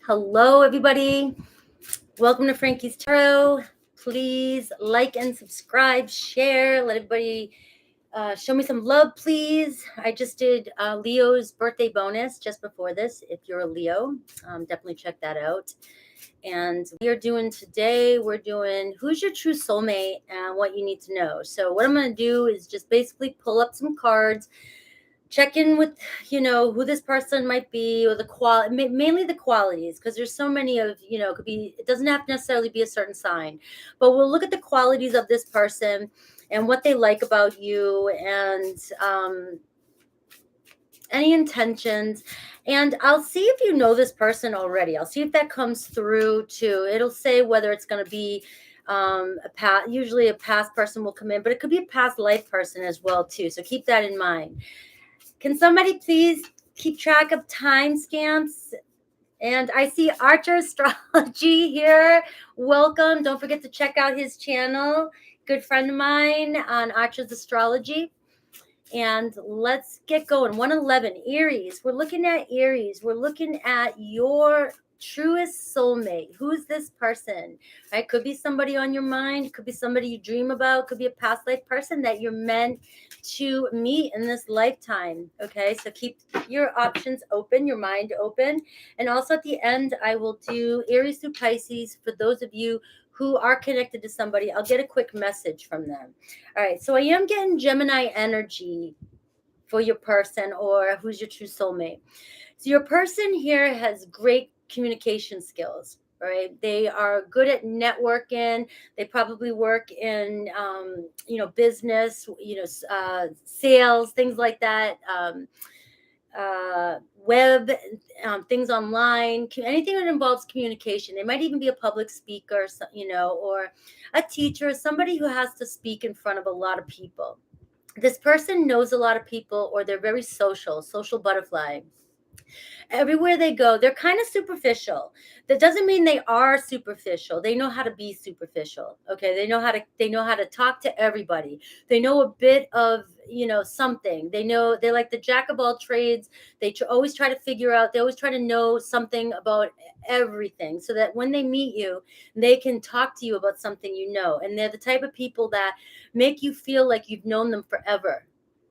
Hello, everybody. Welcome to Frankie's Tarot. Please like and subscribe, share. Let everybody show me some love, please. I just did Leo's birthday bonus just before this. If you're a Leo, definitely check that out. And we're doing who's your true soulmate and what you need to know. So what I'm going to do is just basically pull up some cards, check in with who this person might be, or mainly the qualities, because there's so many of it doesn't have to necessarily be a certain sign, but we'll look at the qualities of this person and what they like about you, and any intentions. And I'll see if you know this person already. I'll see if that comes through too. It'll say whether it's going to be usually a past person will come in, but it could be a past life person as well too, so keep that in mind. Can somebody please keep track of timestamps? And I see Archer Astrology here. Welcome. Don't forget to check out his channel. Good friend of mine on Archer's Astrology. And let's get going. 111, Aries. We're looking at Aries. We're looking at your truest soulmate. Who's this person? Right? Could be somebody on your mind. Could be somebody you dream about. Could be a past life person that you're meant to meet in this lifetime. Okay, so keep your options open, your mind open. And also at the end, I will do Aries through Pisces for those of you who are connected to somebody. I'll get a quick message from them. All right, so I am getting Gemini energy for your person, or who's your true soulmate. So your person here has great communication skills, right? They are good at networking. They probably work in, business, sales, things like that. Web, things online, anything that involves communication. They might even be a public speaker, or a teacher, somebody who has to speak in front of a lot of people. This person knows a lot of people, or they're very social butterfly. Everywhere they go, they're kind of superficial. That doesn't mean they are superficial. They know how to be superficial. Okay, they know how to talk to everybody. They know a bit of something. They're like the jack of all trades. They always try to figure out. They always try to know something about everything, so that when they meet you, they can talk to you about something. And they're the type of people that make you feel like you've known them forever.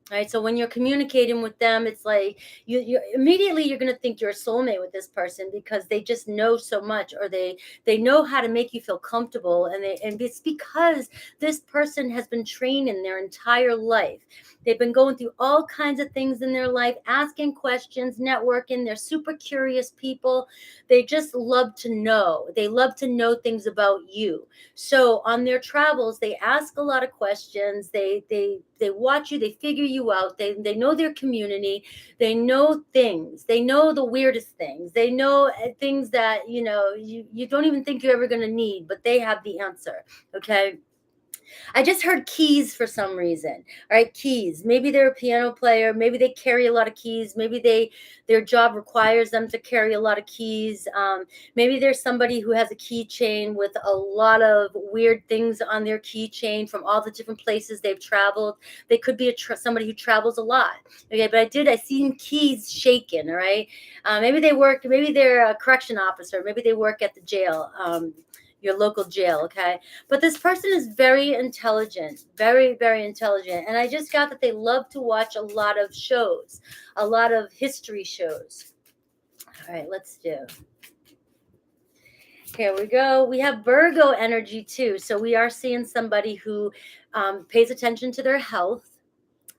Right. So when you're communicating with them, it's like you immediately you're going to think you're a soulmate with this person, because they just know so much, or they know how to make you feel comfortable. And it's because this person has been trained in their entire life. They've been going through all kinds of things in their life, asking questions, networking. They're super curious people. They just love to know. They love to know things about you. So on their travels, they ask a lot of questions. They watch you. They figure you out. They know their community. They know things. They know the weirdest things. They know things that you don't even think you're ever going to need, but they have the answer. Okay. I just heard keys for some reason. All right, keys. Maybe they're a piano player. Maybe they carry a lot of keys. Maybe their job requires them to carry a lot of keys. Maybe there's somebody who has a keychain with a lot of weird things on their keychain from all the different places they've traveled. They could be somebody who travels a lot. Okay, but I seen keys shaking. All right. Maybe they're a correction officer. Maybe they work at the jail. Your local jail. Okay. But this person is very intelligent, very, very intelligent. And I just got that they love to watch a lot of shows, a lot of history shows. All right, let's do. Here we go. We have Virgo energy too. So we are seeing somebody who pays attention to their health.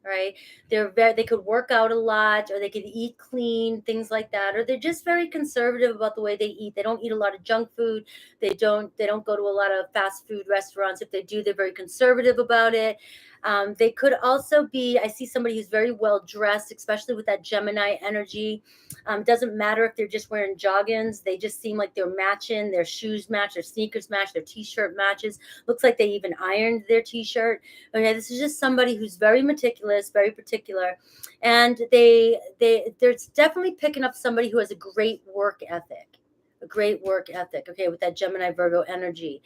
Right, they could work out a lot, or they could eat clean, things like that, or they're just very conservative about the way they eat. They don't eat a lot of junk food. They don't go to a lot of fast food restaurants. If they do, they're very conservative about it. They could also be, I see somebody who's very well dressed, especially with that Gemini energy. Doesn't matter if they're just wearing joggings. They just seem like they're matching. Their shoes match, their sneakers match, their t-shirt matches. Looks like they even ironed their t-shirt. Okay, this is just somebody who's very meticulous, very particular. And they're definitely picking up somebody who has a great work ethic. a great work ethic, okay, with that Gemini Virgo energy.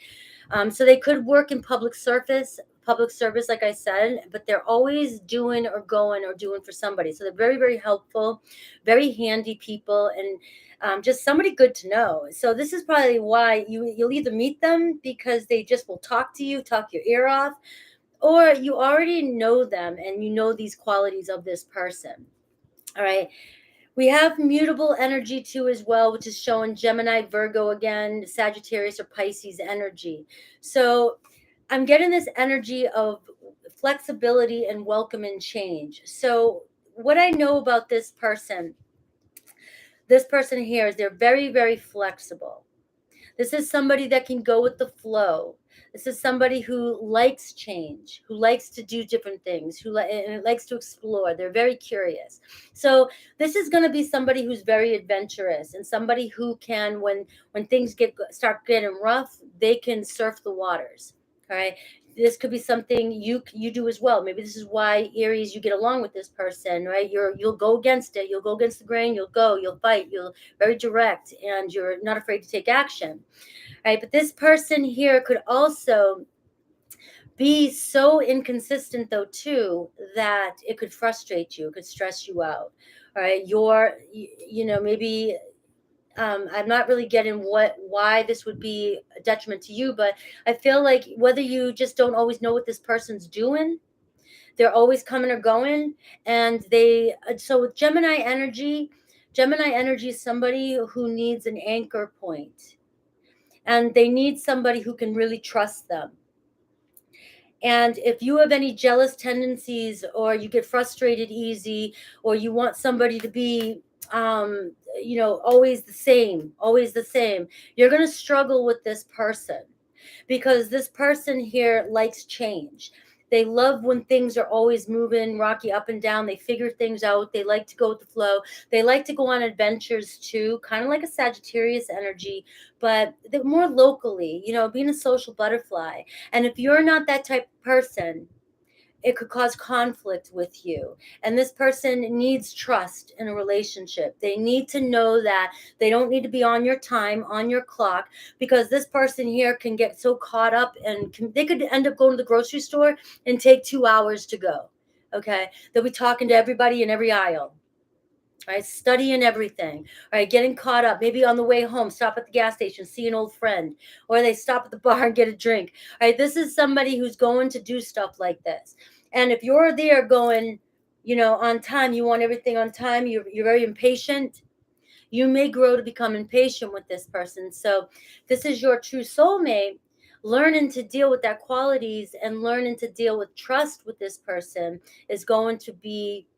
So they could work in public service, like I said, but they're always doing or going or doing for somebody. So they're very, very helpful, very handy people, and just somebody good to know. So this is probably why you'll either meet them because they just will talk to you, talk your ear off, or you already know them and you know these qualities of this person. All right. We have mutable energy too as well, which is showing Gemini, Virgo again, Sagittarius or Pisces energy. So I'm getting this energy of flexibility and welcome and change. So what I know about this person here is they're very, very flexible. This is somebody that can go with the flow. This is somebody who likes change, who likes to do different things, and likes to explore. They're very curious. So this is going to be somebody who's very adventurous and somebody who can, when things start getting rough, they can surf the waters. All right. This could be something you do as well. Maybe this is why, Aries, you get along with this person, right? You'll go against it. You'll go against the grain. You'll fight. You're very direct, and you're not afraid to take action. Right? But this person here could also be so inconsistent, though, too, that it could frustrate you. It could stress you out. All right. Maybe I'm not really getting why this would be a detriment to you, but I feel like whether you just don't always know what this person's doing, they're always coming or going, and so with Gemini energy is somebody who needs an anchor point, and they need somebody who can really trust them. And if you have any jealous tendencies, or you get frustrated easy, or you want somebody to be always the same, you're going to struggle with this person, because this person here likes change. They love when things are always moving rocky up and down. They figure things out. They like to go with the flow. They like to go on adventures too, kind of like a Sagittarius energy, but they're more locally, being a social butterfly. And if you're not that type of person, it could cause conflict with you. And this person needs trust in a relationship. They need to know that they don't need to be on your time, on your clock, because this person here can get so caught up, and they could end up going to the grocery store and take 2 hours to go. Okay. They'll be talking to everybody in every aisle. Right, studying everything, right, getting caught up. Maybe on the way home, stop at the gas station, see an old friend, or they stop at the bar and get a drink. Right, this is somebody who's going to do stuff like this. And if you're there going, on time, you want everything on time, you're very impatient, you may grow to become impatient with this person. So this is your true soulmate. Learning to deal with that qualities and learning to deal with trust with this person is going to be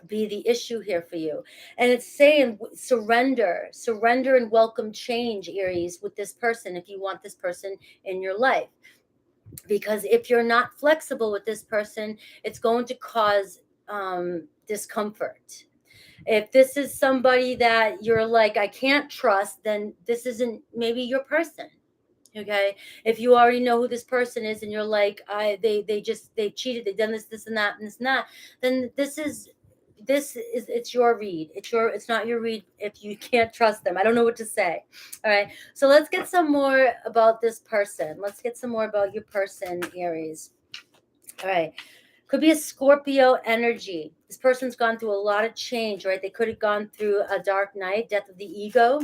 the issue here for you. And it's saying surrender and welcome change, Aries, with this person, if you want this person in your life. Because if you're not flexible with this person, it's going to cause discomfort. If this is somebody that you're like, I can't trust, then this isn't maybe your person. Okay. If you already know who this person is and you're like, they cheated, they've done this and that and this and that, then it's your read. It's not your read if you can't trust them. I don't know what to say. All right. So let's get some more about this person. Let's get some more about your person, Aries. All right. Could be a Scorpio energy. This person's gone through a lot of change, right? They could have gone through a dark night, death of the ego.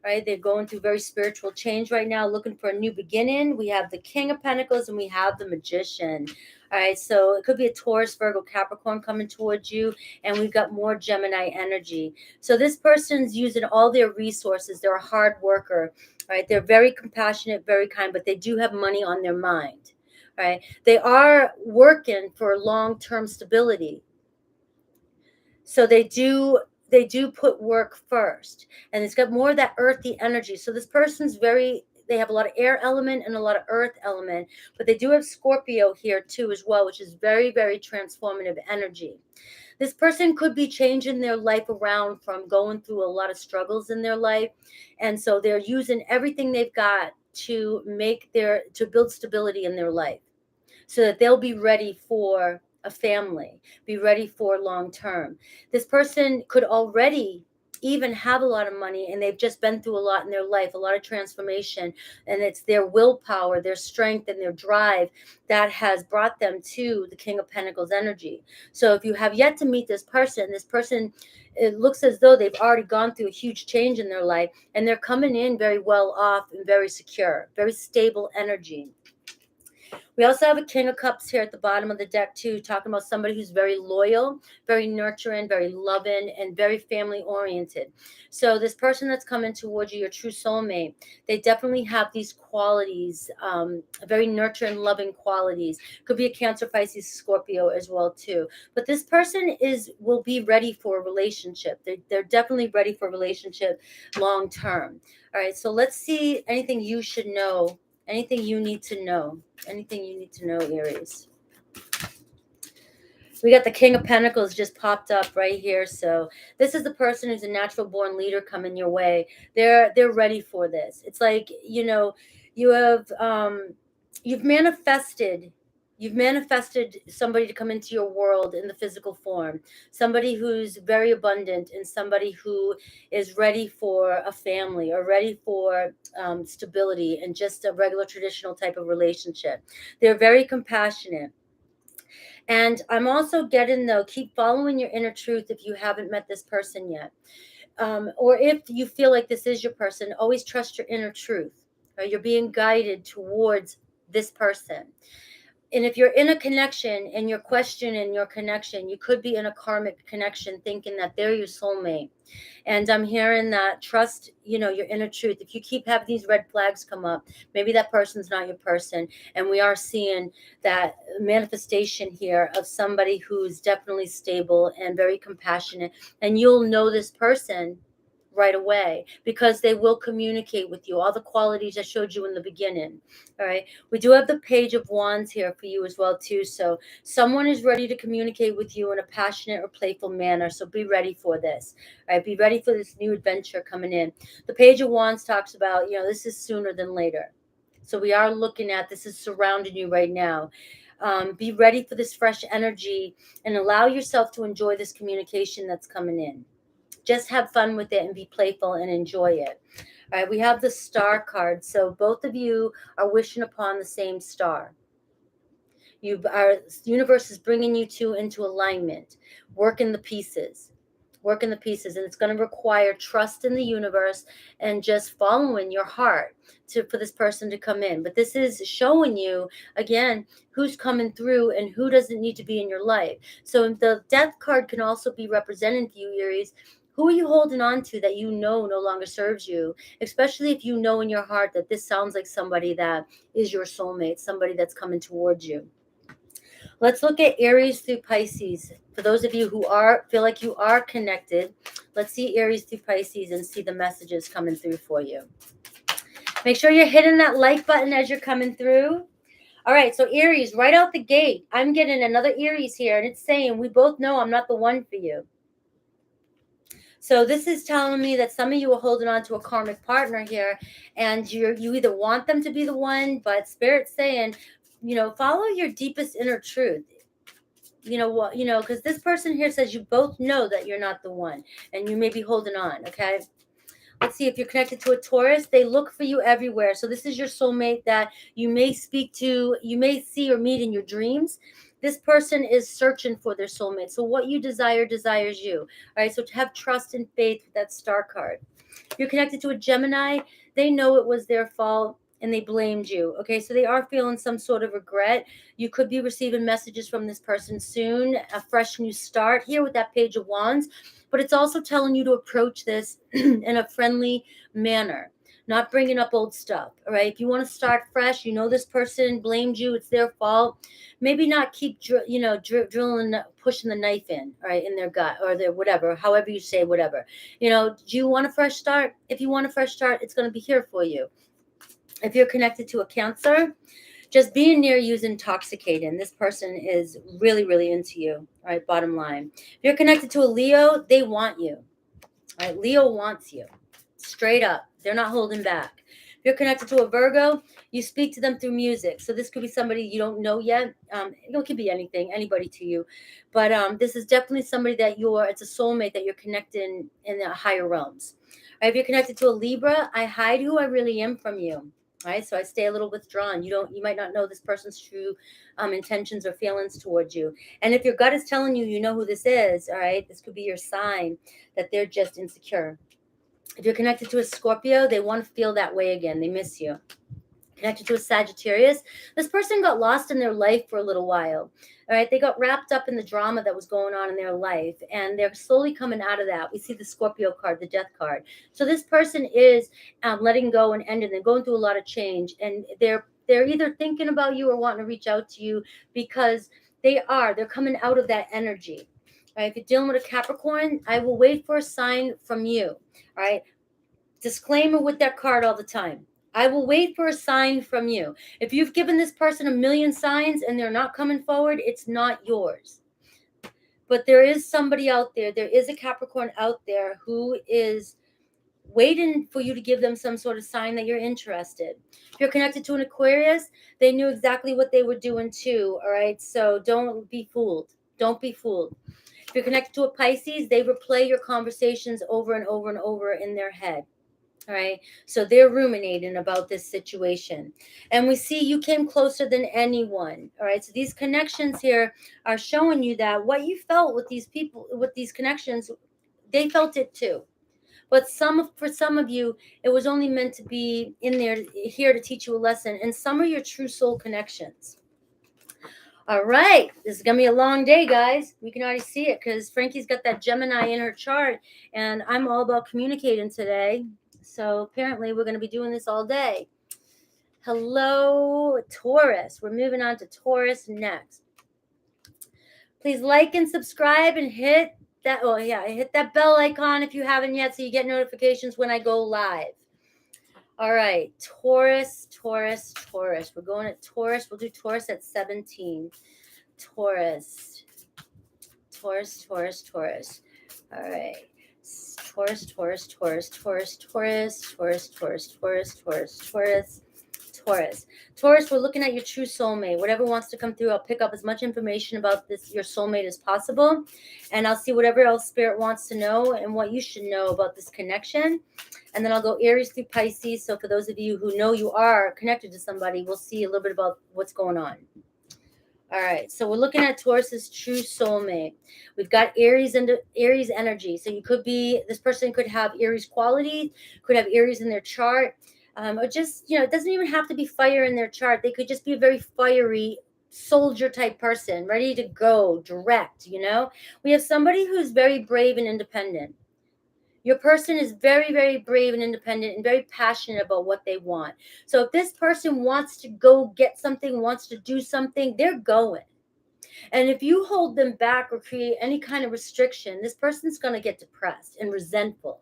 Right, they're going through very spiritual change right now, looking for a new beginning. We have the King of Pentacles and we have the Magician. All right, so it could be a Taurus, Virgo, Capricorn coming towards you, and we've got more Gemini energy. So this person's using all their resources. They're a hard worker, right? They're very compassionate, very kind, but they do have money on their mind, right? They are working for long-term stability. So they do put work first, and it's got more of that earthy energy. So this person's they have a lot of air element and a lot of earth element, but they do have Scorpio here too as well, which is very, very transformative energy. This person could be changing their life around from going through a lot of struggles in their life. And so they're using everything they've got to build stability in their life so that they'll be ready for a family, be ready for long term. This person could already even have a lot of money and they've just been through a lot in their life, a lot of transformation, and it's their willpower, their strength, and their drive that has brought them to the King of Pentacles energy. So if you have yet to meet this person, it looks as though they've already gone through a huge change in their life, and they're coming in very well off and very secure, very stable energy. We also have a King of Cups here at the bottom of the deck too, talking about somebody who's very loyal, very nurturing, very loving, and very family oriented. So this person that's coming towards you, your true soulmate, they definitely have these qualities, very nurturing, loving qualities. Could be a Cancer, Pisces, Scorpio as well too. But this person will be ready for a relationship. They're definitely ready for a relationship long term. All right, so let's see anything you should know. Anything you need to know. Anything you need to know, Aries. We got the King of Pentacles just popped up right here. So this is the person who's a natural born leader coming your way. They're ready for this. It's like, you know, you've manifested somebody to come into your world in the physical form, somebody who's very abundant, and somebody who is ready for a family or ready for stability and just a regular traditional type of relationship. They're very compassionate. And I'm also getting, though, keep following your inner truth if you haven't met this person yet. Or if you feel like this is your person, always trust your inner truth. Right? You're being guided towards this person. And if you're in a connection and you're questioning your connection, you could be in a karmic connection thinking that they're your soulmate. And I'm hearing that trust, your inner truth. If you keep having these red flags come up, maybe that person's not your person. And we are seeing that manifestation here of somebody who's definitely stable and very compassionate. And you'll know this person right away because they will communicate with you, all the qualities I showed you in the beginning. All right, we do have the Page of Wands here for you as well too. So someone is ready to communicate with you in a passionate or playful manner, so be ready for this. All right, be ready for this new adventure coming in. The Page of Wands talks about, this is sooner than later. So we are looking at this is surrounding you right now. Be ready for this fresh energy and allow yourself to enjoy this communication that's coming in. Just have fun with it and be playful and enjoy it. All right, we have the Star card. So both of you are wishing upon the same star. The universe is bringing you two into alignment. Working the pieces. And it's going to require trust in the universe and just following your heart for this person to come in. But this is showing you, again, who's coming through and who doesn't need to be in your life. So the Death card can also be representing for you, Aries. Who are you holding on to that no longer serves you? Especially if you know in your heart that this sounds like somebody that is your soulmate, somebody that's coming towards you. Let's look at Aries through Pisces. For those of you who feel like you are connected, let's see Aries through Pisces and see the messages coming through for you. Make sure you're hitting that like button as you're coming through. All right, so Aries, right out the gate, I'm getting another Aries here, and it's saying, we both know I'm not the one for you. So this is telling me that some of you are holding on to a karmic partner here, and you either want them to be the one, but Spirit's saying, follow your deepest inner truth. Because this person here says you both know that you're not the one, and you may be holding on, okay? Let's see, if you're connected to a Taurus, they look for you everywhere. So this is your soulmate that you may speak to, you may see or meet in your dreams. This person is searching for their soulmate. So what you desire desires you. All right, so to have trust and faith with that Star card. If you're connected to a Gemini, they know it was their fault and they blamed you. Okay, so they are feeling some sort of regret. You could be receiving messages from this person soon, a fresh new start here with that Page of Wands. But it's also telling you to approach this in a friendly manner, not bringing up old stuff. All right, if you want to start fresh, this person blamed you, it's their fault. Maybe not keep drilling, pushing the knife in, all right, in their gut or their whatever, however you say whatever. Do you want a fresh start? If you want a fresh start, it's going to be here for you. If you're connected to a Cancer, just being near you is intoxicating. This person is really, really into you. All right, bottom line. If you're connected to a Leo, they want you. All right, Leo wants you. Straight up. They're not holding back. you're connected to a Virgo, you speak to them through music. So this could be somebody you don't know yet. It could be anything, anybody to you. But this is definitely somebody that it's a soulmate that you're connected in the higher realms. All right, if you're connected to a Libra, I hide who I really am from you. All right, so I stay a little withdrawn. You might not know this person's true intentions or feelings towards you. And if your gut is telling you, you know who this is, all right, this could be your sign that they're just insecure. If you're connected to a Scorpio, they want to feel that way again. They miss you. Connected to a Sagittarius, this person got lost in their life for a little while. All right, they got wrapped up in the drama that was going on in their life, and they're slowly coming out of that. We see the Scorpio card, the death card. So this person is letting go and ending. They're going through a lot of change, and they're either thinking about you or wanting to reach out to you because they're coming out of that energy. All right, if you're dealing with a Capricorn, I will wait for a sign from you. All right, disclaimer with that card all the time. I will wait for a sign from you. If you've given this person a million signs and they're not coming forward, it's not yours. But there is somebody out there. There is a Capricorn out there who is waiting for you to give them some sort of sign that you're interested. If you're connected to an Aquarius, they knew exactly what they were doing too. All right. So don't be fooled. Don't be fooled. If you're connected to a Pisces, they replay your conversations over and over and over in their head. All right. So they're ruminating about this situation. And we see you came closer than anyone. All right. So these connections here are showing you that what you felt with these people, with these connections, they felt it too. But for some of you, it was only meant to be in there, here to teach you a lesson. And some are your true soul connections. All right. This is going to be a long day, guys. We can already see it because Frankie's got that Gemini in her chart. And I'm all about communicating today. So apparently we're going to be doing this all day. Hello, Taurus. We're moving on to Taurus next. Please like and subscribe and hit that bell icon if you haven't yet so you get notifications when I go live. All right, Taurus. We're going at Taurus. We'll do Taurus at 17. Taurus. All right. Taurus, we're looking at your true soulmate. Whatever wants to come through, I'll pick up as much information about your soulmate as possible. And I'll see whatever else Spirit wants to know and what you should know about this connection. And then I'll go Aries through Pisces. So for those of you who know you are connected to somebody, we'll see a little bit about what's going on. All right, so we're looking at Taurus's true soulmate. We've got Aries and Aries energy. So this person could have Aries quality, could have Aries in their chart, or just, it doesn't even have to be fire in their chart. They could just be a very fiery soldier type person, ready to go, direct, We have somebody who's very brave and independent. Your person is very, very brave and independent and very passionate about what they want. So if this person wants to go get something, wants to do something, they're going. And if you hold them back or create any kind of restriction, this person's going to get depressed and resentful.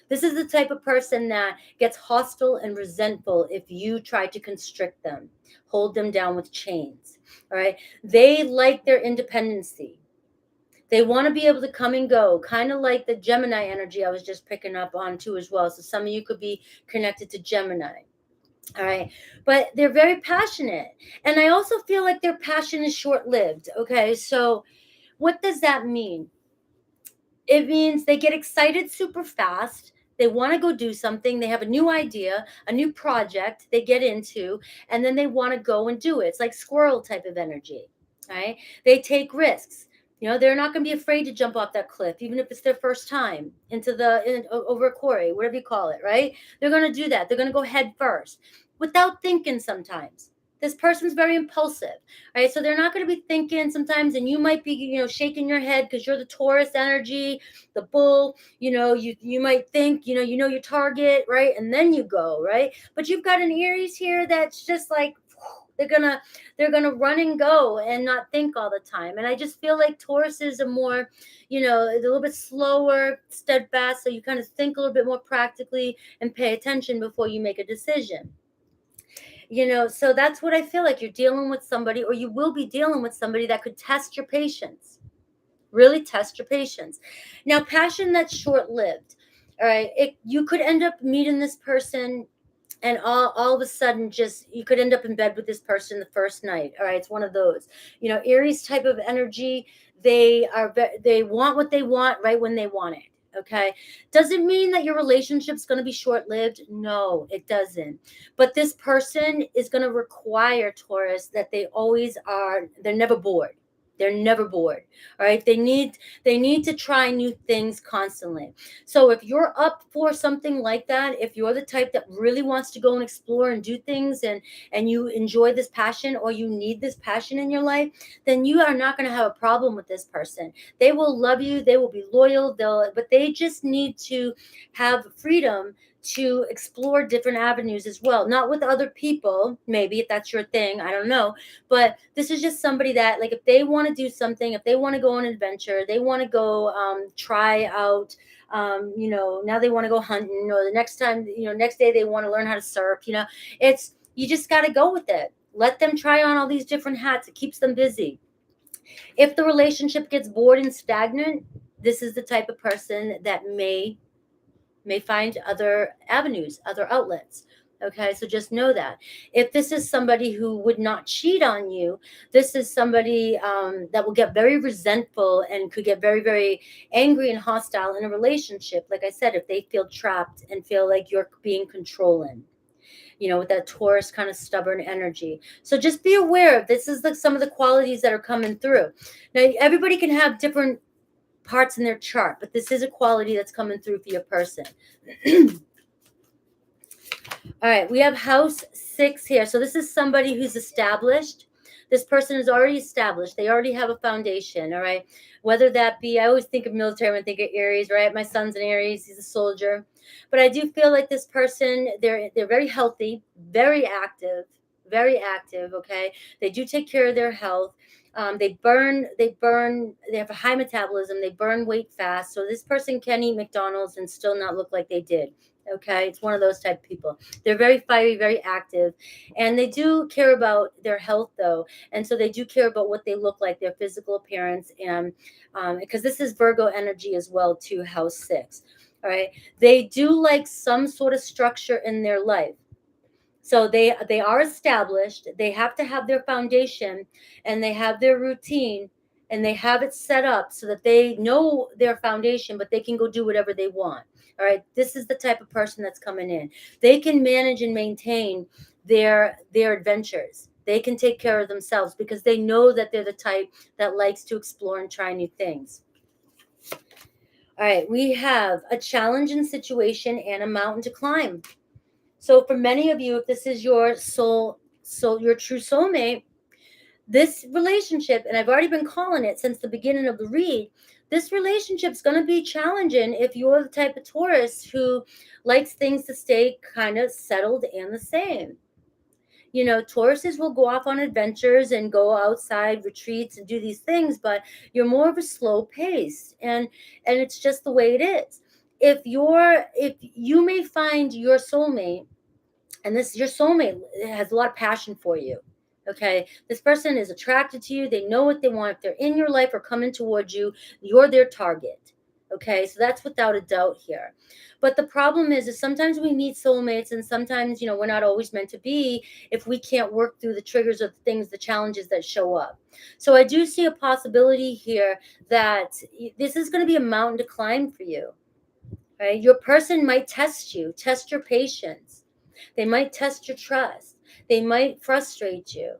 This is the type of person that gets hostile and resentful if you try to constrict them, hold them down with chains. All right. They like their independency. They want to be able to come and go, kind of like the Gemini energy I was just picking up on too as well. So some of you could be connected to Gemini. All right. But they're very passionate. And I also feel like their passion is short-lived. Okay. So what does that mean? It means they get excited super fast. They want to go do something. They have a new idea, a new project they get into, and then they want to go and do it. It's like squirrel type of energy. All right. They take risks. They're not going to be afraid to jump off that cliff, even if it's their first time over a quarry, whatever you call it, right? They're going to do that. They're going to go head first without thinking sometimes. This person's very impulsive, right? So they're not going to be thinking sometimes, and you might be, shaking your head because you're the Taurus energy, the bull, you might think, you know your target, right? And then you go, right? But you've got an Aries here that's just like, they're gonna run and go and not think all the time. And I just feel like Tauruses are more, a little bit slower, steadfast. So you kind of think a little bit more practically and pay attention before you make a decision. So that's what I feel like. You're dealing with somebody, or you will be dealing with somebody that could test your patience. Really test your patience. Now, passion that's short-lived. All right. You could end up meeting this person and all of a sudden, just you could end up in bed with this person the first night. All right, it's one of those. Aries type of energy, they want what they want right when they want it. Okay, does it mean that your relationship's going to be short-lived? No, it doesn't. But this person is going to require, Taurus, that they're never bored. They're never bored. All right, they need to try new things constantly. So if you're up for something like that, if you're the type that really wants to go and explore and do things, and you enjoy this passion, or you need this passion in your life, then you are not going to have a problem with this person. They will love you, they will be loyal, but they just need to have freedom to explore different avenues as well. Not with other people, maybe, if that's your thing, I don't know. But this is just somebody that, like, if they want to do something, if they want to go on an adventure, they want to go try out, now they want to go hunting, or the next time, next day they want to learn how to surf. You just got to go with it. Let them try on all these different hats. It keeps them busy. If the relationship gets bored and stagnant, this is the type of person that may find other avenues, other outlets. Okay, so just know that. If this is somebody who would not cheat on you, this is somebody that will get very resentful and could get very, very angry and hostile in a relationship. Like I said, if they feel trapped and feel like you're being controlling, with that Taurus kind of stubborn energy. So just be aware of this is some of the qualities that are coming through. Now, everybody can have different parts in their chart, but this is a quality that's coming through for your person. All right, we have house 6 here. So this is somebody who's established. This person is already established. They already have a foundation, all right? Whether that be, I always think of military when I think of Aries, right? My son's an Aries, he's a soldier. But I do feel like this person, they're very healthy, very active, okay? They do take care of their health. They have a high metabolism. They burn weight fast. So this person can eat McDonald's and still not look like they did. Okay, it's one of those type of people. They're very fiery, very active, and they do care about their health, though, and so they do care about what they look like, their physical appearance, and because this is Virgo energy as well, too, house 6. All right, they do like some sort of structure in their life. So they are established. They have to have their foundation, and they have their routine, and they have it set up so that they know their foundation, but they can go do whatever they want. All right, this is the type of person that's coming in. They can manage and maintain their adventures. They can take care of themselves because they know that they're the type that likes to explore and try new things. All right, we have a challenging situation and a mountain to climb. So for many of you, if this is your your true soulmate, this relationship, and I've already been calling it since the beginning of the read, this relationship's going to be challenging if you're the type of Taurus who likes things to stay kind of settled and the same. Tauruses will go off on adventures and go outside retreats and do these things, but you're more of a slow pace, and it's just the way it is. If you may find your soulmate, and your soulmate has a lot of passion for you. Okay, this person is attracted to you. They know what they want. If they're in your life or coming towards you, you're their target. Okay, so that's without a doubt here. But the problem is sometimes we meet soulmates, and sometimes we're not always meant to be if we can't work through the triggers of things, the challenges that show up. So I do see a possibility here that this is going to be a mountain to climb for you. Right, your person might test your patience. They might test your trust. They might frustrate you.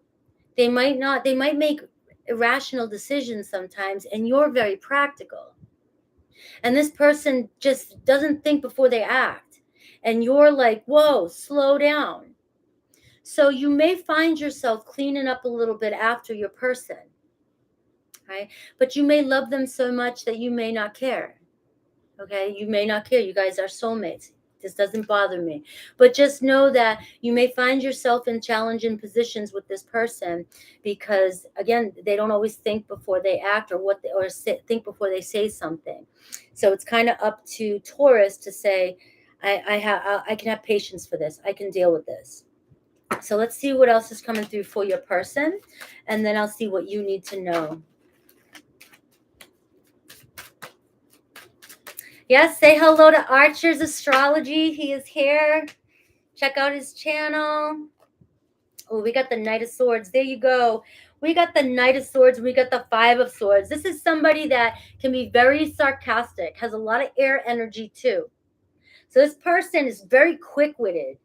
They might not. They might make irrational decisions sometimes, and you're very practical. And this person just doesn't think before they act. And you're like, whoa, slow down. So you may find yourself cleaning up a little bit after your person. Right? But you may love them so much that you may not care. Okay? You may not care. You guys are soulmates. This doesn't bother me. But just know that you may find yourself in challenging positions with this person because, again, they don't always think before they act or think before they say something. So it's kind of up to Taurus to say, I can have patience for this. I can deal with this. So let's see what else is coming through for your person, and then I'll see what you need to know. Yes, say hello to Archer's Astrology. He is here. Check out his channel. Oh, we got the Knight of Swords. There you go. We got the Knight of Swords. We got the Five of Swords. This is somebody that can be very sarcastic, has a lot of air energy too. So this person is very quick-witted.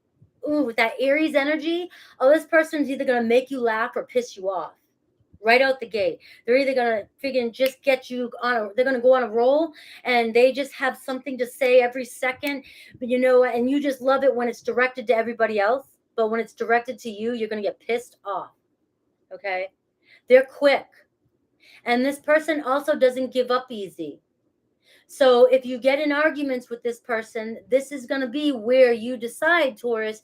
Ooh, with that Aries energy, oh, this person's either going to make you laugh or piss you off right out the gate. They're either going to freaking just get you they're going to go on a roll, and they just have something to say every second, you know, and you just love it when it's directed to everybody else. But when it's directed to you, you're going to get pissed off. Okay? They're quick. And this person also doesn't give up easy. So if you get in arguments with this person, this is going to be where you decide, Taurus,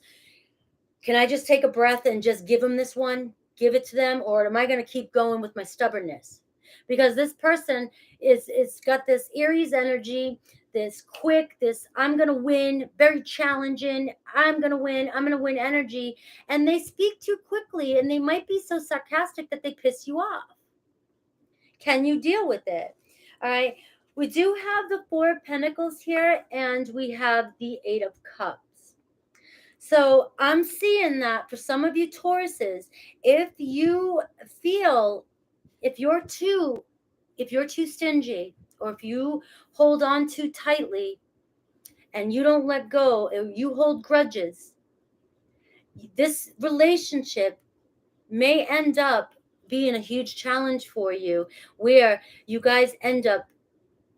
can I just take a breath and just give them this one, give it to them, or am I going to keep going with my stubbornness? Because this person it's got this Aries energy, this quick, this I'm going to win, very challenging, I'm going to win energy, and they speak too quickly, and they might be so sarcastic that they piss you off. Can you deal with it? All right. We do have the Four of Pentacles here, and we have the Eight of Cups. So I'm seeing that for some of you Tauruses, if you feel, if you're too stingy, or if you hold on too tightly and you don't let go, or you hold grudges, this relationship may end up being a huge challenge for you, where you guys end up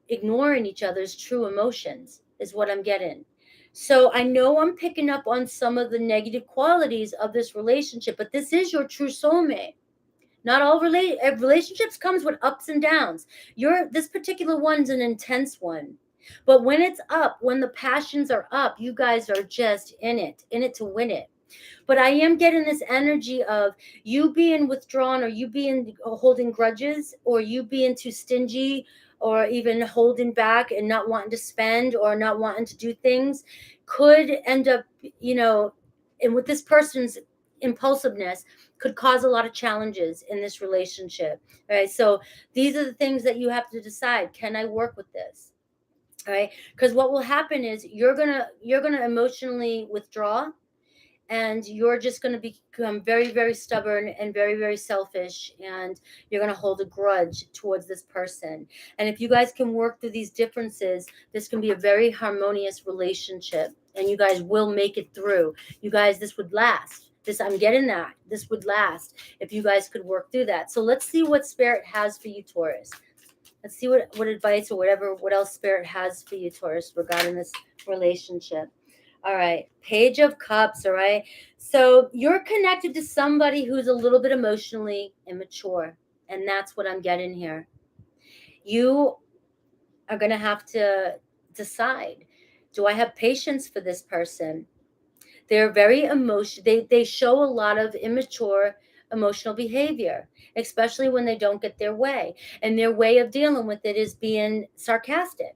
ignoring each other's true emotions, is what I'm getting. So I know I'm picking up on some of the negative qualities of this relationship, but this is your true soulmate. Not all relationships comes with ups and downs. This particular one's an intense one. But when it's up, when the passions are up, you guys are just in it to win it. But I am getting this energy of you being withdrawn, or you being holding grudges, or you being too stingy, or even holding back and not wanting to spend or not wanting to do things, could end up, and with this person's impulsiveness, could cause a lot of challenges in this relationship. All right. So these are the things that you have to decide. Can I work with this? All right. Because what will happen is you're gonna emotionally withdraw, and you're just going to become very, very stubborn and very, very selfish, and you're going to hold a grudge towards this person. And if you guys can work through these differences, this can be a very harmonious relationship, and you guys will make it through. You guys, this would last. I'm getting that. This would last if you guys could work through that. So let's see what Spirit has for you, Taurus. Let's see what advice or what else Spirit has for you, Taurus, regarding this relationship. All right. Page of Cups. All right. So you're connected to somebody who's a little bit emotionally immature. And that's what I'm getting here. You are going to have to decide, do I have patience for this person? They're very emotional. They show a lot of immature emotional behavior, especially when they don't get their way. And their way of dealing with it is being sarcastic,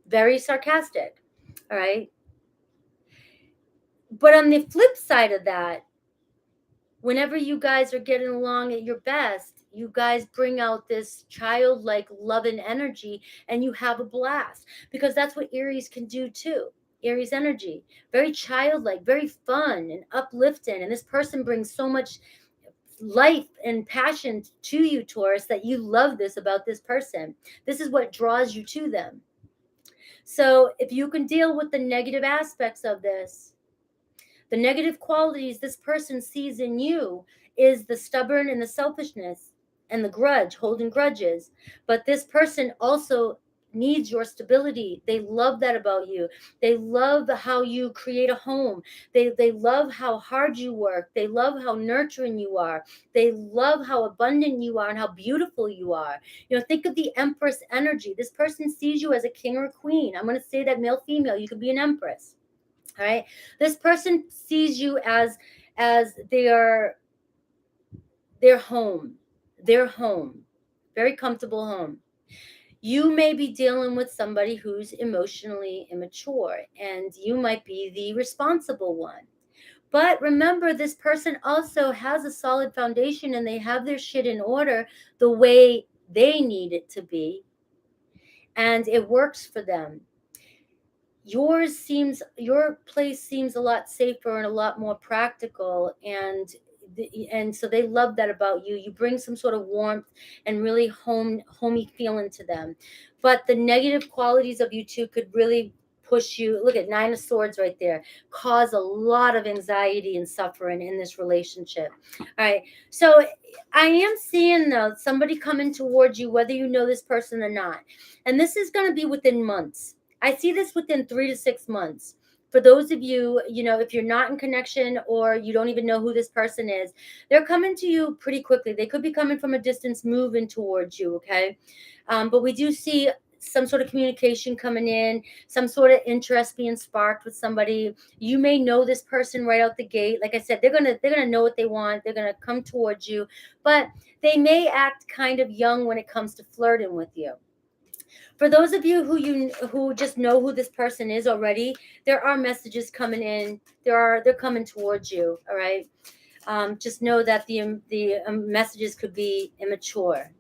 very sarcastic. All right. But on the flip side of that, whenever you guys are getting along at your best, you guys bring out this childlike loving energy, and you have a blast, because that's what Aries can do too. Aries energy, very childlike, very fun and uplifting. And this person brings so much life and passion to you, Taurus, that you love this about this person. This is what draws you to them. So if you can deal with the negative aspects of this, the negative qualities this person sees in you is the stubborn and the selfishness and the grudge, holding grudges. But this person also needs your stability. They love that about you. They love how you create a home. They love how hard you work. They love how nurturing you are. They love how abundant you are and how beautiful you are. Think of the Empress energy. This person sees you as a king or a queen. I'm going to say that male, female, you could be an Empress. All right. This person sees you as their home, very comfortable home. You may be dealing with somebody who's emotionally immature, and you might be the responsible one. But remember, this person also has a solid foundation, and they have their shit in order the way they need it to be, and it works for them. your place seems a lot safer and a lot more practical, and so they love that about you. You bring some sort of warmth and really homey feeling to them. But the negative qualities of you two could really push you. Look at Nine of Swords right there. Cause a lot of anxiety and suffering in this relationship. All right. So I am seeing, though, somebody coming towards you, whether you know this person or not. And this is going to be within months. I see this within 3 to 6 months. For those of you, if you're not in connection or you don't even know who this person is, they're coming to you pretty quickly. They could be coming from a distance, moving towards you, okay? But we do see some sort of communication coming in, some sort of interest being sparked with somebody. You may know this person right out the gate. Like I said, they're gonna know what they want. They're gonna come towards you, but they may act kind of young when it comes to flirting with you. For those of you who just know who this person is already, there are messages coming in. They're coming towards you. All right. Just know that the messages could be immature.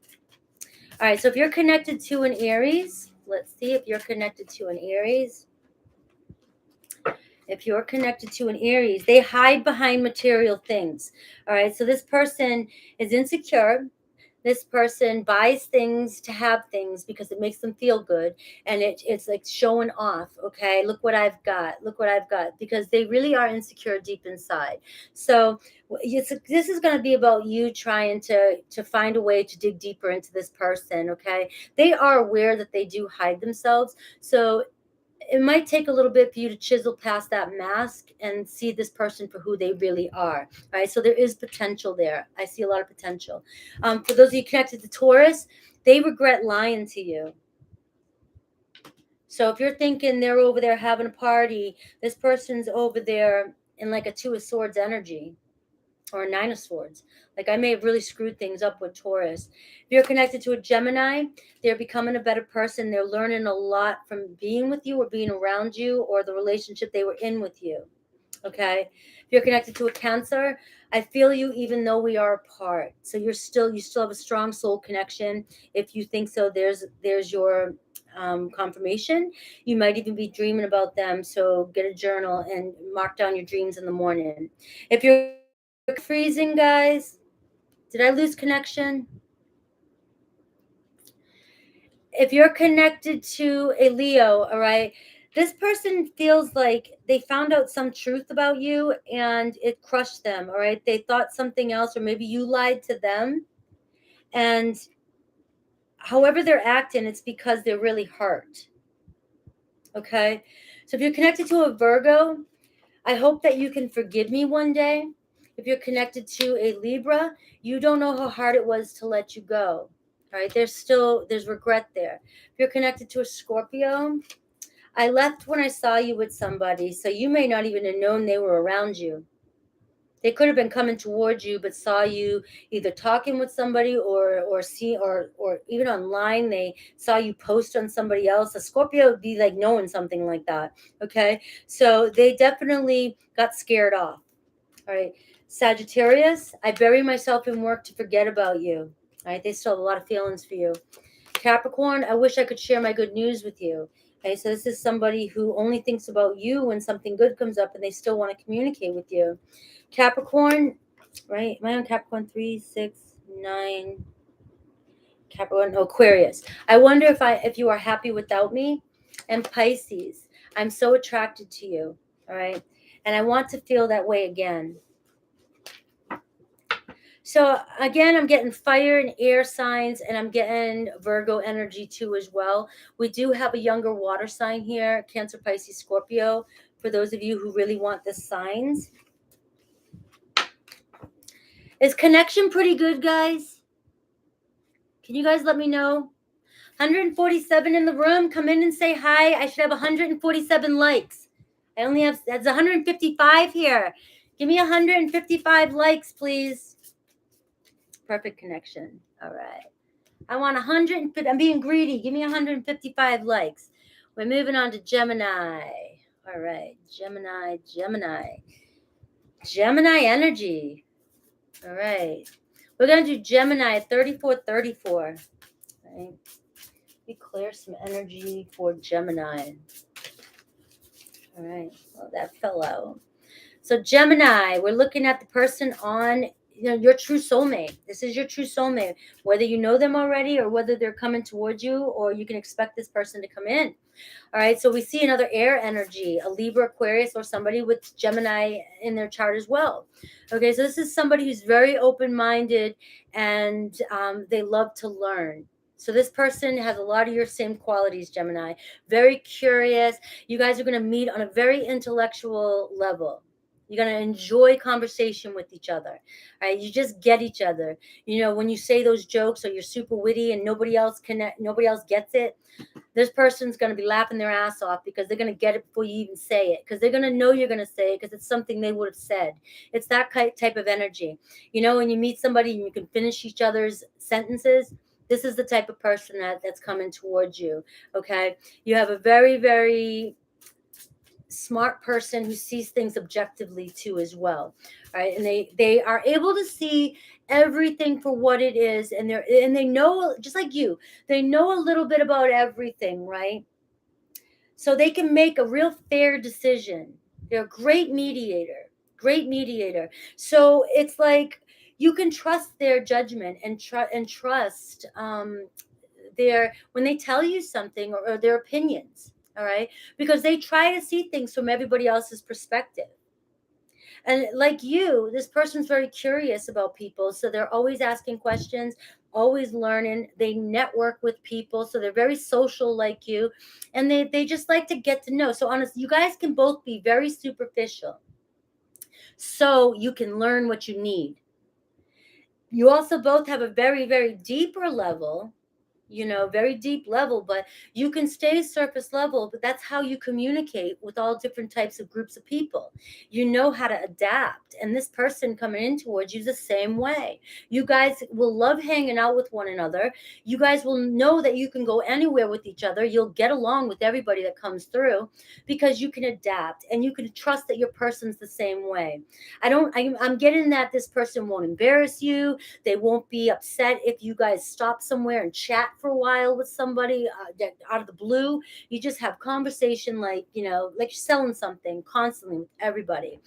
All right. So if you're connected to an Aries, let's see if you're connected to an Aries. If you're connected to an Aries, they hide behind material things. All right. So this person is insecure. This person buys things to have things because it makes them feel good, and it's like showing off. Okay, look what I've got, look what I've got, because they really are insecure deep inside. So this is going to be about you trying to find a way to dig deeper into this person. Okay, they are aware that they do hide themselves, so it might take a little bit for you to chisel past that mask and see this person for who they really are. Right. So there is potential there. I see a lot of potential. For those of you connected to Taurus, they regret lying to you. So if you're thinking they're over there having a party, this person's over there in like a Two of Swords energy or a Nine of Swords. Like, I may have really screwed things up with Taurus. If you're connected to a Gemini, they're becoming a better person. They're learning a lot from being with you or being around you or the relationship they were in with you. Okay. If you're connected to a Cancer, I feel you even though we are apart. So you still have a strong soul connection. If you think so, there's your confirmation. You might even be dreaming about them. So get a journal and mark down your dreams in the morning. If you're freezing, guys, did I lose connection? If you're connected to a Leo, all right, this person feels like they found out some truth about you and it crushed them. All right, they thought something else, or maybe you lied to them, and however they're acting, it's because they're really hurt. Okay, so if you're connected to a Virgo, I hope that you can forgive me one day. If you're connected to a Libra, you don't know how hard it was to let you go. All right, there's regret there. If you're connected to a Scorpio, I left when I saw you with somebody, so you may not even have known they were around you. They could have been coming towards you, but saw you either talking with somebody or even online. They saw you post on somebody else. A Scorpio would be like knowing something like that. Okay, so they definitely got scared off. All right, Sagittarius, I bury myself in work to forget about you. All right, they still have a lot of feelings for you. Capricorn, I wish I could share my good news with you. Okay, so this is somebody who only thinks about you when something good comes up and they still want to communicate with you. Capricorn, right? Am I on Capricorn 3, 6, 9? Capricorn, Aquarius. I wonder if you are happy without me. And Pisces, I'm so attracted to you. All right. And I want to feel that way again. So again, I'm getting fire and air signs, and I'm getting Virgo energy too as well. We do have a younger water sign here, Cancer, Pisces, Scorpio, for those of you who really want the signs. Is connection pretty good, guys? Can you guys let me know? 147 in the room. Come in and say hi. I should have 147 likes. I only have, that's 155 here. Give me 155 likes, please. Perfect connection. All right. I want 150. I'm being greedy. Give me 155 likes. We're moving on to Gemini. All right. Gemini energy. All right. We're going to do Gemini at 3434. Right. We clear some energy for Gemini. All right. Well, that fell out. So Gemini, we're looking at the person on, your true soulmate. This is your true soulmate, whether you know them already or whether they're coming towards you, or you can expect this person to come in. All right, so we see another air energy, a Libra, Aquarius, or somebody with Gemini in their chart as well. Okay, so this is somebody who's very open-minded, and they love to learn. So this person has a lot of your same qualities, Gemini. Very curious. You guys are going to meet on a very intellectual level. You're going to enjoy conversation with each other. All right, you just get each other. When you say those jokes, or you're super witty and nobody else gets it, this person's going to be laughing their ass off, because they're going to get it before you even say it, because they're going to know you're going to say it, because it's something they would have said. It's that type of energy. When you meet somebody and you can finish each other's sentences, this is the type of person that's coming towards you. Okay, you have a very, very smart person who sees things objectively too as well. All right, and they are able to see everything for what it is, and they know, just like you, they know a little bit about everything, right? So they can make a real fair decision. They're a great mediator. So it's like you can trust their judgment and trust when they tell you something, or their opinions. All right, because they try to see things from everybody else's perspective. And like you, this person's very curious about people, so they're always asking questions, always learning. They network with people, so they're very social like you, and they just like to get to know. So honestly, you guys can both be very superficial, so you can learn what you need. You also both have a very, very deeper level, very deep level, but you can stay surface level. But that's how you communicate with all different types of groups of people. You know how to adapt. And this person coming in towards you is the same way. You guys will love hanging out with one another. You guys will know that you can go anywhere with each other. You'll get along with everybody that comes through, because you can adapt, and you can trust that your person's the same way. I'm getting that this person won't embarrass you. They won't be upset if you guys stop somewhere and chat for a while with somebody out of the blue. You just have conversation like you're selling something constantly with everybody.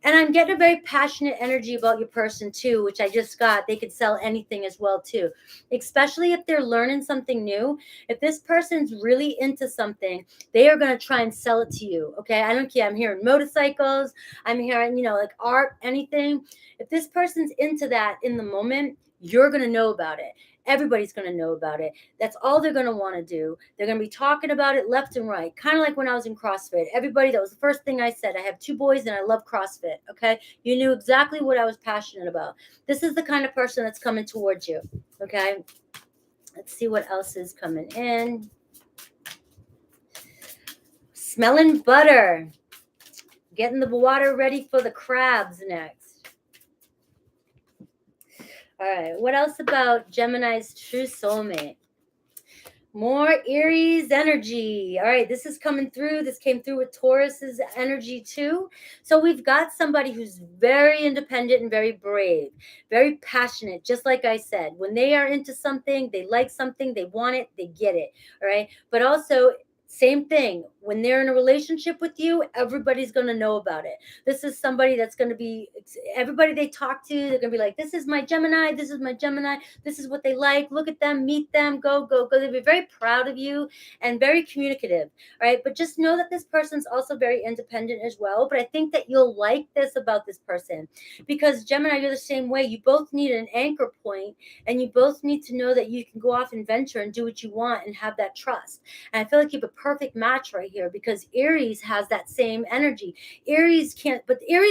And I'm getting a very passionate energy about your person too, which I just got. They could sell anything as well too, especially if they're learning something new. If this person's really into something, they are going to try and sell it to you. Okay, I don't care. I'm hearing motorcycles. I'm hearing like art, anything. If this person's into that in the moment, you're going to know about it. Everybody's going to know about it. That's all they're going to want to do. They're going to be talking about it left and right. Kind of like when I was in CrossFit. Everybody, that was the first thing I said. I have 2 boys and I love CrossFit. Okay. You knew exactly what I was passionate about. This is the kind of person that's coming towards you. Okay. Let's see what else is coming in. Smelling butter. Getting the water ready for the crabs next. All right, what else about Gemini's true soulmate? More Aries energy. All right, this is coming through. This came through with Taurus's energy too. So we've got somebody who's very independent and very brave, very passionate, just like I said. When they are into something, they like something, they want it, they get it. All right, but also same thing. When they're in a relationship with you, everybody's going to know about it. This is somebody that's going to be, everybody they talk to, they're going to be like, this is my Gemini. This is my Gemini. This is what they like. Look at them, meet them, go, go, go. They'll be very proud of you and very communicative. All right. But just know that this person's also very independent as well. But I think that you'll like this about this person, because Gemini, you're the same way. You both need an anchor point, and you both need to know that you can go off and venture and do what you want and have that trust. And I feel like you have a perfect match right here, because Aries has that same energy. Aries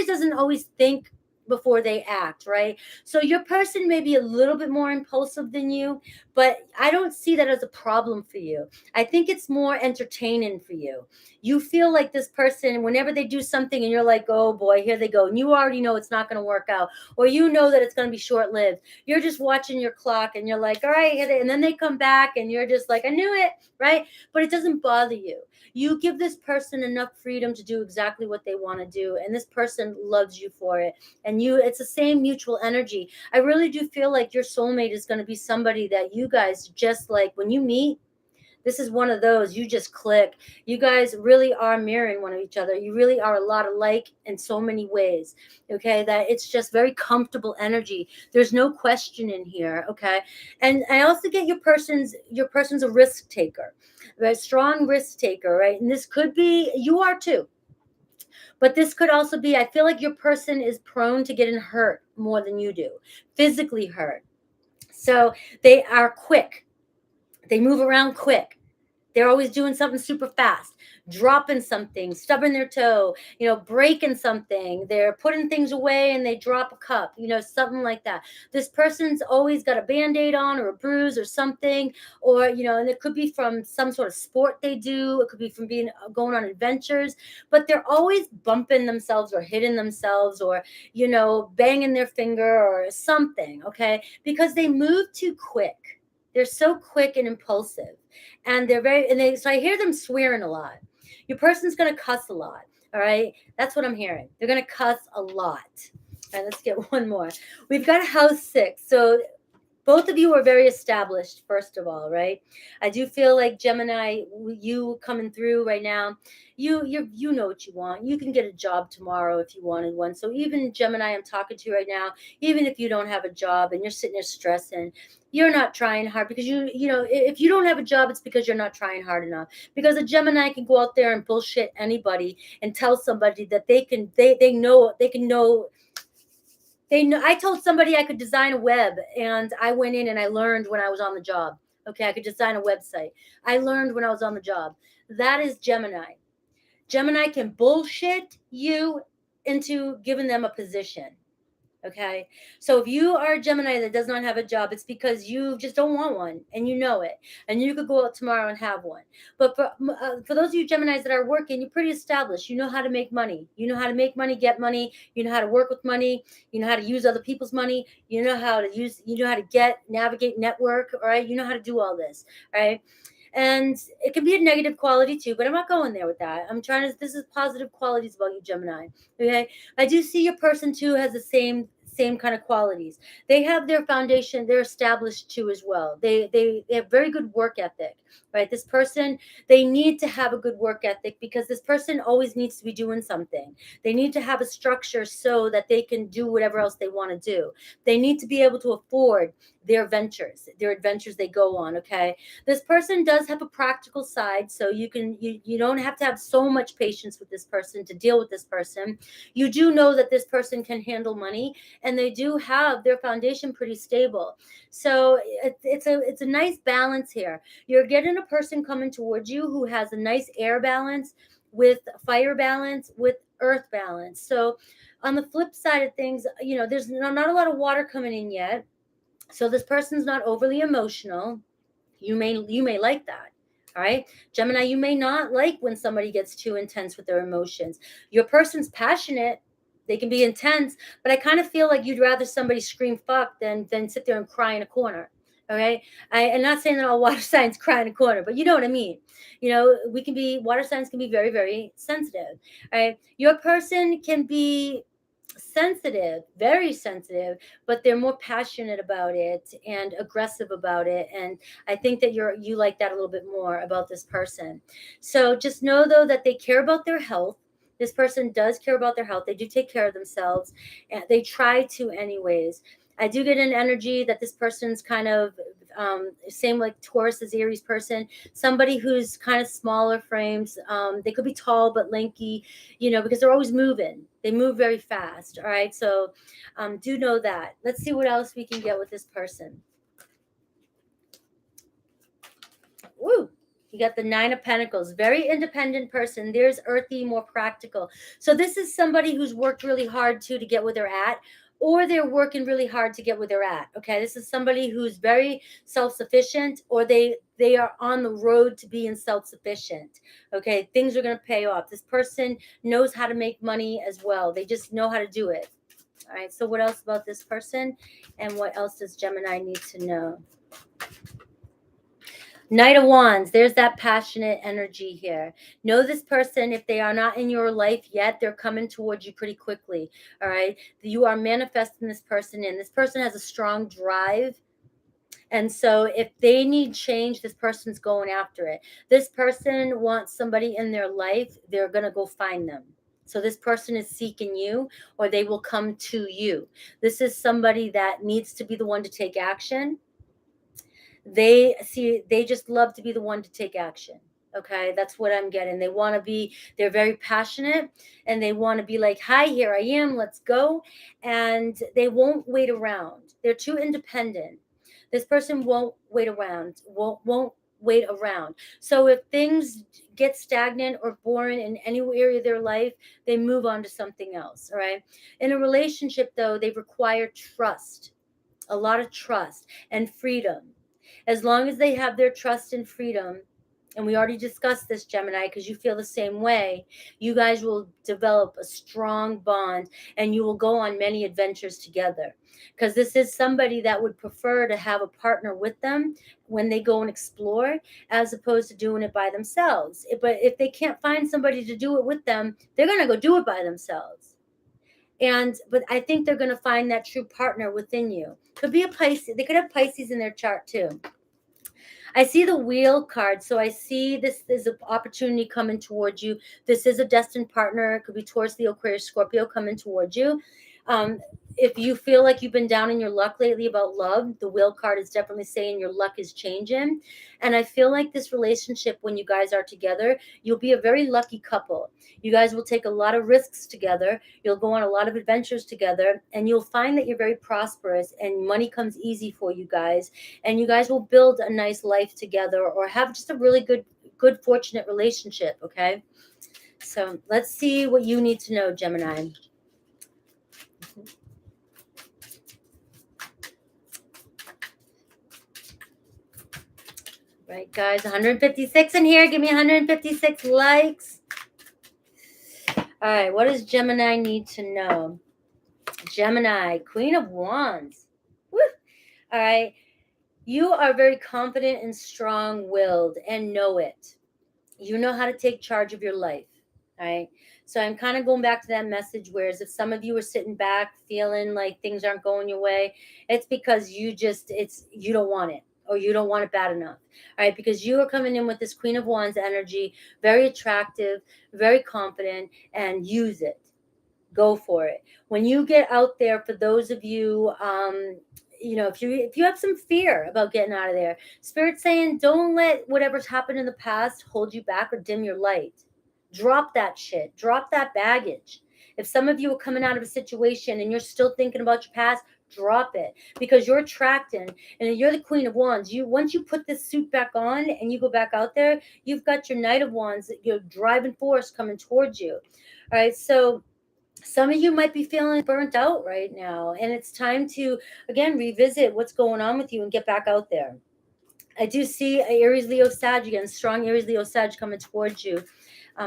doesn't always think before they act, right? So your person may be a little bit more impulsive than you, but I don't see that as a problem for you. I think it's more entertaining for you. You feel like this person, whenever they do something and you're like, oh boy, here they go, and you already know it's not going to work out, or you know that it's going to be short-lived. You're just watching your clock and you're like, all right, and then they come back and you're just like, I knew it, right? But it doesn't bother you. You give this person enough freedom to do exactly what they want to do, and this person loves you for it. And it's the same mutual energy. I really do feel like your soulmate is going to be somebody that you guys just like when you meet. This is one of those, you just click. You guys really are mirroring one of each other. You really are a lot alike in so many ways, okay, that it's just very comfortable energy. There's no question in here, okay? And I also get your person's a risk taker, right? Strong risk taker, right? And this could be, you are too. But this could also be, I feel like your person is prone to getting hurt more than you do, physically hurt. So they are quick. They move around quick. They're always doing something super fast, dropping something, stubbing their toe, breaking something. They're putting things away and they drop a cup, something like that. This person's always got a Band-Aid on or a bruise or something, or, and it could be from some sort of sport they do. It could be from going on adventures, but they're always bumping themselves or hitting themselves or, banging their finger or something, okay? Because they move too quick. They're so quick and impulsive, and so I hear them swearing a lot. Your person's going to cuss a lot. All right. That's what I'm hearing. They're going to cuss a lot. All right, let's get one more. We've got house 6. So both of you are very established, first of all, right? I do feel like Gemini, you coming through right now, you know what you want. You can get a job tomorrow if you wanted one. So even Gemini, I'm talking to you right now, even if you don't have a job and you're sitting there stressing, you're not trying hard, because if you don't have a job, it's because you're not trying hard enough. Because a Gemini can go out there and bullshit anybody and tell somebody that they know. I told somebody I could design a web, and I went in and I learned when I was on the job. Okay, I could design a website. I learned when I was on the job. That is Gemini. Gemini can bullshit you into giving them a position. Okay, so if you are a Gemini that does not have a job, it's because you just don't want one, and you know it, and you could go out tomorrow and have one. But for those of you Geminis that are working, you're pretty established. You know how to make money. You know how to make money, get money. You know how to work with money. You know how to use other people's money. You know how to navigate, network. All right, you know how to do all this. All right. And it can be a negative quality too, but I'm not going there with that. This is positive qualities about you, Gemini. Okay. I do see your person too has the same kind of qualities. They have their foundation. They're established too as well. They have very good work ethic, right? This person, they need to have a good work ethic, because this person always needs to be doing something. They need to have a structure so that they can do whatever else they want to do. They need to be able to afford their adventures they go on. Okay. This person does have a practical side, so you don't have to have so much patience with this person to deal with this person. You do know that this person can handle money, and they do have their foundation pretty stable. So it's a nice balance here. You're getting a person coming towards you who has a nice air balance with fire balance with earth balance. So on the flip side of things, there's not a lot of water coming in yet. So this person's not overly emotional. You may like that. All right. Gemini, you may not like when somebody gets too intense with their emotions. Your person's passionate. They can be intense, but I kind of feel like you'd rather somebody scream fuck than sit there and cry in a corner. Okay. I'm not saying that all water signs cry in a corner, but you know what I mean. Water signs can be very, very sensitive. All right. Your person can be sensitive, very sensitive, but they're more passionate about it and aggressive about it. And I think that you like that a little bit more about this person. So just know though that they care about their health. This person does care about their health. They do take care of themselves, and they try to anyways. I do get an energy that this person's kind of same like Taurus is Aries person, somebody who's kind of smaller frames. They could be tall but lanky, because they're always moving. They move very fast. All right. So do know that. Let's see what else we can get with this person. Woo. You got the 9 of Pentacles, very independent person. There's earthy, more practical. So this is somebody who's worked really hard to get where they're at, or they're working really hard to get where they're at. Okay. This is somebody who's very self-sufficient, or they are on the road to being self-sufficient. Okay. Things are going to pay off. This person knows how to make money as well. They just know how to do it. All right. So what else about this person, and what else does Gemini need to know? Knight of Wands, there's that passionate energy here. Know this person, if they are not in your life yet, they're coming towards you pretty quickly. All right. You are manifesting this person in. This person has a strong drive, And so if they need change, this person's going after it. This person wants somebody in their life, they're going to go find them. So this person is seeking you, or they will come to you. This is somebody that needs to be the one to take action. They just love to be the one to take action. Okay, that's what I'm getting. They want to be, they're very passionate, and they want to be like, hi, here I am, let's go. And they won't wait around. They're too independent. This person won't wait around, won't wait around. So if things get stagnant or boring in any area of their life, they move on to something else. All right. In a relationship, though, they require trust, a lot of trust and freedom. As long as they have their trust and freedom, and we already discussed this, Gemini, because you feel the same way, you guys will develop a strong bond, and you will go on many adventures together. Because this is somebody that would prefer to have a partner with them when they go and explore, as opposed to doing it by themselves. But if they can't find somebody to do it with them, they're going to go do it by themselves. But I think they're going to find that true partner within you. Could be a Pisces. They could have Pisces in their chart too. I see the wheel card. So I see this is an opportunity coming towards you. This is a destined partner. It could be towards the Aquarius, Scorpio coming towards you. If you feel like you've been down in your luck lately about love, the wheel card is definitely saying your luck is changing. And I feel like this relationship, when you guys are together, you'll be a very lucky couple. You guys will take a lot of risks together. You'll go on a lot of adventures together, and you'll find that you're very prosperous and money comes easy for you guys. And you guys will build a nice life together, or have just a really good, fortunate relationship. Okay. So let's see what you need to know, Gemini. Right, guys, 156 in here. Give me 156 likes. All right, what does Gemini need to know? Gemini, Queen of Wands. Woo! All right, you are very confident and strong-willed, and know it. You know how to take charge of your life. All right. So I'm kind of going back to that message, whereas if some of you are sitting back feeling like things aren't going your way, it's because you don't want it, or you don't want it bad enough. All right. Because you are coming in with this Queen of Wands energy, very attractive, very confident, and use it. Go for it. When you get out there, for those of you, if you have some fear about getting out of there, Spirit's saying, don't let whatever's happened in the past hold you back or dim your light. Drop that shit. Drop that baggage. If some of you are coming out of a situation and you're still thinking about your past, drop it, because you're attracting, and you're the Queen of Wands. Once you put this suit back on and you go back out there, you've got your Knight of Wands, your driving force coming towards you. All right. So some of you might be feeling burnt out right now, and it's time to, again, revisit what's going on with you and get back out there. I do see Aries, Leo, Sag again, strong Aries, Leo, Sag coming towards you.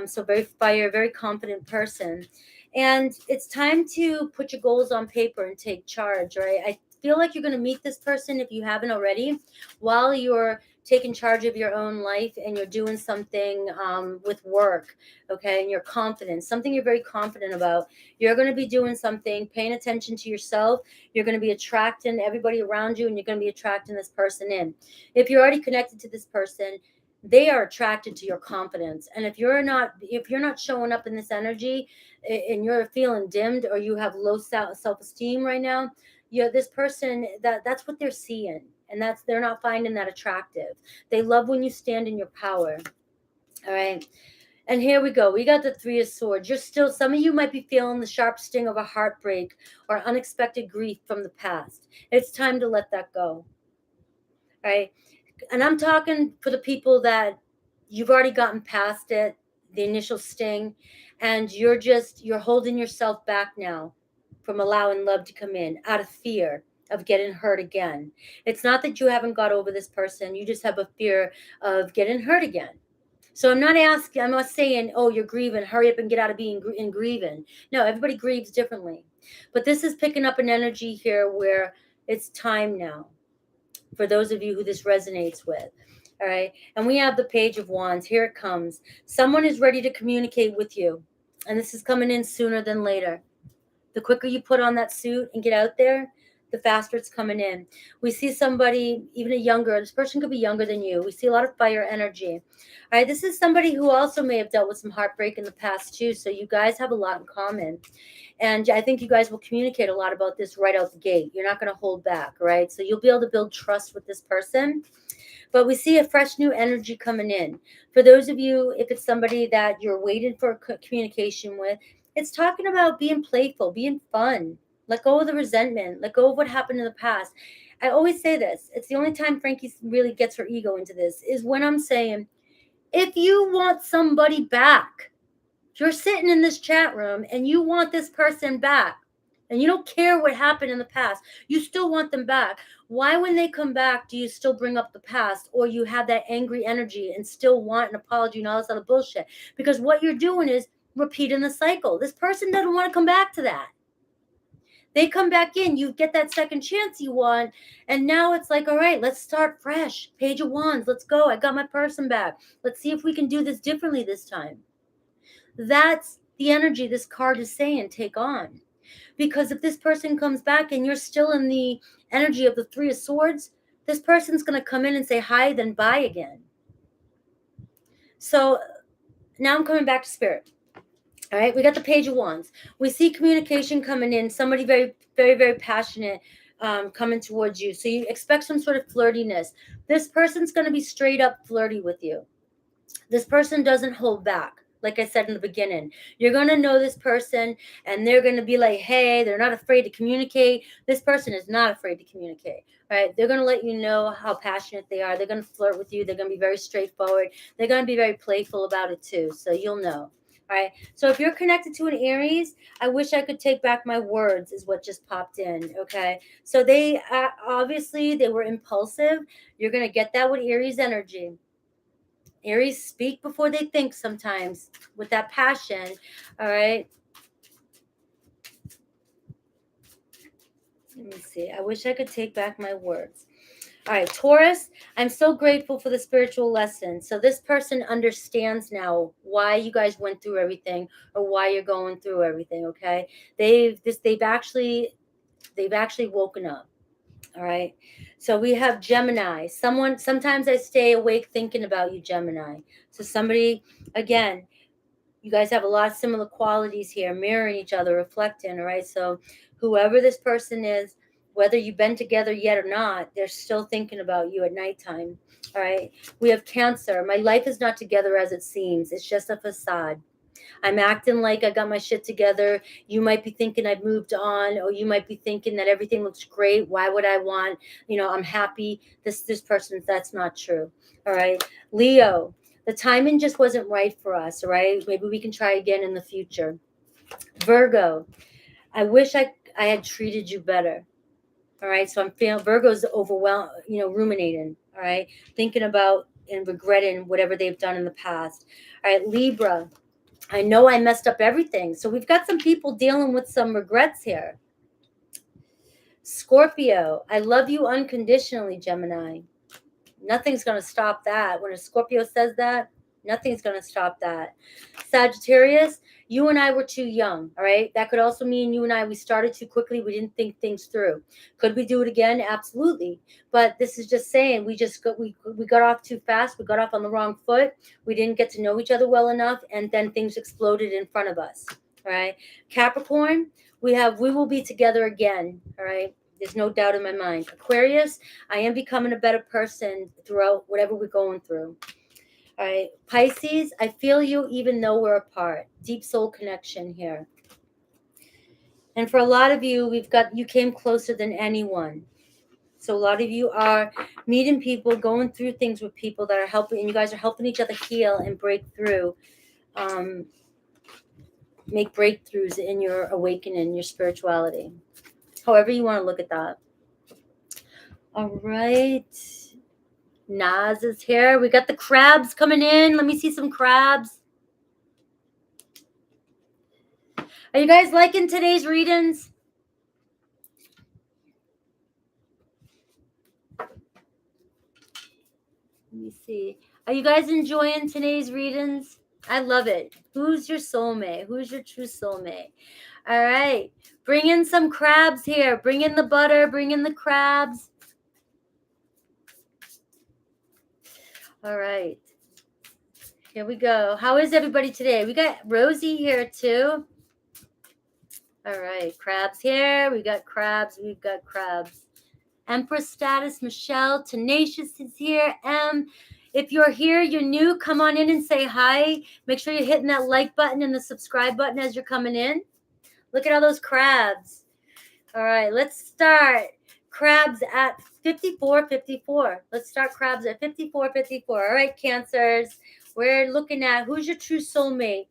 So very fire, very confident person. And it's time to put your goals on paper and take charge, right? I feel like you're going to meet this person, if you haven't already, while you're taking charge of your own life and you're doing something with work, okay? And you're confident, something you're very confident about. You're going to be doing something, paying attention to yourself. You're going to be attracting everybody around you, and you're going to be attracting this person in. If you're already connected to this person, they are attracted to your confidence. And if you're not showing up in this energy, and you're feeling dimmed, or you have low self-esteem right now, this person, that's what they're seeing, and they're not finding that attractive. They love when you stand in your power. All right. And here we go. We got the Three of Swords. Some of you might be feeling the sharp sting of a heartbreak or unexpected grief from the past. It's time to let that go. All right. And I'm talking for the people that you've already gotten past it, the initial sting, and you're holding yourself back now from allowing love to come in out of fear of getting hurt again. It's not that you haven't got over this person. You just have a fear of getting hurt again. So I'm not saying, oh, you're grieving, hurry up and get out of being in grieving. No, everybody grieves differently. But this is picking up an energy here where it's time now, for those of you who this resonates with. All right. And we have the Page of Wands. Here it comes. Someone is ready to communicate with you. And this is coming in sooner than later. The quicker you put on that suit and get out there, the faster it's coming in. We see somebody, even a younger, this person could be younger than you. We see a lot of fire energy. All right, this is somebody who also may have dealt with some heartbreak in the past too. So you guys have a lot in common. And I think you guys will communicate a lot about this right out the gate. You're not going to hold back, right? So you'll be able to build trust with this person. But we see a fresh new energy coming in. For those of you, if it's somebody that you're waiting for communication with, it's talking about being playful, being fun. Let go of the resentment. Let go of what happened in the past. I always say this. It's the only time Frankie really gets her ego into this, is when I'm saying, if you want somebody back, if you're sitting in this chat room and you want this person back, and you don't care what happened in the past, you still want them back. Why, when they come back, do you still bring up the past, or you have that angry energy and still want an apology and all this other bullshit? Because what you're doing is repeating the cycle. This person doesn't want to come back to that. They come back in, you get that second chance you want, and now it's like, all right, let's start fresh. Page of Wands, let's go. I got my person back. Let's see if we can do this differently this time. That's the energy this card is saying take on. Because if this person comes back and you're still in the energy of the Three of Swords, this person's going to come in and say hi, then bye again. So now I'm coming back to Spirit. All right, we got the Page of Wands. We see communication coming in, somebody very, very, very passionate coming towards you. So you expect some sort of flirtiness. This person's going to be straight up flirty with you. This person doesn't hold back. Like I said in the beginning, you're going to know this person and they're going to be like, hey, they're not afraid to communicate. This person is not afraid to communicate, right? They're going to let you know how passionate they are. They're going to flirt with you. They're going to be very straightforward. They're going to be very playful about it too. So you'll know. All right. So if you're connected to an Aries, I wish I could take back my words is what just popped in. Okay. So they obviously they were impulsive. You're going to get that with Aries energy. Aries speak before they think sometimes with that passion. All right. Let me see. I wish I could take back my words. All right, Taurus, I'm so grateful for the spiritual lesson. So this person understands now why you guys went through everything or why you're going through everything, okay? They've actually woken up. All right. So we have Gemini. Sometimes I stay awake thinking about you, Gemini. So somebody, again, you guys have a lot of similar qualities here, mirroring each other, reflecting, all right? So whoever this person is, whether you've been together yet or not, they're still thinking about you at nighttime, all right? We have Cancer. My life is not together as it seems. It's just a facade. I'm acting like I got my shit together. You might be thinking I've moved on, or you might be thinking that everything looks great. Why would I want, I'm happy. This person, that's not true. All right. Leo, the timing just wasn't right for us. All right. Maybe we can try again in the future. Virgo, I wish I had treated you better. All right. So I'm feeling Virgo's overwhelmed, ruminating. All right. Thinking about and regretting whatever they've done in the past. All right. Libra, I know I messed up everything. So we've got some people dealing with some regrets here. Scorpio, I love you unconditionally, Gemini. Nothing's going to stop that. When a Scorpio says that, nothing's going to stop that. Sagittarius, you and I were too young, all right? That could also mean you and I, we started too quickly. We didn't think things through. Could we do it again? Absolutely. But this is just saying we got off too fast. We got off on the wrong foot. We didn't get to know each other well enough, and then things exploded in front of us, all right? Capricorn, we will be together again, all right? There's no doubt in my mind. Aquarius, I am becoming a better person throughout whatever we're going through. All right. Pisces, I feel you even though we're apart. Deep soul connection here. And for a lot of you, you came closer than anyone. So a lot of you are meeting people, going through things with people that are helping, and you guys are helping each other heal and break through. Make breakthroughs in your awakening, your spirituality. However you want to look at that. All right. Naz is here. We got the crabs coming in. Let me see some crabs. Are you guys liking today's readings? Let me see. Are you guys enjoying today's readings? I love it. Who's your soulmate? Who's your true soulmate? All right. Bring in some crabs here. Bring in the butter. Bring in the crabs. All right. Here we go. How is everybody today? We got Rosie here too. All right. Crabs here. We got crabs. We've got crabs. Empress status. Michelle. Tenacious is here. If you're here, you're new, come on in and say hi. Make sure you're hitting that like button and the subscribe button as you're coming in. Look at all those crabs. All right, let's start. Crabs at 54.54. Let's start crabs at 54.54. All right, Cancers. We're looking at who's your true soulmate.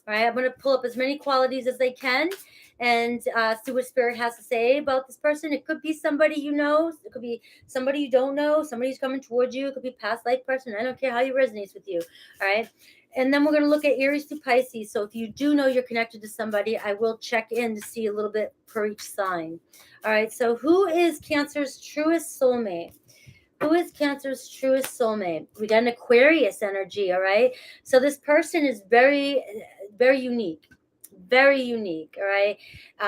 All right, I'm going to pull up as many qualities as I can and see what Spirit has to say about this person. It could be somebody you know. It could be somebody you don't know. Somebody who's coming towards you. It could be a past life person. I don't care how he resonates with you. All right. And then we're going to look at Aries to Pisces. So if you do know you're connected to somebody, I will check in to see a little bit per each sign. All right. So who is Cancer's truest soulmate? Who is Cancer's truest soulmate? We got an Aquarius energy. All right. So this person is very, very unique. Very unique. All right.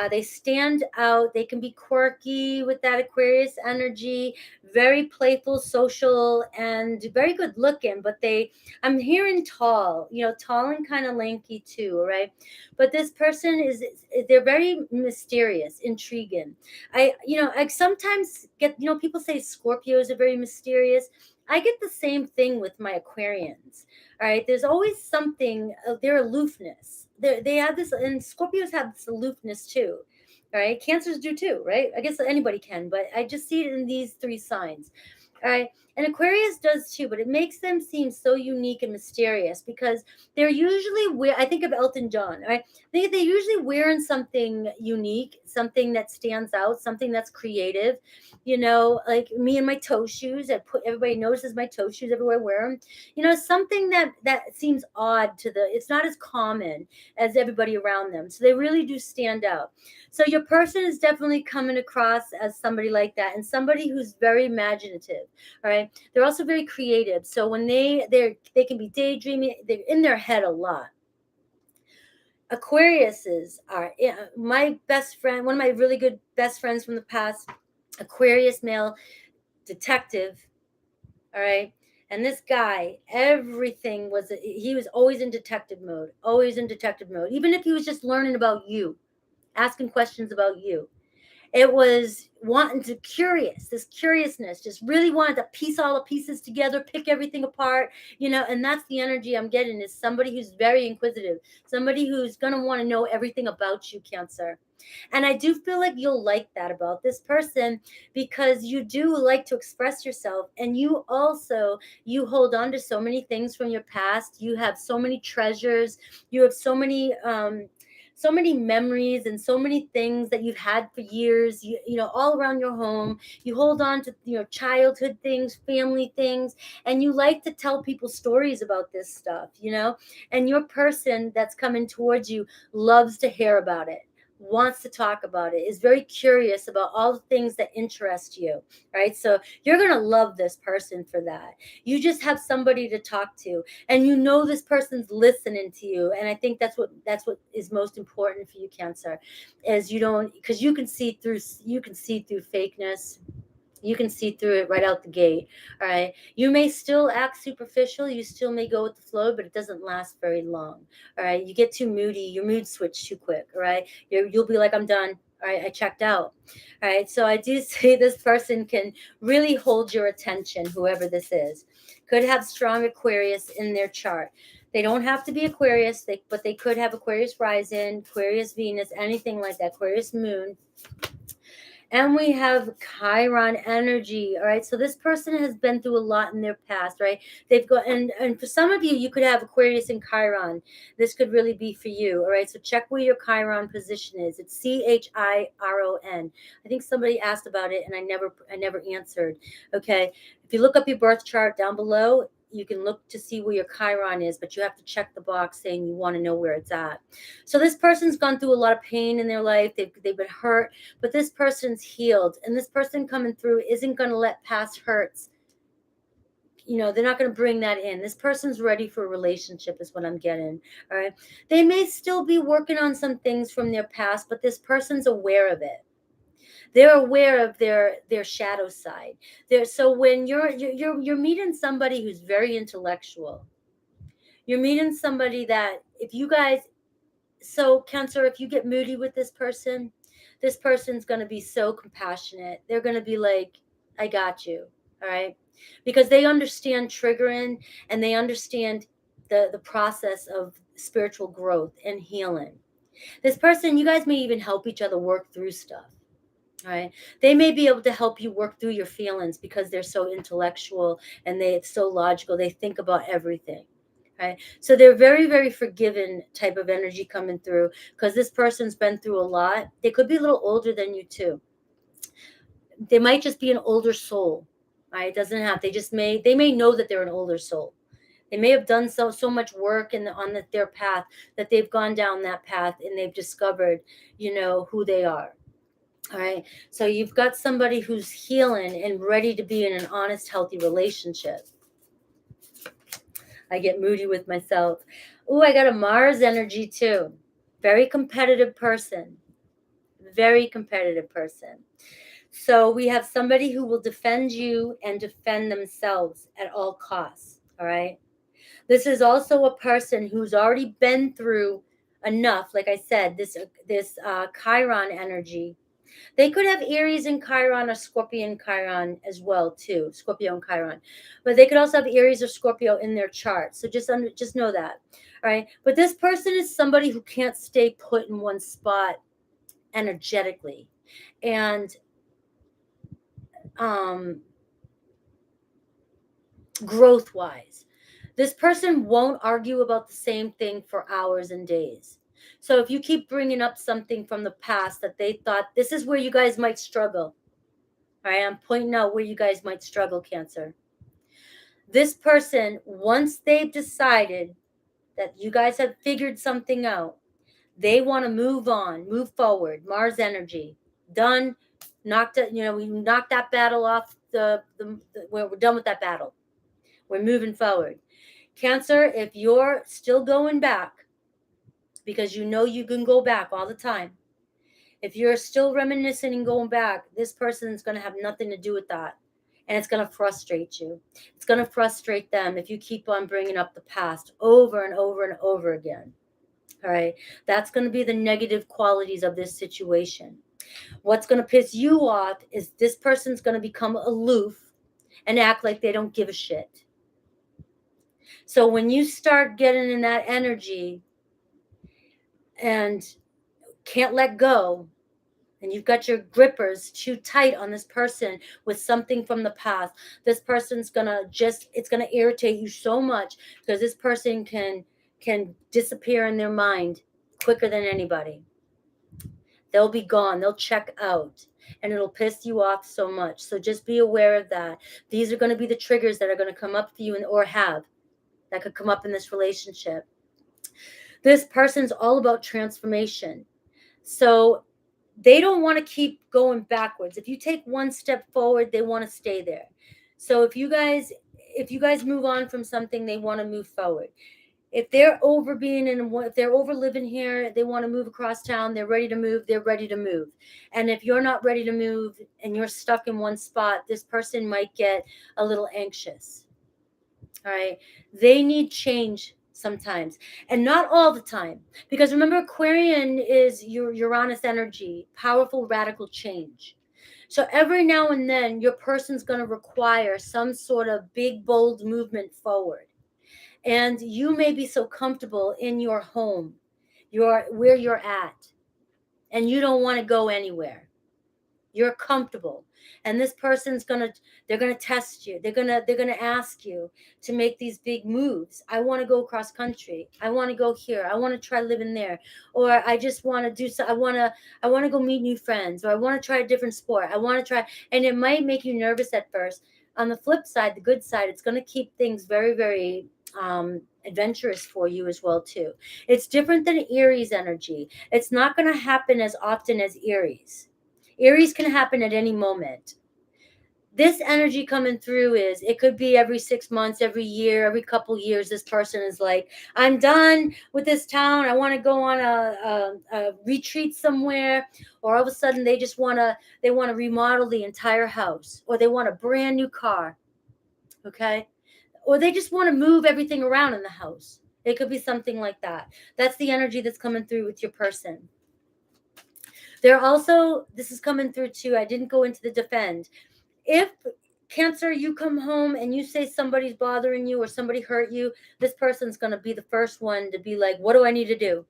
They stand out. They can be quirky with that Aquarius energy, very playful, social, and very good looking. But I'm hearing tall, tall and kind of lanky too. All right. But this person they're very mysterious, intriguing. I sometimes get, people say Scorpios are very mysterious. I get the same thing with my Aquarians. All right. There's always something, their aloofness. They have this, and Scorpios have this aloofness too. All right. Cancers do too, right? I guess anybody can, but I just see it in these three signs. All right. And Aquarius does too, but it makes them seem so unique and mysterious because they're usually I think of Elton John, right? They're usually wearing something unique, something that stands out, something that's creative, like me and my toe shoes. Everybody notices my toe shoes everywhere I wear them. Something that seems odd it's not as common as everybody around them. So they really do stand out. So your person is definitely coming across as somebody like that, and somebody who's very imaginative. All right. They're also very creative. So when they can be daydreaming, they're in their head a lot. Aquariuses are my best friend, one of my really good best friends from the past, Aquarius male detective. All right. And this guy, he was always in detective mode, even if he was just learning about you, asking questions about you. It was this curiousness, just really wanted to piece all the pieces together, pick everything apart, and that's the energy I'm getting, is somebody who's very inquisitive, somebody who's going to want to know everything about you, Cancer. And I do feel like you'll like that about this person, because you do like to express yourself, and you hold on to so many things from your past. You have so many treasures. You have so many memories and so many things that you've had for years, all around your home. You hold on to, childhood things, family things, and you like to tell people stories about this stuff, and your person that's coming towards you loves to hear about it, wants to talk about it, is very curious about all the things that interest you, right? So you're going to love this person for that. You just have somebody to talk to, and this person's listening to you. And I think that's what is most important for you, Cancer, is because you can see through fakeness. You can see through it right out the gate. All right. You may still act superficial. You still may go with the flow, but it doesn't last very long. All right. You get too moody. Your mood switch too quick. All right. You'll be like, I'm done. All right. I checked out. All right. So I do say this person can really hold your attention, whoever this is. Could have strong Aquarius in their chart. They don't have to be Aquarius, but they could have Aquarius rising, Aquarius Venus, anything like that, Aquarius moon. And we have Chiron energy. All right. So this person has been through a lot in their past, right? They've got, and for some of you, you could have Aquarius and Chiron. This could really be for you. All right. So check where your Chiron position is. It's Chiron. I think somebody asked about it and I never answered. Okay. If you look up your birth chart down below, you can look to see where your Chiron is, but you have to check the box saying you want to know where it's at. So this person's gone through a lot of pain in their life. They've been hurt, but this person's healed. And this person coming through isn't going to let past hurts they're not going to bring that in. This person's ready for a relationship is what I'm getting. All right. They may still be working on some things from their past, but this person's aware of it. They're aware of their shadow side. So when you're meeting somebody who's very intellectual, you're meeting somebody that so Cancer, if you get moody with this person's going to be so compassionate. They're going to be like, I got you. All right. Because they understand triggering, and they understand the process of spiritual growth and healing. This person, you guys may even help each other work through stuff. All right. They may be able to help you work through your feelings because they're so intellectual and it's so logical. They think about everything. Right. So they're very, very forgiving type of energy coming through, because this person's been through a lot. They could be a little older than you too. They might just be an older soul. Right. It doesn't have, they may know that they're an older soul. They may have done so much work on their path, that they've gone down that path and they've discovered, who they are. All right. So you've got somebody who's healing and ready to be in an honest, healthy relationship. I get moody with myself. Oh, I got a Mars energy too. Very competitive person. Very competitive person. So we have somebody who will defend you and defend themselves at all costs. All right. This is also a person who's already been through enough. Like I said, this Chiron energy. They could have Aries and Chiron, or Scorpio and Chiron as well too. Scorpio and Chiron, but they could also have Aries or Scorpio in their chart. So just know that, all right? But this person is somebody who can't stay put in one spot energetically, and growth-wise, this person won't argue about the same thing for hours and days. So if you keep bringing up something from the past that they thought, this is where you guys might struggle. All right, I'm pointing out where you guys might struggle, Cancer. This person, once they've decided that you guys have figured something out, they want to move on, move forward. Mars energy, done. Knocked it. We knocked that battle off. We're done with that battle. We're moving forward. Cancer, if you're still going back, because you can go back all the time. If you're still reminiscing and going back, this person's going to have nothing to do with that. And it's going to frustrate you. It's going to frustrate them if you keep on bringing up the past over and over and over again. All right. That's going to be the negative qualities of this situation. What's going to piss you off is this person's going to become aloof and act like they don't give a shit. So when you start getting in that energy and can't let go, and you've got your grippers too tight on this person with something from the past, this person's it's gonna irritate you so much, because this person can disappear in their mind quicker than anybody. They'll be gone. They'll check out, and it'll piss you off so much. So just be aware of that. These are going to be the triggers that are going to come up for you, that could come up in this relationship. This person's all about transformation. So they don't want to keep going backwards. If you take one step forward, they want to stay there. So if you guys move on from something, they want to move forward. If they're over living here, they want to move across town, they're ready to move. And if you're not ready to move and you're stuck in one spot, this person might get a little anxious. All right. They need change sometimes, and not all the time, because remember, Aquarian is your Uranus energy, powerful radical change. So every now and then your person's going to require some sort of big bold movement forward, and you may be so comfortable in your home, where you're at, and you don't want to go anywhere. You're comfortable, and this person's they're gonna test you. They're gonna ask you to make these big moves. I want to go cross country. I want to go here. I want to try living there, or I just want to do so. I want to go meet new friends, or I want to try a different sport. I want to try, and it might make you nervous at first. On the flip side, the good side, it's going to keep things very, very adventurous for you as well too. It's different than Aries energy. It's not going to happen as often as Aries. Aries can happen at any moment. this energy coming through is, it could be every 6 months, every year, every couple years, this person is like, I'm done with this town. I want to go on a retreat somewhere. Or all of a sudden they want to remodel the entire house, or they want a brand new car. Okay. Or they just want to move everything around in the house. It could be something like that. That's the energy that's coming through with your person. They're also, this is coming through too. I didn't go into the defend. If Cancer, you come home and you say somebody's bothering you or somebody hurt you, this person's going to be the first one to be like, what do I need to do?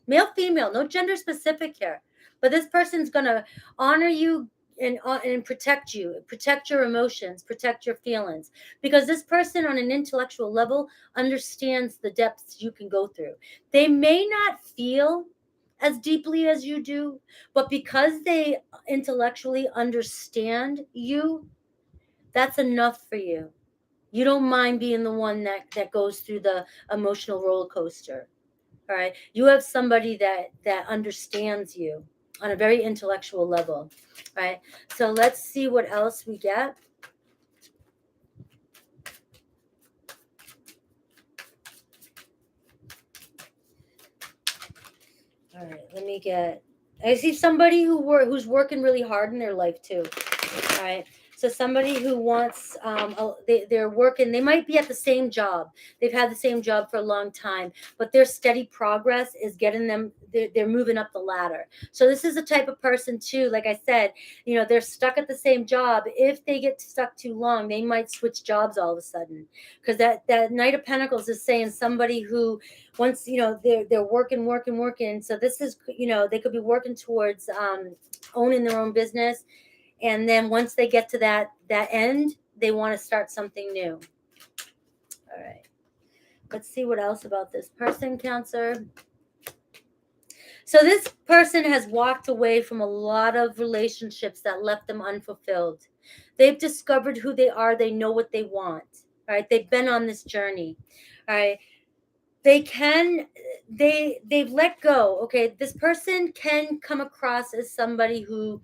Male, female, no gender specific here. But this person's going to honor you and protect you, protect your emotions, protect your feelings. Because this person on an intellectual level understands the depths you can go through. They may not feel as deeply as you do, but because they intellectually understand you, that's enough for you. You don't mind being the one that goes through the emotional roller coaster. All right. You have somebody that understands you on a very intellectual level. All right. So let's see what else we get. All right. Let me get, I see somebody who's working really hard in their life too. All right. So somebody who wants, they're working, they might be at the same job. They've had the same job for a long time, but their steady progress is getting them, they're moving up the ladder. So this is a type of person too, like I said, they're stuck at the same job. If they get stuck too long, they might switch jobs all of a sudden. Because that Knight of Pentacles is saying somebody who once, they're working. So this is, they could be working towards owning their own business. And then once they get to that end, they want to start something new. All right. Let's see what else about this person, Cancer. So this person has walked away from a lot of relationships that left them unfulfilled. They've discovered who they are. They know what they want. All right. They've been on this journey. All right. They've let go. Okay. This person can come across as somebody who,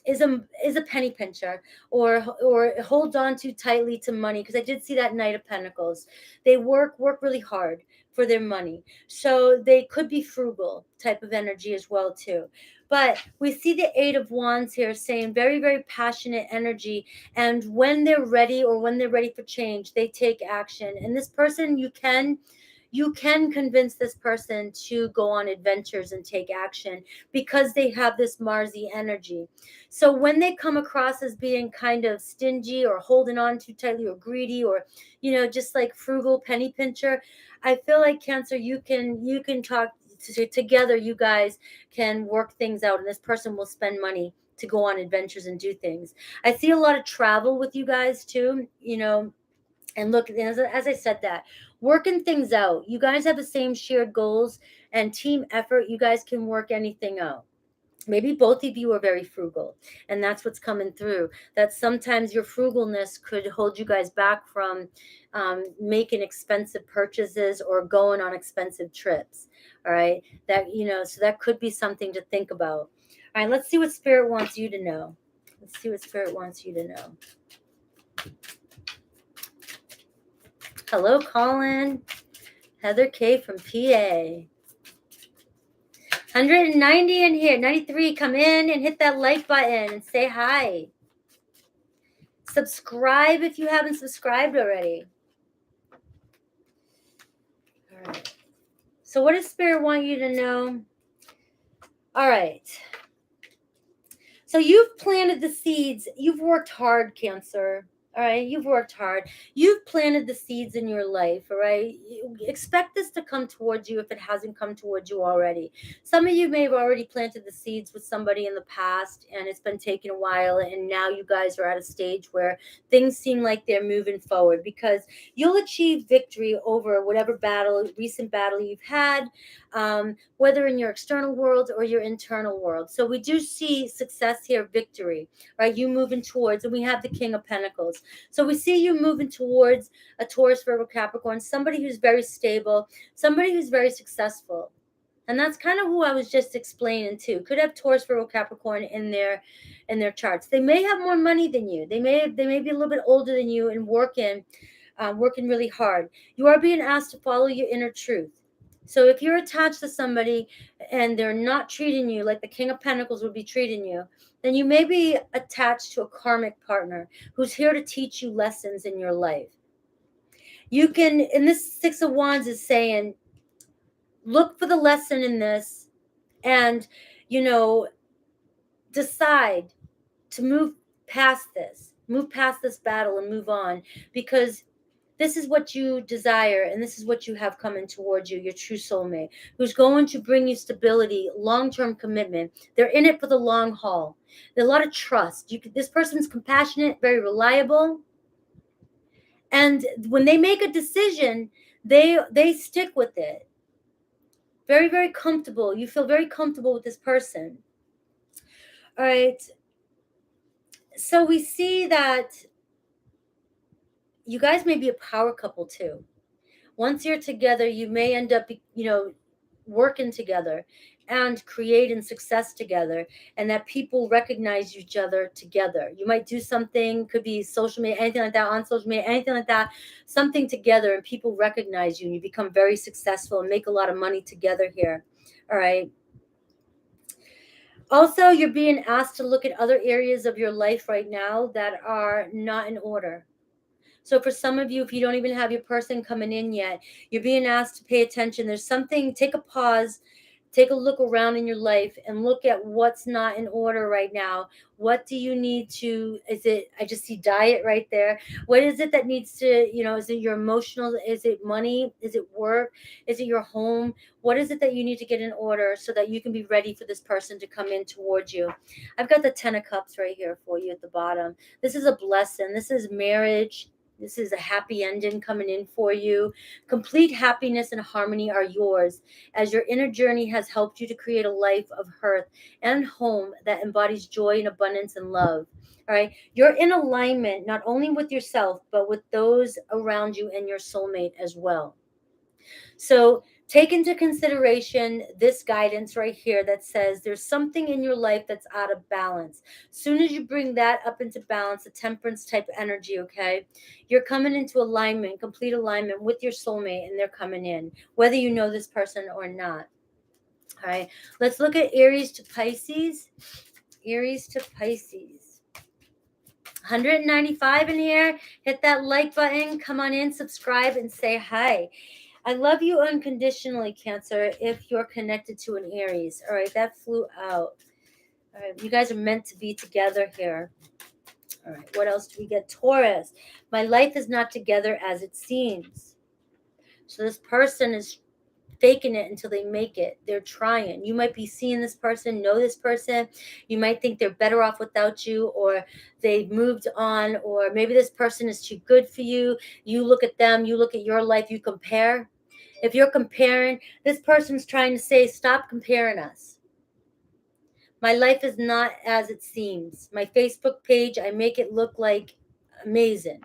is a penny pincher, or holds on too tightly to money, because I did see that Knight of Pentacles. They work really hard for their money, so they could be frugal type of energy as well too. But we see the Eight of Wands here saying very, very passionate energy, and when they're ready, or when they're ready for change, they take action. And this person, you can convince this person to go on adventures and take action, because they have this Marsy energy. So when they come across as being kind of stingy, or holding on too tightly, or greedy, or just like frugal penny pincher, I feel like, Cancer, you can talk together. You guys can work things out, and this person will spend money to go on adventures and do things. I see a lot of travel with you guys too, and look, as I said, that working things out. You guys have the same shared goals and team effort. You guys can work anything out. Maybe both of you are very frugal, and that's what's coming through. That sometimes your frugalness could hold you guys back from making expensive purchases or going on expensive trips. All right. So that could be something to think about. All right. Let's see what Spirit wants you to know. Let's see what Spirit wants you to know. Hello, Colin. Heather K from PA. 190 in here. 93. Come in and hit that like button and say hi. Subscribe if you haven't subscribed already. All right. So what does Spirit want you to know? All right. So you've planted the seeds. You've worked hard, Cancer. All right. You've worked hard. You've planted the seeds in your life. All right. Expect this to come towards you if it hasn't come towards you already. Some of you may have already planted the seeds with somebody in the past, and it's been taking a while. And now you guys are at a stage where things seem like they're moving forward, because you'll achieve victory over whatever recent battle you've had, whether in your external world or your internal world. So we do see success here, victory, right? You moving towards, and we have the King of Pentacles. So we see you moving towards a Taurus, Virgo, Capricorn, somebody who's very stable, somebody who's very successful. And that's kind of who I was just explaining too. Could have Taurus, Virgo, Capricorn in their charts. They may have more money than you. They may be a little bit older than you and working really hard. You are being asked to follow your inner truth. So if you're attached to somebody and they're not treating you like the King of Pentacles would be treating you, then you may be attached to a karmic partner who's here to teach you lessons in your life. You can, and this Six of Wands is saying, look for the lesson in this and, decide to move past this battle and move on, because this is what you desire and this is what you have coming towards you, your true soulmate, who's going to bring you stability, long-term commitment. They're in it for the long haul. There's a lot of trust. This person's compassionate, very reliable. And when they make a decision, they stick with it. Very, very comfortable. You feel very comfortable with this person. All right. So we see that you guys may be a power couple too. Once you're together, you may end up, working together and creating success together, and that people recognize each other together. You might do something, could be social media, anything like that, on social media, anything like that, something together, and people recognize you and you become very successful and make a lot of money together here. All right. Also, you're being asked to look at other areas of your life right now that are not in order. So for some of you, if you don't even have your person coming in yet, you're being asked to pay attention. There's something, take a pause, take a look around in your life and look at what's not in order right now. What do you need to, I just see diet right there. What is it that needs to, is it your emotional, is it money? Is it work? Is it your home? What is it that you need to get in order so that you can be ready for this person to come in towards you? I've got the 10 of Cups right here for you at the bottom. This is a blessing. This is marriage. This is a happy ending coming in for you. Complete happiness and harmony are yours, as your inner journey has helped you to create a life of hearth and home that embodies joy and abundance and love. All right. You're in alignment, not only with yourself, but with those around you and your soulmate as well. So take into consideration this guidance right here that says there's something in your life that's out of balance. Soon as you bring that up into balance, a temperance type energy, okay, you're coming into alignment, complete alignment with your soulmate, and they're coming in, whether you know this person or not. All right, let's look at Aries to Pisces. Aries to Pisces. 195 in here. Hit that like button. Come on in, subscribe, and say hi. I love you unconditionally, Cancer, if you're connected to an Aries. All right, that flew out. All right, you guys are meant to be together here. All right, what else do we get? Taurus. My life is not together as it seems. So this person is faking it until they make it. They're trying. You might be seeing this person, know this person. You might think they're better off without you, or they've moved on, or maybe this person is too good for you. You look at them, you look at your life, you compare. If you're comparing, this person's trying to say, stop comparing us. My life is not as it seems. My Facebook page, I make it look like amazing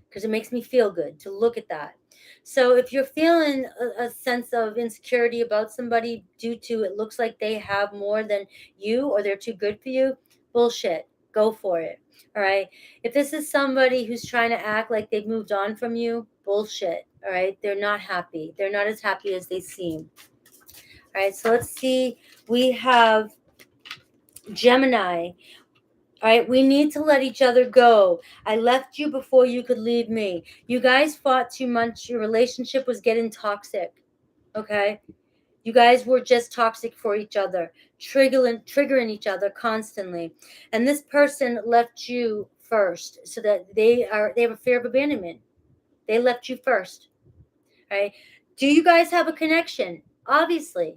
because it makes me feel good to look at that. So if you're feeling a sense of insecurity about somebody due to it looks like they have more than you or they're too good for you, bullshit. Go for it. All right. If this is somebody who's trying to act like they've moved on from you, bullshit. All right. They're not happy. They're not as happy as they seem. All right. So let's see. We have Gemini. All right, we need to let each other go. I left you before you could leave me. You guys fought too much. Your relationship was getting toxic. Okay? You guys were just toxic for each other, triggering each other constantly. And this person left you first so that they have a fear of abandonment. They left you first. All right? Do you guys have a connection? Obviously,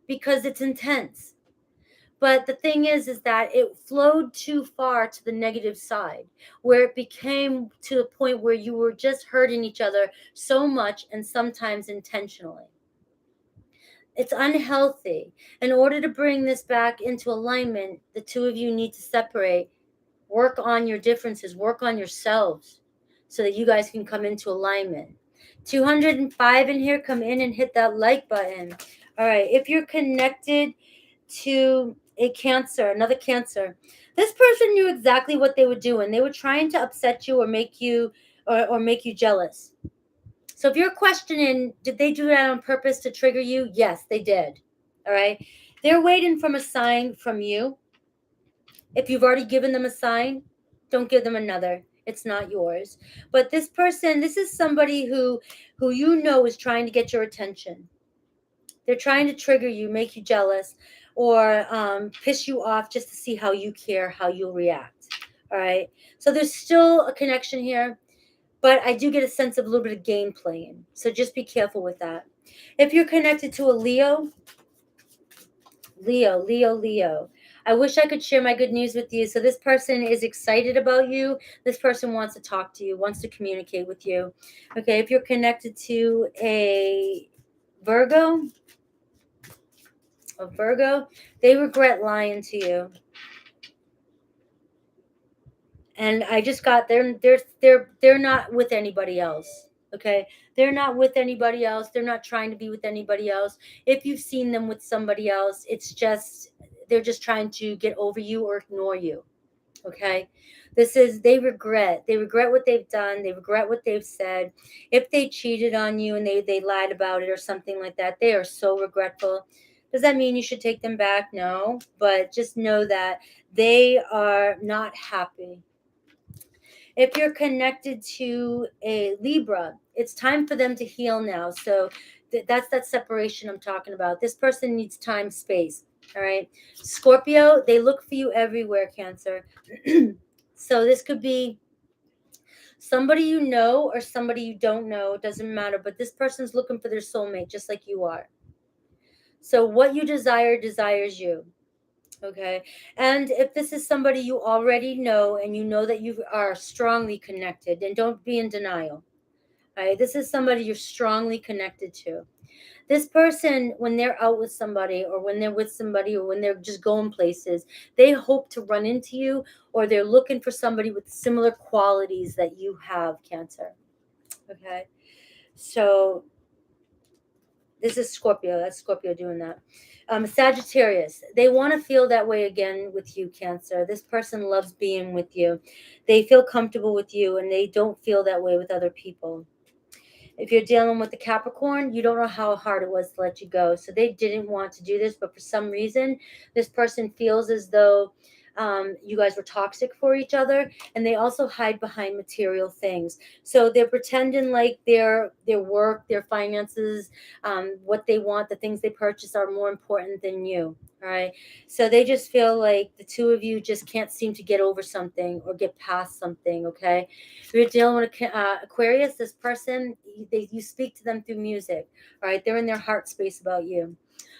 because it's intense. But the thing is that it flowed too far to the negative side, where it became to the point where you were just hurting each other so much and sometimes intentionally. It's unhealthy. In order to bring this back into alignment, the two of you need to separate, work on your differences, work on yourselves so that you guys can come into alignment. 205 in here, come in and hit that like button. All right. If you're connected to a Cancer, another Cancer, this person knew exactly what they were doing. They were trying to upset you or make you make you jealous. So if you're questioning, did they do that on purpose to trigger you? Yes, they did. All right. They're waiting from a sign from you. If you've already given them a sign, don't give them another. It's not yours. But this person, this is somebody who you know is trying to get your attention. They're trying to trigger you, make you jealous, or piss you off just to see how you care, how you'll react. All right. So there's still a connection here, but I do get a sense of a little bit of game playing. So just be careful with that. If you're connected to a Leo, Leo. I wish I could share my good news with you. So this person is excited about you. This person wants to talk to you, wants to communicate with you. Okay, if you're connected to a Virgo, they regret lying to you. And I just got they're not with anybody else. Okay, they're not with anybody else. They're not trying to be with anybody else. If you've seen them with somebody else, it's just they're just trying to get over you or ignore you. Okay, this is they regret what they've done, they regret what they've said. If they cheated on you and they lied about it or something like that, they are so regretful. Does that mean you should take them back? No, but just know that they are not happy. If you're connected to a Libra, it's time for them to heal now. So that's that separation I'm talking about. This person needs time, space. All right. Scorpio, they look for you everywhere, Cancer. So this could be somebody you know or somebody you don't know. It doesn't matter. But this person's looking for their soulmate, just like you are. So what you desire desires you. Okay. And if this is somebody you already know and you know that you are strongly connected, then don't be in denial. All right. This is somebody you're strongly connected to. This person, when they're out with somebody or when they're with somebody or when they're just going places, they hope to run into you or they're looking for somebody with similar qualities that you have, Cancer. Okay. So this is Scorpio. That's Scorpio doing that. Sagittarius, they want to feel that way again with you, Cancer. This person loves being with you. They feel comfortable with you and they don't feel that way with other people. If you're dealing with the Capricorn, you don't know how hard it was to let you go. So they didn't want to do this, but for some reason, this person feels as though you guys were toxic for each other, and they also hide behind material things. So they're pretending like their work, their finances, what they want, the things they purchase are more important than you. All right. So they just feel like the two of you just can't seem to get over something or get past something. Okay. If you're dealing with Aquarius, this person, you speak to them through music. All right. They're in their heart space about you.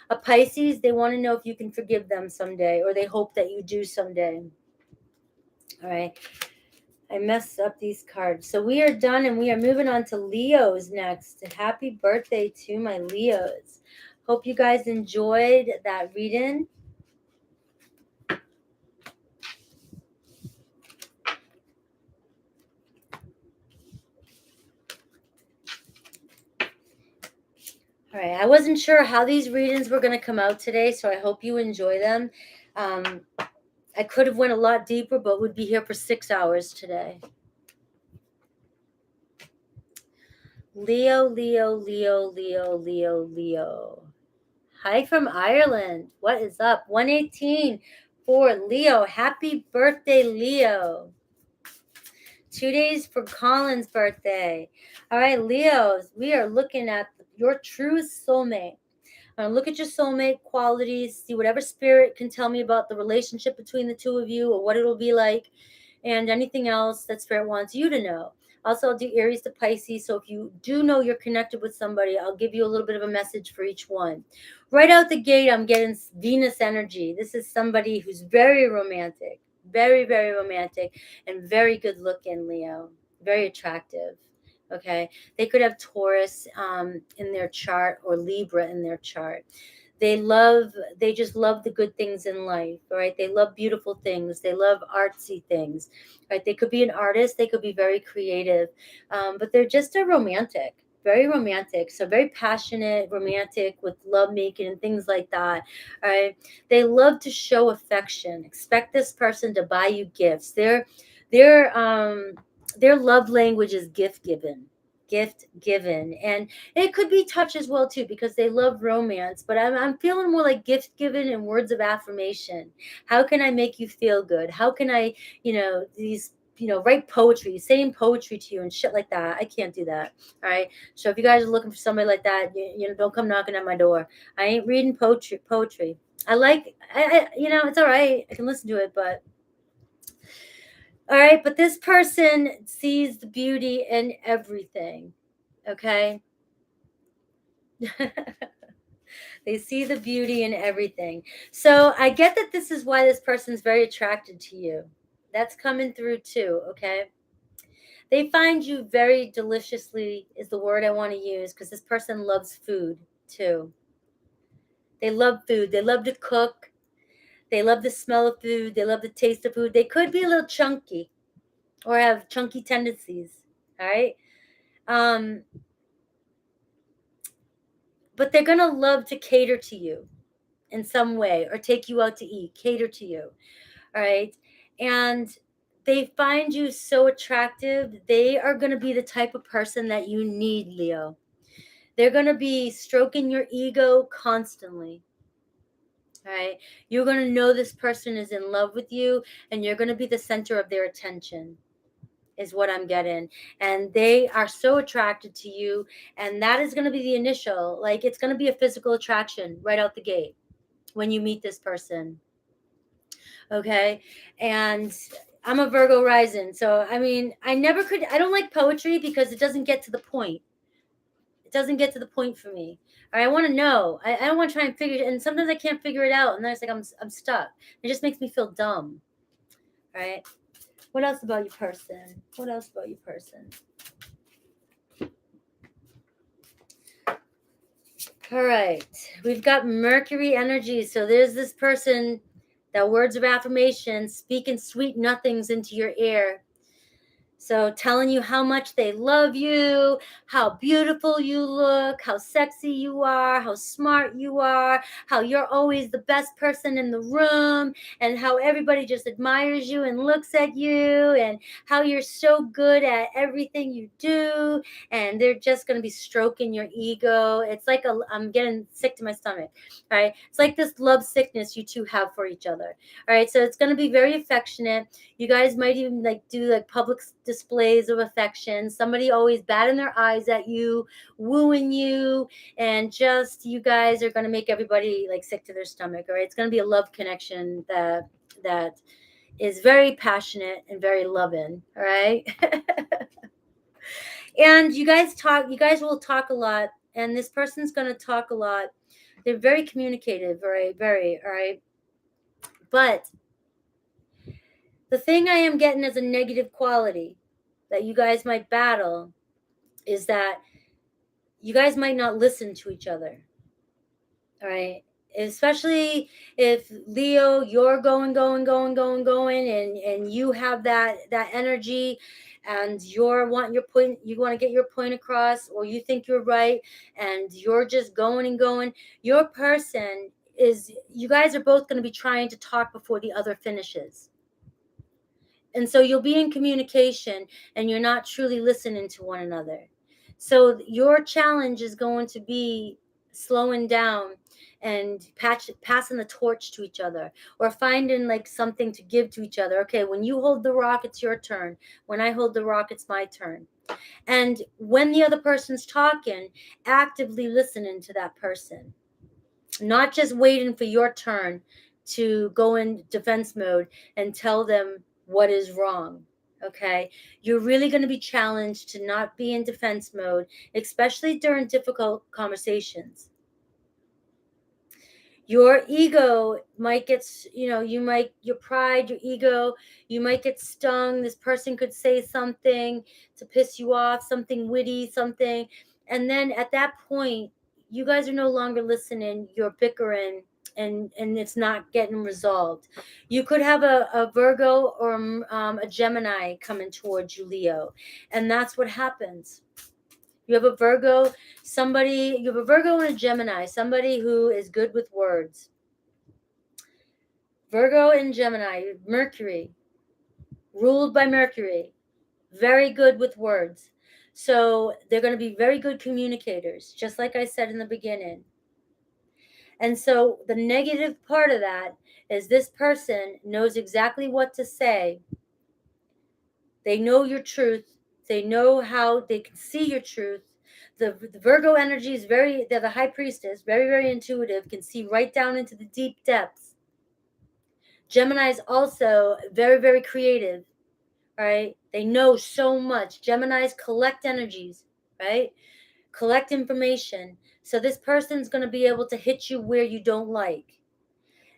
A Pisces, they want to know if you can forgive them someday, or they hope that you do someday. All right. I messed up these cards. So we are done and we are moving on to Leos next. Happy birthday to my Leos. Hope you guys enjoyed that reading. All right. I wasn't sure how these readings were going to come out today, so I hope you enjoy them. I could have went a lot deeper, but would be here for 6 hours today. Leo. Hi from Ireland. What is up? 118 for Leo. Happy birthday, Leo. 2 days for Colin's birthday. All right, Leos, we are looking at your true soulmate. I'm gonna look at your soulmate qualities, see whatever spirit can tell me about the relationship between the two of you or what it'll be like, and anything else that spirit wants you to know. Also, I'll do Aries to Pisces. So if you do know you're connected with somebody, I'll give you a little bit of a message for each one. Right out the gate, I'm getting Venus energy. This is somebody who's very romantic, very, very romantic, and very good looking, Leo. Very attractive. Okay. They could have Taurus in their chart or Libra in their chart. They just love the good things in life, right? They love beautiful things. They love artsy things, right? They could be an artist. They could be very creative, but they're just a romantic. very romantic. So very passionate, romantic with love making and things like that. All right. They love to show affection. Expect this person to buy you gifts. Their love language is gift given, and it could be touch as well too, because they love romance, but I'm feeling more like gift given and words of affirmation. How can I make you feel good? How can I, write poetry, saying poetry to you and shit like that? I can't do that. All right. So if you guys are looking for somebody like that, don't come knocking at my door. I ain't reading poetry. It's all right, I can listen to it, but all right, but this person sees the beauty in everything. Okay. They see the beauty in everything. So I get that this is why this person's very attracted to you. That's coming through too. Okay. They find you very deliciously, is the word I want to use, because this person loves food too. They love food. They love to cook. They love the smell of food. They love the taste of food. They could be a little chunky or have chunky tendencies. All right. But they're going to love to cater to you in some way, or take you out to eat, cater to you. All right. And they find you so attractive. They are going to be the type of person that you need, Leo. They're going to be stroking your ego constantly. All right. You're going to know this person is in love with you, and you're going to be the center of their attention, is what I'm getting. And they are so attracted to you. And that is going to be the initial, like, it's going to be a physical attraction right out the gate when you meet this person. Okay. And I'm a Virgo rising. So, I mean, I don't like poetry because it doesn't get to the point. It doesn't get to the point for me. Or I want to know. I don't want to try and figure it. And sometimes I can't figure it out. And then it's like, I'm stuck. It just makes me feel dumb. All right. What else about your person? What else about your person? All right. We've got Mercury energy. So there's this person that words of affirmation, speaking sweet nothings into your ear. So telling you how much they love you, how beautiful you look, how sexy you are, how smart you are, how you're always the best person in the room, and how everybody just admires you and looks at you, and how you're so good at everything you do. And they're just going to be stroking your ego. It's like I'm getting sick to my stomach. All right. It's like this love sickness you two have for each other. All right. So it's going to be very affectionate. You guys might even do public displays of affection. Somebody always batting their eyes at you, wooing you, and just you guys are going to make everybody sick to their stomach. All right. It's going to be a love connection that is very passionate and very loving. All right. And you guys will talk a lot, and this person's going to talk a lot. They're very communicative. All right. Very. All right. But the thing I am getting as a negative quality that you guys might battle is that you guys might not listen to each other. All right. Especially if Leo, you're going, and you have that you want to get your point across, or you think you're right, and you're just going. Your person you guys are both going to be trying to talk before the other finishes. And so you'll be in communication and you're not truly listening to one another. So your challenge is going to be slowing down and passing the torch to each other, or finding something to give to each other. Okay, when you hold the rock, it's your turn. When I hold the rock, it's my turn. And when the other person's talking, actively listening to that person, not just waiting for your turn to go in defense mode and tell them what is wrong. Okay, you're really going to be challenged to not be in defense mode, especially during difficult conversations. Your ego might get, your pride, your ego, you might get stung. This person could say something to piss you off, something witty, something. And then at that point, you guys are no longer listening. You're bickering, and it's not getting resolved. You could have a Virgo or a Gemini coming towards you, Leo. And that's what happens. You have a Virgo, you have a Virgo and a Gemini, somebody who is good with words. Virgo and Gemini, Mercury, ruled by Mercury, very good with words. So they're going to be very good communicators, just like I said in the beginning. And so the negative part of that is this person knows exactly what to say. They know your truth. They know how they can see your truth. The Virgo energy is they're the high priestess, very, very intuitive, can see right down into the deep depths. Gemini is also very, very creative, right? They know so much. Geminis collect energies, right? Collect information. So this person's going to be able to hit you where you don't like.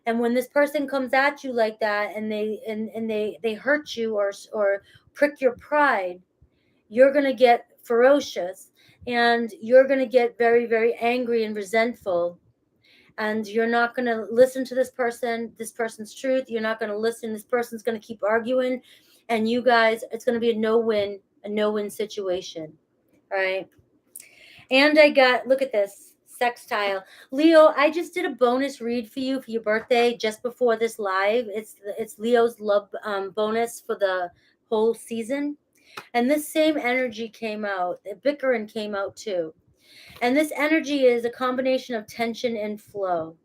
And when this person comes at you like that and they hurt you or prick your pride, you're going to get ferocious and you're going to get very, very angry and resentful. And you're not going to listen to this person's truth. You're not going to listen. This person's going to keep arguing. And you guys, it's going to be a no-win situation. All right. And I got, look at this, sextile. Leo, I just did a bonus read for you for your birthday just before this live. It's Leo's love bonus for the whole season. And this same energy came out. The bickering came out too. And this energy is a combination of tension and flow.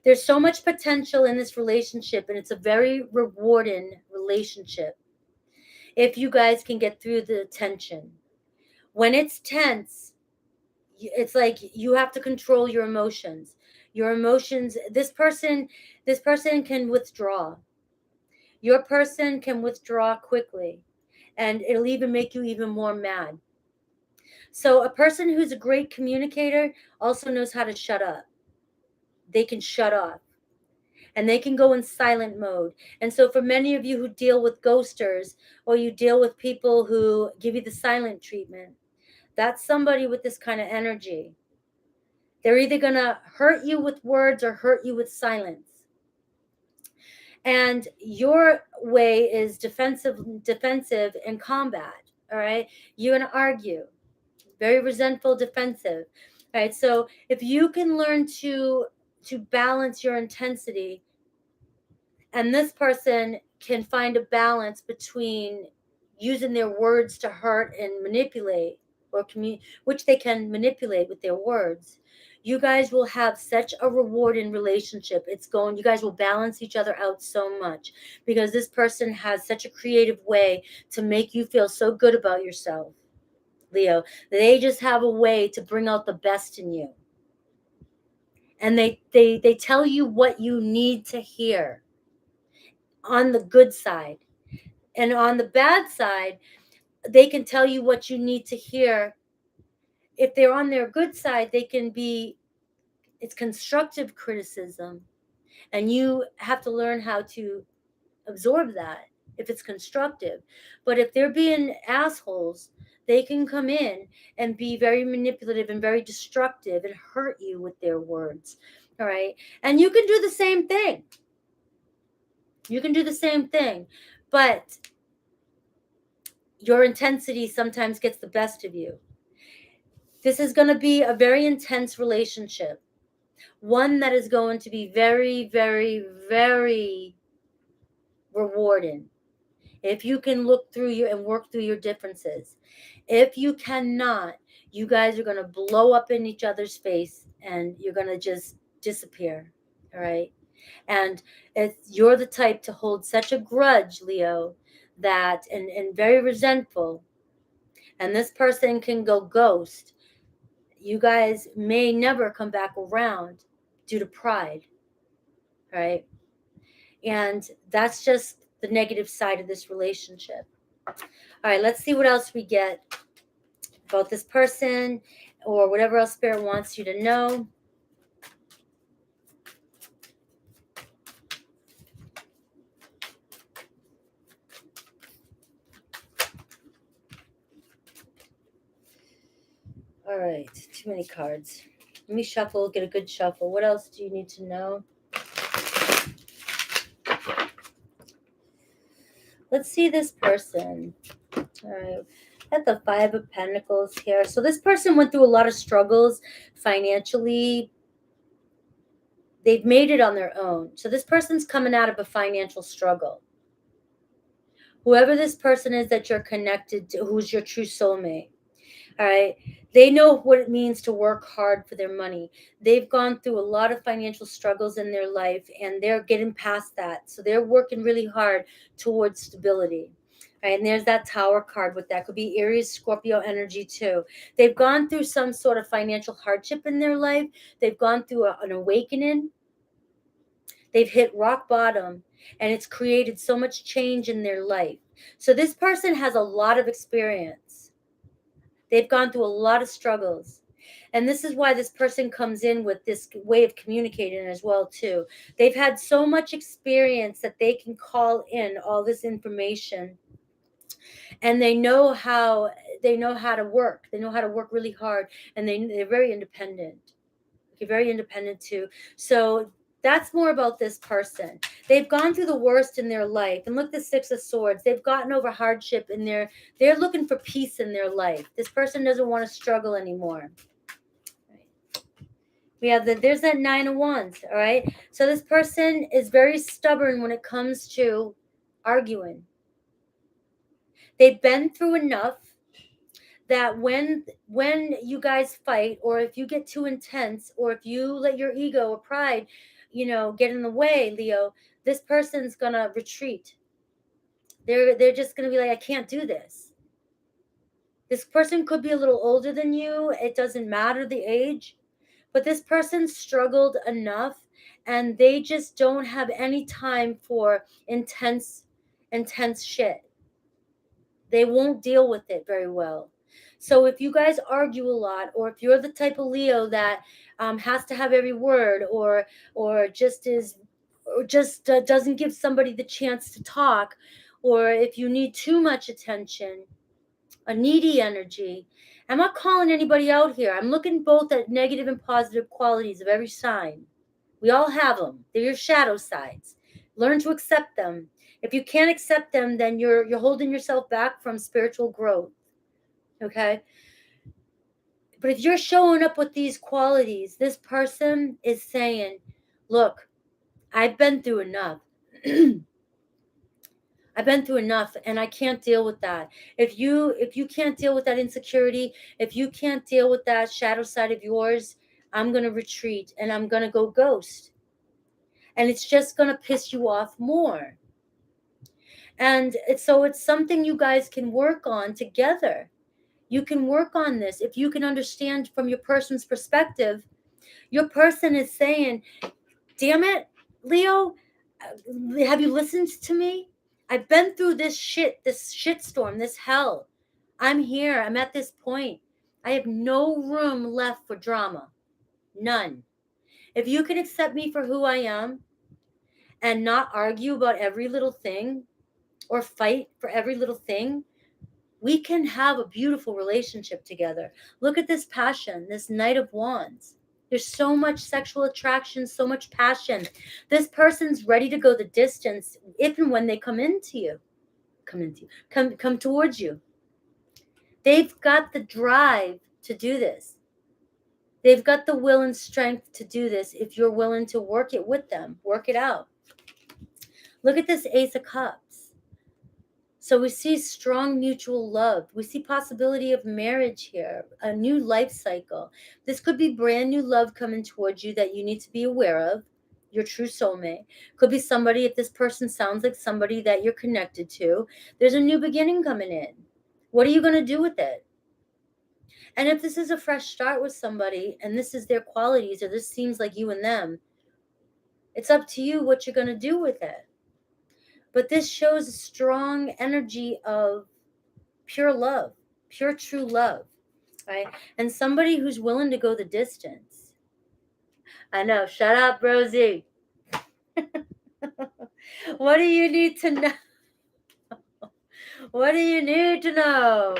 There's so much potential in this relationship, and it's a very rewarding relationship if you guys can get through the tension. When it's tense, it's like you have to control your emotions. Your emotions, this person can withdraw. Your person can withdraw quickly, and it'll even make you even more mad. So a person who's a great communicator also knows how to shut up. They can shut off and they can go in silent mode. And so for many of you who deal with ghosters or you deal with people who give you the silent treatment, that's somebody with this kind of energy. They're either going to hurt you with words or hurt you with silence. And your way is defensive in combat. All right. You're going to argue. Very resentful, defensive. All right. So if you can learn to balance your intensity, and this person can find a balance between using their words to hurt and manipulate, or which they can manipulate with their words, you guys will have such a rewarding relationship. You guys will balance each other out so much because this person has such a creative way to make you feel so good about yourself, Leo. They just have a way to bring out the best in you. And they tell you what you need to hear on the good side. And on the bad side, they can tell you what you need to hear. If they're on their good side, it's constructive criticism. And you have to learn how to absorb that if it's constructive. But if they're being assholes, they can come in and be very manipulative and very destructive and hurt you with their words. All right. And you can do the same thing. But your intensity sometimes gets the best of you. This is going to be a very intense relationship. One that is going to be very, very, very rewarding. If you can look through and work through your differences. If you cannot, you guys are going to blow up in each other's face and you're going to just disappear. All right. And you're the type to hold such a grudge, Leo, and very resentful. And this person can go ghost. You guys may never come back around due to pride. Right. And that's just the negative side of this relationship. All right, let's see what else we get about this person or whatever else Spirit wants you to know. All right, too many cards. Let me shuffle, get a good shuffle. What else do you need to know? Let's see this person. All right. At the Five of Pentacles here. So this person went through a lot of struggles financially. They've made it on their own. So this person's coming out of a financial struggle. Whoever this person is that you're connected to, who's your true soulmate, all right, they know what it means to work hard for their money. They've gone through a lot of financial struggles in their life, and they're getting past that. So they're working really hard towards stability. All right, and there's that Tower card with that. Could be Aries, Scorpio energy too. They've gone through some sort of financial hardship in their life. They've gone through an awakening. They've hit rock bottom, and it's created so much change in their life. So this person has a lot of experience. They've gone through a lot of struggles. And this is why this person comes in with this way of communicating as well too. They've had so much experience that they can call in all this information, and they know how to work. They know how to work really hard, and they're very independent. Okay, very independent too. So that's more about this person. They've gone through the worst in their life. And look, the Six of Swords. They've gotten over hardship, and they're looking for peace in their life. This person doesn't want to struggle anymore. We have there's that Nine of Wands, all right? So this person is very stubborn when it comes to arguing. They've been through enough that when you guys fight, or if you get too intense, or if you let your ego or pride, get in the way, Leo, this person's gonna retreat. They're just gonna be like, I can't do this. This person could be a little older than you. It doesn't matter the age, but this person struggled enough, and they just don't have any time for intense shit. They won't deal with it very well. So if you guys argue a lot, or if you're the type of Leo that has to have every word, or just doesn't give somebody the chance to talk, or if you need too much attention, a needy energy. I'm not calling anybody out here. I'm looking both at negative and positive qualities of every sign. We all have them. They're your shadow sides. Learn to accept them. If you can't accept them, then you're holding yourself back from spiritual growth. Okay? But if you're showing up with these qualities, this person is saying, look, I've been through enough. I've been through enough, and I can't deal with that. If you can't deal with that insecurity, if you can't deal with that shadow side of yours, I'm going to retreat, and I'm going to go ghost. And it's just going to piss you off more. And so it's something you guys can work on together. You can work on this. If you can understand from your person's perspective, your person is saying, damn it, Leo, have you listened to me? I've been through this shitstorm, this hell. I'm here. I'm at this point. I have no room left for drama. None. If you can accept me for who I am and not argue about every little thing or fight for every little thing, we can have a beautiful relationship together. Look at this passion, this Knight of Wands. There's so much sexual attraction, so much passion. This person's ready to go the distance if and when they come towards you. They've got the drive to do this. They've got the will and strength to do this if you're willing to work it with them, work it out. Look at this Ace of Cups. So we see strong mutual love. We see possibility of marriage here, a new life cycle. This could be brand new love coming towards you that you need to be aware of. Your true soulmate. Could be somebody, if this person sounds like somebody that you're connected to, there's a new beginning coming in. What are you going to do with it? And if this is a fresh start with somebody, and this is their qualities, or this seems like you and them, it's up to you what you're going to do with it. But this shows a strong energy of pure love, pure true love, right? And somebody who's willing to go the distance. I know, shut up, Rosie. What do you need to know? What do you need to know?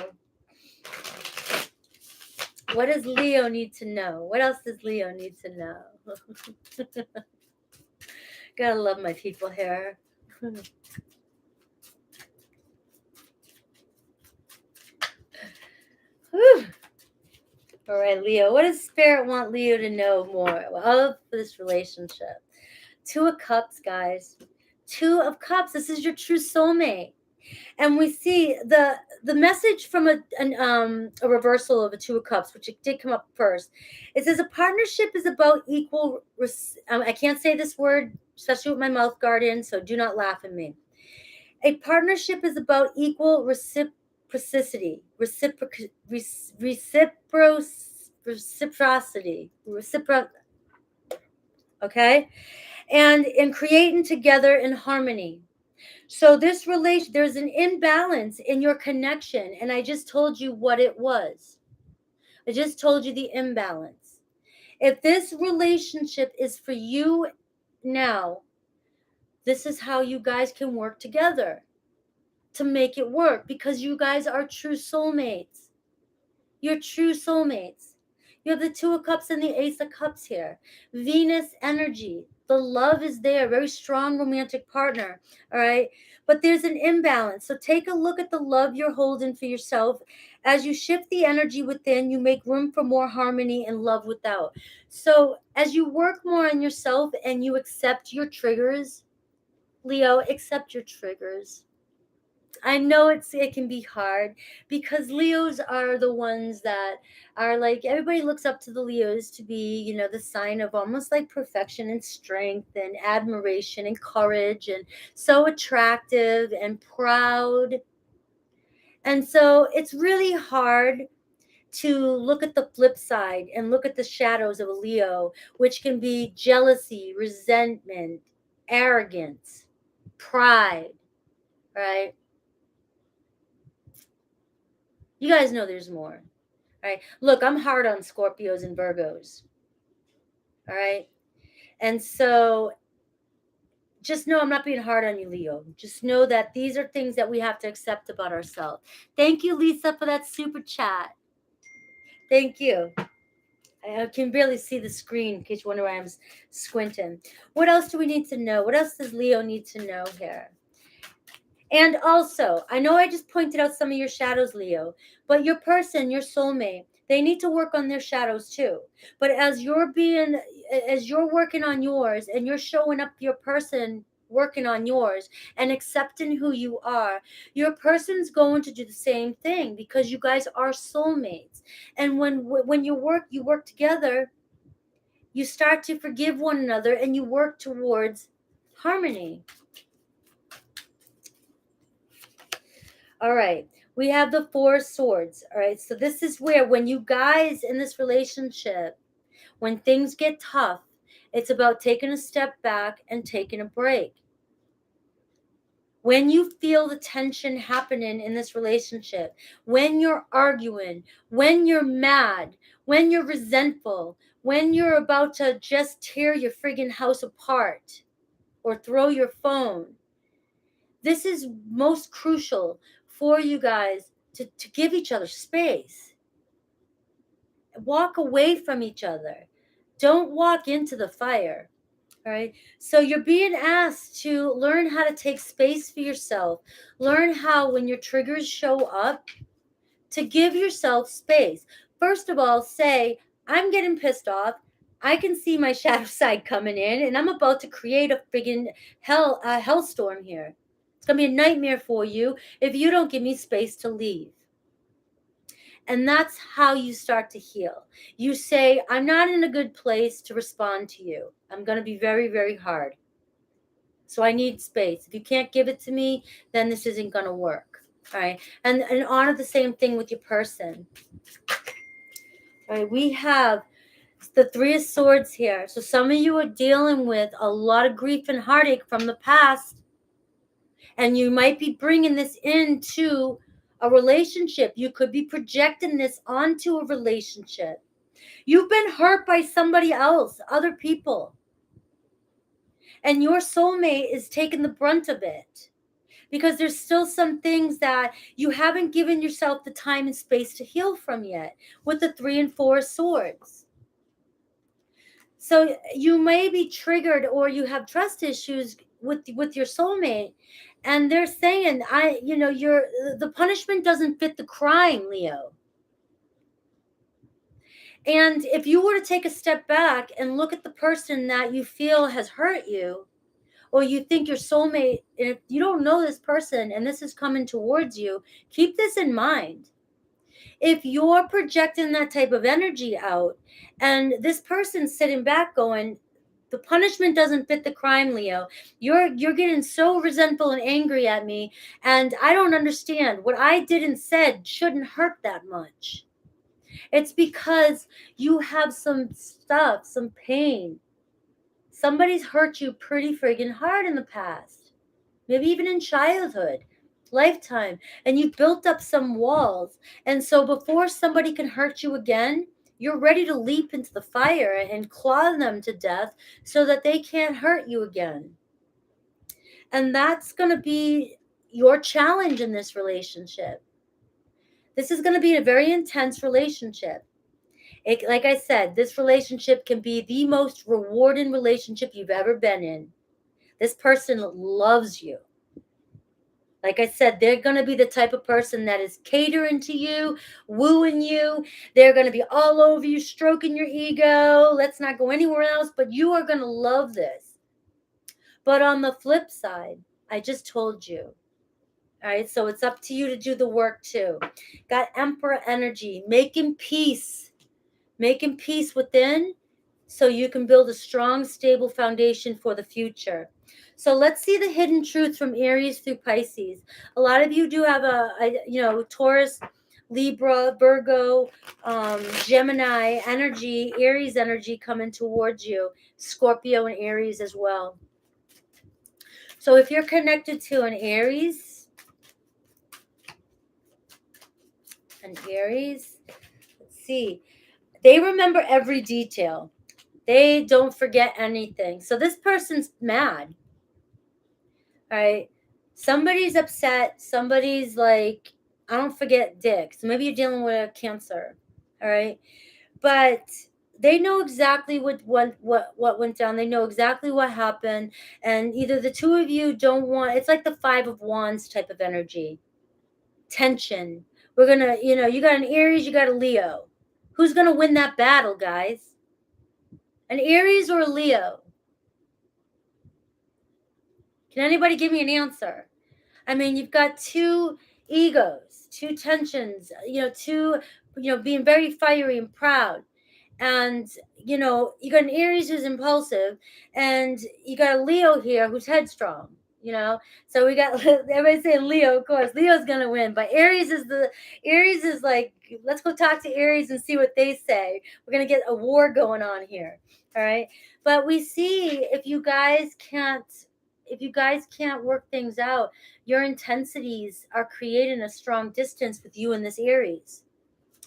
What does Leo need to know? What else does Leo need to know? Gotta love my people here. All right, Leo. What does Spirit want Leo to know more of this relationship? Two of Cups, guys. Two of Cups. This is your true soulmate. And we see the message from a reversal of a Two of Cups, which it did come up first. It says a partnership is about equal. I can't say this word, especially with my mouth guard in, so do not laugh at me. A partnership is about equal reciprocity, okay, and in creating together in harmony. So this relation, there's an imbalance in your connection, and I just told you what it was. I just told you the imbalance. If this relationship is for you now, this is how you guys can work together to make it work, because you guys are true soulmates. You're true soulmates. You have the Two of Cups and the Ace of Cups here. Venus energy. The love is there. Very strong romantic partner. All right. But there's an imbalance. So take a look at the love you're holding for yourself. As you shift the energy within, you make room for more harmony and love without. So as you work more on yourself and you accept your triggers, Leo, accept your triggers. I know it can be hard, because Leos are the ones that are like, everybody looks up to the Leos to be, the sign of almost like perfection and strength and admiration and courage, and so attractive and proud. And so it's really hard to look at the flip side and look at the shadows of a Leo, which can be jealousy, resentment, arrogance, pride, right? You guys know there's more. All right. Look, I'm hard on Scorpios and Virgos. All right. And so just know I'm not being hard on you, Leo. Just know that these are things that we have to accept about ourselves. Thank you, Lisa, for that super chat. Thank you. I can barely see the screen in case you wonder why I'm squinting. What else do we need to know? What else does Leo need to know here? And also, I know I just pointed out some of your shadows, Leo, but your person, your soulmate, they need to work on their shadows too. But as you're working on yours and you're showing up your person working on yours and accepting who you are, your person's going to do the same thing, because you guys are soulmates. And when you work together, you start to forgive one another and you work towards harmony. All right. We have the Four of Swords. All right. So this is where, when you guys in this relationship, when things get tough, it's about taking a step back and taking a break. When you feel the tension happening in this relationship, when you're arguing, when you're mad, when you're resentful, when you're about to just tear your friggin' house apart or throw your phone, this is most crucial for you guys to give each other space. Walk away from each other. Don't walk into the fire. All right. So you're being asked to learn how to take space for yourself. Learn how, when your triggers show up, to give yourself space. First of all, say, I'm getting pissed off. I can see my shadow side coming in, and I'm about to create a friggin' hellstorm here. It's going to be a nightmare for you if you don't give me space to leave. And that's how you start to heal. You say, I'm not in a good place to respond to you. I'm going to be very, very hard. So I need space. If you can't give it to me, then this isn't going to work. All right. And honor the same thing with your person. All right. We have the Three of Swords here. So some of you are dealing with a lot of grief and heartache from the past. And you might be bringing this into a relationship. You could be projecting this onto a relationship. You've been hurt by somebody else, other people. And your soulmate is taking the brunt of it, because there's still some things that you haven't given yourself the time and space to heal from yet with the Three and Four of Swords. So you may be triggered, or you have trust issues with your soulmate, and they're saying, the punishment doesn't fit the crime, Leo. And if you were to take a step back and look at the person that you feel has hurt you, or you think your soulmate, if you don't know this person and this is coming towards you, keep this in mind. If you're projecting that type of energy out and this person's sitting back going, the punishment doesn't fit the crime, Leo. You're getting so resentful and angry at me, and I don't understand. What I did and said shouldn't hurt that much. It's because you have some stuff, some pain. Somebody's hurt you pretty friggin' hard in the past. Maybe even in childhood, lifetime. And you've built up some walls. And so before somebody can hurt you again, you're ready to leap into the fire and claw them to death so that they can't hurt you again. And that's going to be your challenge in this relationship. This is going to be a very intense relationship. Like I said, this relationship can be the most rewarding relationship you've ever been in. This person loves you. Like I said, they're going to be the type of person that is catering to you, wooing you. They're going to be all over you, stroking your ego. Let's not go anywhere else, but you are going to love this. But on the flip side, I just told you. All right, so it's up to you to do the work too. Got Emperor energy, making peace within so you can build a strong, stable foundation for the future. So let's see the hidden truth from Aries through Pisces. A lot of you do have Taurus, Libra, Virgo, Gemini energy, Aries energy coming towards you, Scorpio and Aries as well. So if you're connected to an Aries, let's see, they remember every detail. They don't forget anything. So this person's mad. All right. Somebody's upset. Somebody's like, I don't forget dick. So maybe you're dealing with a Cancer. All right. But they know exactly what went down. They know exactly what happened. And either the two of you don't want, it's like the Five of Wands type of energy. Tension. We're going to, you got an Aries, you got a Leo. Who's going to win that battle, guys? An Aries or a Leo? Can anybody give me an answer? I mean, you've got two egos, two tensions, two, being very fiery and proud. And, you got an Aries who's impulsive, and you got a Leo here who's headstrong, So we got, everybody's saying Leo, of course. Leo's going to win. But Aries is like, let's go talk to Aries and see what they say. We're going to get a war going on here. All right. But we see if you guys can't work things out, your intensities are creating a strong distance with you and this Aries.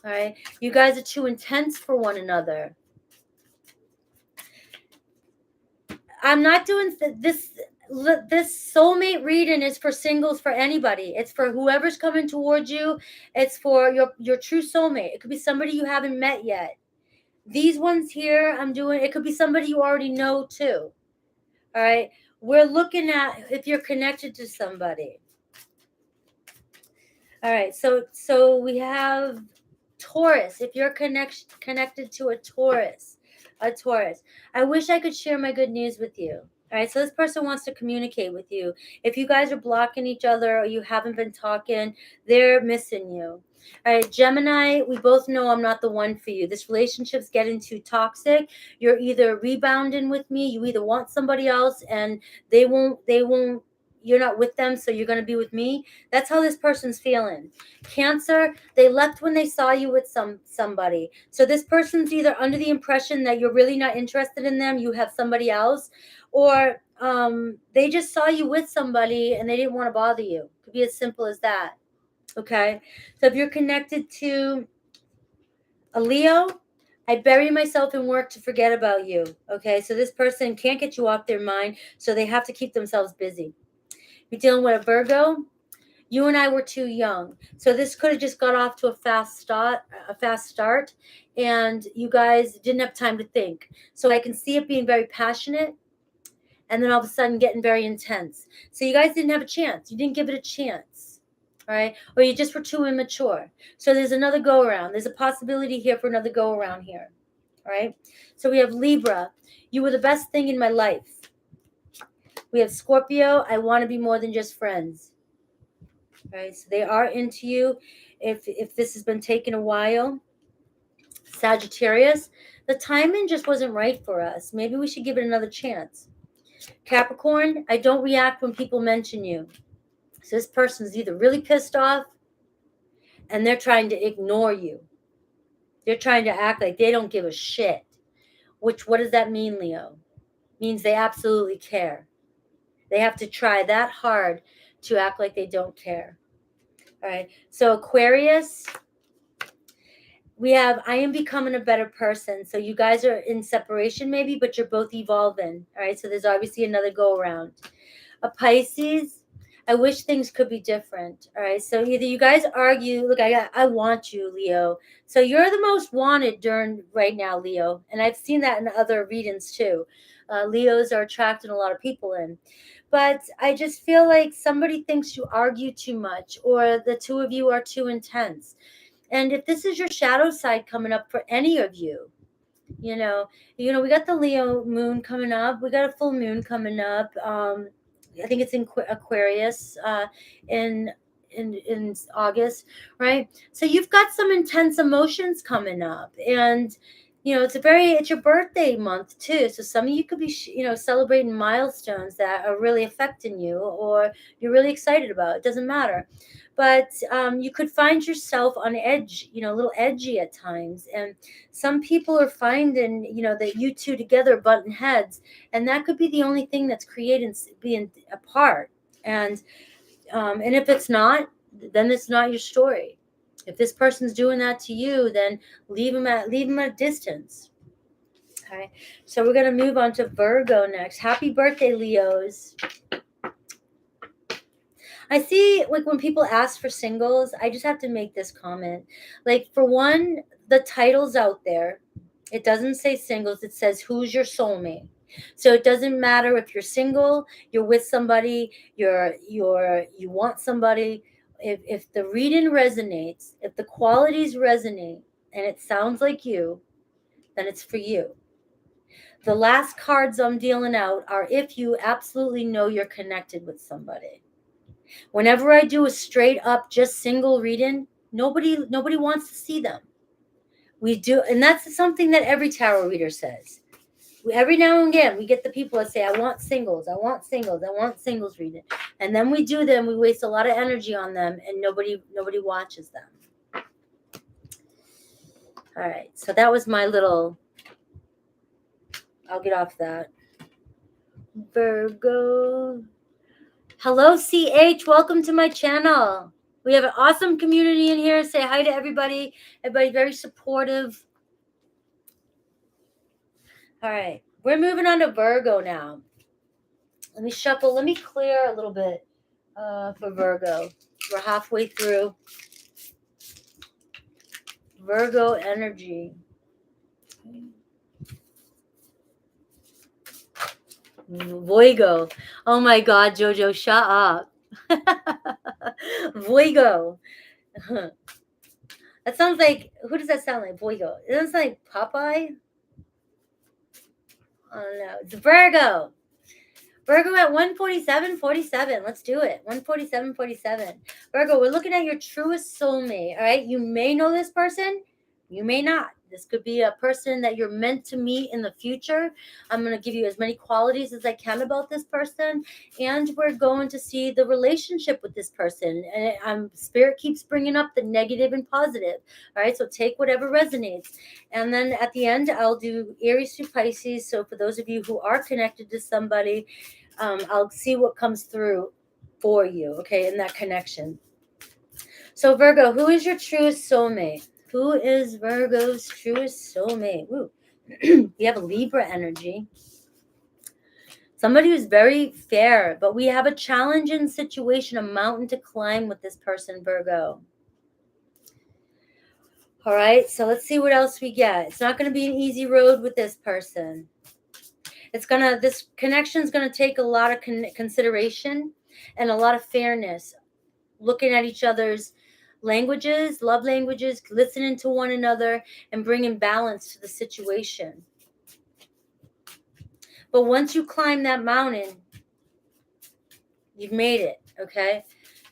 All right. You guys are too intense for one another. I'm not doing this. This soulmate reading is for singles, for anybody. It's for whoever's coming towards you. It's for your true soulmate. It could be somebody you haven't met yet. These ones here I'm doing, it could be somebody you already know too. All right. We're looking at if you're connected to somebody. All right. So we have Taurus. If you're connected to a Taurus. I wish I could share my good news with you. All right. So this person wants to communicate with you. If you guys are blocking each other or you haven't been talking, they're missing you. All right, Gemini, we both know I'm not the one for you. This relationship's getting too toxic. You're either rebounding with me, you either want somebody else and they won't, you're not with them, so you're going to be with me. That's how this person's feeling. Cancer, they left when they saw you with somebody. So this person's either under the impression that you're really not interested in them, you have somebody else, or they just saw you with somebody and they didn't want to bother you. It could be as simple as that. Okay, so if you're connected to a Leo, I bury myself in work to forget about you. Okay, so this person can't get you off their mind, so they have to keep themselves busy. You're dealing with a Virgo. You and I were too young, so this could have just got off to a fast start, and you guys didn't have time to think. So I can see it being very passionate, and then all of a sudden getting very intense. So you guys didn't have a chance. You didn't give it a chance. all right? Or you just were too immature. So there's another go around. There's a possibility here for another go around here, all right? So we have Libra. You were the best thing in my life. We have Scorpio. I want to be more than just friends. Right? So they are into you. If this has been taking a while, Sagittarius, the timing just wasn't right for us. Maybe we should give it another chance. Capricorn, I don't react when people mention you. So this person is either really pissed off and they're trying to ignore you. They're trying to act like they don't give a shit. What does that mean, Leo? Means they absolutely care. They have to try that hard to act like they don't care. All right. So Aquarius, we have, I am becoming a better person. So you guys are in separation maybe, but you're both evolving. All right. So there's obviously another go around. A Pisces, I wish things could be different. All right. So either you guys argue, look, I want you, Leo. So you're the most wanted during right now, Leo. And I've seen that in other readings too. Leos are attracting a lot of people in. But I just feel like somebody thinks you argue too much, or the two of you are too intense. And if this is your shadow side coming up for any of you, you know, we got the Leo moon coming up. We got a full moon coming up. I think it's in Aquarius in August, right? So you've got some intense emotions coming up, and it's your birthday month too. So some of you could be celebrating milestones that are really affecting you, or you're really excited about. It doesn't matter. But you could find yourself on edge, a little edgy at times. And some people are finding, that you two together are button heads. And that could be the only thing that's creating being apart. And if it's not, then it's not your story. If this person's doing that to you, then leave them at distance. Okay. So we're going to move on to Virgo next. Happy birthday, Leos. I see, like, when people ask for singles, I just have to make this comment. Like, for one, the title's out there. It doesn't say singles. It says, who's your soulmate? So it doesn't matter if you're single, you're with somebody, you want somebody. If the reading resonates, if the qualities resonate, and it sounds like you, then it's for you. The last cards I'm dealing out are if you absolutely know you're connected with somebody. Whenever I do a straight up just single reading, nobody wants to see them. We do, and that's something that every tarot reader says. Every now and again, we get the people that say, I want singles reading. And then we do them, we waste a lot of energy on them, and nobody watches them. All right, so that was my little, I'll get off that. Virgo. Hello, CH. Welcome to my channel. We have an awesome community in here. Say hi to everybody. Everybody's very supportive. All right. We're moving on to Virgo now. Let me shuffle. Let me clear a little bit for Virgo. We're halfway through. Virgo energy. Virgo. Oh my God, Jojo, shut up. Virgo. That sounds like, who does that sound like? Virgo. It doesn't sound like Popeye. I don't know. It's Virgo. Virgo at 147.47. Let's do it. 147.47. Virgo, we're looking at your truest soulmate. All right. You may know this person. You may not. This could be a person that you're meant to meet in the future. I'm going to give you as many qualities as I can about this person. And we're going to see the relationship with this person. And Spirit keeps bringing up the negative and positive. All right. So take whatever resonates. And then at the end, I'll do Aries to Pisces. So for those of you who are connected to somebody, I'll see what comes through for you. Okay. In that connection. So Virgo, who is your truest soulmate? Who is Virgo's truest soulmate? Woo. We have a Libra energy. Somebody who's very fair, but we have a challenging situation, a mountain to climb with this person, Virgo. All right, so let's see what else we get. It's not going to be an easy road with this person. This connection is going to take a lot of consideration and a lot of fairness. looking at each other's languages, love languages, listening to one another, and bringing balance to the situation. But once you climb that mountain, you've made it, okay?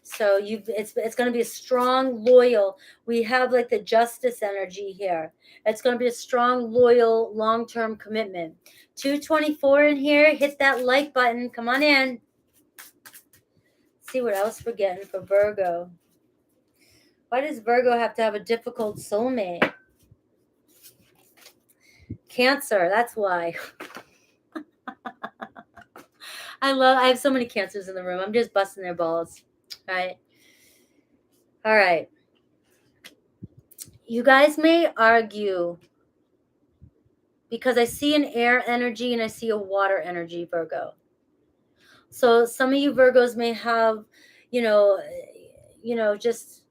So it's going to be a strong, loyal. We have like the justice energy here. It's going to be a strong, loyal, long-term commitment. 224 in here. Hit that like button. Come on in. See what else we're getting for Virgo. Why does Virgo have to have a difficult soulmate? Cancer, that's why. I have so many Cancers in the room. I'm just busting their balls. All right. You guys may argue because I see an air energy and I see a water energy, Virgo. So some of you Virgos may have, just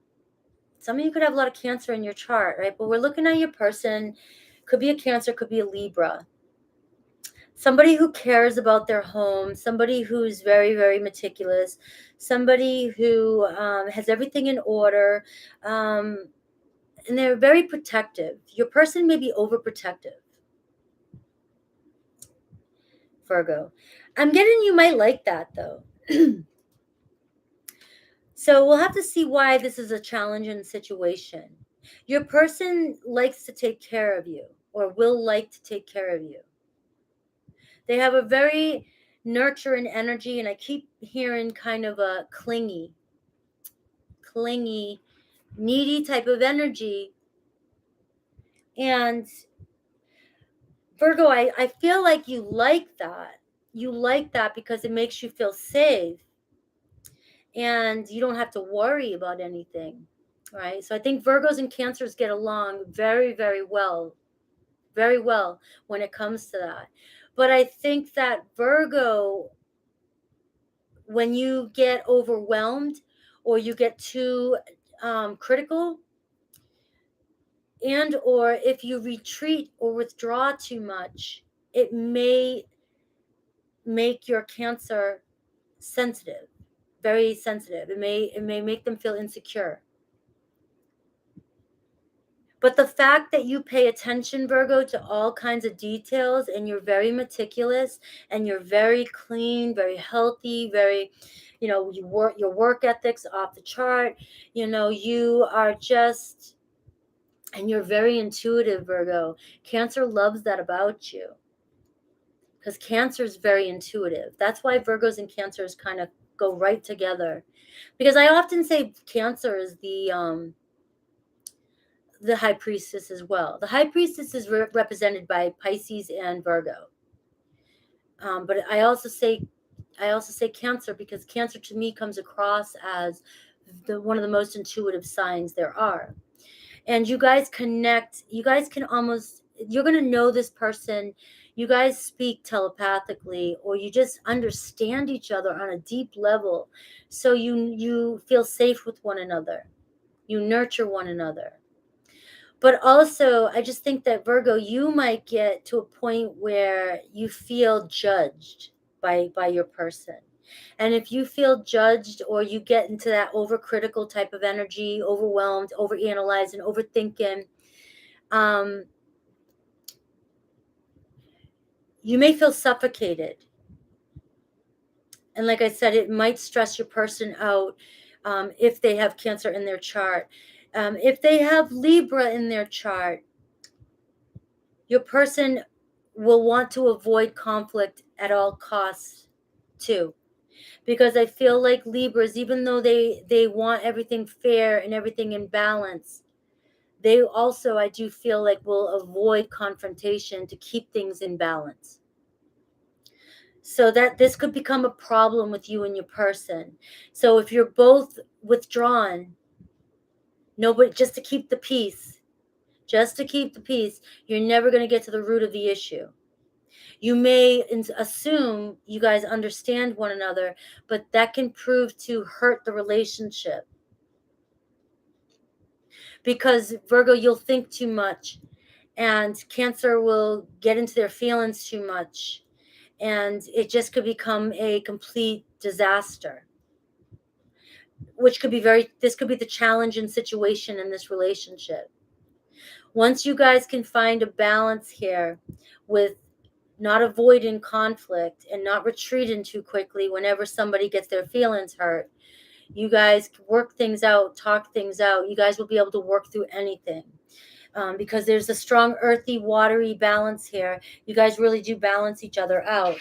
some of you could have a lot of Cancer in your chart, right? But we're looking at your person. Could be a Cancer, could be a Libra. Somebody who cares about their home, somebody who's very, very meticulous, somebody who has everything in order, and they're very protective. Your person may be overprotective, Virgo. I'm getting you might like that, though. So we'll have to see why this is a challenging situation. Your person likes to take care of you or will like to take care of you. They have a very nurturing energy, and I keep hearing kind of a clingy, needy type of energy. And Virgo, I feel like you like that. You like that because it makes you feel safe and you don't have to worry about anything, right? So I think Virgos and Cancers get along very, very well when it comes to that. But I think that Virgo, when you get overwhelmed or you get too critical, and or if you retreat or withdraw too much, it may make your Cancer sensitive, very sensitive. It may make them feel insecure. But the fact that you pay attention, Virgo, to all kinds of details, and you're very meticulous and you're very clean, very healthy, very, your work ethics off the chart, you are just, and you're very intuitive, Virgo. Cancer loves that about you because Cancer is very intuitive. That's why Virgos and Cancers kind of go right together, because I often say Cancer is the High Priestess as well. The High Priestess is represented by Pisces and Virgo. But I also say Cancer because Cancer to me comes across as one of the most intuitive signs there are. And you guys connect. You guys can almost, you're going to know this person. You guys speak telepathically, or you just understand each other on a deep level. So you feel safe with one another. You nurture one another. But also, I just think that Virgo, you might get to a point where you feel judged by your person. And if you feel judged or you get into that overcritical type of energy, overwhelmed, overanalyzing, overthinking, you may feel suffocated. And like I said, it might stress your person out if they have Cancer in their chart. If they have Libra in their chart, your person will want to avoid conflict at all costs too. Because I feel like Libras, even though they want everything fair and everything in balance, they also, I do feel like, will avoid confrontation to keep things in balance. So that this could become a problem with you and your person. So if you're both withdrawn, nobody, just to keep the peace, you're never going to get to the root of the issue. You may assume you guys understand one another, but that can prove to hurt the relationship. Because Virgo, you'll think too much, and Cancer will get into their feelings too much, and it just could become a complete disaster. which could be this could be the challenging situation in this relationship. Once you guys can find a balance here with not avoiding conflict and not retreating too quickly whenever somebody gets their feelings hurt, you guys work things out, talk things out. You guys will be able to work through anything. Because there's a strong earthy, watery balance here. You guys really do balance each other out.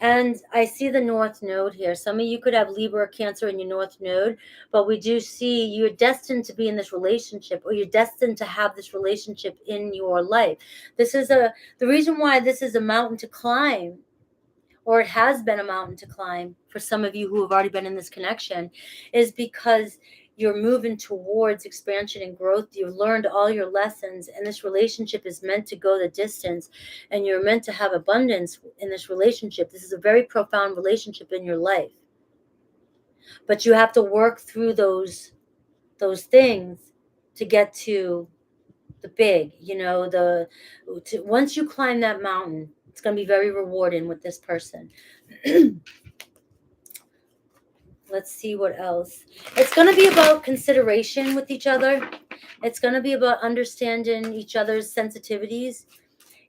And I see the North Node here. Some of you could have Libra or Cancer in your North Node, but we do see you're destined to be in this relationship, or you're destined to have this relationship in your life. The reason why this is a mountain to climb, or it has been a mountain to climb for some of you who have already been in this connection, is because you're moving towards expansion and growth. You've learned all your lessons, and this relationship is meant to go the distance, and you're meant to have abundance in this relationship. This is a very profound relationship in your life, but you have to work through those things to get to the big, once you climb that mountain, it's going to be very rewarding with this person. Let's see what else. It's going to be about consideration with each other. It's going to be about understanding each other's sensitivities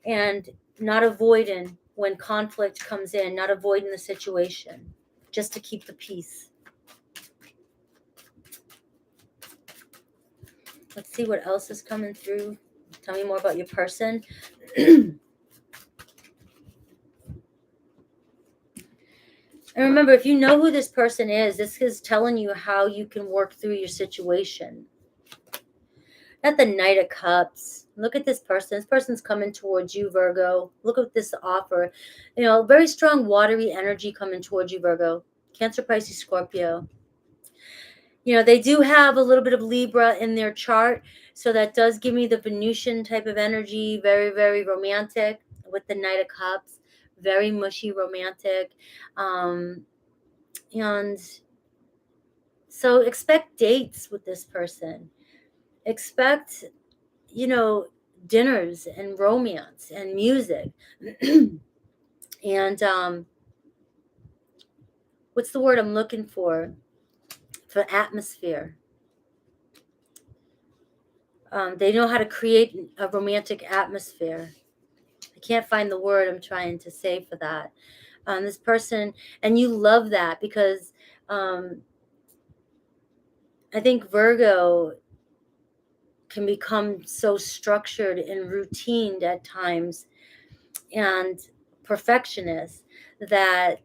and not avoiding when conflict comes in, not avoiding the situation, just to keep the peace. Let's see what else is coming through. Tell me more about your person. And remember, if you know who this person is, this is telling you how you can work through your situation. Not the Knight of Cups. Look at this person. This person's coming towards you, Virgo. Look at this offer. Very strong watery energy coming towards you, Virgo. Cancer, Pisces, Scorpio. They do have a little bit of Libra in their chart, so that does give me the Venusian type of energy. Very, very romantic with the Knight of Cups. Very mushy, romantic. And so expect dates with this person. Expect, dinners and romance and music. And what's the word I'm looking for? For atmosphere. They know how to create a romantic atmosphere. I can't find the word I'm trying to say for that. This person, and you love that because I think Virgo can become so structured and routined at times and perfectionist that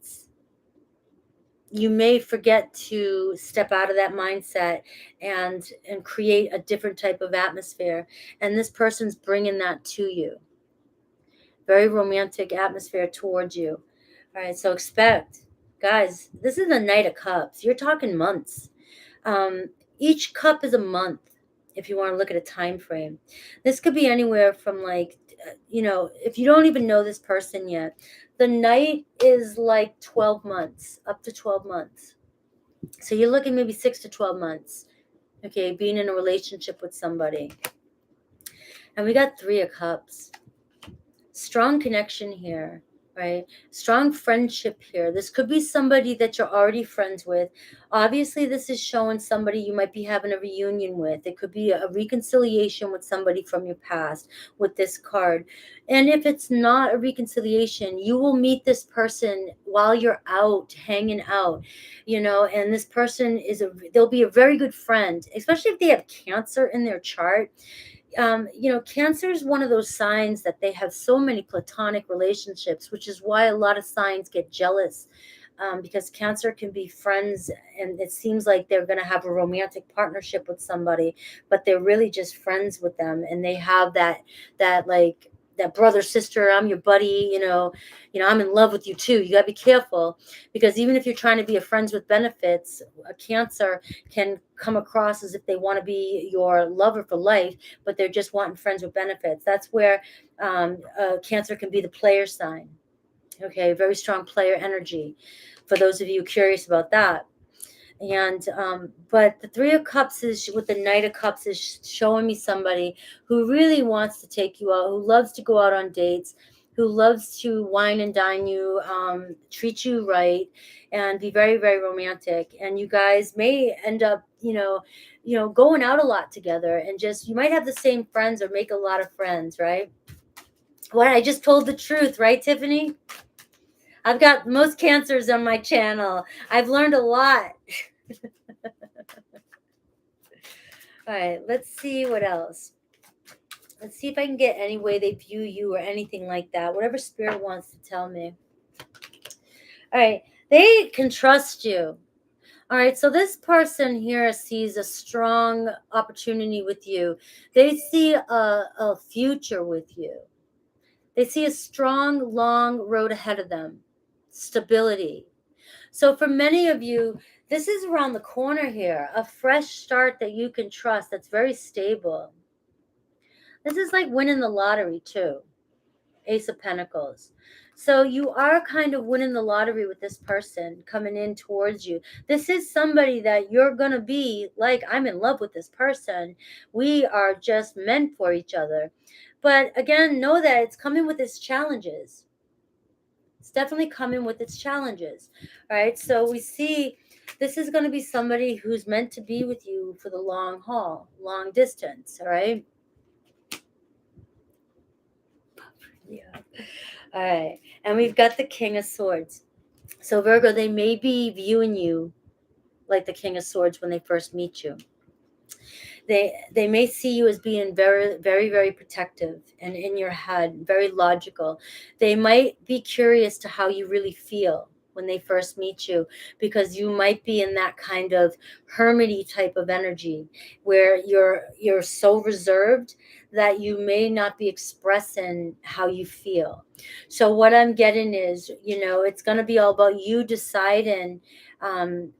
you may forget to step out of that mindset and create a different type of atmosphere. And this person's bringing that to you. Very romantic atmosphere towards you. All right, so expect, guys, this is the Knight of Cups. You're talking months. Each cup is a month, if you want to look at a time frame. This could be anywhere from if you don't even know this person yet, the Knight is like 12 months, up to 12 months. So you're looking maybe 6 to 12 months, okay, being in a relationship with somebody. And we got 3 of Cups. Strong connection here, right? Strong friendship here. This could be somebody that you're already friends with. Obviously, this is showing somebody you might be having a reunion with. It could be a reconciliation with somebody from your past with this card. And if it's not a reconciliation, you will meet this person while you're out, hanging out, and this person they'll be a very good friend, especially if they have Cancer in their chart. Cancer is one of those signs that they have so many platonic relationships, which is why a lot of signs get jealous, because Cancer can be friends and it seems like they're going to have a romantic partnership with somebody, but they're really just friends with them. And they have that brother, sister, I'm your buddy, I'm in love with you too. You gotta be careful, because even if you're trying to be a friends with benefits, a Cancer can come across as if they want to be your lover for life, but they're just wanting friends with benefits. That's where Cancer can be the player sign. Okay, very strong player energy for those of you curious about that. And but the 3 of Cups is with the Knight of Cups is showing me somebody who really wants to take you out, who loves to go out on dates, who loves to wine and dine you, treat you right, and be very, very romantic. And you guys may end up, going out a lot together, and just, you might have the same friends or make a lot of friends, right? What, I just told the truth, right, Tiffany? I've got most Cancers on my channel. I've learned a lot. All right, let's see what else. Let's see if I can get any way they view you or anything like that. Whatever Spirit wants to tell me. All right, they can trust you. All right, so this person here sees a strong opportunity with you. They see a future with you. They see a strong, long road ahead of them. Stability. So for many of you, this is around the corner here. A fresh start that you can trust, that's very stable. This is like winning the lottery too. Ace of Pentacles. So you are kind of winning the lottery with this person coming in towards you. This is somebody that you're going to be like, I'm in love with this person. We are just meant for each other. But again, know that it's coming with its challenges. It's definitely coming with its challenges. All right. So we see this is going to be somebody who's meant to be with you for the long haul, long distance. All right. Yeah. All right. And we've got the King of Swords. So Virgo, they may be viewing you like the King of Swords when they first meet you. They may see you as being very, very, very protective and in your head, very logical. They might be curious to how you really feel when they first meet you, because you might be in that kind of hermity type of energy where you're so reserved that you may not be expressing how you feel. So what I'm getting is, it's going to be all about you deciding, putting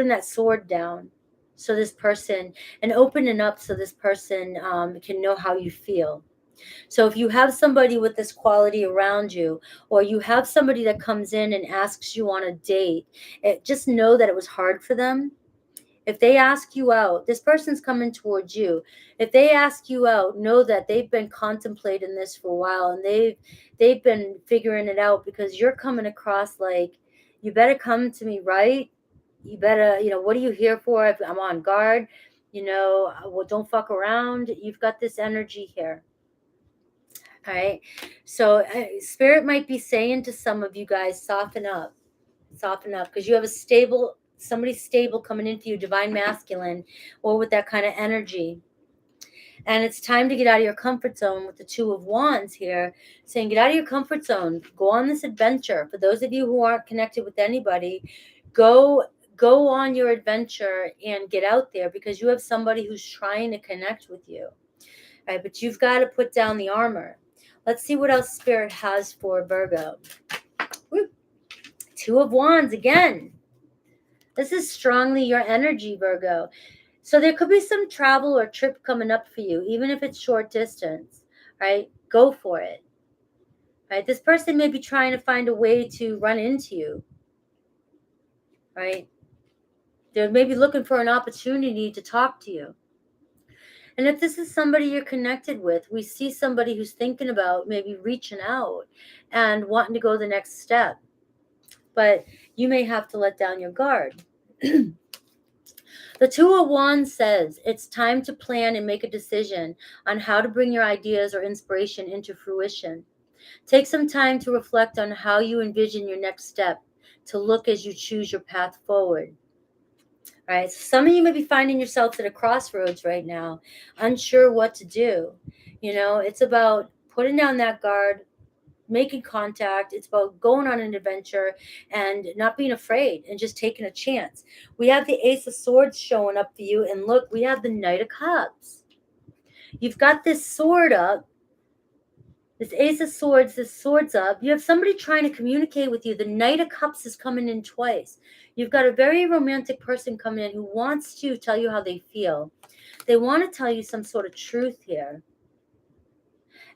that sword down, so this person, and opening up so this person can know how you feel. So if you have somebody with this quality around you, or you have somebody that comes in and asks you on a date, just know that it was hard for them. If they ask you out, this person's coming towards you. If they ask you out, know that they've been contemplating this for a while, and they've been figuring it out, because you're coming across like, you better come to me right. You better, what are you here for? I'm on guard, well, don't fuck around. You've got this energy here. All right. So Spirit might be saying to some of you guys, soften up, because you have somebody stable coming into you, divine masculine, or with that kind of energy. And it's time to get out of your comfort zone with the Two of Wands here, saying get out of your comfort zone, go on this adventure. For those of you who aren't connected with anybody, go on your adventure and get out there, because you have somebody who's trying to connect with you. All right, but you've got to put down the armor. Let's see what else Spirit has for Virgo. Woo. Two of Wands again. This is strongly your energy, Virgo. So there could be some travel or trip coming up for you, even if it's short distance, right? Go for it. Right? This person may be trying to find a way to run into you, right? They're maybe looking for an opportunity to talk to you. And if this is somebody you're connected with, we see somebody who's thinking about maybe reaching out and wanting to go the next step. But you may have to let down your guard. The Two of Wands says it's time to plan and make a decision on how to bring your ideas or inspiration into fruition. Take some time to reflect on how you envision your next step to look as you choose your path forward. All right, so some of you may be finding yourselves at a crossroads right now, unsure what to do. It's about putting down that guard, making contact. It's about going on an adventure and not being afraid and just taking a chance. We have the Ace of Swords showing up for you, and look, we have the Knight of Cups. You've got this sword up, this Ace of Swords, this sword's up. You have somebody trying to communicate with you. The Knight of Cups is coming in twice. You've got a very romantic person coming in who wants to tell you how they feel. They want to tell you some sort of truth here.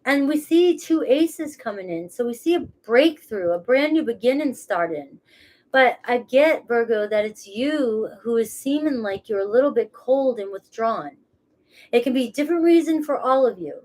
And we see two aces coming in. So we see a breakthrough, a brand new beginning starting. But I get, Virgo, that it's you who is seeming like you're a little bit cold and withdrawn. It can be a different reason for all of you.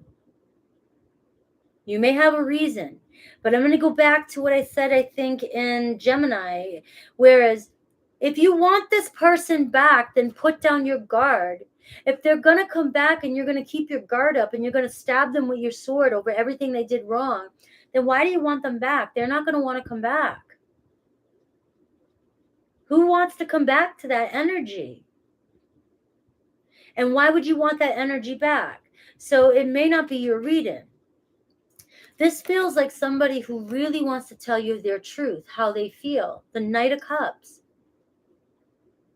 You may have a reason. But I'm going to go back to what I said, I think, in Gemini. Whereas if you want this person back, then put down your guard. If they're going to come back and you're going to keep your guard up and you're going to stab them with your sword over everything they did wrong, then why do you want them back? They're not going to want to come back. Who wants to come back to that energy? And why would you want that energy back? So it may not be your reading. This feels like somebody who really wants to tell you their truth, how they feel. The Knight of Cups.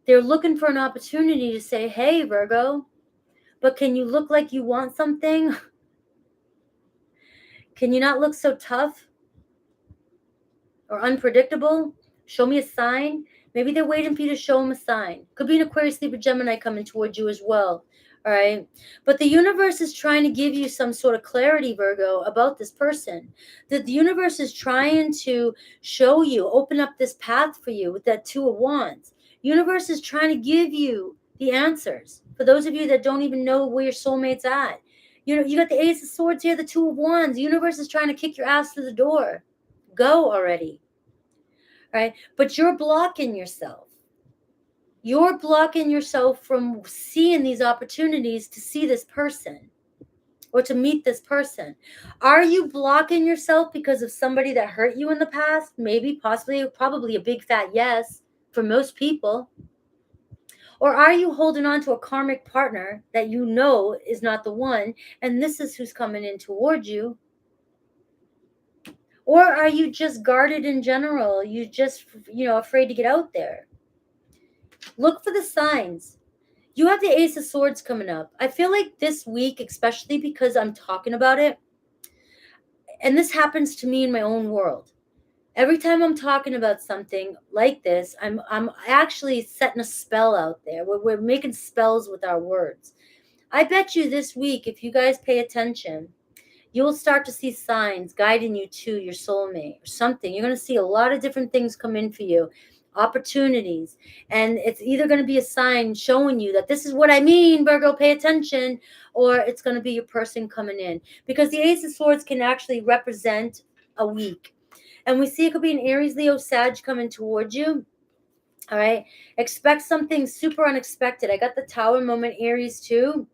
They're looking for an opportunity to say, hey, Virgo, but can you look like you want something? Can you not look so tough or unpredictable? Show me a sign. Maybe they're waiting for you to show them a sign. Could be an Aquarius, Libra, Gemini coming towards you as well. All right. But the universe is trying to give you some sort of clarity, Virgo, about this person. That the universe is trying to show you, open up this path for you with that Two of Wands. Universe is trying to give you the answers. For those of you that don't even know where your soulmate's at. You know, you got the Ace of Swords here, the Two of Wands. The universe is trying to kick your ass through the door. Go already. Right? But you're blocking yourself. You're blocking yourself from seeing these opportunities to see this person or to meet this person. Are you blocking yourself because of somebody that hurt you in the past? Maybe, possibly, probably a big fat yes for most people. Or are you holding on to a karmic partner that you know is not the one, and this is who's coming in towards you? Or are you just guarded in general? You just, afraid to get out there? Look for the signs. You have the Ace of Swords coming up. I feel like this week, especially because I'm talking about it, and this happens to me in my own world. Every time I'm talking about something like this, I'm actually setting a spell out there. We're making spells with our words. I bet you this week, if you guys pay attention, you'll start to see signs guiding you to your soulmate or something. You're going to see a lot of different things come in for you, opportunities. And it's either going to be a sign showing you that this is what I mean, Virgo, pay attention, or it's going to be your person coming in. Because the Ace of Swords can actually represent a week. And we see it could be an Aries, Leo, Sag coming towards you. All right. Expect something super unexpected. I got the Tower moment, Aries, too.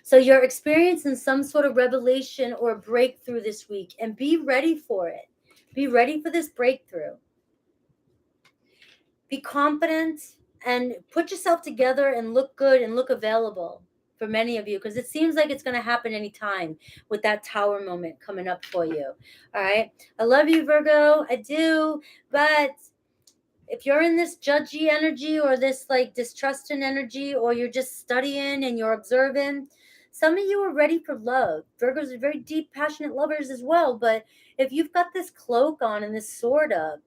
So you're experiencing some sort of revelation or breakthrough this week, and be ready for it. Be ready for this breakthrough. Be confident and put yourself together and look good and look available for many of you, because it seems like it's going to happen anytime with that Tower moment coming up for you. All right. I love you, Virgo. I do. But if you're in this judgy energy or this like distrusting energy, or you're just studying and you're observing, some of you are ready for love. Virgos are very deep, passionate lovers as well. But if you've got this cloak on and this sword up,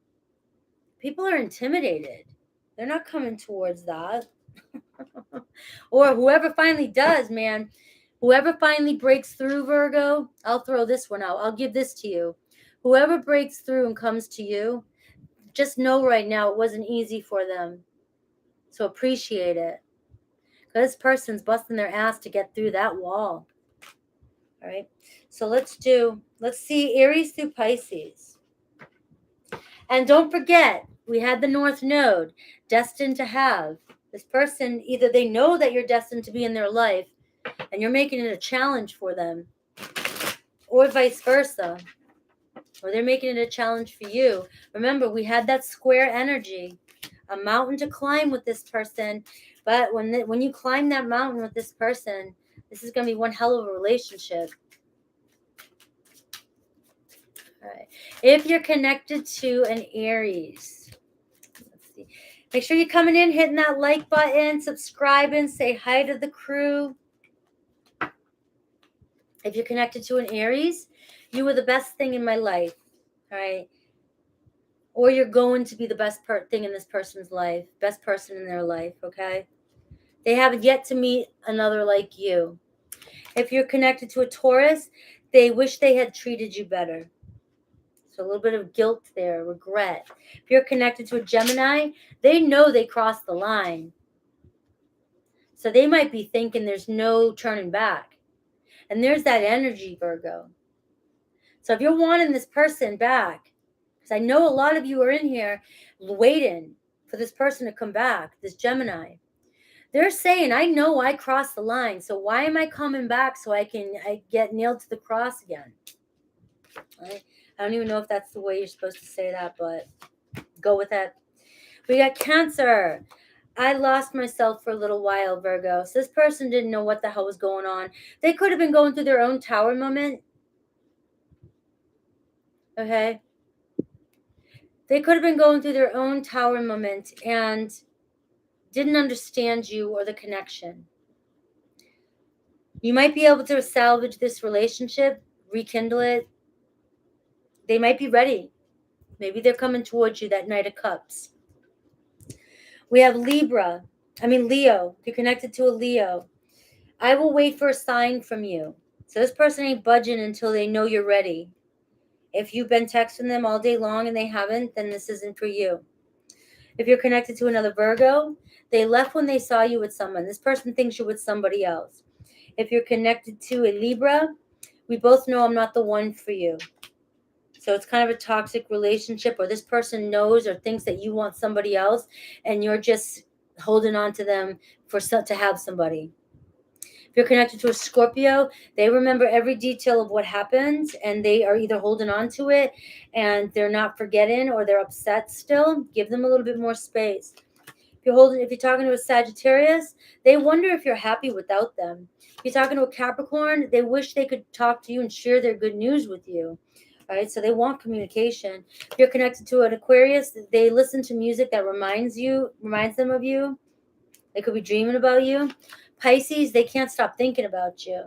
people are intimidated. They're not coming towards that. Or whoever finally does, man. Whoever finally breaks through, Virgo, I'll throw this one out. I'll give this to you. Whoever breaks through and comes to you, just know right now it wasn't easy for them. So appreciate it. This person's busting their ass to get through that wall. All right. So let's see Aries through Pisces. And don't forget, we had the North Node, destined to have. This person, either they know that you're destined to be in their life and you're making it a challenge for them, or vice versa. Or they're making it a challenge for you. Remember, we had that square energy, a mountain to climb with this person. But when you climb that mountain with this person, this is going to be one hell of a relationship. All right. If you're connected to an Aries, let's see. Make sure you're coming in, hitting that like button, subscribing, say hi to the crew. If you're connected to an Aries, you were the best thing in my life. All right. Or you're going to be the best thing in this person's life, best person in their life, okay? They haven't yet to meet another like you. If you're connected to a Taurus, they wish they had treated you better. So a little bit of guilt there, regret. If you're connected to a Gemini, they know they crossed the line. So they might be thinking there's no turning back. And there's that energy, Virgo. So if you're wanting this person back, because I know a lot of you are in here waiting for this person to come back, this Gemini. They're saying, I know I crossed the line, so why am I coming back so I get nailed to the cross again? I don't even know if that's the way you're supposed to say that, but go with it. We got Cancer. I lost myself for a little while, Virgo. So this person didn't know what the hell was going on. They could have been going through their own tower moment. Okay? They could have been going through their own tower moment and didn't understand you or the connection. You might be able to salvage this relationship, rekindle it. They might be ready. Maybe they're coming towards you, that Knight of Cups. We have Leo. You're connected to a Leo. I will wait for a sign from you. So this person ain't budging until they know you're ready. If you've been texting them all day long and they haven't, then this isn't for you. If you're connected to another Virgo, they left when they saw you with someone. This person thinks you're with somebody else. If you're connected to a Libra, we both know I'm not the one for you. So it's kind of a toxic relationship, or this person knows or thinks that you want somebody else and you're just holding on to them to have somebody. If you're connected to a Scorpio, they remember every detail of what happened and they are either holding on to it and they're not forgetting, or they're upset still. Give them a little bit more space. If you're talking to a Sagittarius, they wonder if you're happy without them. If you're talking to a Capricorn, they wish they could talk to you and share their good news with you. All right, so they want communication. If you're connected to an Aquarius, they listen to music that reminds them of you. They could be dreaming about you. Pisces, they can't stop thinking about you.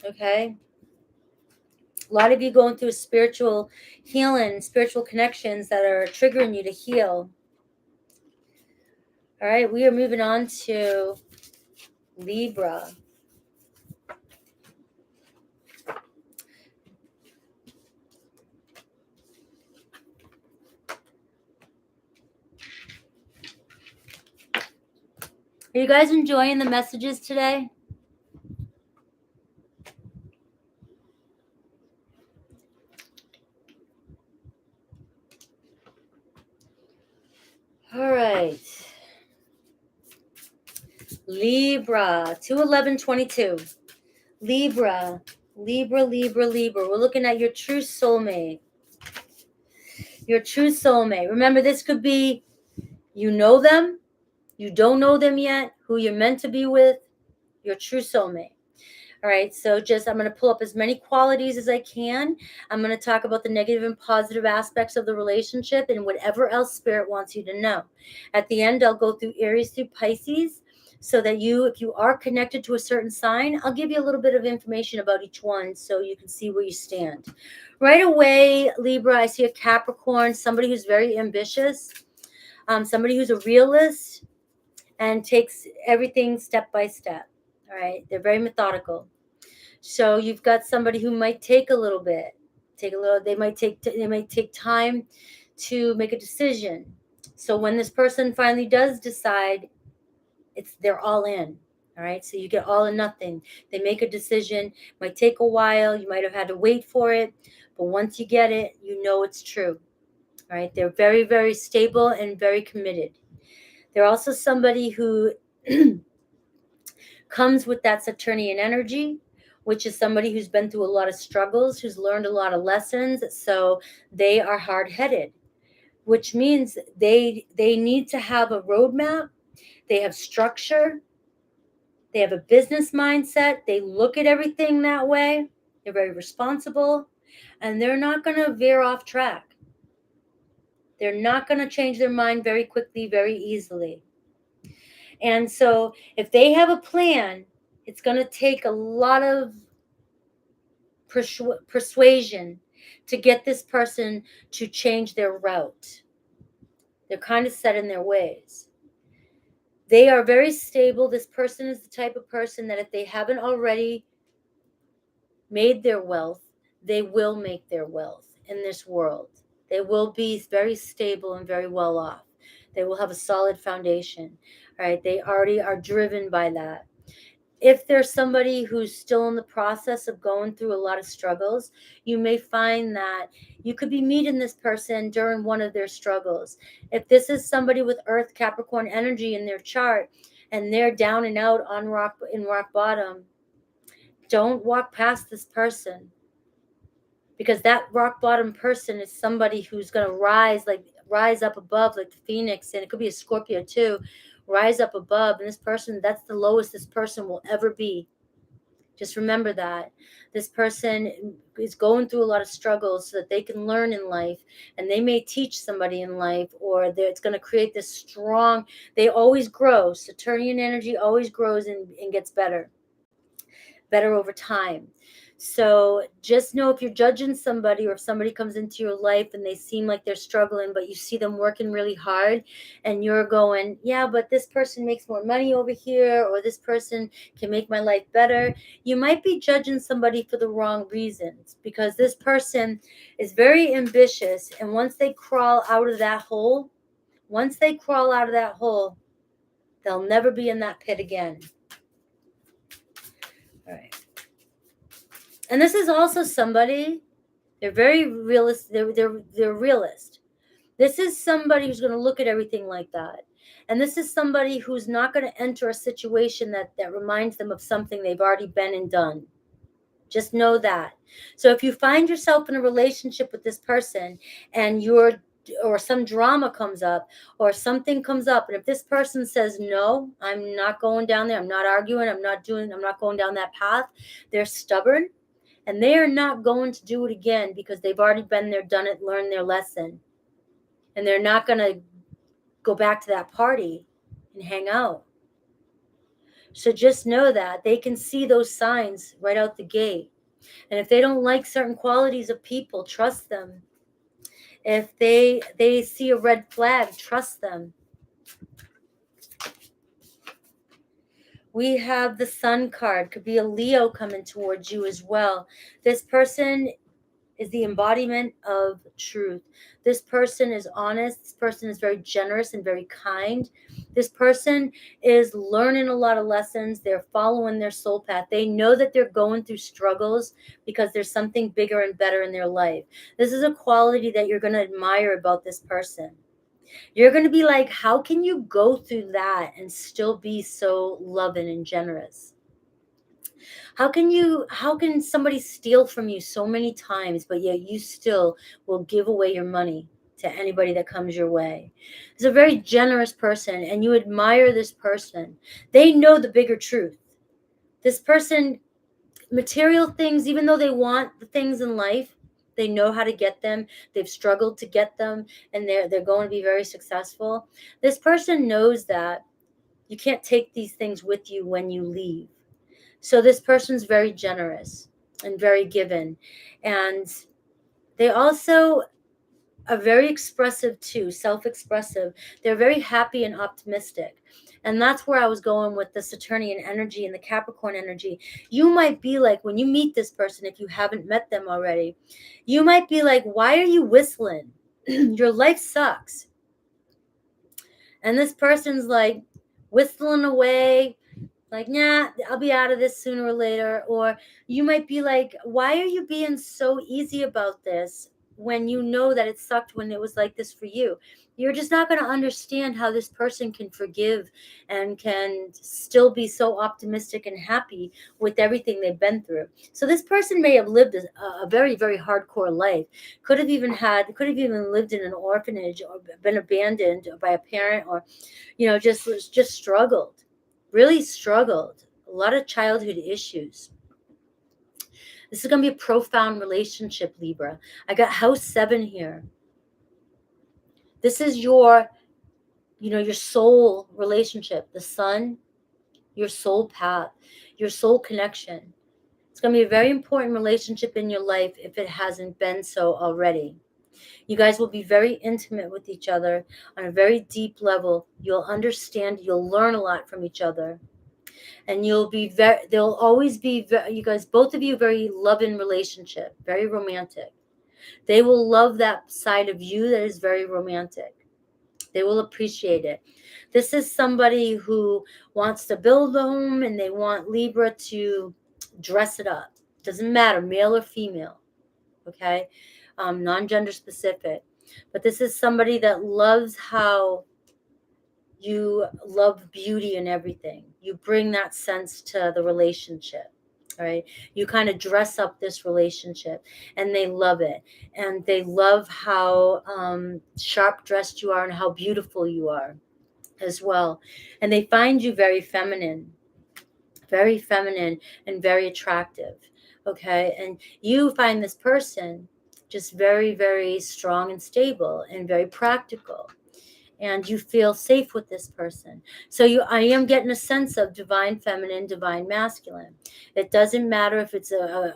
Okay? A lot of you going through spiritual healing, spiritual connections that are triggering you to heal. All right, we are moving on to Libra. Are you guys enjoying the messages today? All right. Libra, 2/11/22. Libra. We're looking at your true soulmate. Your true soulmate. Remember, this could be you know them, you don't know them yet, who you're meant to be with, your true soulmate. All right, so I'm going to pull up as many qualities as I can. I'm going to talk about the negative and positive aspects of the relationship and whatever else Spirit wants you to know. At the end, I'll go through Aries through Pisces so that if you are connected to a certain sign, I'll give you a little bit of information about each one so you can see where you stand. Right away, Libra, I see a Capricorn, somebody who's very ambitious, somebody who's a realist and takes everything step by step. All right, they're very methodical. So you've got somebody who might take a little bit, they might take time to make a decision. So when this person finally does decide, they're all in. All right, so you get all or nothing. They make a decision, might take a while, you might have had to wait for it, but once you get it, you know it's true. All right, they're very, very stable and very committed. They're also somebody who comes with that Saturnian energy, which is somebody who's been through a lot of struggles, who's learned a lot of lessons. So they are hard-headed, which means they need to have a roadmap. They have structure. They have a business mindset. They look at everything that way. They're very responsible, and they're not going to veer off track. They're not going to change their mind very quickly, very easily. And so if they have a plan, it's going to take a lot of persuasion to get this person to change their route. They're kind of set in their ways. They are very stable. This person is the type of person that if they haven't already made their wealth, they will make their wealth in this world. They will be very stable and very well off. They will have a solid foundation. All right, they already are driven by that. If there's somebody who's still in the process of going through a lot of struggles, you may find that you could be meeting this person during one of their struggles. If this is somebody with Earth Capricorn energy in their chart and they're down and out on rock bottom, don't walk past this person, because that rock bottom person is somebody who's going to rise up above like the phoenix, and it could be a Scorpio too, rise up above. And this person, that's the lowest this person will ever be. Just remember that this person is going through a lot of struggles so that they can learn in life, and they may teach somebody in life, or it's going to create this strong, they always grow. Saturnian energy always grows and gets better over time. So just know, if you're judging somebody, or if somebody comes into your life and they seem like they're struggling, but you see them working really hard, and you're going, yeah, but this person makes more money over here, or this person can make my life better, you might be judging somebody for the wrong reasons, because this person is very ambitious, and once they crawl out of that hole, they'll never be in that pit again. All right. And this is also somebody, they're very realist. They're realist. This is somebody who's going to look at everything like that. And this is somebody who's not going to enter a situation that reminds them of something they've already been and done. Just know that. So if you find yourself in a relationship with this person, and or some drama comes up, or something comes up, and if this person says, no, I'm not going down there, I'm not arguing, I'm not going down that path, they're stubborn, and they are not going to do it again, because they've already been there, done it, learned their lesson. And they're not going to go back to that party and hang out. So just know that they can see those signs right out the gate. And if they don't like certain qualities of people, trust them. If they see a red flag, trust them. We have the Sun card. Could be a Leo coming towards you as well. This person is the embodiment of truth. This person is honest. This person is very generous and very kind. This person is learning a lot of lessons. They're following their soul path. They know that they're going through struggles because there's something bigger and better in their life. This is a quality that you're going to admire about this person. You're going to be like, how can you go through that and still be so loving and generous? How can somebody steal from you so many times, but yet you still will give away your money to anybody that comes your way? He's a very generous person, and you admire this person. They know the bigger truth. This person, material things, even though they want the things in life, they know how to get them. They've struggled to get them, and they're going to be very successful. This person knows that you can't take these things with you when you leave. So this person's very generous and very given. And they also are very expressive too, self-expressive. They're very happy and optimistic. And that's where I was going with the Saturnian energy and the Capricorn energy. You might be like, when you meet this person, if you haven't met them already, you might be like, why are you whistling? Your life sucks. And this person's like whistling away, like, nah, I'll be out of this sooner or later. Or you might be like, why are you being so easy about this when you know that it sucked when it was like this for you? You're just not going to understand how this person can forgive and can still be so optimistic and happy with everything they've been through. So this person may have lived a very, very hardcore life. Could have even lived in an orphanage, or been abandoned by a parent, or, just struggled. Really struggled. A lot of childhood issues. This is going to be a profound relationship, Libra. I got house 7 here. This is your soul relationship, the sun, your soul path, your soul connection. It's going to be a very important relationship in your life if it hasn't been so already. You guys will be very intimate with each other on a very deep level. You'll understand, you'll learn a lot from each other. And they'll always be, you guys, both of you, very loving relationship, very romantic. They will love that side of you that is very romantic. They will appreciate it. This is somebody who wants to build a home and they want Libra to dress it up. Doesn't matter, male or female, okay? Non-gender specific. But this is somebody that loves how you love beauty and everything. You bring that sense to the relationship. All right. You kind of dress up this relationship and they love it. And they love how sharp dressed you are and how beautiful you are as well. And they find you very feminine and very attractive. Okay. And you find this person just very, very strong and stable and very practical. And you feel safe with this person. So I am getting a sense of divine feminine, divine masculine. It doesn't matter if it's a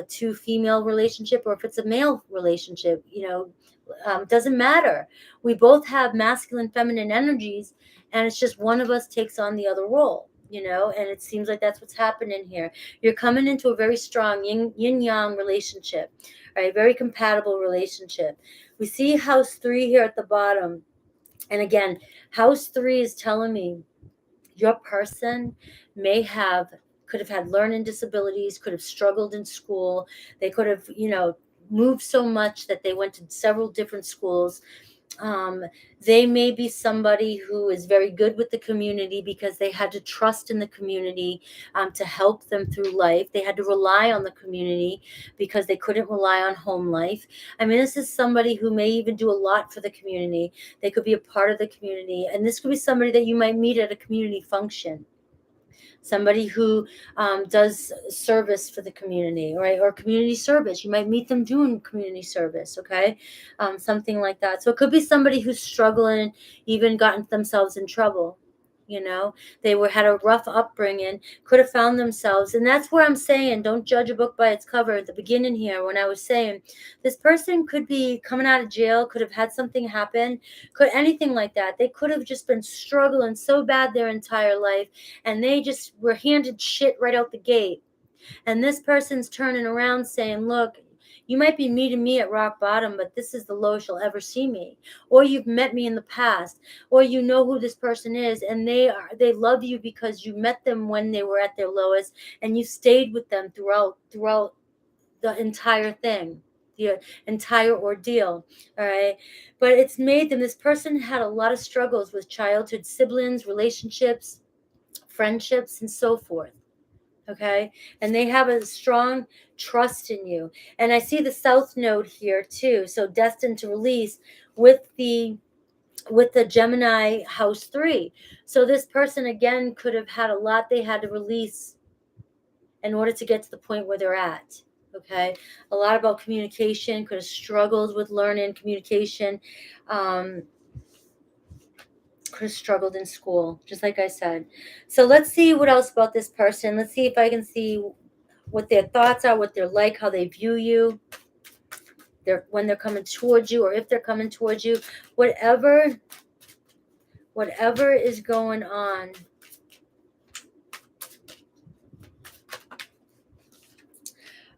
two female relationship or if it's a male relationship, doesn't matter. We both have masculine, feminine energies, and it's just one of us takes on the other role, and it seems like that's what's happening here. You're coming into a very strong yin-yang relationship, right? Very compatible relationship. We see house 3 here at the bottom. And again, house 3 is telling me your person could have had learning disabilities, could have struggled in school. They could have, moved so much that they went to several different schools. They may be somebody who is very good with the community because they had to trust in the community to help them through life. They had to rely on the community because they couldn't rely on home life. I mean, this is somebody who may even do a lot for the community. They could be a part of the community. And this could be somebody that you might meet at a community function. Somebody who does service for the community, right? Or community service. You might meet them doing community service, okay? Something like that. So it could be somebody who's struggling, even gotten themselves in trouble. They had a rough upbringing, could have found themselves. And that's where I'm saying, don't judge a book by its cover. At the beginning here, when I was saying, this person could be coming out of jail, could have had something happen, could anything like that. They could have just been struggling so bad their entire life, and they just were handed shit right out the gate. And this person's turning around saying, look, you might be meeting me at rock bottom, but this is the lowest you'll ever see me. Or you've met me in the past, or you know who this person is, and they love you because you met them when they were at their lowest, and you stayed with them throughout the entire thing, the entire ordeal. All right. But it's made them, this person had a lot of struggles with childhood siblings, relationships, friendships, and so forth. Okay. And they have a strong trust in you. And I see the South Node here too. So destined to release with the Gemini house 3. So this person again could have had a lot they had to release in order to get to the point where they're at. Okay. A lot about communication, could have struggled with learning communication. Could have struggled in school, just like I said. So let's see what else about this person. Let's see if I can see what their thoughts are, what they're like, how they view you, when they're coming towards you, or if they're coming towards you, whatever is going on.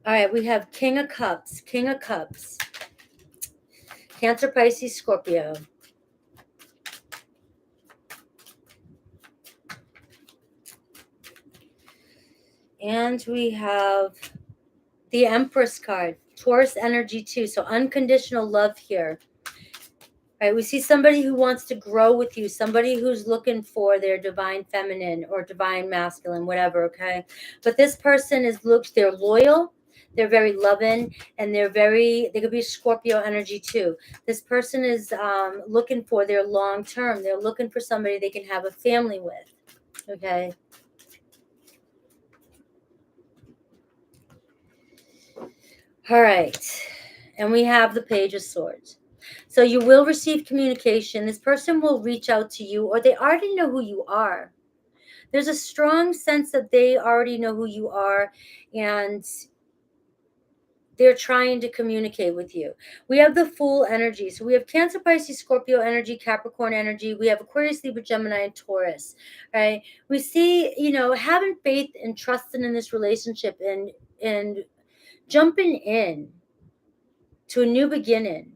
All right, we have King of Cups, Cancer, Pisces, Scorpio. And we have the Empress card, Taurus energy too. So unconditional love here. All right, we see somebody who wants to grow with you, somebody who's looking for their divine feminine or divine masculine, whatever, okay? But this person they're loyal, they're very loving, and they could be Scorpio energy too. This person is looking for their long term. They're looking for somebody they can have a family with, okay? All right, and we have the Page of Swords. So you will receive communication. This person will reach out to you, or they already know who you are. There's a strong sense that they already know who you are, and they're trying to communicate with you. We have the Fool energy. So we have Cancer, Pisces, Scorpio energy, Capricorn energy. We have Aquarius, Libra, Gemini, and Taurus, right? We see, having faith and trusting in this relationship and jumping in to a new beginning.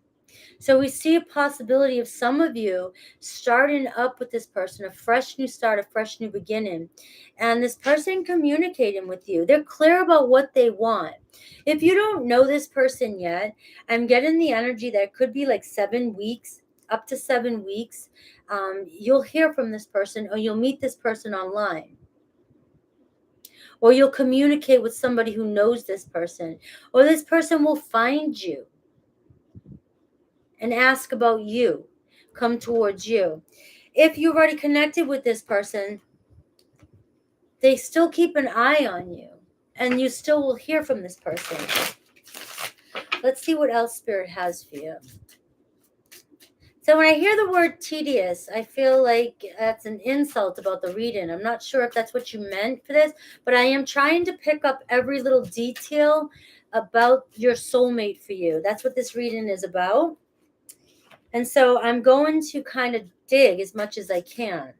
So we see a possibility of some of you starting up with this person, a fresh new start, a fresh new beginning. And this person communicating with you. They're clear about what they want. If you don't know this person yet, I'm getting the energy that it could be like 7 weeks, up to 7 weeks. You'll hear from this person, or you'll meet this person online. Or you'll communicate with somebody who knows this person. Or this person will find you and ask about you, come towards you. If you've already connected with this person, they still keep an eye on you, and you still will hear from this person. Let's see what else Spirit has for you. So when I hear the word tedious, I feel like that's an insult about the reading. I'm not sure if that's what you meant for this, but I am trying to pick up every little detail about your soulmate for you. That's what this reading is about. And so I'm going to kind of dig as much as I can.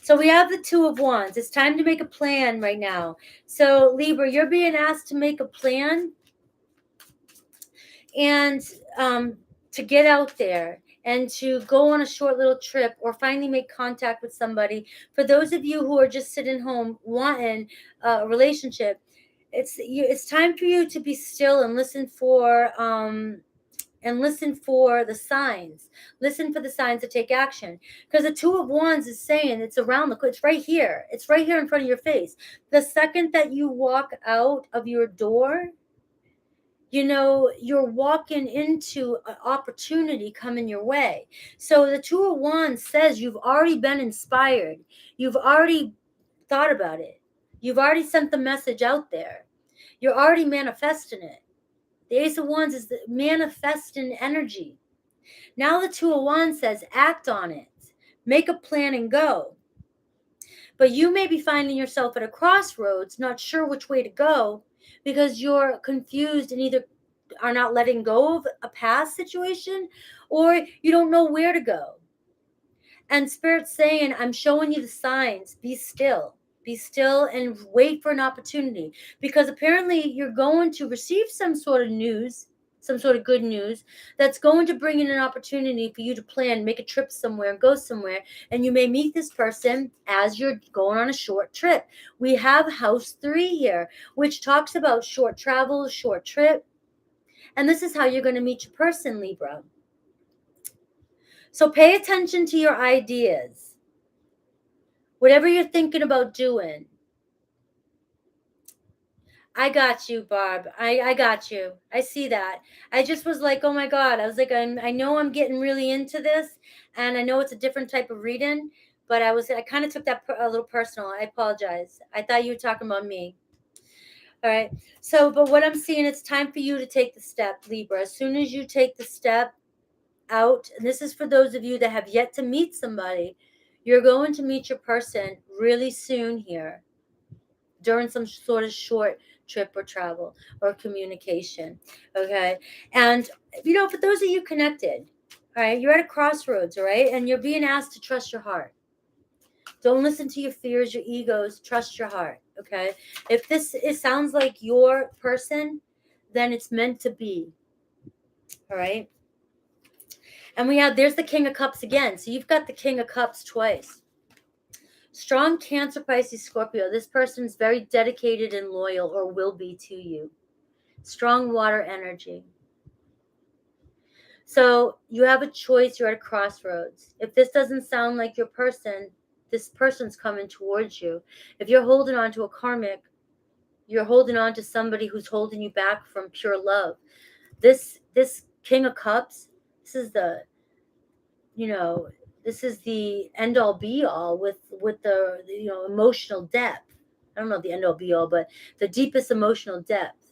So we have the Two of Wands. It's time to make a plan right now. So Libra, you're being asked to make a plan and to get out there and to go on a short little trip or finally make contact with somebody. For those of you who are just sitting home wanting a relationship, it's time for you to be still and listen for the signs. Listen for the signs to take action. Because the Two of Wands is saying it's around it's right here. It's right here in front of your face. The second that you walk out of your door, you're walking into an opportunity coming your way. So the Two of Wands says you've already been inspired. You've already thought about it. You've already sent the message out there. You're already manifesting it. The Ace of Wands is the manifesting energy. Now the Two of Wands says, act on it. Make a plan and go. But you may be finding yourself at a crossroads, not sure which way to go, because you're confused and either are not letting go of a past situation, or you don't know where to go. And Spirit's saying, I'm showing you the signs. Be still. Be still and wait for an opportunity, because apparently you're going to receive some sort of news, some sort of good news that's going to bring in an opportunity for you to plan, make a trip somewhere, go somewhere, and you may meet this person as you're going on a short trip. We have House 3 here, which talks about short travel, short trip, and this is how you're going to meet your person, Libra. So pay attention to your ideas. Whatever you're thinking about doing. I got you, Barb. I got you. I see that. I just was like, oh my God. I was like, I know I'm getting really into this, and I know it's a different type of reading, but I kind of took that a little personal. I apologize. I thought you were talking about me. All right. So, but what I'm seeing, it's time for you to take the step, Libra. As soon as you take the step out, and this is for those of you that have yet to meet somebody, you're going to meet your person really soon here during some sort of short trip or travel or communication. Okay. And, for those of you connected, all right, you're at a crossroads, all right, and you're being asked to trust your heart. Don't listen to your fears, your egos. Trust your heart. Okay. If it sounds like your person, then it's meant to be. All right. And there's the King of Cups again. So you've got the King of Cups twice. Strong Cancer, Pisces, Scorpio. This person's very dedicated and loyal, or will be, to you. Strong water energy. So you have a choice. You're at a crossroads. If this doesn't sound like your person, this person's coming towards you. If you're holding on to a karmic, you're holding on to somebody who's holding you back from pure love. This King of Cups, this is the end all be all with the emotional depth. I don't know the end all be all, but the deepest emotional depth.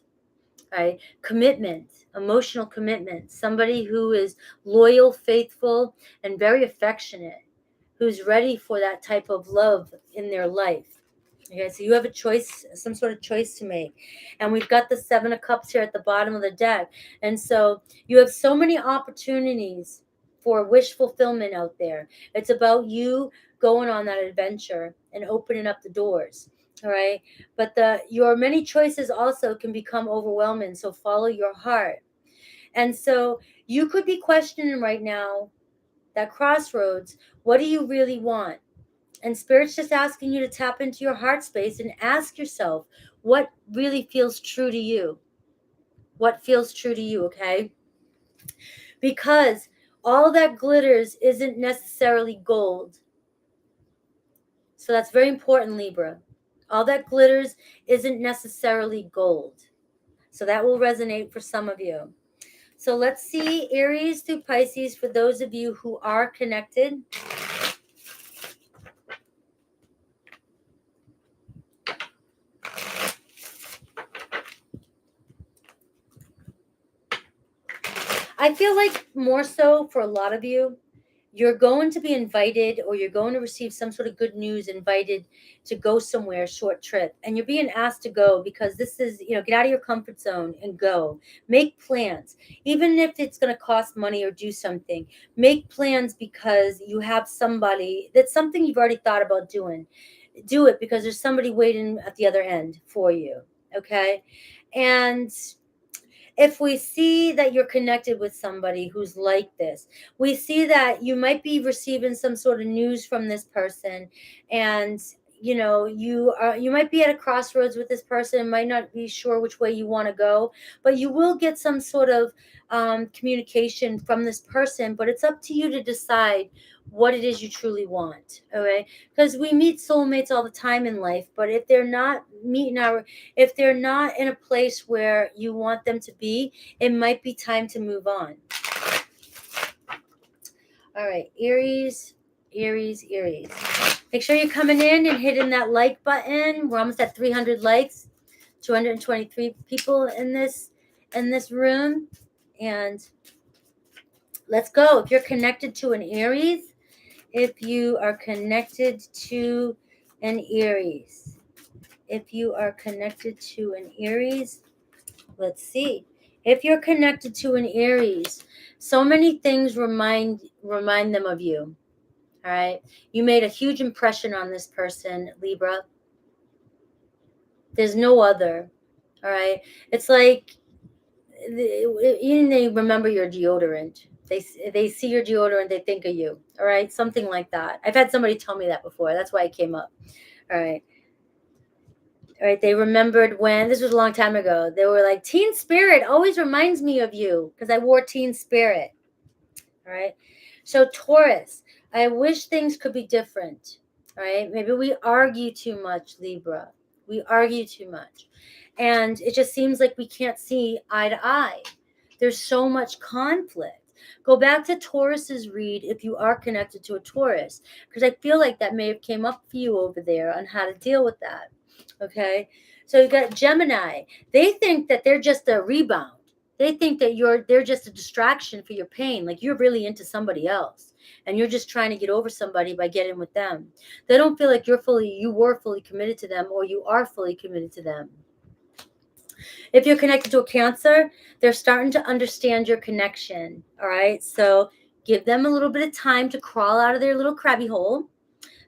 Right? Commitment, emotional commitment. Somebody who is loyal, faithful, and very affectionate, who's ready for that type of love in their life. Okay, so you have a choice, some sort of choice to make. And we've got the Seven of Cups here at the bottom of the deck. And so you have so many opportunities for wish fulfillment out there. It's about you going on that adventure and opening up the doors. All right. But your many choices also can become overwhelming. So follow your heart. And so You could be questioning right now, that crossroads, what do you really want? And Spirit's just asking you to tap into your heart space and ask yourself what really feels true to you. What feels true to you, okay? Because all that glitters isn't necessarily gold. So that's very important, Libra. All that glitters isn't necessarily gold. So that will resonate for some of you. So let's see Aries through Pisces for those of you who are connected. I feel like more so for a lot of you, you're going to be invited, or you're going to receive some sort of good news, invited to go somewhere, a short trip, and you're being asked to go because this is, get out of your comfort zone and go. Make plans, even if it's going to cost money, or do something. Make plans because you have somebody, that's something you've already thought about doing. Do it because there's somebody waiting at the other end for you, okay? And if we see that you're connected with somebody who's like this, we see that you might be receiving some sort of news from this person, and you might be at a crossroads with this person, might not be sure which way you want to go, but you will get some sort of communication from this person. But it's up to you to decide what it is you truly want. Okay, because we meet soulmates all the time in life, but if they're not if they're not in a place where you want them to be, it might be time to move on. All right, Aries. Make sure you're coming in and hitting that like button. We're almost at 300 likes, 223 people in this room, and let's go. If you're connected to an Aries, if you are connected to an Aries, let's see. If you're connected to an Aries, so many things remind them of you. All right. You made a huge impression on this person, Libra. There's no other. All right. It's like even they remember your deodorant. They see your deodorant, they think of you. All right. Something like that. I've had somebody tell me that before. That's why it came up. All right. They remembered when, this was a long time ago, they were like, Teen Spirit always reminds me of you because I wore Teen Spirit. All right. So Taurus, I wish things could be different. All right. Maybe we argue too much, Libra. We argue too much. And it just seems like we can't see eye to eye. There's so much conflict. Go back to Taurus's read if you are connected to a Taurus, because I feel like that may have came up for you over there on how to deal with that. Okay. So you got Gemini. They think that they're just a rebound. They think that they're just a distraction for your pain. Like you're really into somebody else and you're just trying to get over somebody by getting with them. They don't feel like you were fully committed to them, or you are fully committed to them. If you're connected to a Cancer, they're starting to understand your connection. All right. So give them a little bit of time to crawl out of their little crabby hole.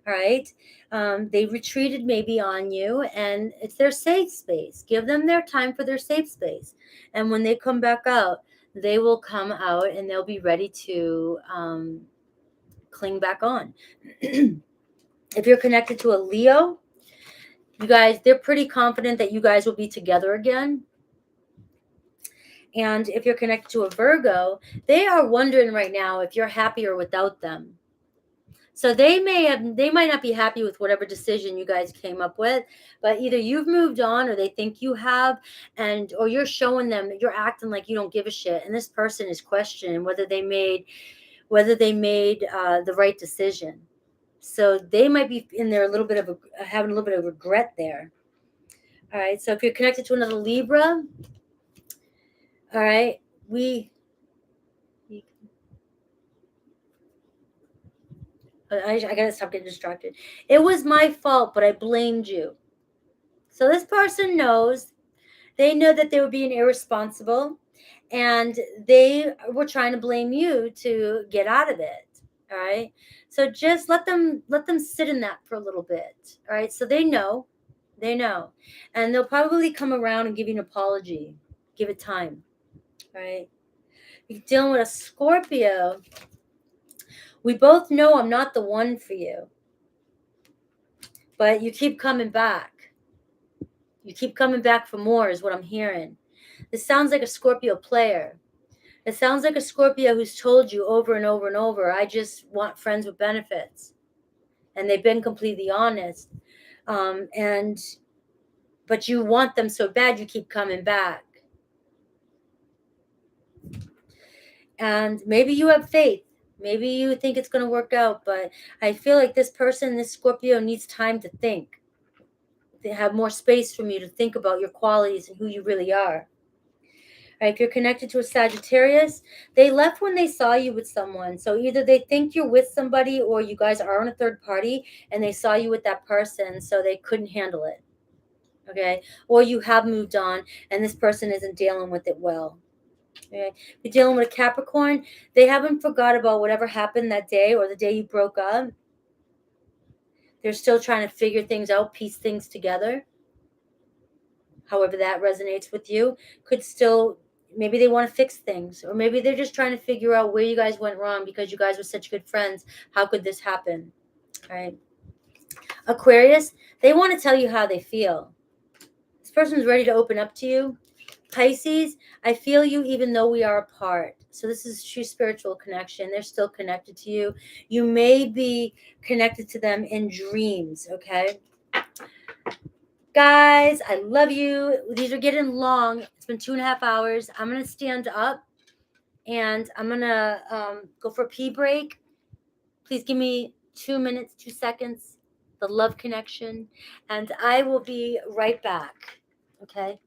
All right. They retreated maybe on you, and it's their safe space. Give them their time for their safe space. And when they come back out, they will come out and they'll be ready to cling back on. If you're connected to a Leo, you guys, they're pretty confident that you guys will be together again. And if you're connected to a Virgo, they are wondering right now if you're happier without them. So they might not be happy with whatever decision you guys came up with, but either you've moved on or they think you have, or you're showing them that you're acting like you don't give a shit. And this person is questioning whether they made the right decision. So they might be in there having a little bit of regret there. All right. So if you're connected to another Libra, all right, I gotta stop getting distracted. It was my fault, but I blamed you. So this person knows. They know that they were being irresponsible, and they were trying to blame you to get out of it. All right. So just let them sit in that for a little bit. All right. So they know, and they'll probably come around and give you an apology. Give it time. All right. You're dealing with a Scorpio. We both know I'm not the one for you. But you keep coming back. You keep coming back for more is what I'm hearing. This sounds like a Scorpio player. It sounds like a Scorpio who's told you over and over and over, I just want friends with benefits. And they've been completely honest. But you want them so bad you keep coming back. And maybe you have faith. Maybe you think it's going to work out. But I feel like this person, this Scorpio, needs time to think. They have more space from you to think about your qualities and who you really are. Right, if you're connected to a Sagittarius, they left when they saw you with someone. So either they think you're with somebody or you guys are on a third party and they saw you with that person, so they couldn't handle it. Okay, or you have moved on and this person isn't dealing with it well. Okay, if you're dealing with a Capricorn, they haven't forgot about whatever happened that day or the day you broke up. They're still trying to figure things out, piece things together. However that resonates with you, could still, maybe they want to fix things, or maybe they're just trying to figure out where you guys went wrong because you guys were such good friends. How could this happen? All right. Aquarius, they want to tell you how they feel. This person's ready to open up to you. Pisces, I feel you even though we are apart. So this is true spiritual connection. They're still connected to you. You may be connected to them in dreams, okay? Guys, I love you. These are getting long. It's been 2.5 hours. I'm going to stand up and I'm going to go for a pee break. Please give me 2 minutes, 2 seconds, the love connection, and I will be right back. Okay?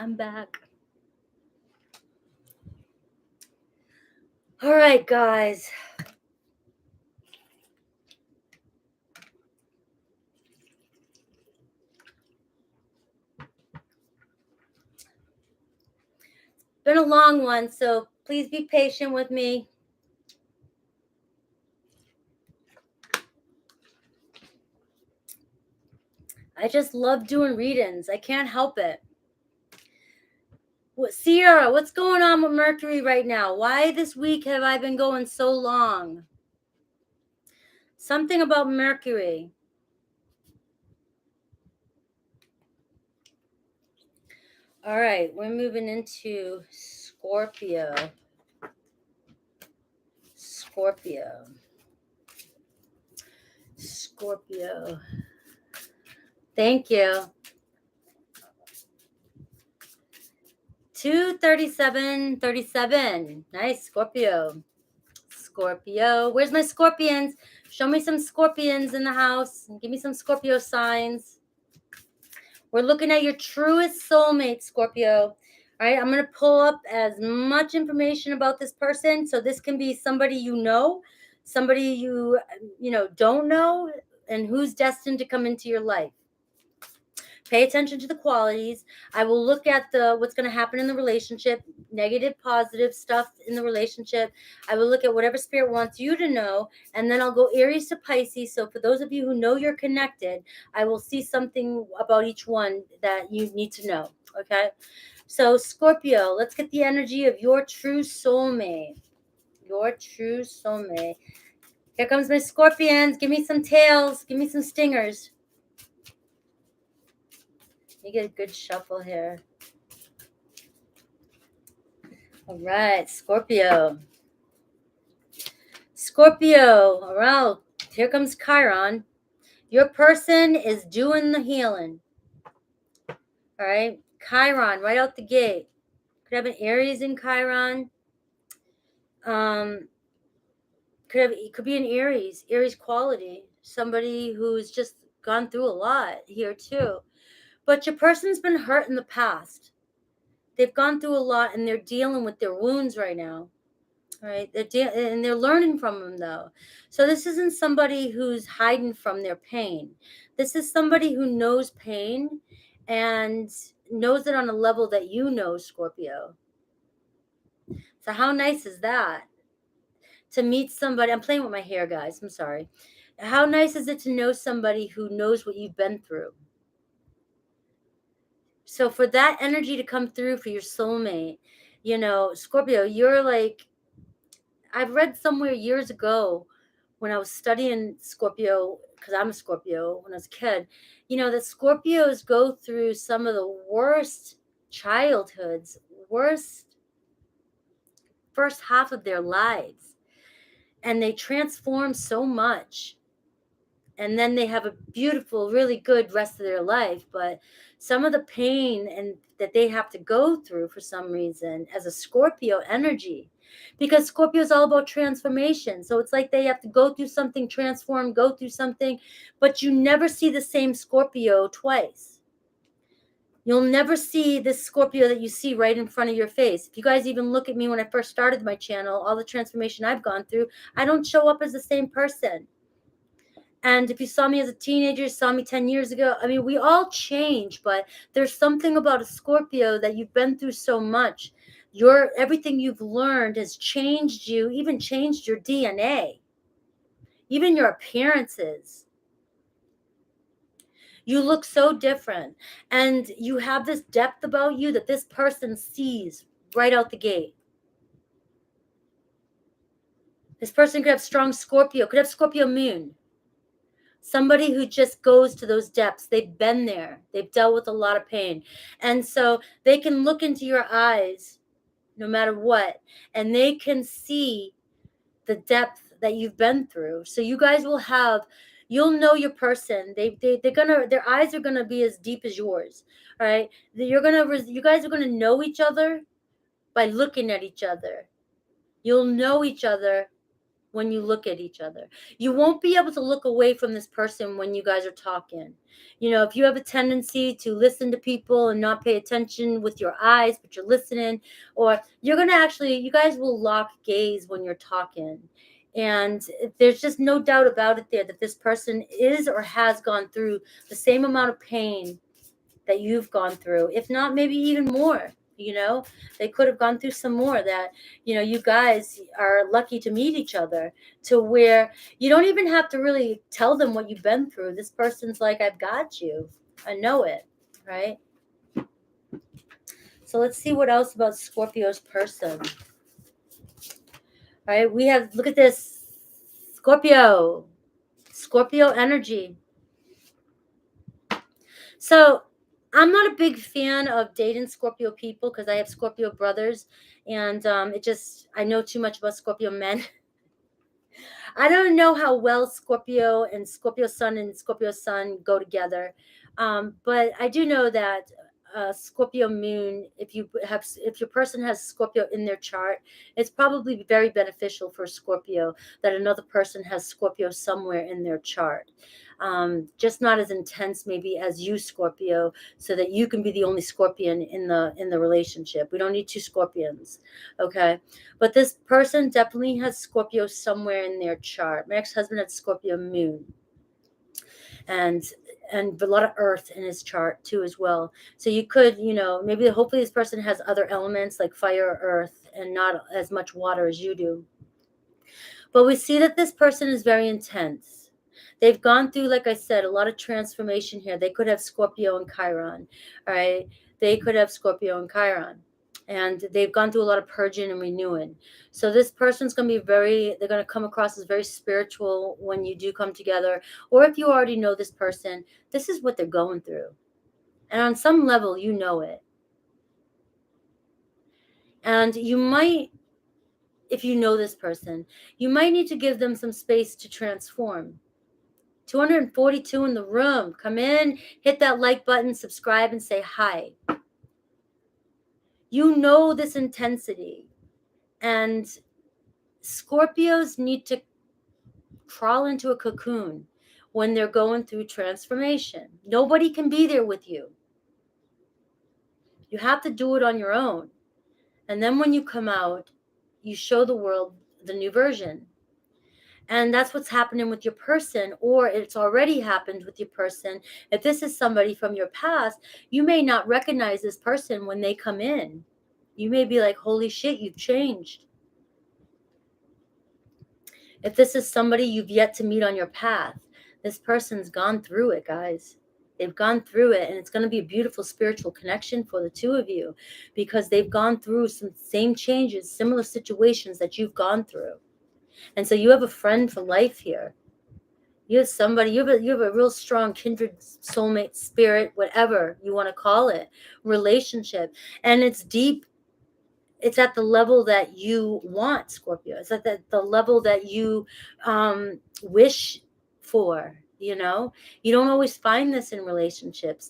I'm back. All right, guys. Been a long one, so please be patient with me. I just love doing readings. I can't help it. Sierra, what's going on with Mercury right now? Why this week have I been going so long? Something about Mercury. All right, we're moving into Scorpio. Scorpio. Thank you. 23737. Nice, Scorpio. Where's my scorpions? Show me some scorpions in the house. Give me some Scorpio signs. We're looking at your truest soulmate, Scorpio. All right, I'm going to pull up as much information about this person. So this can be somebody you know, somebody you don't know, and who's destined to come into your life. Pay attention to the qualities. I will look at what's going to happen in the relationship, negative, positive stuff in the relationship. I will look at whatever spirit wants you to know, and then I'll go Aries to Pisces. So for those of you who know you're connected, I will see something about each one that you need to know, okay? So Scorpio, let's get the energy of your true soulmate. Your true soulmate. Here comes my scorpions. Give me some tails. Give me some stingers. You get a good shuffle here. All right, Scorpio. Scorpio, all right, here comes Chiron. Your person is doing the healing. All right, Chiron, right out the gate. Could have an Aries in Chiron. Could be an Aries quality. Somebody who's just gone through a lot here too. But your person's been hurt in the past. They've gone through a lot and they're dealing with their wounds right now. Right? And they're learning from them though. So this isn't somebody who's hiding from their pain. This is somebody who knows pain and knows it on a level that you know, Scorpio. So how nice is that? To meet somebody, I'm playing with my hair, guys. I'm sorry. How nice is it to know somebody who knows what you've been through? So for that energy to come through for your soulmate, you know, Scorpio, you're like, I've read somewhere years ago when I was studying Scorpio, because I'm a Scorpio when I was a kid, you know, that Scorpios go through some of the worst childhoods, worst first half of their lives. And they transform so much. And then they have a beautiful, really good rest of their life. But some of the pain and that they have to go through for some reason as a Scorpio energy, because Scorpio is all about transformation. So it's like they have to go through something, transform, go through something, but you never see the same Scorpio twice. You'll never see this Scorpio that you see right in front of your face. If you guys even look at me when I first started my channel, all the transformation I've gone through, I don't show up as the same person. And if you saw me as a teenager, saw me 10 years ago, I mean, we all change, but there's something about a Scorpio that you've been through so much. Everything you've learned has changed you, even changed your DNA, even your appearances. You look so different, and you have this depth about you that this person sees right out the gate. This person could have strong Scorpio, could have Scorpio moon. Somebody who just goes to those depths. They've been there. They've dealt with a lot of pain. And so they can look into your eyes no matter what, and they can see the depth that you've been through. So you guys you'll know your person. Their eyes are gonna be as deep as yours. All right. You guys are gonna know each other by looking at each other. You'll know each other when you look at each other. You won't be able to look away from this person when you guys are talking. You know, if you have a tendency to listen to people and not pay attention with your eyes, but you're listening, or you guys will lock gaze when you're talking. And there's just no doubt about it there that this person is or has gone through the same amount of pain that you've gone through, if not maybe even more. You know, they could have gone through some more that, you know, you guys are lucky to meet each other to where you don't even have to really tell them what you've been through. This person's like, I've got you. I know it, right? So let's see what else about Scorpio's person. All right, look at this. Scorpio energy. So I'm not a big fan of dating Scorpio people because I have Scorpio brothers, and I know too much about Scorpio men. I don't know how well Scorpio and Scorpio Sun go together, but I do know that Scorpio moon, if your person has Scorpio in their chart, it's probably very beneficial for Scorpio that another person has Scorpio somewhere in their chart. Just not as intense maybe as you, Scorpio, so that you can be the only Scorpion in the relationship. We don't need two Scorpions, okay? But this person definitely has Scorpio somewhere in their chart. My ex-husband had Scorpio moon, and a lot of earth in his chart too as well. So you could, maybe hopefully this person has other elements like fire or earth and not as much water as you do. But we see that this person is very intense. They've gone through, like I said, a lot of transformation here. They could have Scorpio and Chiron, all right? They could have Scorpio and Chiron. and they've gone through a lot of purging and renewing. So this person's going to be they're going to come across as very spiritual when you do come together. Or if you already know this person, this is what they're going through. And on some level, you know it. And you might, if you know this person, you might need to give them some space to transform. 242 in the room. Come in, hit that like button, subscribe, and say hi. You know this intensity. And Scorpios need to crawl into a cocoon when they're going through transformation. Nobody can be there with you. You have to do it on your own. And then when you come out, you show the world the new version. And that's what's happening with your person, or it's already happened with your person. If this is somebody from your past, you may not recognize this person when they come in. You may be like, holy shit, you've changed. If this is somebody you've yet to meet on your path, this person's gone through it, guys. They've gone through it, and it's going to be a beautiful spiritual connection for the two of you, because they've gone through some same changes, similar situations that you've gone through. And so you have a friend for life here. You have somebody, you have a real strong kindred soulmate spirit, whatever you want to call it, relationship. And it's deep. It's at the level that you want, Scorpio. It's at the level that you wish for. You know, you don't always find this in relationships.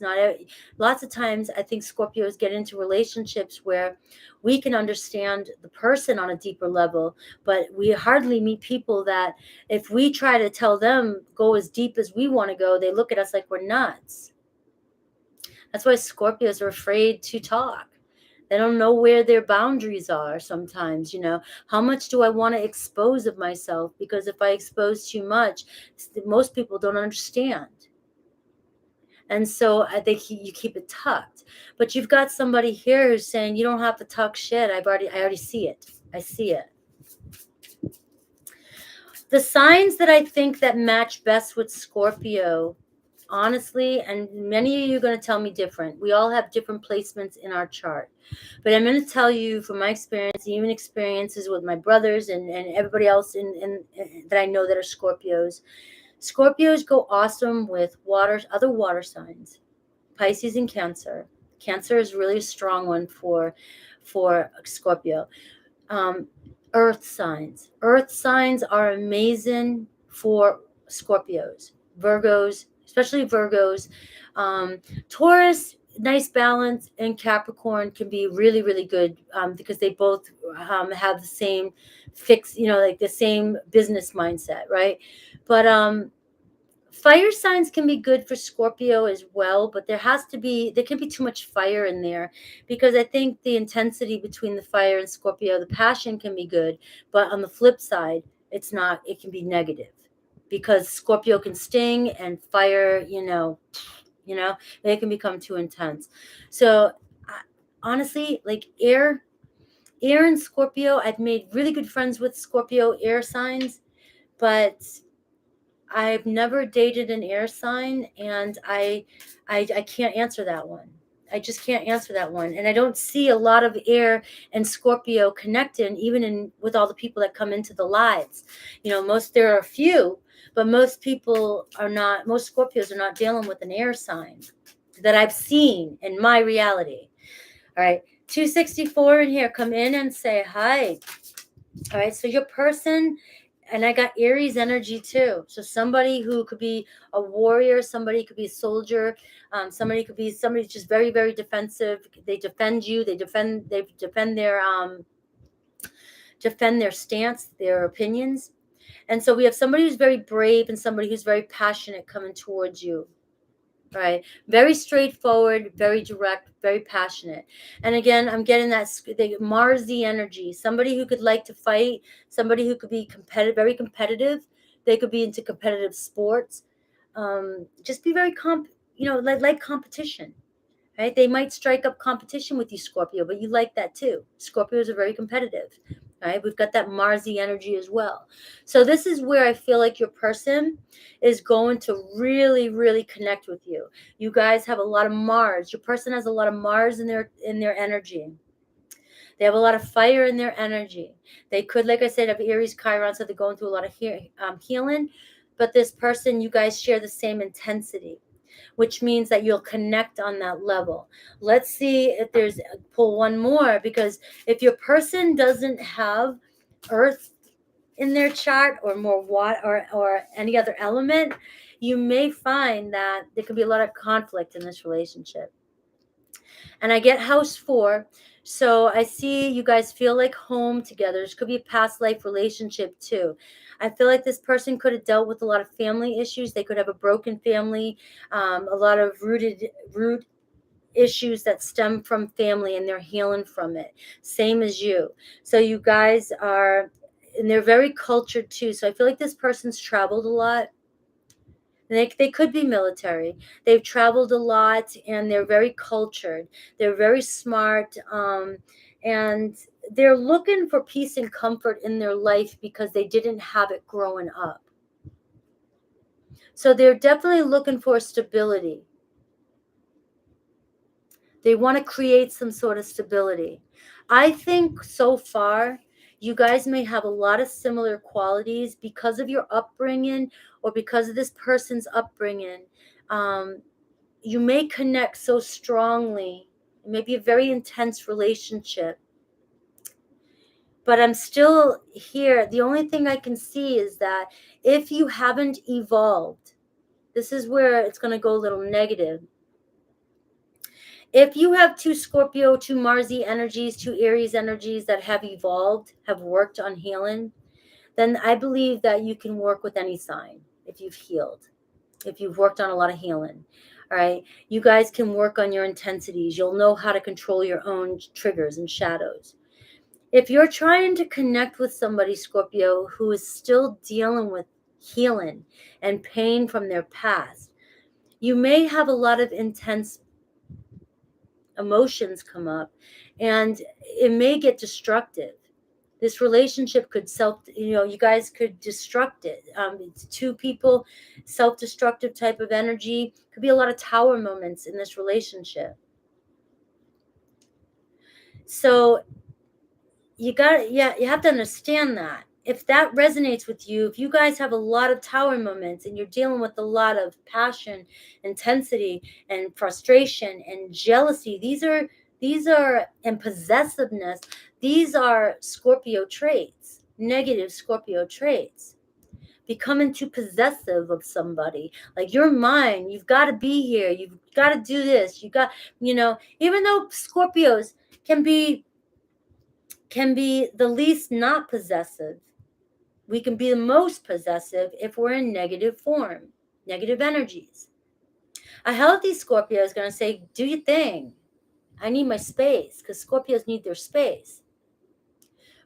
Lots of times, I think Scorpios get into relationships where we can understand the person on a deeper level, but we hardly meet people that, if we try to tell them go as deep as we want to go, they look at us like we're nuts. That's why Scorpios are afraid to talk. They don't know where their boundaries are sometimes, you know. How much do I want to expose of myself? Because if I expose too much, most people don't understand. And so I think you keep it tucked. But you've got somebody here who's saying, you don't have to talk shit. I already see it. I see it. The signs that I think that match best with Scorpio, honestly, and many of you are going to tell me different. We all have different placements in our chart. But I'm going to tell you from my experience, even experiences with my brothers and everybody else that I know that are Scorpios. Scorpios go awesome with other water signs, Pisces and Cancer. Cancer is really a strong one for Scorpio. Earth signs. Earth signs are amazing for Scorpios. Virgos, especially Virgos. Taurus, nice balance, and Capricorn can be really, really good because they both have the same like the same business mindset, right? But fire signs can be good for Scorpio as well, but there can be too much fire in there, because I think the intensity between the fire and Scorpio, the passion can be good, but on the flip side, it can be negative, because Scorpio can sting and fire, they can become too intense. So honestly, like air and Scorpio, I've made really good friends with Scorpio air signs, but I've never dated an air sign, and I can't answer that one. I just can't answer that one. And I don't see a lot of air and Scorpio connecting, even with all the people that come into the lives. There are a few, but most Scorpios are not dealing with an air sign that I've seen in my reality. All right. 264 in here. Come in and say hi. All right. So your person, and I got Aries energy too. So somebody who could be a warrior, somebody could be a soldier, somebody could be somebody just very, very defensive. They defend you. They defend their stance, their opinions. And so we have somebody who's very brave and somebody who's very passionate coming towards you. Right. Very straightforward, very direct, very passionate. And again, I'm getting that Marsy energy. Somebody who could like to fight, somebody who could be competitive, very competitive. They could be into competitive sports. Just be very like competition. Right? They might strike up competition with you, Scorpio, but you like that too. Scorpios are very competitive. Right? We've got that Marsy energy as well. So this is where I feel like your person is going to really, really connect with you. You guys have a lot of Mars. Your person has a lot of Mars in their energy. They have a lot of fire in their energy. They could, like I said, have Aries, Chiron, so they're going through a lot of healing. But this person, you guys share the same intensity, which means that you'll connect on that level. Let's see if there's, pull one more, because if your person doesn't have Earth in their chart, or more water, or any other element, you may find that there could be a lot of conflict in this relationship. And I get house 4. So I see you guys feel like home together. This could be a past life relationship too. I feel like this person could have dealt with a lot of family issues. They could have a broken family, a lot of root issues that stem from family, and they're healing from it. Same as you. So you guys are, and they're very cultured too. So I feel like this person's traveled a lot. They could be military. They've traveled a lot, and they're very cultured. They're very smart, and they're looking for peace and comfort in their life because they didn't have it growing up. So they're definitely looking for stability. They want to create some sort of stability. I think so far, you guys may have a lot of similar qualities because of your upbringing, or because of this person's upbringing. You may connect so strongly. It may be a very intense relationship. But I'm still here. The only thing I can see is that if you haven't evolved, this is where it's going to go a little negative. If you have 2 Scorpio, 2 Marsy energies, 2 Aries energies that have evolved, have worked on healing, then I believe that you can work with any sign if you've healed, if you've worked on a lot of healing. All right. You guys can work on your intensities. You'll know how to control your own triggers and shadows. If you're trying to connect with somebody, Scorpio, who is still dealing with healing and pain from their past, you may have a lot of intense emotions come up, and it may get destructive. This relationship could you guys could destruct it. It's 2 people, self-destructive type of energy. Could be a lot of tower moments in this relationship. So you have to understand that. If that resonates with you, if you guys have a lot of tower moments and you're dealing with a lot of passion, intensity, and frustration and jealousy, these are and possessiveness, these are Scorpio traits, negative Scorpio traits. Becoming too possessive of somebody, like, you're mine, you've got to be here, you've got to do this, even though Scorpios can be the least not possessive, we can be the most possessive if we're in negative form, negative energies. A healthy Scorpio is going to say, do your thing. I need my space, because Scorpios need their space.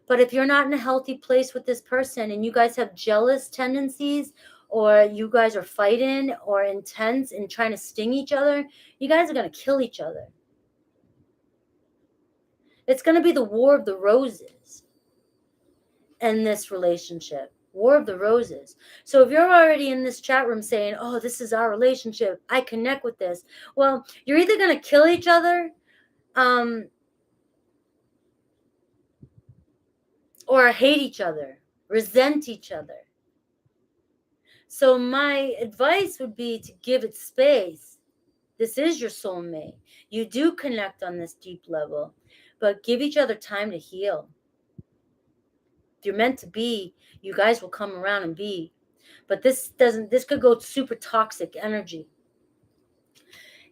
But if you're not in a healthy place with this person, and you guys have jealous tendencies, or you guys are fighting or intense and trying to sting each other, you guys are going to kill each other. It's going to be the War of the Roses in this relationship. War of the Roses. So if you're already in this chat room saying, oh, this is our relationship, I connect with this, well, you're either going to kill each other, or hate each other, resent each other. So my advice would be to give it space. This is your soulmate. You do connect on this deep level, but give each other time to heal. If you're meant to be, you guys will come around and be. But this could go super toxic energy.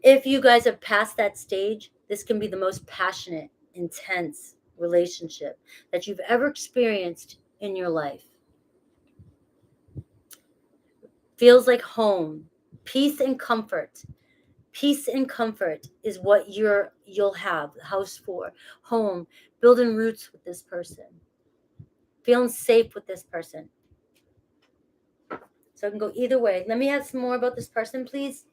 If you guys have passed that stage, this can be the most passionate, intense relationship that you've ever experienced in your life. Feels like home, peace and comfort. Peace and comfort is what you'll have. House 4, home, building roots with this person, feeling safe with this person. So it can go either way. Let me have some more about this person, please.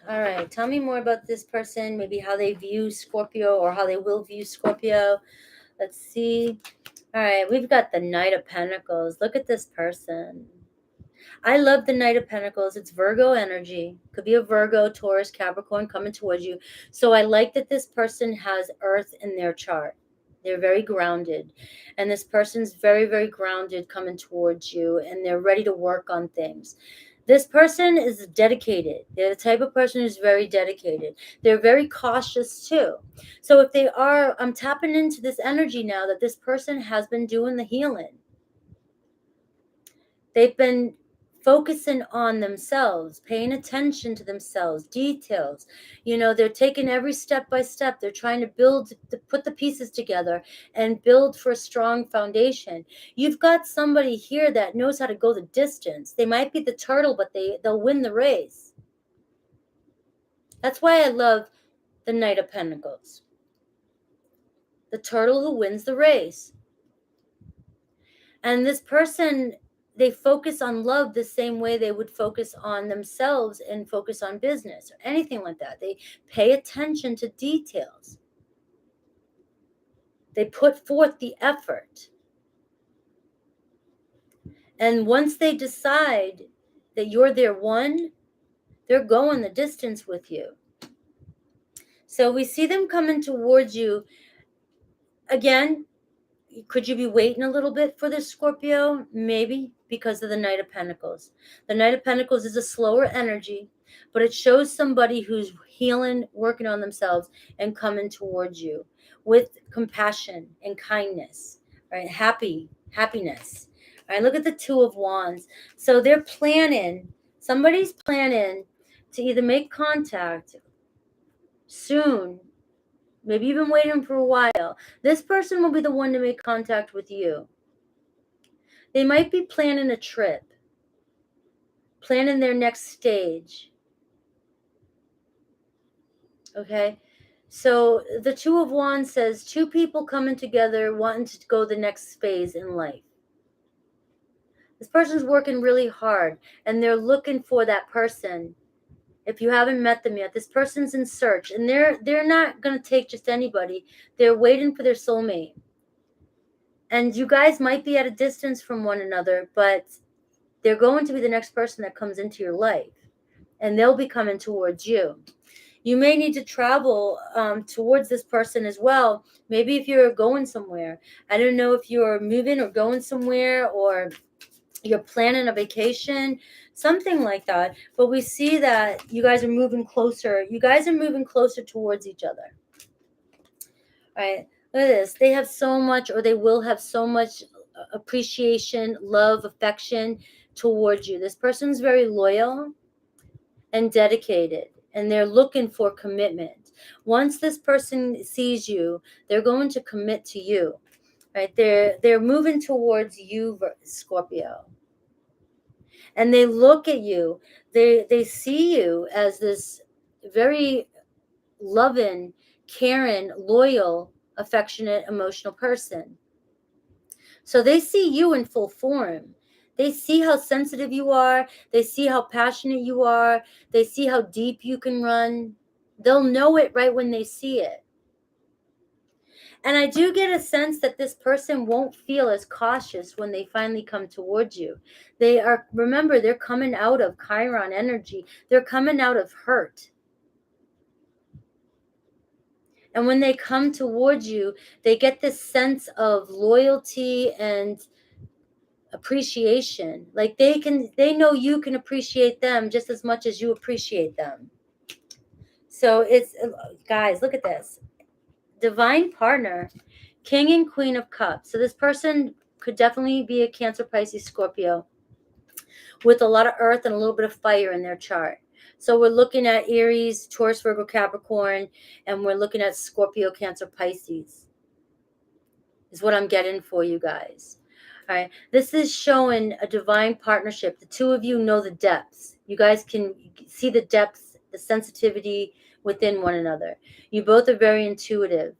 All right, tell me more about this person, maybe how they view Scorpio or how they will view Scorpio. Let's see. All right, we've got the Knight of Pentacles. Look at this person. I love the Knight of Pentacles. It's Virgo energy. Could be a Virgo, Taurus, Capricorn coming towards you. So I like that this person has Earth in their chart. They're very grounded. And this person's very, very grounded coming towards you. And they're ready to work on things. This person is dedicated. They're the type of person who's very dedicated. They're very cautious too. So if they are, I'm tapping into this energy now that this person has been doing the healing. They've been focusing on themselves, paying attention to themselves, details. You know, they're taking every step by step. They're trying to put the pieces together and build for a strong foundation. You've got somebody here that knows how to go the distance. They might be the turtle, but they'll win the race. That's why I love the Knight of Pentacles. The turtle who wins the race. And this person, they focus on love the same way they would focus on themselves and focus on business or anything like that. They pay attention to details. They put forth the effort. And once they decide that you're their one, they're going the distance with you. So we see them coming towards you. Again, could you be waiting a little bit for this Scorpio? Maybe, because of the Knight of Pentacles. The Knight of Pentacles is a slower energy, but it shows somebody who's healing, working on themselves, and coming towards you with compassion and kindness, right? Happiness. All right, look at the Two of Wands. So they're planning, somebody's planning to either make contact soon. Maybe you've been waiting for a while. This person will be the one to make contact with you. They might be planning a trip, planning their next stage. Okay? So the Two of Wands says two people coming together wanting to go the next phase in life. This person's working really hard and they're looking for that person. If you haven't met them yet, this person's in search, and they're not going to take just anybody. They're waiting for their soulmate. And you guys might be at a distance from one another, but they're going to be the next person that comes into your life, and they'll be coming towards you. You may need to travel towards this person as well. Maybe if you're going somewhere. I don't know if you're moving or going somewhere, or you're planning a vacation, something like that. But we see that you guys are moving closer. You guys are moving closer towards each other. All right, look at this. They have so much, or they will have so much appreciation, love, affection towards you. This person's very loyal and dedicated, and they're looking for commitment. Once this person sees you, they're going to commit to you. Right? They're moving towards you, Scorpio. And they look at you. They see you as this very loving, caring, loyal, affectionate, emotional person. So they see you in full form. They see how sensitive you are. They see how passionate you are. They see how deep you can run. They'll know it right when they see it. And I do get a sense that this person won't feel as cautious when they finally come towards you. Remember, they're coming out of Chiron energy. They're coming out of hurt. And when they come towards you, they get this sense of loyalty and appreciation. Like they know you can appreciate them just as much as you appreciate them. So it's, guys, look at this. Divine partner, King and Queen of Cups. So this person could definitely be a Cancer, Pisces, Scorpio with a lot of earth and a little bit of fire in their chart. So we're looking at Aries, Taurus, Virgo, Capricorn, and we're looking at Scorpio, Cancer, Pisces is what I'm getting for you guys. All right. This is showing a divine partnership. The two of you know the depths. You guys can see the depths, the sensitivity within one another. You both are very intuitive.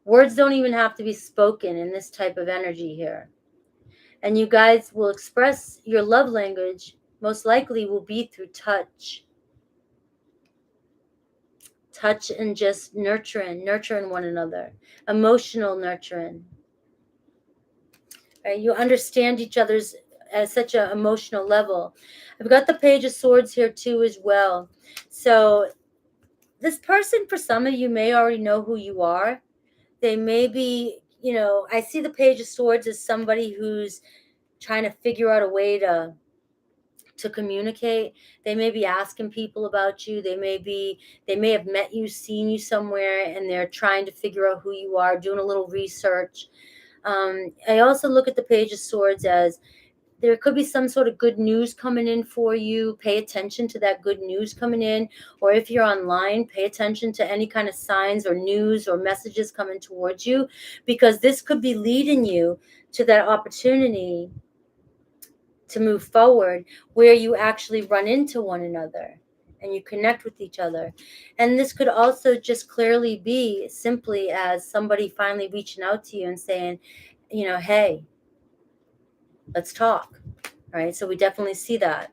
Words don't even have to be spoken in this type of energy here. And you guys will express your love language, most likely will be through touch. touch and just nurturing one another, emotional nurturing. Right? You understand each other's at such an emotional level. I've got the Page of Swords here too as well. So this person, for some of you, may already know who you are. They may be, I see the Page of Swords as somebody who's trying to figure out a way to communicate. They may be asking people about you. They may have met you, seen you somewhere, and they're trying to figure out who you are, doing a little research. I also look at the Page of Swords as there could be some sort of good news coming in for you. Pay attention to that good news coming in. Or if you're online, pay attention to any kind of signs or news or messages coming towards you, because this could be leading you to that opportunity to move forward where you actually run into one another and you connect with each other. And this could also just clearly be simply as somebody finally reaching out to you and saying, hey, let's talk. All right, so we definitely see that.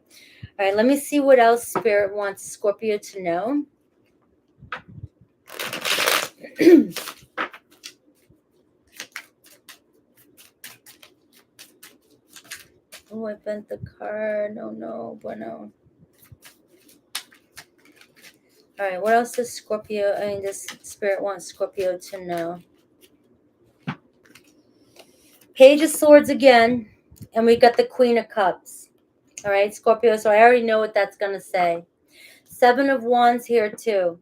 All right, let me see what else Spirit wants Scorpio to know. Oh, I bent the card. Oh, no, bueno. All right, what else does this Spirit wants Scorpio to know? Page of Swords again, and we got the Queen of Cups. All right, Scorpio, so I already know what that's going to say. 7 of Wands here too.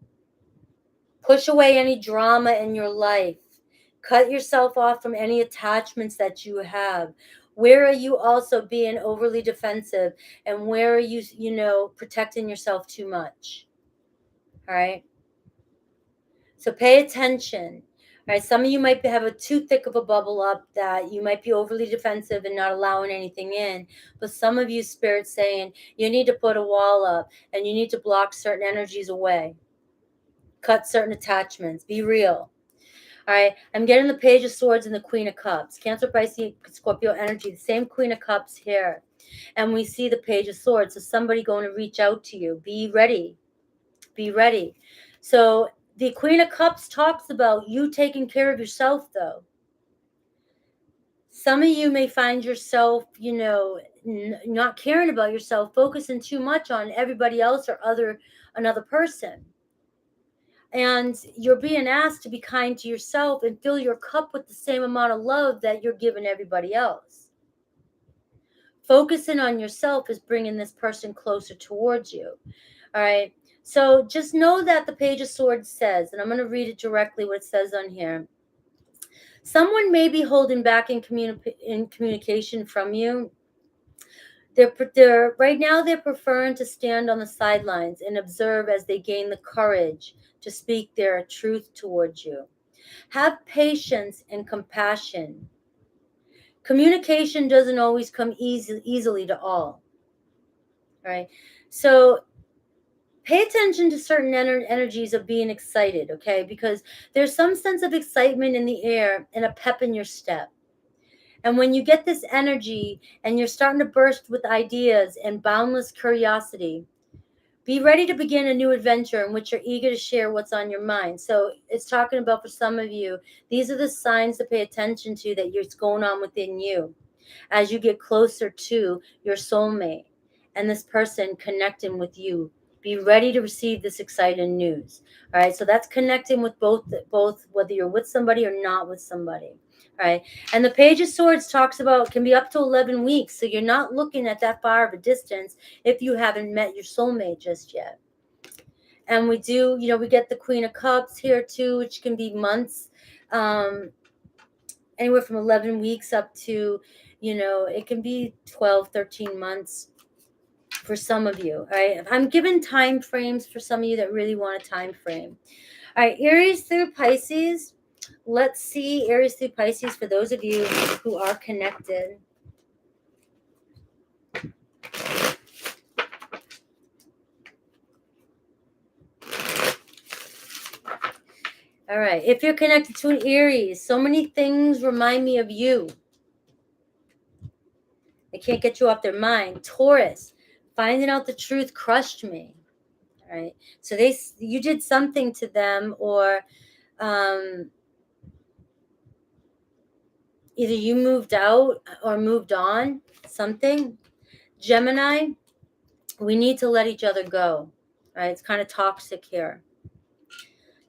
Push away any drama in your life. Cut yourself off from any attachments that you have. Where are you also being overly defensive, and where are you, protecting yourself too much? All right. So pay attention. All right. Some of you might have too thick of a bubble up that you might be overly defensive and not allowing anything in. But some of you, Spirit, saying you need to put a wall up and you need to block certain energies away. Cut certain attachments. Be real. All right. I'm getting the Page of Swords and the Queen of Cups. Cancer, Pisces, Scorpio energy. The same Queen of Cups here. And we see the Page of Swords. So somebody going to reach out to you. Be ready. Be ready. So the Queen of Cups talks about you taking care of yourself, though. Some of you may find yourself, not caring about yourself, focusing too much on everybody else or another person. And you're being asked to be kind to yourself and fill your cup with the same amount of love that you're giving everybody else. Focusing on yourself is bringing this person closer towards you. All right. So just know that the Page of Swords says, and I'm going to read it directly what it says on here. Someone may be holding back in communication from you. Right now they're preferring to stand on the sidelines and observe as they gain the courage to speak their truth towards you. Have patience and compassion. Communication doesn't always come easily to all. All right. So pay attention to certain energies of being excited, okay? Because there's some sense of excitement in the air and a pep in your step. And when you get this energy and you're starting to burst with ideas and boundless curiosity, be ready to begin a new adventure in which you're eager to share what's on your mind. So it's talking about, for some of you, these are the signs to pay attention to that is going on within you as you get closer to your soulmate and this person connecting with you. Be ready to receive this exciting news. All right. So that's connecting with both, whether you're with somebody or not with somebody. All right. And the Page of Swords talks about can be up to 11 weeks. So you're not looking at that far of a distance if you haven't met your soulmate just yet. And we do, we get the Queen of Cups here too, which can be months, anywhere from 11 weeks up to, it can be 12, 13 months for some of you. All right. I'm giving time frames for some of you that really want a time frame. All right. Aries through Pisces. Let's see Aries through Pisces for those of you who are connected. All right. If you're connected to an Aries, so many things remind me of you. They can't get you off their mind. Taurus, finding out the truth crushed me. right? So you did something to them, or either you moved out or moved on, something. Gemini, we need to let each other go, right? It's kind of toxic here.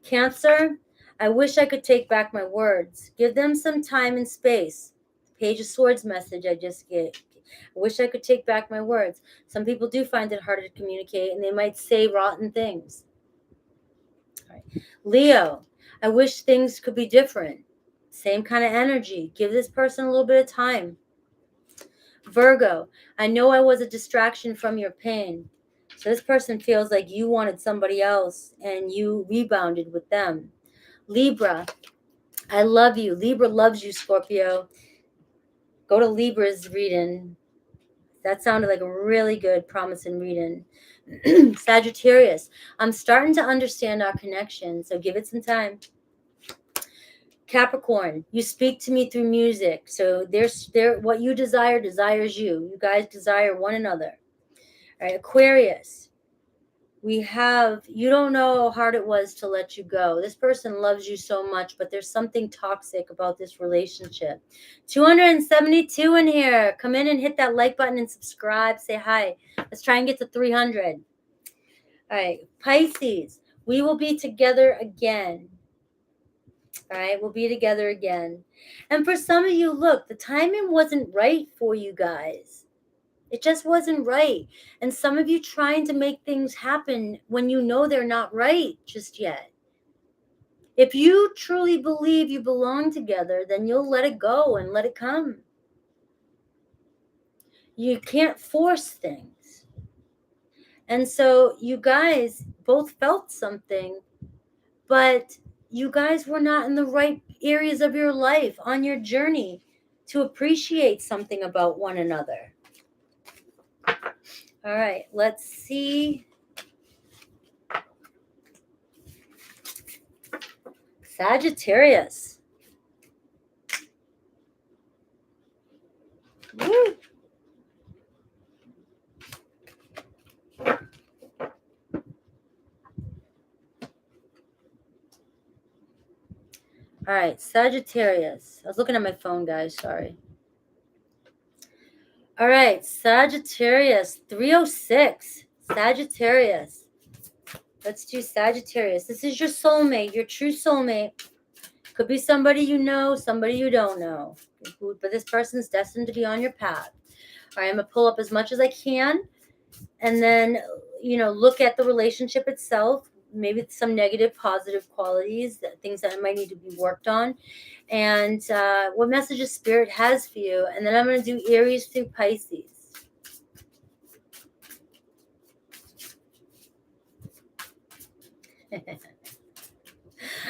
Cancer, I wish I could take back my words. Give them some time and space. Page of Swords message I just get. I wish I could take back my words. Some people do find it harder to communicate, and they might say rotten things. All right. Leo, I wish things could be different. Same kind of energy. Give this person a little bit of time. Virgo, I know I was a distraction from your pain. So this person feels like you wanted somebody else and you rebounded with them. Libra, I love you. Libra loves you, Scorpio. Go to Libra's reading. That sounded like a really good, promising reading. Sagittarius, I'm starting to understand our connection, so give it some time. Capricorn, you speak to me through music. So what you desire desires you. You guys desire one another. All right, Aquarius, you don't know how hard it was to let you go. This person loves you so much, but there's something toxic about this relationship. 272 in here. Come in and hit that like button and subscribe. Say hi. Let's try and get to 300. All right, Pisces, we will be together again. All right, we'll be together again. And for some of you, look, the timing wasn't right for you guys. It just wasn't right. And some of you trying to make things happen when you know they're not right just yet. If you truly believe you belong together, then you'll let it go and let it come. You can't force things. And so you guys both felt something, but you guys were not in the right areas of your life on your journey to appreciate something about one another. All right, let's see. Sagittarius. Woo. All right, Sagittarius. I was looking at my phone, guys. Sorry. All right, Sagittarius. 306. Sagittarius. Let's do Sagittarius. This is your soulmate, your true soulmate. Could be somebody you know, somebody you don't know. But this person's destined to be on your path. All right, I'm going to pull up as much as I can. And then, look at the relationship itself. Maybe some negative, positive qualities, things that might need to be worked on. And what messages Spirit has for you. And then I'm going to do Aries through Pisces.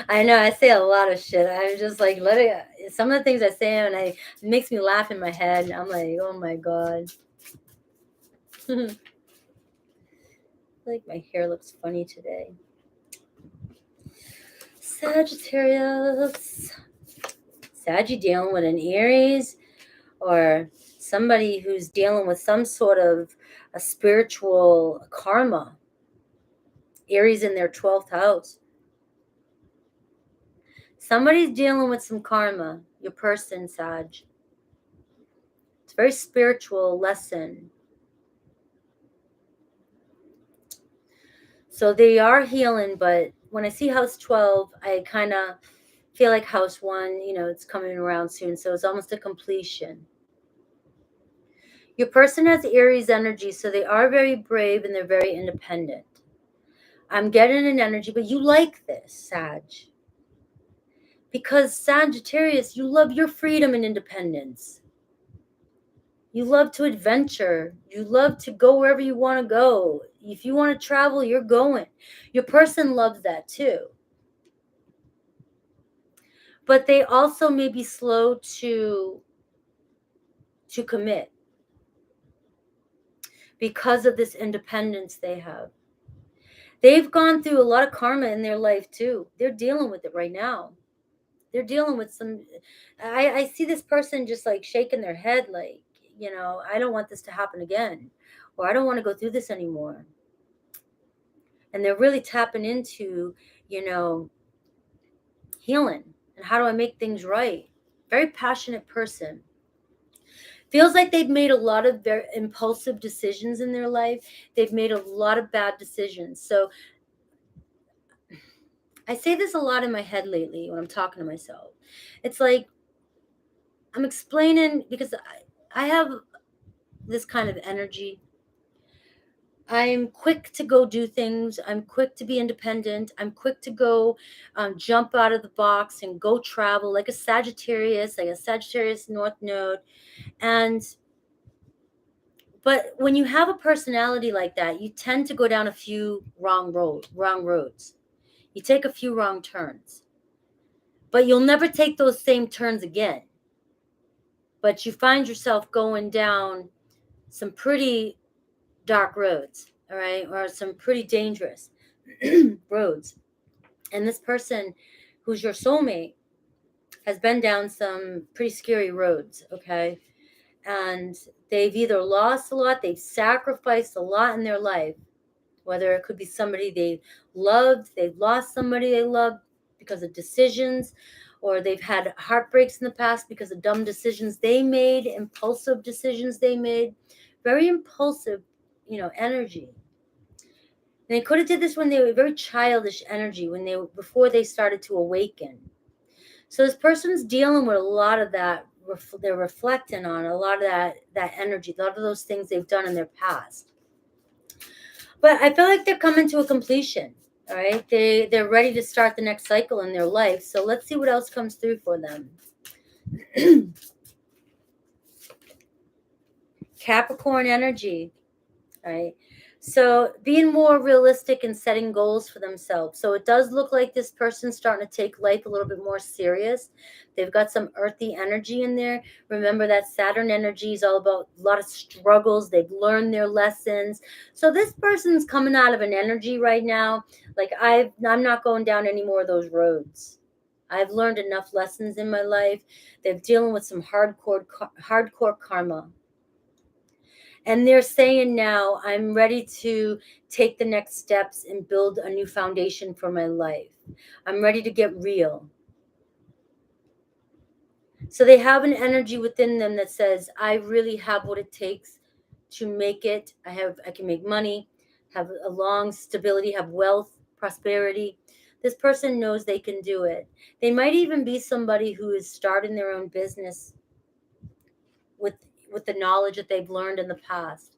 I know I say a lot of shit. I'm just like some of the things I say, and it makes me laugh in my head. I'm like, oh my God. Like my hair looks funny today. Sagittarius. Saggy dealing with an Aries or somebody who's dealing with some sort of a spiritual karma. Aries in their 12th house. Somebody's dealing with some karma. Your person, Sag. It's a very spiritual lesson. So they are healing, but when I see house 12, I kind of feel like house 1, it's coming around soon. So it's almost a completion. Your person has Aries energy, so they are very brave and they're very independent. I'm getting an energy, but you like this, Sag. Because Sagittarius, you love your freedom and independence. You love to adventure. You love to go wherever you want to go. If you want to travel, you're going. Your person loves that too. But they also may be slow to commit because of this independence they have. They've gone through a lot of karma in their life too. They're dealing with it right now. They're dealing with some, I see this person just like shaking their head like, I don't want this to happen again, or I don't want to go through this anymore. And they're really tapping into, healing and how do I make things right. Very passionate person. Feels like they've made a lot of very impulsive decisions in their life. They've made a lot of bad decisions. So I say this a lot in my head lately when I'm talking to myself. It's like I'm explaining because I have this kind of energy. I'm quick to go do things. I'm quick to be independent. I'm quick to go jump out of the box and go travel like a Sagittarius North Node. But when you have a personality like that, you tend to go down a few wrong roads. You take a few wrong turns. But you'll never take those same turns again. But you find yourself going down some pretty dark roads, all right, or some pretty dangerous roads. And this person who's your soulmate has been down some pretty scary roads, okay? And they've either lost a lot, they've sacrificed a lot in their life, whether it could be somebody they loved, they've lost somebody they loved because of decisions, or they've had heartbreaks in the past because of dumb decisions they made, impulsive decisions they made, very impulsive, energy. And they could have did this when they were very childish energy, before they started to awaken. So this person's dealing with a lot of that. They're reflecting on a lot of that energy, a lot of those things they've done in their past. But I feel like they're coming to a completion. All right, they're ready to start the next cycle in their life. So let's see what else comes through for them. Capricorn energy. All right. So being more realistic and setting goals for themselves. So it does look like this person's starting to take life a little bit more serious. They've got some earthy energy in there. Remember that Saturn energy is all about a lot of struggles. They've learned their lessons. So this person's coming out of an energy right now. Like I'm not going down any more of those roads. I've learned enough lessons in my life. They're dealing with some hardcore karma. And they're saying now, I'm ready to take the next steps and build a new foundation for my life. I'm ready to get real. So they have an energy within them that says, I really have what it takes to make it. I can make money, have a long stability, have wealth, prosperity. This person knows they can do it. They might even be somebody who is starting their own business with the knowledge that they've learned in the past.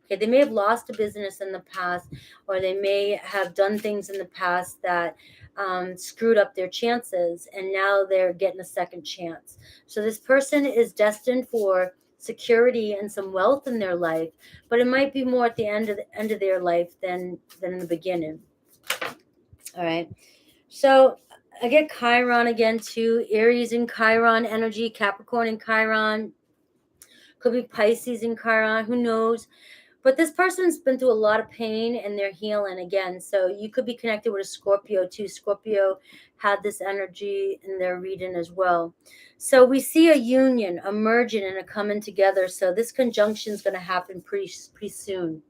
Okay, they may have lost a business in the past, or they may have done things in the past that screwed up their chances, and now they're getting a second chance. So this person is destined for security and some wealth in their life, but it might be more at the end of their life than in the beginning. All right. So I get Chiron again too. Aries and Chiron energy, Capricorn and Chiron. Could be Pisces and Chiron, who knows? But this person's been through a lot of pain and they're healing again. So you could be connected with a Scorpio too. Scorpio had this energy in their reading as well. So we see a union, a merging, and a coming together. So this conjunction is going to happen pretty soon.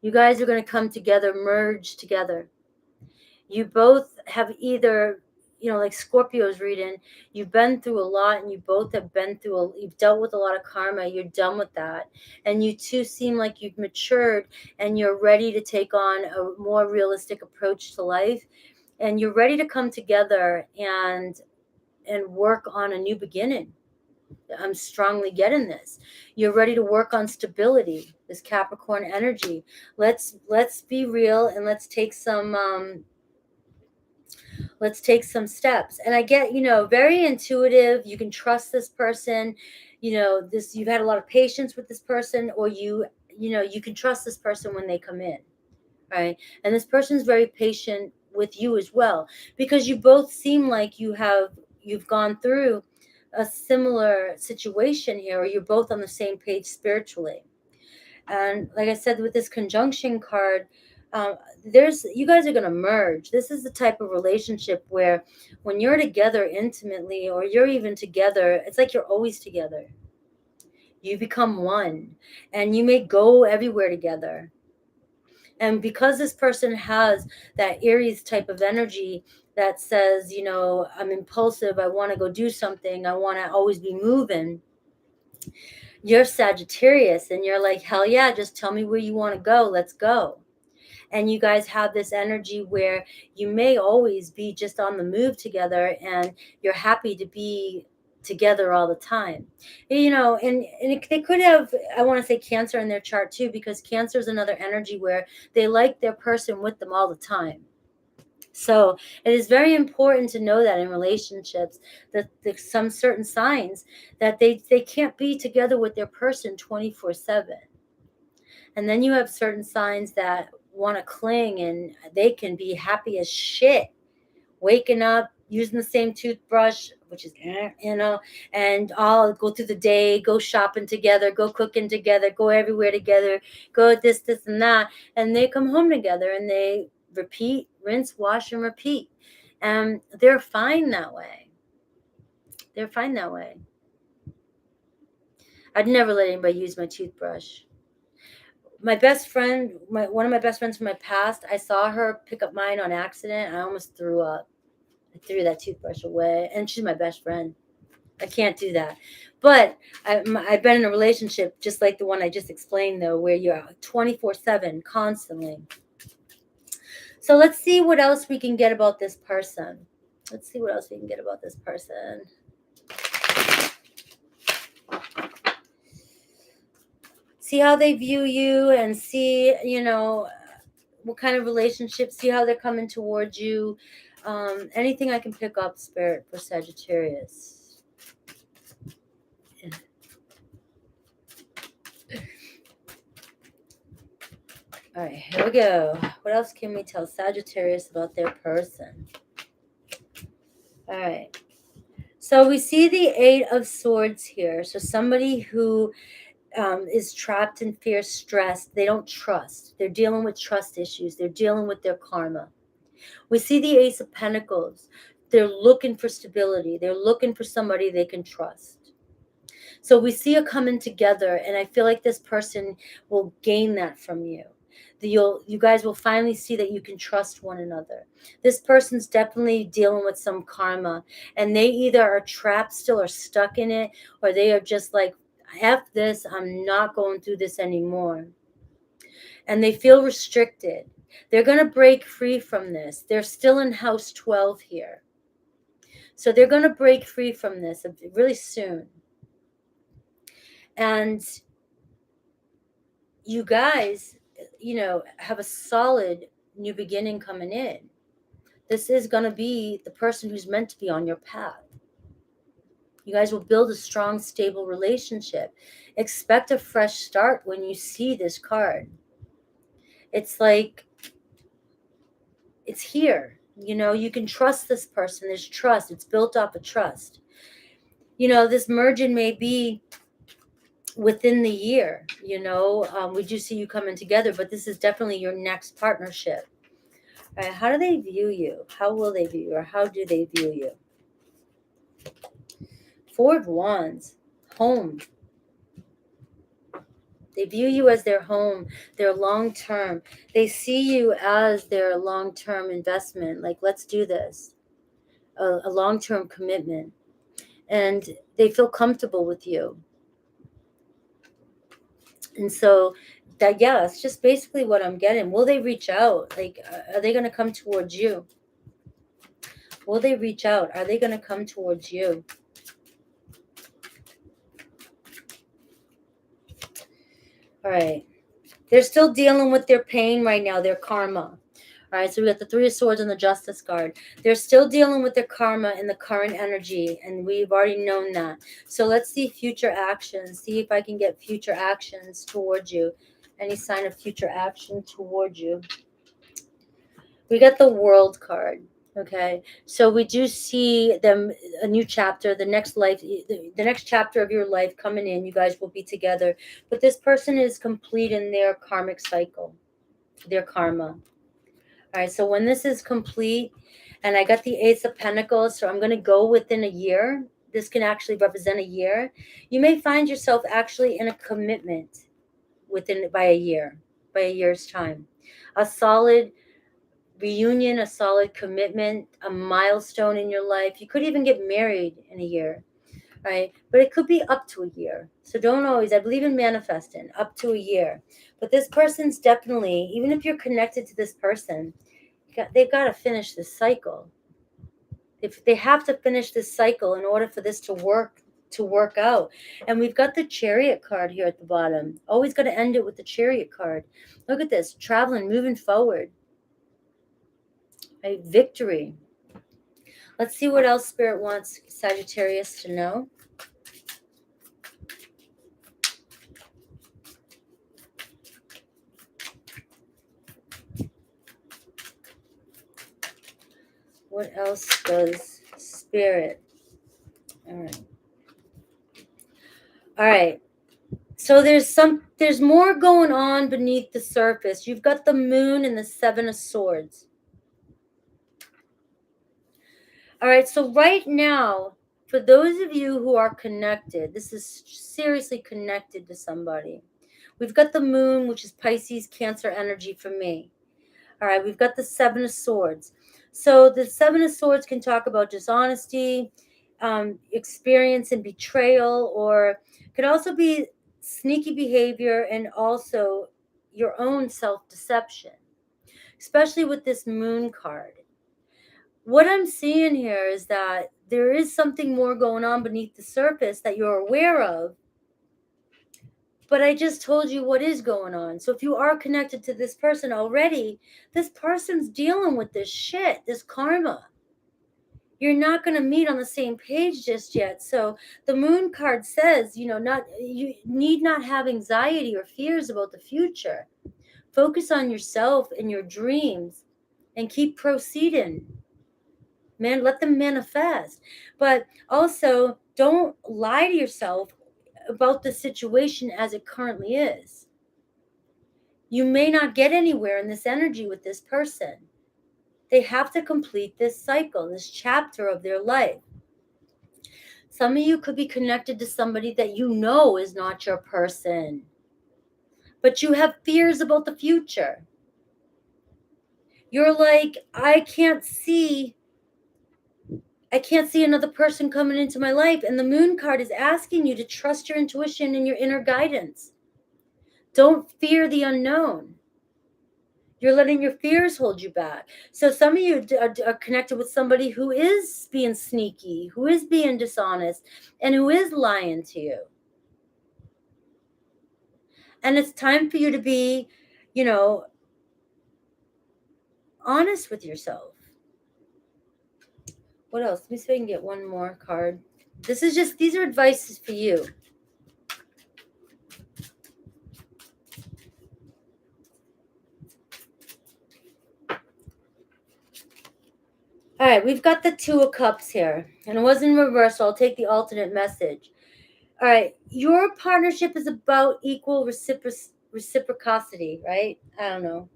You guys are going to come together, merge together. You both have either, like Scorpio's reading, you've been through a lot and you both have you've dealt with a lot of karma. You're done with that. And you two seem like you've matured and you're ready to take on a more realistic approach to life. And you're ready to come together and work on a new beginning. I'm strongly getting this. You're ready to work on stability, this Capricorn energy. Let's be real and let's take some steps. And I get, very intuitive. You can trust this person. You've had a lot of patience with this person, or you can trust this person when they come in, right? And this person's very patient with you as well, because you both seem like you've gone through a similar situation here, or you're both on the same page spiritually. And like I said, with this conjunction card, you guys are going to merge. This is the type of relationship where when you're together intimately, or you're even together, it's like you're always together. You become one, and you may go everywhere together. And because this person has that Aries type of energy that says, you know, I'm impulsive, I want to go do something, I want to always be moving. You're Sagittarius and you're like, hell yeah, just tell me where you want to go. Let's go. And you guys have this energy where you may always be just on the move together and you're happy to be together all the time, you know. And they could have, I want to say, Cancer in their chart too, because Cancer is another energy where they like their person with them all the time. So it is very important to know that in relationships, that there's some certain signs that they can't be together with their person 24/7. And then you have certain signs that want to cling and they can be happy as shit, waking up, using the same toothbrush, which is, you know, and all go through the day, go shopping together, go cooking together, go everywhere together, go this, and that. And they come home together and they repeat, rinse, wash, and repeat. And they're fine that way. They're fine that way. I'd never let anybody use my toothbrush. My best friend, one of my best friends from my past, I saw her pick up mine on accident. I almost threw up. I threw that toothbrush away, and she's my best friend. I can't do that. But I've been in a relationship just like the one I just explained, though, where you're 24/7, constantly. So let's see what else we can get about this person. Let's see what else we can get about this person. See how they view you and see, you know, what kind of relationship, see how they're coming towards you. Anything I can pick up, Spirit, for Sagittarius. All right, here we go. What else can we tell Sagittarius about their person? All right. So we see the 8 of Swords here. So somebody who is trapped in fear, stress. They don't trust. They're dealing with trust issues. They're dealing with their karma. We see the Ace of Pentacles. They're looking for stability. They're looking for somebody they can trust. So we see a coming together, and I feel like this person will gain that from you. You guys will finally see that you can trust one another. This person's definitely dealing with some karma, and they either are trapped still or stuck in it, or they are just like, F this, I'm not going through this anymore. And they feel restricted. They're going to break free from this. They're still in house 12 here. So they're going to break free from this really soon. And you guys, you know, have a solid new beginning coming in. This is going to be the person who's meant to be on your path. You guys will build a strong, stable relationship. Expect a fresh start when you see this card. It's like, it's here. You know, you can trust this person. There's trust. It's built off of trust. You know, this merging may be within the year. You know, we do see you coming together, but this is definitely your next partnership. All right, how do they view you? How will they view you, or how do they view you? 4 of Wands, home. They view you as their home, their long-term. They see you as their long-term investment. Like, let's do this. A long-term commitment. And they feel comfortable with you. And so that, yeah, it's just basically what I'm getting. Will they reach out? Like, are they going to come towards you? Will they reach out? Are they going to come towards you? All right. They're still dealing with their pain right now, their karma. All right, so we got the 3 of Swords and the Justice card. They're still dealing with their karma in the current energy, and we've already known that. So let's see future actions. See if I can get future actions towards you. Any sign of future action towards you. We got the World card. Okay, so we do see them, a new chapter, the next life, the next chapter of your life coming in. You guys will be together, but this person is complete in their karmic cycle, their karma. All right, so when this is complete, and I got the Ace of Pentacles, so I'm going to go within a year. This can actually represent a year. You may find yourself actually in a commitment by a year. by a year's time. A solid reunion, a solid commitment, a milestone in your life. You could even get married in a year, right? But it could be up to a year. So don't always, I believe in manifesting, up to a year. But this person's definitely, even if you're connected to this person, they've got to finish this cycle. If they have to finish this cycle in order for this to work out. And we've got the Chariot card here at the bottom. Always got to end it with the Chariot card. Look at this, traveling, moving forward. Right? Victory. Let's see what else Spirit wants Sagittarius to know. What else does Spirit? All right. So there's more going on beneath the surface. You've got the Moon and the Seven of Swords. All right, so right now, for those of you who are connected, this is seriously connected to somebody. We've got the Moon, which is Pisces, Cancer energy for me. All right, we've got the Seven of Swords. So the Seven of Swords can talk about dishonesty, experience and betrayal, or could also be sneaky behavior and also your own self-deception, especially with this Moon card. What I'm seeing here is that there is something more going on beneath the surface that you're aware of. But I just told you what is going on. So if you are connected to this person already, this person's dealing with this shit, this karma. You're not going to meet on the same page just yet. So the Moon card says, you need not have anxiety or fears about the future. Focus on yourself and your dreams and keep proceeding. Man, let them manifest. But also, don't lie to yourself about the situation as it currently is. You may not get anywhere in this energy with this person. They have to complete this cycle, this chapter of their life. Some of you could be connected to somebody that you know is not your person, but you have fears about the future. You're like, I can't see another person coming into my life. And the Moon card is asking you to trust your intuition and your inner guidance. Don't fear the unknown. You're letting your fears hold you back. So some of you are connected with somebody who is being sneaky, who is being dishonest, and who is lying to you. And it's time for you to be, honest with yourself. What else? Let me see if I can get one more card. These are advices for you. All right, we've got the Two of Cups here, and it was in reverse, so I'll take the alternate message. All right, your partnership is about equal reciprocity, right? I don't know.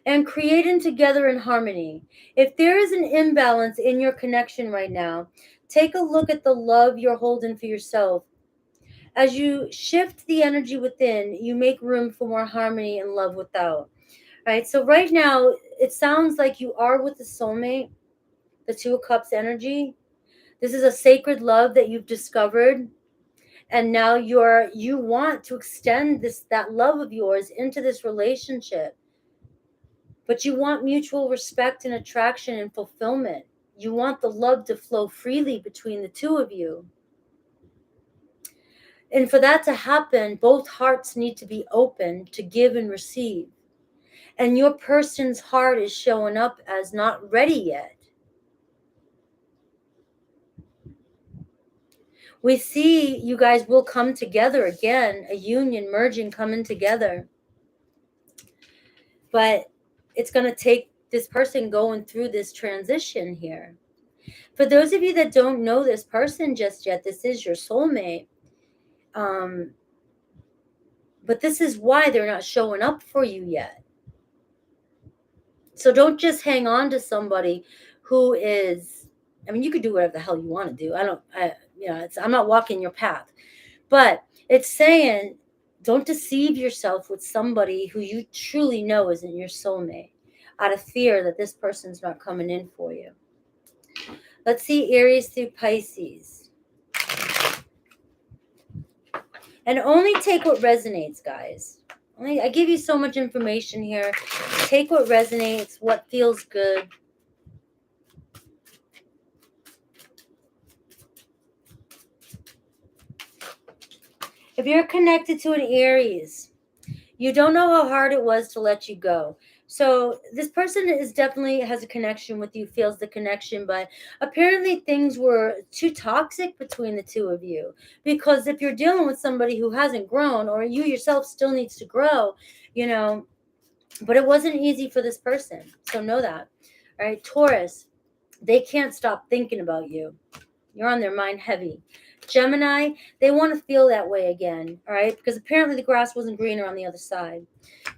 And creating together in harmony. If there is an imbalance in your connection right now, take a look at the love you're holding for yourself. As you shift the energy within, you make room for more harmony and love without. All right, so right now, it sounds like you are with the soulmate, the Two of Cups energy. This is a sacred love that you've discovered. And now you want to extend that love of yours into this relationship. But you want mutual respect and attraction and fulfillment. You want the love to flow freely between the two of you. And for that to happen, both hearts need to be open to give and receive. And your person's heart is showing up as not ready yet. We see you guys will come together again, a union, merging, coming together. But it's going to take this person going through this transition here. For those of you that don't know this person just yet, this is your soulmate. But this is why they're not showing up for you yet. So don't just hang on to somebody who is, you could do whatever the hell you want to do. I'm not walking your path. But it's saying, Don't deceive yourself with somebody who you truly know isn't your soulmate out of fear that this person's not coming in for you. Let's see Aries through Pisces. And only take what resonates, guys. I give you so much information here. Take what resonates, what feels good. If you're connected to an Aries, you don't know how hard it was to let you go. So this person is definitely has a connection with you, feels the connection, but apparently things were too toxic between the two of you. Because if you're dealing with somebody who hasn't grown, or you yourself still needs to grow, you know, but it wasn't easy for this person. So know that. All right, Taurus, they can't stop thinking about you. You're on their mind heavy. Gemini, they want to feel that way again, all right? Because apparently the grass wasn't greener on the other side.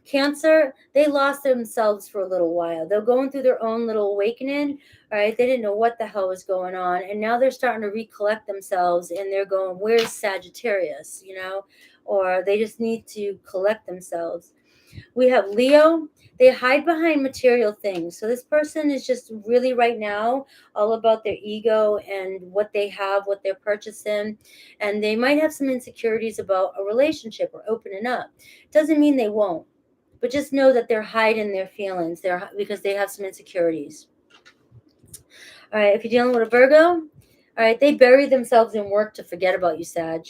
Cancer, they lost themselves for a little while. They're going through their own little awakening, all right? They didn't know what the hell was going on, and now they're starting to recollect themselves, and they're going, where's Sagittarius, you know? Or they just need to collect themselves. We have Leo. They hide behind material things. So this person is just really right now all about their ego and what they have, what they're purchasing. And they might have some insecurities about a relationship or opening up. Doesn't mean they won't. But just know that they're hiding their feelings because they have some insecurities. All right, if you're dealing with a Virgo, all right, they bury themselves in work to forget about you, Sag.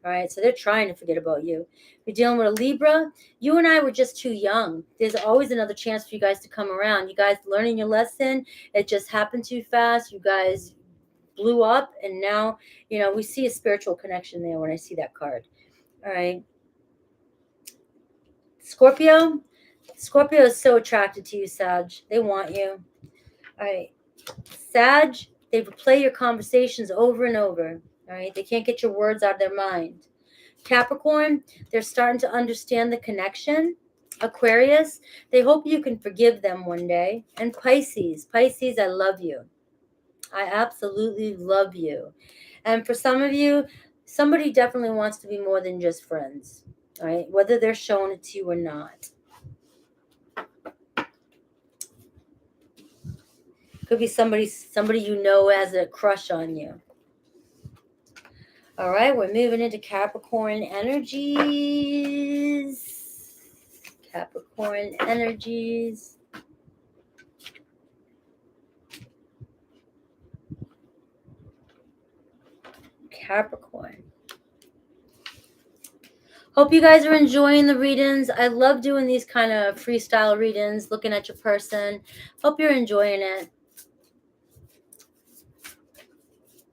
All right, so they're trying to forget about you. If you're dealing with a Libra, you and I were just too young. There's always another chance for you guys to come around. You guys learning your lesson. It just happened too fast. You guys blew up, and now, you know, we see a spiritual connection there when I see that card. All right. Scorpio. Scorpio is so attracted to you, Sag. They want you. All right. Sag, they replay your conversations over and over. All right. They can't get your words out of their mind. Capricorn, they're starting to understand the connection. Aquarius, they hope you can forgive them one day. And Pisces, I love you. I absolutely love you. And for some of you, somebody definitely wants to be more than just friends, all right? Whether they're showing it to you or not. Could be somebody you know has a crush on you. All right, we're moving into Capricorn energies. Capricorn energies. Capricorn. Hope you guys are enjoying the readings. I love doing these kind of freestyle readings, looking at your person. Hope you're enjoying it.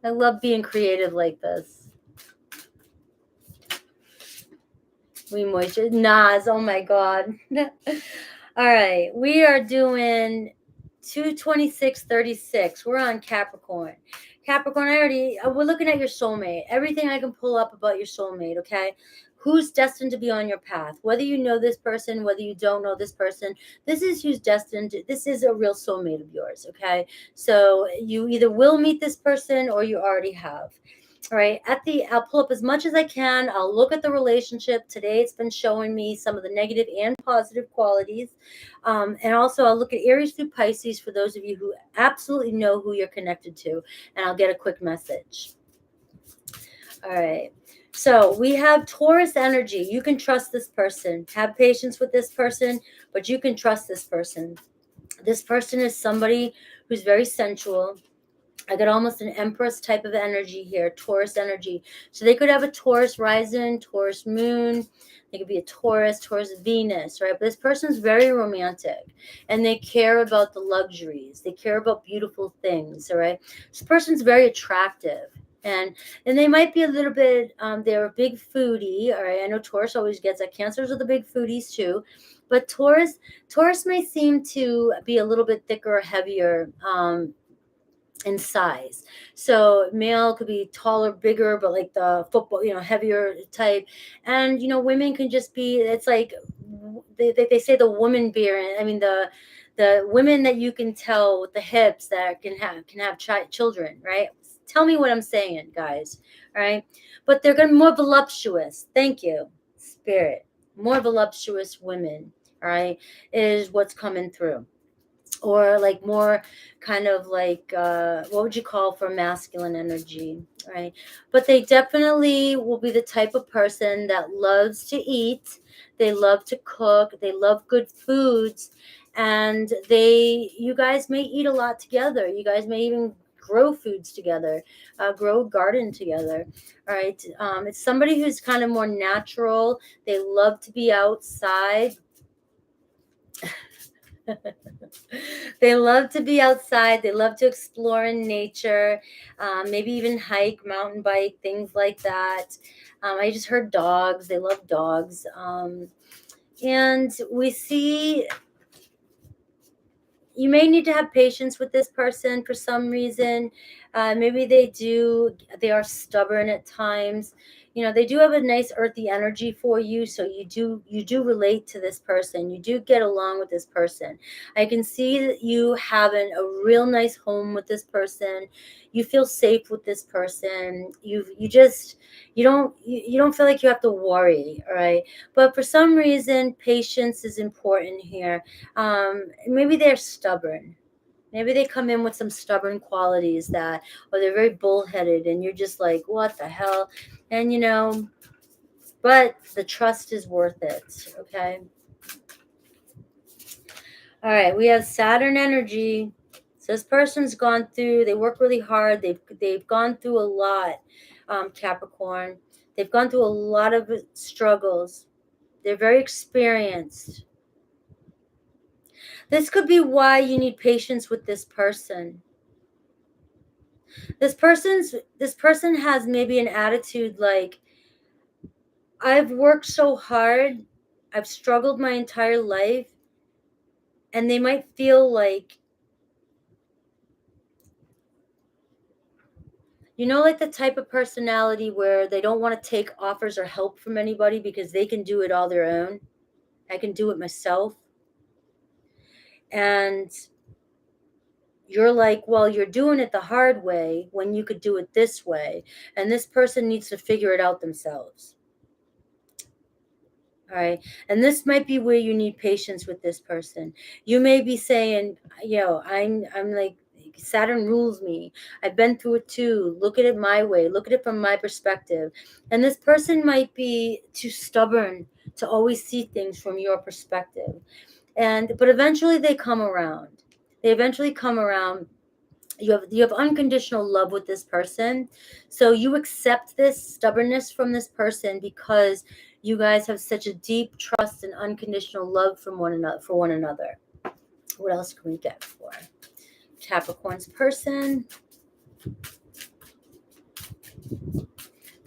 I love being creative like this. We moisture. Nas, oh my God. All right, we are doing 22636. We're on Capricorn. Capricorn, we're looking at your soulmate. Everything I can pull up about your soulmate, okay? Who's destined to be on your path? Whether you know this person, whether you don't know this person, this is who's destined. This is a real soulmate of yours, okay? So you either will meet this person or you already have. All right, I'll pull up as much as I can. I'll look at the relationship. Today it's been showing me some of the negative and positive qualities. And also I'll look at Aries through Pisces for those of you who absolutely know who you're connected to. And I'll get a quick message. All right. So we have Taurus energy. You can trust this person. Have patience with this person, but you can trust this person. This person is somebody who's very sensual. I got almost an Empress type of energy here, Taurus energy. So they could have a Taurus rising, Taurus moon. They could be a Taurus Venus, right? But this person's very romantic, and they care about the luxuries. They care about beautiful things, all right? This person's very attractive. And they might be a little bit, they're a big foodie, all right? I know Taurus always gets that. Cancers are the big foodies too. But Taurus may seem to be a little bit thicker or heavier, in size. So male could be taller, bigger, but like the football, heavier type. And, women can just be, it's like, they say the woman beer. I mean, the women that you can tell with the hips that can have children, right? Tell me what I'm saying, guys. All right. But they're going to be more voluptuous. Thank you. Spirit, more voluptuous women, all right, is what's coming through. Or like more kind of like, what would you call for masculine energy, right? But they definitely will be the type of person that loves to eat. They love to cook. They love good foods. And you guys may eat a lot together. You guys may even grow foods together, grow a garden together. All right. It's somebody who's kind of more natural. They love to be outside. They love to be outside. They love to explore in nature, maybe even hike, mountain bike, things like that. I just heard dogs. They love dogs. And we see you may need to have patience with this person for some reason. Maybe they are stubborn at times. They do have a nice earthy energy for you, so you do relate to this person. You do get along with this person. I can see that you having a real nice home with this person. You feel safe with this person. You don't feel like you have to worry, all right? But for some reason, patience is important here. Maybe they're stubborn. Maybe they come in with some stubborn qualities or they're very bullheaded, and you're just like, what the hell? And but the trust is worth it. Okay. All right. We have Saturn energy. So this person's they work really hard. They've gone through a lot, Capricorn. They've gone through a lot of struggles. They're very experienced. This could be why you need patience with this person. This person has maybe an attitude like, I've worked so hard, I've struggled my entire life, and they might feel like, like the type of personality where they don't want to take offers or help from anybody because they can do it all their own. I can do it myself. And you're like, well, you're doing it the hard way when you could do it this way. And this person needs to figure it out themselves. All right. And this might be where you need patience with this person. You may be saying, I'm like, Saturn rules me. I've been through it too. Look at it my way. Look at it from my perspective. And this person might be too stubborn to always see things from your perspective. But eventually they come around. They eventually come around. You have unconditional love with this person. So you accept this stubbornness from this person because you guys have such a deep trust and unconditional love for one another. What else can we get for Capricorn's person?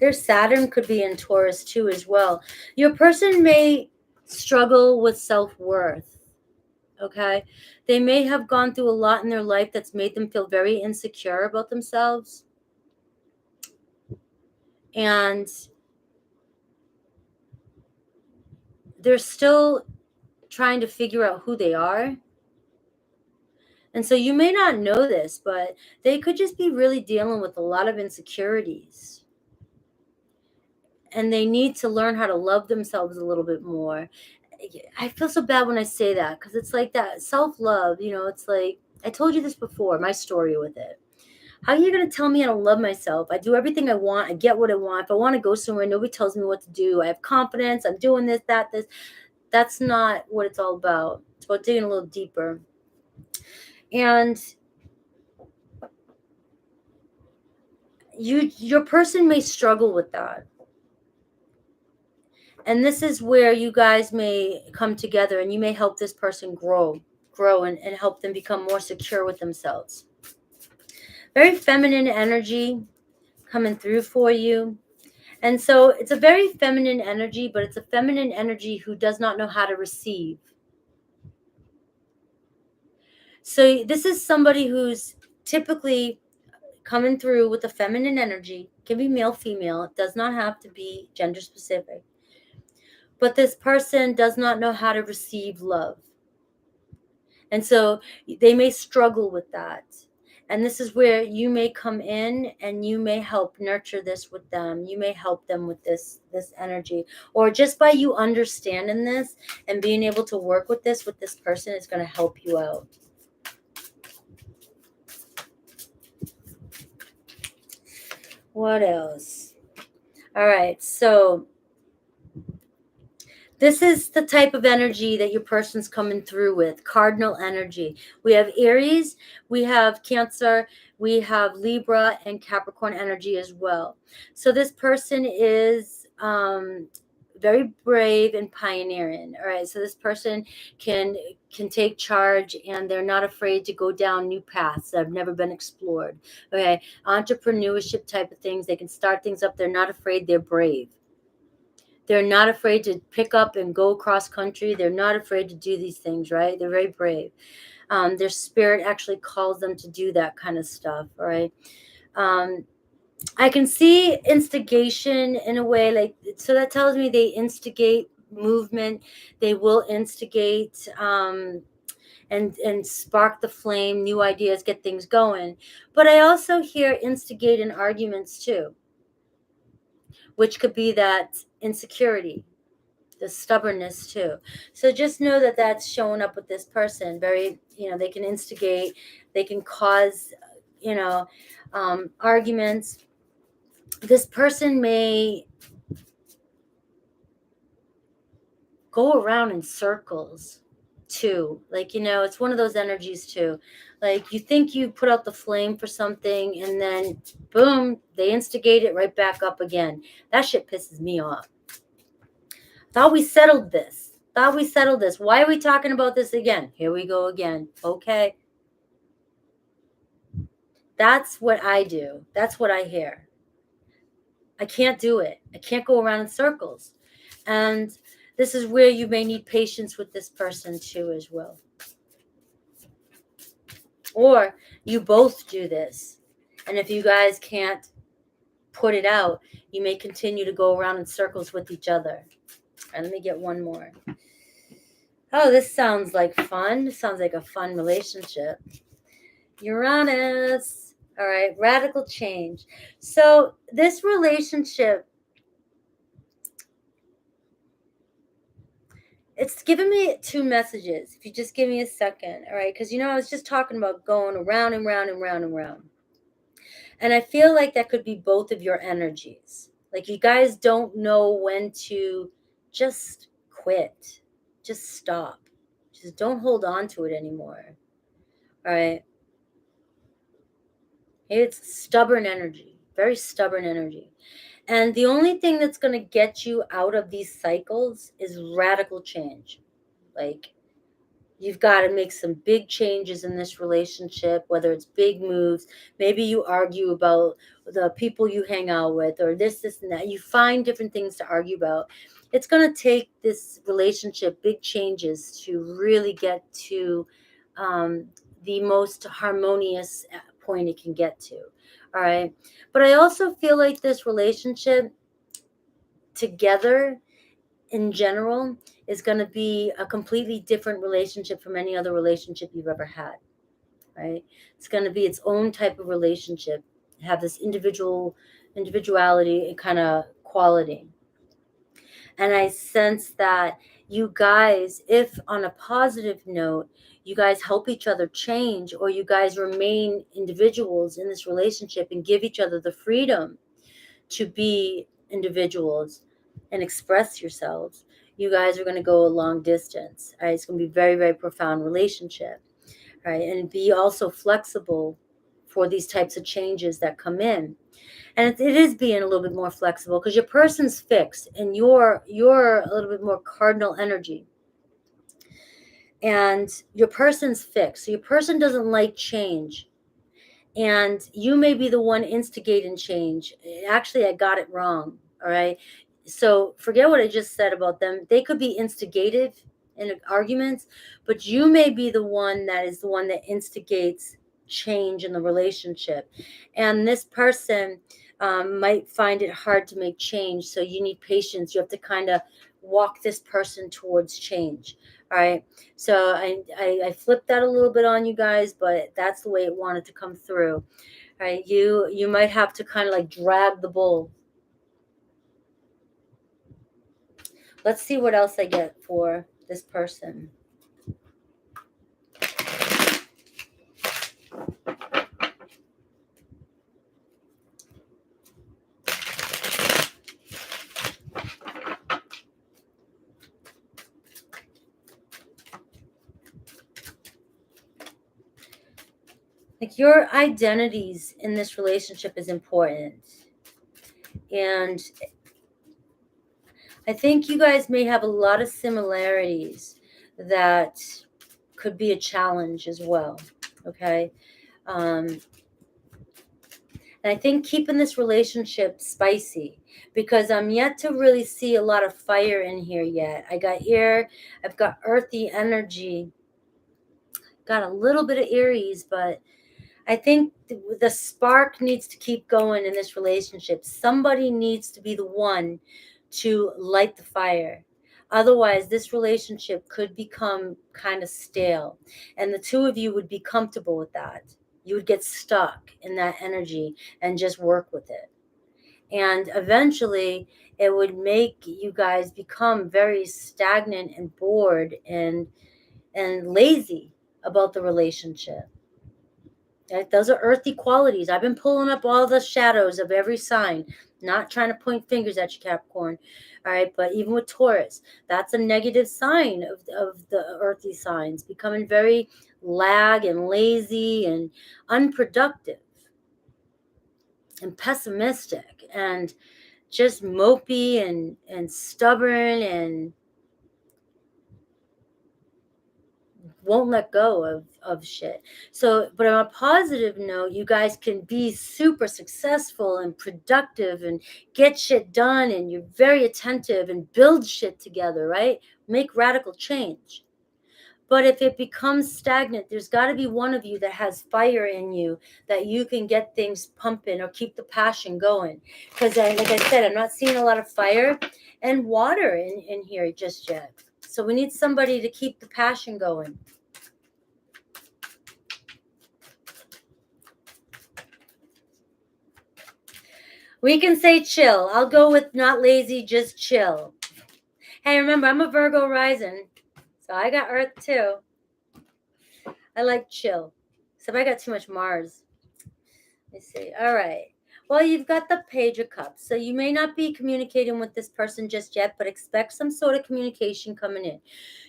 Their Saturn could be in Taurus too as well. Your person may struggle with self-worth. Okay. They may have gone through a lot in their life that's made them feel very insecure about themselves. And they're still trying to figure out who they are. And so you may not know this, but they could just be really dealing with a lot of insecurities. And they need to learn how to love themselves a little bit more. I feel so bad when I say that because it's like that self-love, it's like, I told you this before, my story with it. How are you going to tell me how to love myself? I do everything I want. I get what I want. If I want to go somewhere, nobody tells me what to do. I have confidence. I'm doing this, that, this. That's not what it's all about. It's about digging a little deeper. And your person may struggle with that. And this is where you guys may come together and you may help this person grow and help them become more secure with themselves. Very feminine energy coming through for you. And so it's a very feminine energy, but it's a feminine energy who does not know how to receive. So this is somebody who's typically coming through with a feminine energy. It can be male, female. It does not have to be gender specific. But this person does not know how to receive love. And so they may struggle with that. And this is where you may come in and you may help nurture this with them. You may help them with this energy. Or just by you understanding this and being able to work with this person is going to help you out. What else? All right, so this is the type of energy that your person's coming through with, cardinal energy. We have Aries, we have Cancer, we have Libra, and Capricorn energy as well. So this person is very brave and pioneering. All right, so this person can take charge, and they're not afraid to go down new paths that have never been explored. Okay, entrepreneurship type of things. They can start things up. They're not afraid. They're brave. They're not afraid to pick up and go cross country. They're not afraid to do these things, right? They're very brave. Their spirit actually calls them to do that kind of stuff, all right? I can see instigation in a way, like, so that tells me they instigate movement. They will instigate and spark the flame, new ideas, get things going. But I also hear instigate in arguments too, which could be that insecurity, the stubbornness too. So just know that that's showing up with this person. Very, they can instigate, they can cause, arguments. This person may go around in circles too. Like, it's one of those energies too. Like, you think you put out the flame for something and then boom, they instigate it right back up again. That shit pisses me off. Thought we settled this. Why are we talking about this again? Here we go again. Okay. That's what I do. That's what I hear. I can't do it. I can't go around in circles. And this is where you may need patience with this person too as well. Or you both do this. And if you guys can't put it out, you may continue to go around in circles with each other. All right, let me get one more. Oh, this sounds like fun. This sounds like a fun relationship. Uranus. All right, radical change. So this relationship, it's giving me two messages. If you just give me a second, all right? Because, I was just talking about going around and round and round and round. And I feel like that could be both of your energies. Like, you guys don't know when to just quit. Just stop. Just don't hold on to it anymore. All right? It's stubborn energy. Very stubborn energy. And the only thing that's going to get you out of these cycles is radical change. Like, you've got to make some big changes in this relationship, whether it's big moves. Maybe you argue about the people you hang out with, or this, and that. You find different things to argue about. It's going to take this relationship big changes to really get to the most harmonious point it can get to. All right. But I also feel like this relationship together in general is going to be a completely different relationship from any other relationship you've ever had, right? It's going to be its own type of relationship, have this individuality and kind of quality. And I sense that you guys, if on a positive note, you guys help each other change, or you guys remain individuals in this relationship and give each other the freedom to be individuals and express yourselves, you guys are going to go a long distance. Right? It's going to be a very, very profound relationship. Right? And be also flexible for these types of changes that come in. And it is being a little bit more flexible because your person's fixed and you're a little bit more cardinal energy. And your person's fixed. So your person doesn't like change. And you may be the one instigating change. Actually, I got it wrong. All right. So forget what I just said about them. They could be instigative in arguments, but you may be the one that instigates change in the relationship. And this person might find it hard to make change. So you need patience. You have to kind of walk this person towards change. All right. So I flipped that a little bit on you guys, but that's the way it wanted to come through. All right. You might have to kind of like drag the bull. Let's see what else I get for this person. Like your identities in this relationship is important. And I think you guys may have a lot of similarities that could be a challenge as well. Okay. And I think keeping this relationship spicy, because I'm yet to really see a lot of fire in here yet. I got air, I've got earthy energy, got a little bit of Aries, but I think the spark needs to keep going in this relationship. Somebody needs to be the one to light the fire. Otherwise, this relationship could become kind of stale. And the two of you would be comfortable with that. You would get stuck in that energy and just work with it. And eventually, it would make you guys become very stagnant and bored and lazy about the relationship. Those are earthy qualities. I've been pulling up all the shadows of every sign, not trying to point fingers at you, Capricorn. All right, but even with Taurus, that's a negative sign of the earthy signs, becoming very lag and lazy and unproductive and pessimistic and just mopey and stubborn and won't let go of shit. So, but on a positive note, you guys can be super successful and productive and get shit done, and you're very attentive and build shit together, right? Make radical change. But if it becomes stagnant, there's got to be one of you that has fire in you that you can get things pumping or keep the passion going. Because like I said, I'm not seeing a lot of fire and water in here just yet. So we need somebody to keep the passion going. We can say chill. I'll go with not lazy, just chill. Hey, remember, I'm a Virgo rising, so I got Earth too. I like chill. Except I got too much Mars. Let me see. All right. Well, you've got the Page of Cups. So you may not be communicating with this person just yet, but expect some sort of communication coming in.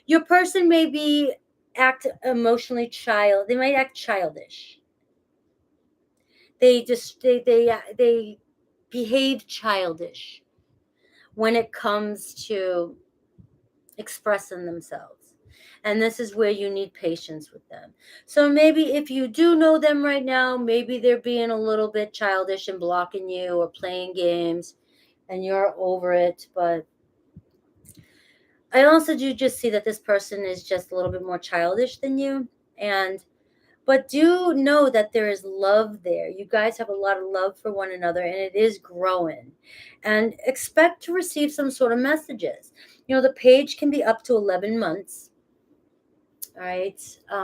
Your person may act emotionally they might act childish. They behave childish when it comes to expressing themselves. And this is where you need patience with them. So maybe if you do know them right now, maybe they're being a little bit childish and blocking you or playing games and you're over it. But I also do just see that this person is just a little bit more childish than you. But do know that there is love there. You guys have a lot of love for one another and it is growing. And expect to receive some sort of messages. You know, the page can be up to 11 months. All right.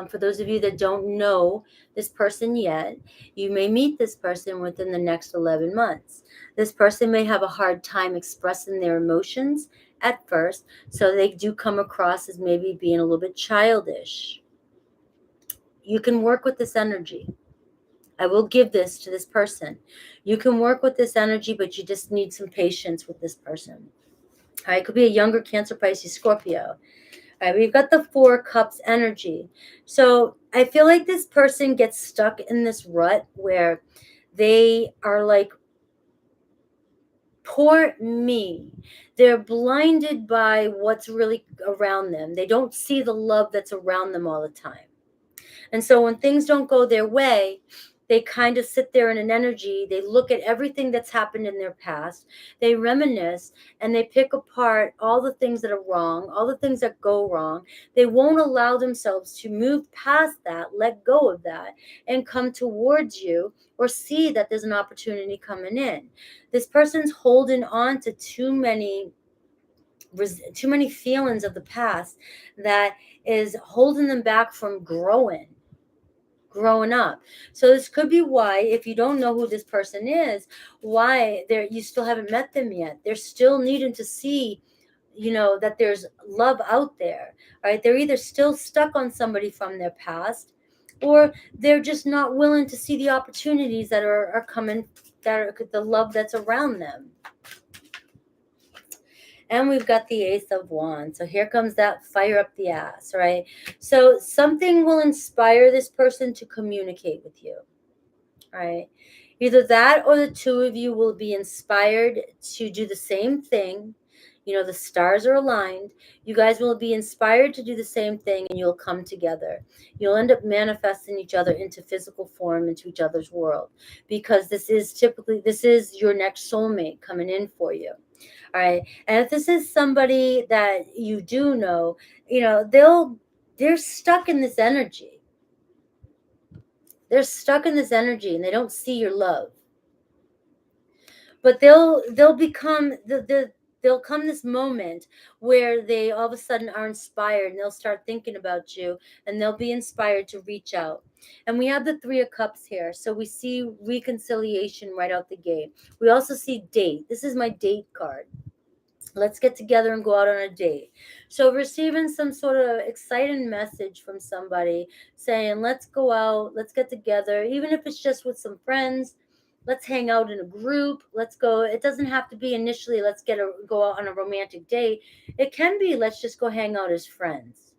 For those of you that don't know this person yet, you may meet this person within the next 11 months. This person may have a hard time expressing their emotions at first. So they do come across as maybe being a little bit childish. You can work with this energy. I will give this to this person. You can work with this energy, but you just need some patience with this person. All right, it could be a younger Cancer, Pisces, Scorpio. All right, we've got the Four Cups energy. So I feel like this person gets stuck in this rut where they are like, poor me. They're blinded by what's really around them. They don't see the love that's around them all the time. And so when things don't go their way, they kind of sit there in an energy. They look at everything that's happened in their past. They reminisce and they pick apart all the things that are wrong, all the things that go wrong. They won't allow themselves to move past that, let go of that, and come towards you or see that there's an opportunity coming in. This person's holding on to too many too many feelings of the past that is holding them back from growing up. So this could be why, if you don't know who this person is, why you still haven't met them yet. They're still needing to see, that there's love out there. Right? They're either still stuck on somebody from their past, or they're just not willing to see the opportunities that are coming, that are the love that's around them. And we've got the Ace of Wands. So here comes that fire up the ass, right? So something will inspire this person to communicate with you, right? Either that or the two of you will be inspired to do the same thing. The stars are aligned. You guys will be inspired to do the same thing, and you'll come together. You'll end up manifesting each other into physical form, into each other's world, because this is your next soulmate coming in for you. All right. And if this is somebody that you do know, they're stuck in this energy. They're stuck in this energy and they don't see your love. But they'll become there'll come this moment where they all of a sudden are inspired, and they'll start thinking about you, and they'll be inspired to reach out. And we have the Three of Cups here. So we see reconciliation right out the gate. We also see date. This is my date card. Let's get together and go out on a date. So receiving some sort of exciting message from somebody saying, let's go out, let's get together, even if it's just with some friends. Let's hang out in a group. Let's go. It doesn't have to be initially, let's go out on a romantic date. It can be, let's just go hang out as friends.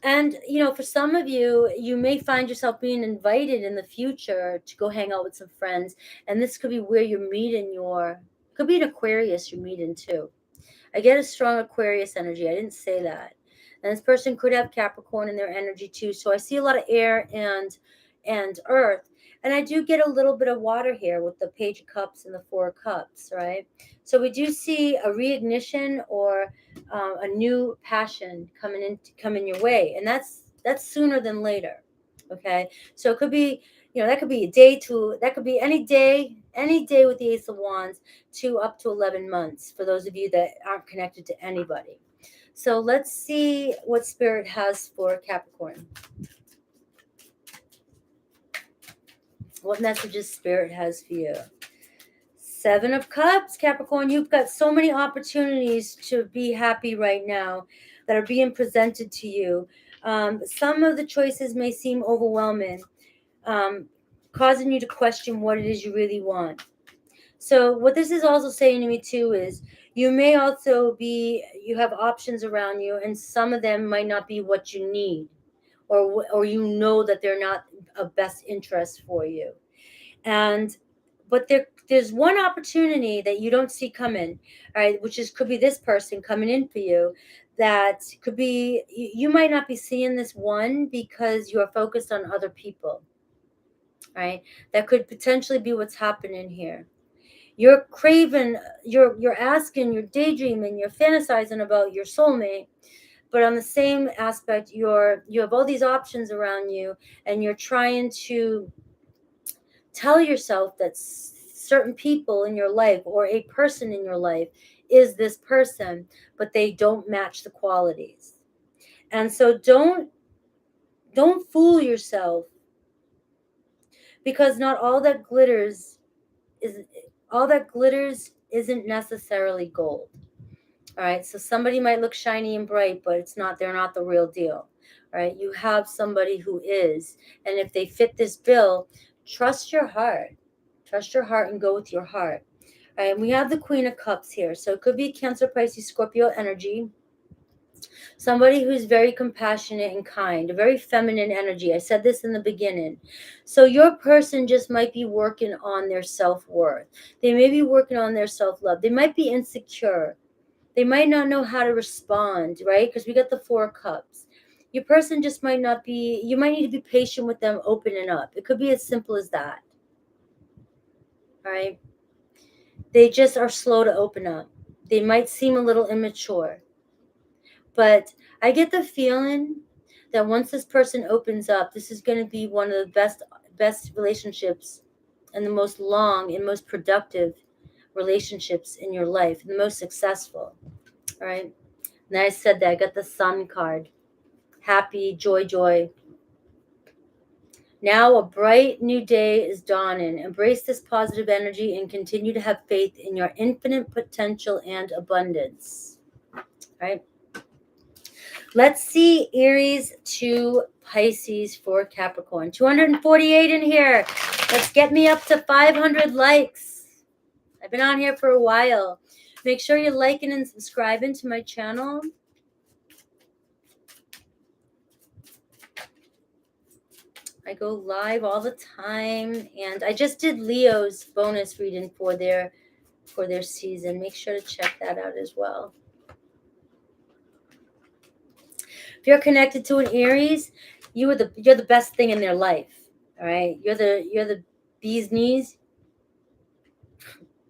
And, for some of you, you may find yourself being invited in the future to go hang out with some friends. And this could be where you're meeting could be an Aquarius you're meeting too. I get a strong Aquarius energy. I didn't say that. And this person could have Capricorn in their energy too. So I see a lot of air and earth. And I do get a little bit of water here with the Page of Cups and the Four of Cups, right? So we do see a reignition or a new passion coming your way. And that's sooner than later. Okay. So it could be, that could be a day that could be any day with the Ace of Wands to up to 11 months for those of you that aren't connected to anybody. So let's see what Spirit has for Capricorn. What messages Spirit has for you? Seven of Cups, Capricorn. You've got so many opportunities to be happy right now that are being presented to you. Some of the choices may seem overwhelming, causing you to question what it is you really want. So what this is also saying to me too is you may also you have options around you, and some of them might not be what you need, or that they're not of best interest for you. But there's one opportunity that you don't see coming, all right, could be this person coming in for you. That could be, you might not be seeing this one because you are focused on other people, right? That could potentially be what's happening here. You're craving, you're asking, you're daydreaming, you're fantasizing about your soulmate, but on the same aspect, you have all these options around you, and you're trying to tell yourself that certain people in your life or a person in your life is this person, but they don't match the qualities. And so don't fool yourself, because not all that glitters isn't necessarily gold. All right. So somebody might look shiny and bright, but they're not the real deal. All right. You have somebody who is, and if they fit this bill, trust your heart and go with your heart. All right. And we have the Queen of Cups here. So it could be Cancer, Pisces, Scorpio energy. Somebody who's very compassionate and kind, a very feminine energy. I said this in the beginning. So your person just might be working on their self-worth. They may be working on their self-love. They might be insecure. They might not know how to respond, right? Because we got the Four of Cups. Your person just might not be, you might need to be patient with them opening up. It could be as simple as that. All right? They just are slow to open up. They might seem a little immature. But I get the feeling that once this person opens up, this is going to be one of the best relationships and the most long and most productive relationships in your life, the most successful. All right. And I said that I got the Sun card. Happy, joy, joy. Now a bright new day is dawning. Embrace this positive energy and continue to have faith in your infinite potential and abundance. All right. Let's see Aries to Pisces for Capricorn. 248 in here. Let's get me up to 500 likes. I've been on here for a while. Make sure you're liking and subscribing to my channel. I go live all the time, and I just did Leo's bonus reading for their season. Make sure to check that out as well. If you're connected to an Aries, you're the best thing in their life. All right, you're the bee's knees,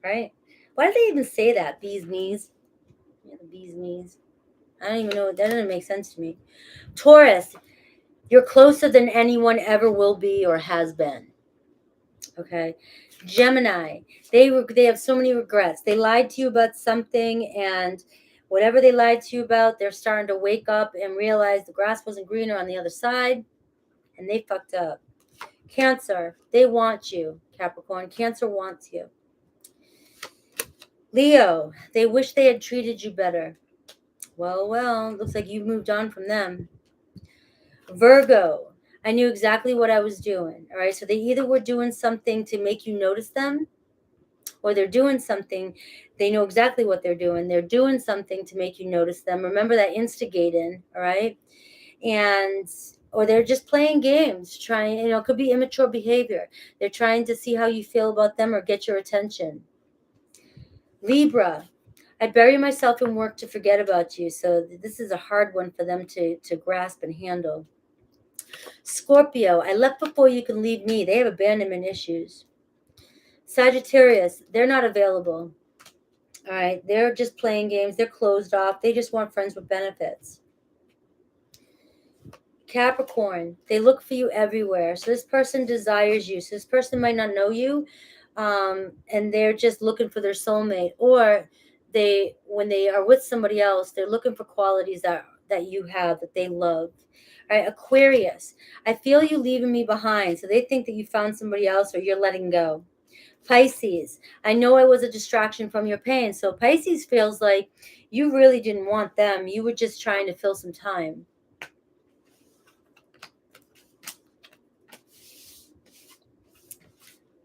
right? Why do they even say that, bee's knees? You're the bee's knees. I don't even know. That doesn't make sense to me. Taurus, you're closer than anyone ever will be or has been. Okay. Gemini, they have so many regrets. They lied to you about something, and whatever they lied to you about, they're starting to wake up and realize the grass wasn't greener on the other side, and they fucked up. Cancer, they want you. Capricorn, Cancer wants you. Leo, they wish they had treated you better. Well, looks like you've moved on from them. Virgo, I knew exactly what I was doing. All right, so they either were doing something to make you notice them, or they're doing something, they know exactly what they're doing. They're doing something to make you notice them. Remember that instigating, all right? Or they're just playing games, trying, it could be immature behavior. They're trying to see how you feel about them or get your attention. Libra, I bury myself in work to forget about you. So this is a hard one for them to grasp and handle. Scorpio, I left before you can leave me. They have abandonment issues. Sagittarius, they're not available. All right, they're just playing games. They're closed off. They just want friends with benefits. Capricorn, they look for you everywhere. So this person desires you. So this person might not know you, and they're just looking for their soulmate. Or when they are with somebody else, they're looking for qualities that you have, that they love. All right, Aquarius, I feel you leaving me behind. So they think that you found somebody else or you're letting go. Pisces, I know I was a distraction from your pain. So Pisces feels like you really didn't want them. You were just trying to fill some time.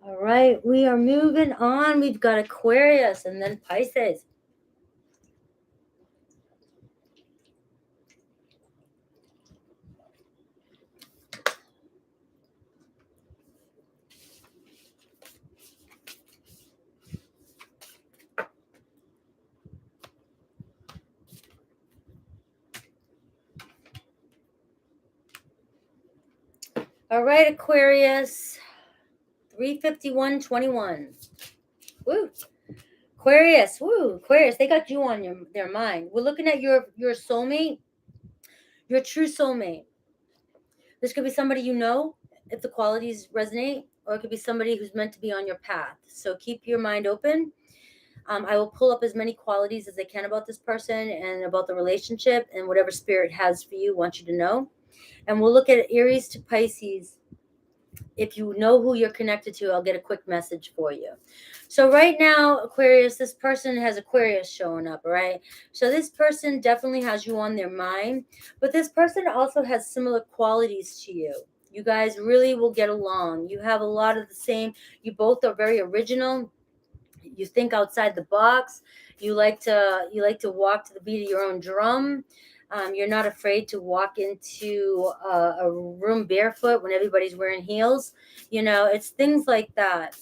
All right, we are moving on. We've got Aquarius and then Pisces. All right, Aquarius, 351.21. Woo. Aquarius, they got you on their mind. We're looking at your soulmate, your true soulmate. This could be somebody you know, if the qualities resonate, or it could be somebody who's meant to be on your path. So keep your mind open. I will pull up as many qualities as I can about this person and about the relationship and whatever spirit has for you, wants you to know. And we'll look at Aries to Pisces. If you know who you're connected to, I'll get a quick message for you. So right now, Aquarius, this person has Aquarius showing up, right? So this person definitely has you on their mind, but this person also has similar qualities to you. You guys really will get along. You have a lot of the same. You both are very original. You think outside the box. You like to walk to the beat of your own drum. You're not afraid to walk into a room barefoot when everybody's wearing heels. It's things like that.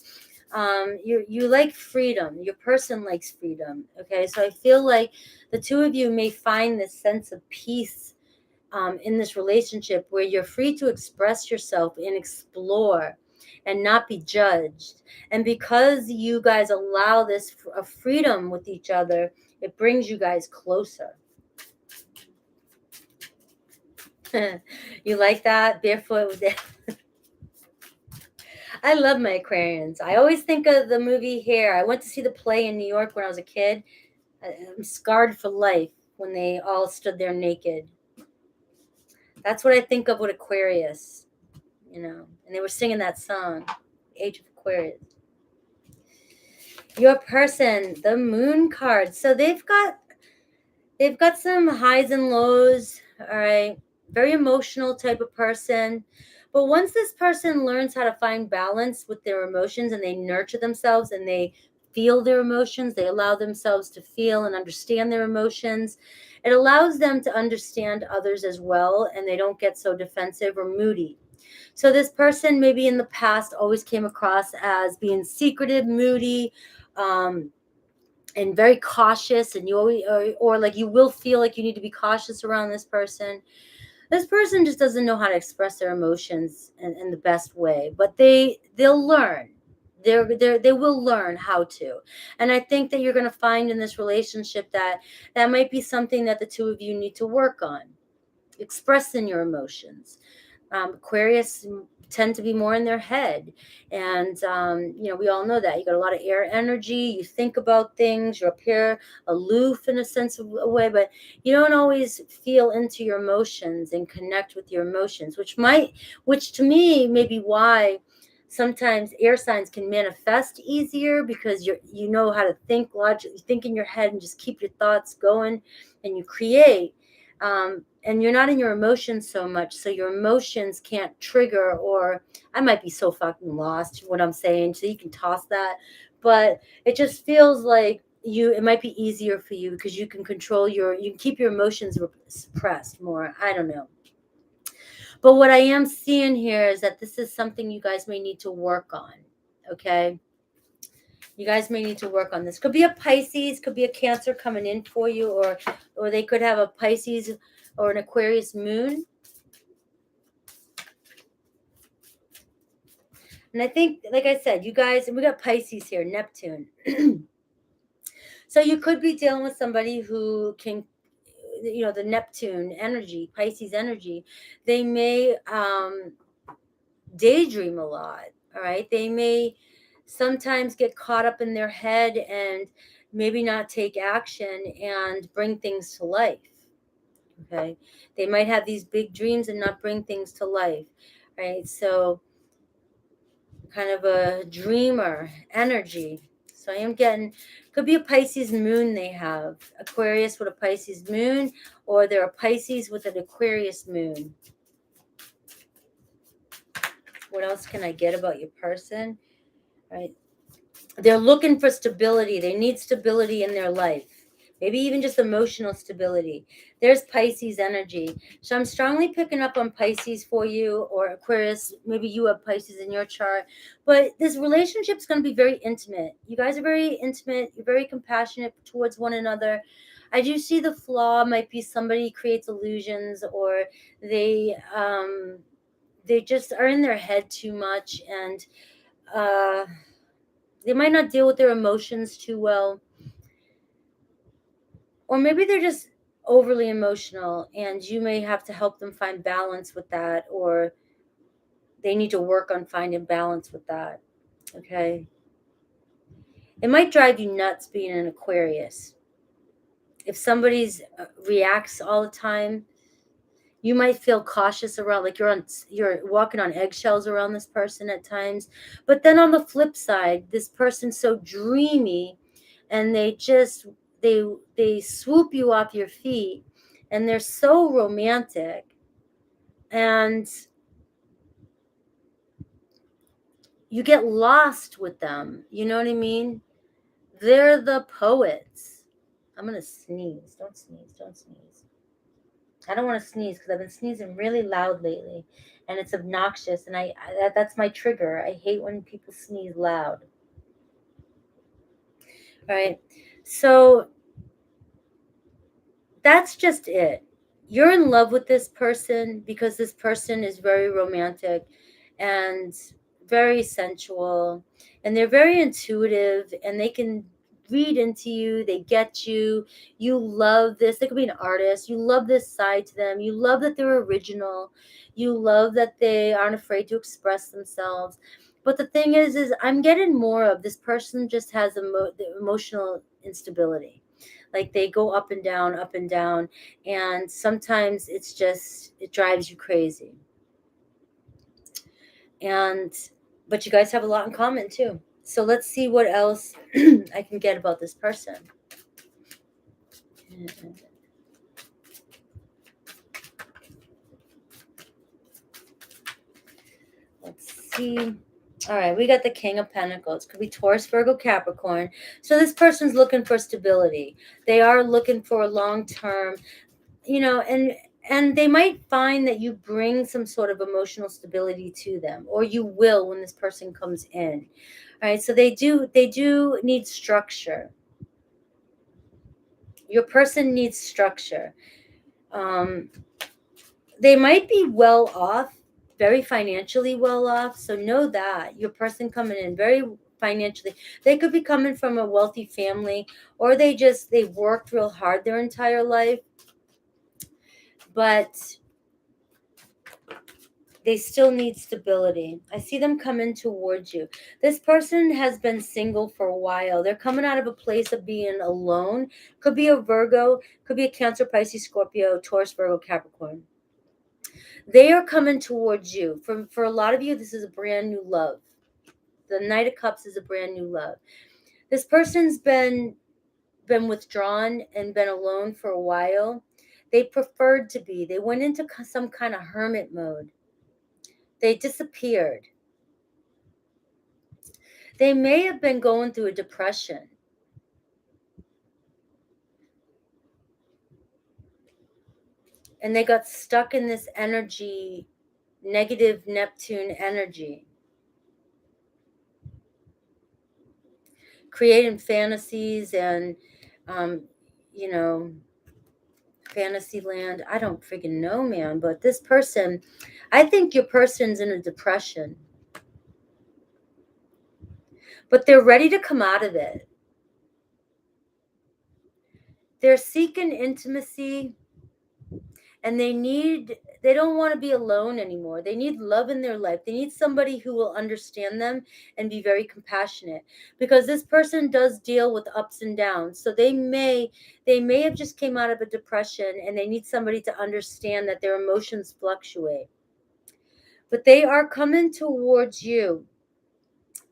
You like freedom. Your person likes freedom. Okay, so I feel like the two of you may find this sense of peace in this relationship where you're free to express yourself and explore and not be judged. And because you guys allow this freedom with each other, it brings you guys closer. You like that? Barefoot with it. I love my Aquarians. I always think of the movie Hair. I went to see the play in New York when I was a kid. I'm scarred for life when they all stood there naked. That's what I think of with Aquarius, and they were singing that song, Age of Aquarius. Your person, the Moon card. So they've got some highs and lows, all right? Very emotional type of person. But once this person learns how to find balance with their emotions and they nurture themselves and they feel their emotions, they allow themselves to feel and understand their emotions, it allows them to understand others as well, and they don't get so defensive or moody. So this person maybe in the past always came across as being secretive, moody, um, and very cautious, and you always, or like you will feel like you need to be cautious around this person. This person just doesn't know how to express their emotions in the best way, but they'll learn. They will learn how to. And I think that you're going to find in this relationship that might be something that the two of you need to work on, expressing your emotions. Aquarius tend to be more in their head, and we all know that you got a lot of air energy. You think about things. You're up here aloof in a sense of a way, but you don't always feel into your emotions and connect with your emotions, which to me may be why sometimes air signs can manifest easier, because you know how to think logically, think in your head and just keep your thoughts going, and you create. And you're not in your emotions so much, so your emotions can't trigger, or I might be so fucking lost what I'm saying, so you can toss that. But it just feels like it might be easier for you because you can you can keep your emotions suppressed more. I don't know. But what I am seeing here is that this is something you guys may need to work on. Okay? You guys may need to work on this. Could be a Pisces, could be a Cancer coming in for you, or they could have a Pisces or an Aquarius moon. And I think, like I said, you guys, and we got Pisces here, Neptune. So you could be dealing with somebody who can, the Neptune energy, Pisces energy. They may daydream a lot. All right. They may sometimes get caught up in their head and maybe not take action and bring things to life. Okay. They might have these big dreams and not bring things to life. Right. So kind of a dreamer energy. So I am getting, could be a Pisces moon they have. Aquarius with a Pisces moon, or they're a Pisces with an Aquarius moon. What else can I get about your person? Right. They're looking for stability. They need stability in their life. Maybe even just emotional stability. There's Pisces energy. So I'm strongly picking up on Pisces for you, or Aquarius. Maybe you have Pisces in your chart. But this relationship is going to be very intimate. You guys are very intimate. You're very compassionate towards one another. I do see the flaw might be somebody creates illusions, or they just are in their head too much, and they might not deal with their emotions too well. Or maybe they're just overly emotional, and you may have to help them find balance with that, or they need to work on finding balance with that. Okay. It might drive you nuts being an Aquarius. If somebody's reacts all the time, you might feel cautious around, like you're walking on eggshells around this person at times. But then on the flip side, this person's so dreamy, and they swoop you off your feet, and they're so romantic, and you get lost with them. You know what I mean? They're the poets. I'm gonna sneeze. Don't sneeze. Don't sneeze. I don't want to sneeze because I've been sneezing really loud lately, and it's obnoxious, and that's my trigger. I hate when people sneeze loud. All right. So that's just it. You're in love with this person because this person is very romantic and very sensual, and they're very intuitive, and they can read into you. They get you. You love this. They could be an artist. You love this side to them. You love that they're original. You love that they aren't afraid to express themselves. But the thing is I'm getting more of this person just has the emotional instability. Like they go up and down, and sometimes it's just, it drives you crazy. And but you guys have a lot in common too. So let's see what else I can get about this person. Let's see. All right, we got the King of Pentacles. Could be Taurus, Virgo, Capricorn. So this person's looking for stability. They are looking for a long term, and they might find that you bring some sort of emotional stability to them, or you will when this person comes in. All right, so they do need structure. Your person needs structure. Um, they might be well off, very financially well off. So know that your person coming in very financially, they could be coming from a wealthy family, or they worked real hard their entire life, but they still need stability. I see them coming towards you. This person has been single for a while. They're coming out of a place of being alone. Could be a Virgo, could be a Cancer, Pisces, Scorpio, Taurus, Virgo, Capricorn. They are coming towards you. For a lot of you, this is a brand new love. The Knight of Cups is a brand new love. This person's been withdrawn and been alone for a while. They preferred to be. They went into some kind of hermit mode. They disappeared. They may have been going through a depression. And they got stuck in this energy, negative Neptune energy. Creating fantasies and, fantasy land. I don't freaking know, man. But this person, I think your person's in a depression. But they're ready to come out of it. They're seeking intimacy, and they don't want to be alone anymore. They need love in their life. They need somebody who will understand them and be very compassionate, because this person does deal with ups and downs. So they may have just came out of a depression, and they need somebody to understand that their emotions fluctuate. But they are coming towards you.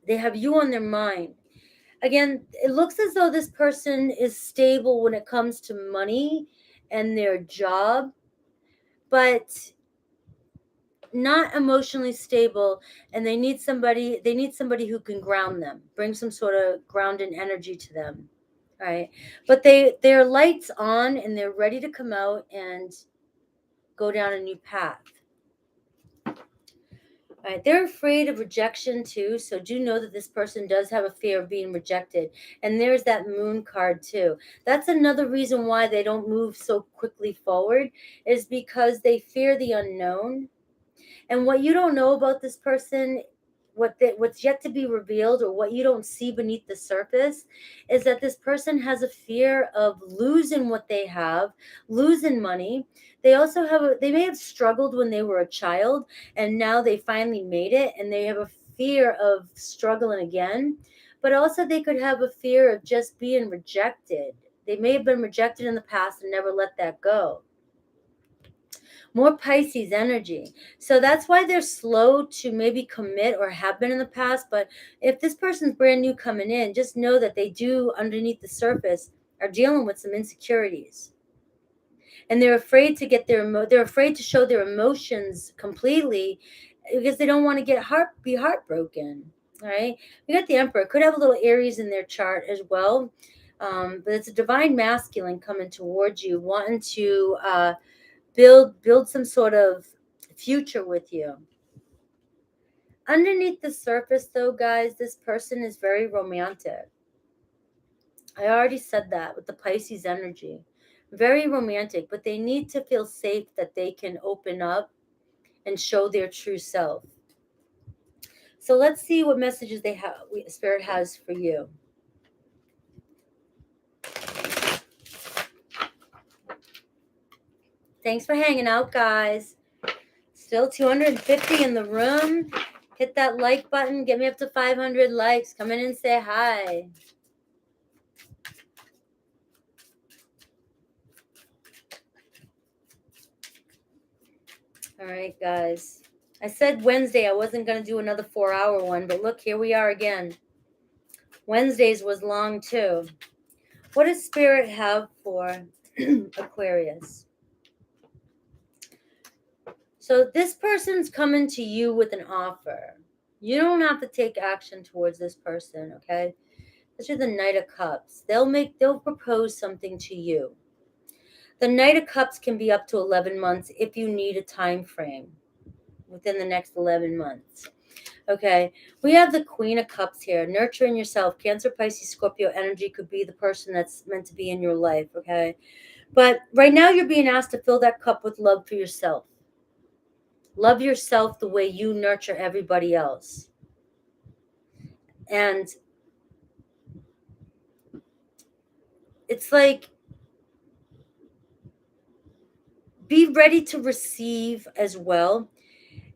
They have you on their mind. Again, it looks as though this person is stable when it comes to money and their job, but not emotionally stable, and they need somebody who can ground them, bring some sort of grounding energy to them. Right? But their lights on, and they're ready to come out and go down a new path. Right. They're afraid of rejection too. So do know that this person does have a fear of being rejected. And there's that moon card too. That's another reason why they don't move so quickly forward, is because they fear the unknown. And what you don't know about this person, what's yet to be revealed, or what you don't see beneath the surface, is that this person has a fear of losing what they have, losing money. They also they may have struggled when they were a child, and now they finally made it, and they have a fear of struggling again. But also they could have a fear of just being rejected. They may have been rejected in the past and never let that go. More Pisces energy. So that's why they're slow to maybe commit, or have been in the past. But if this person's brand new coming in, just know that they do, underneath the surface, are dealing with some insecurities. And they're afraid to they're afraid to show their emotions completely, because they don't want to be heartbroken. All right. We got the Emperor. Could have a little Aries in their chart as well. But it's a divine masculine coming towards you, wanting to build some sort of future with you. Underneath the surface, though, guys, this person is very romantic. I already said that with the Pisces energy. Very romantic, but they need to feel safe that they can open up and show their true self. So let's see what messages Spirit has for you. Thanks for hanging out, guys. Still 250 in the room. Hit that like button. Get me up to 500 likes. Come in and say hi. All right, guys. I said Wednesday I wasn't going to do another 4-hour one, but look, here we are again. Wednesdays was long too. What does Spirit have for Aquarius? So this person's coming to you with an offer. You don't have to take action towards this person, okay? This is the Knight of Cups. They'll propose something to you. The Knight of Cups can be up to 11 months if you need a time frame within the next 11 months. Okay, we have the Queen of Cups here. Nurturing yourself. Cancer, Pisces, Scorpio energy could be the person that's meant to be in your life, okay? But right now you're being asked to fill that cup with love for yourself. Love yourself the way you nurture everybody else. And it's like, be ready to receive as well.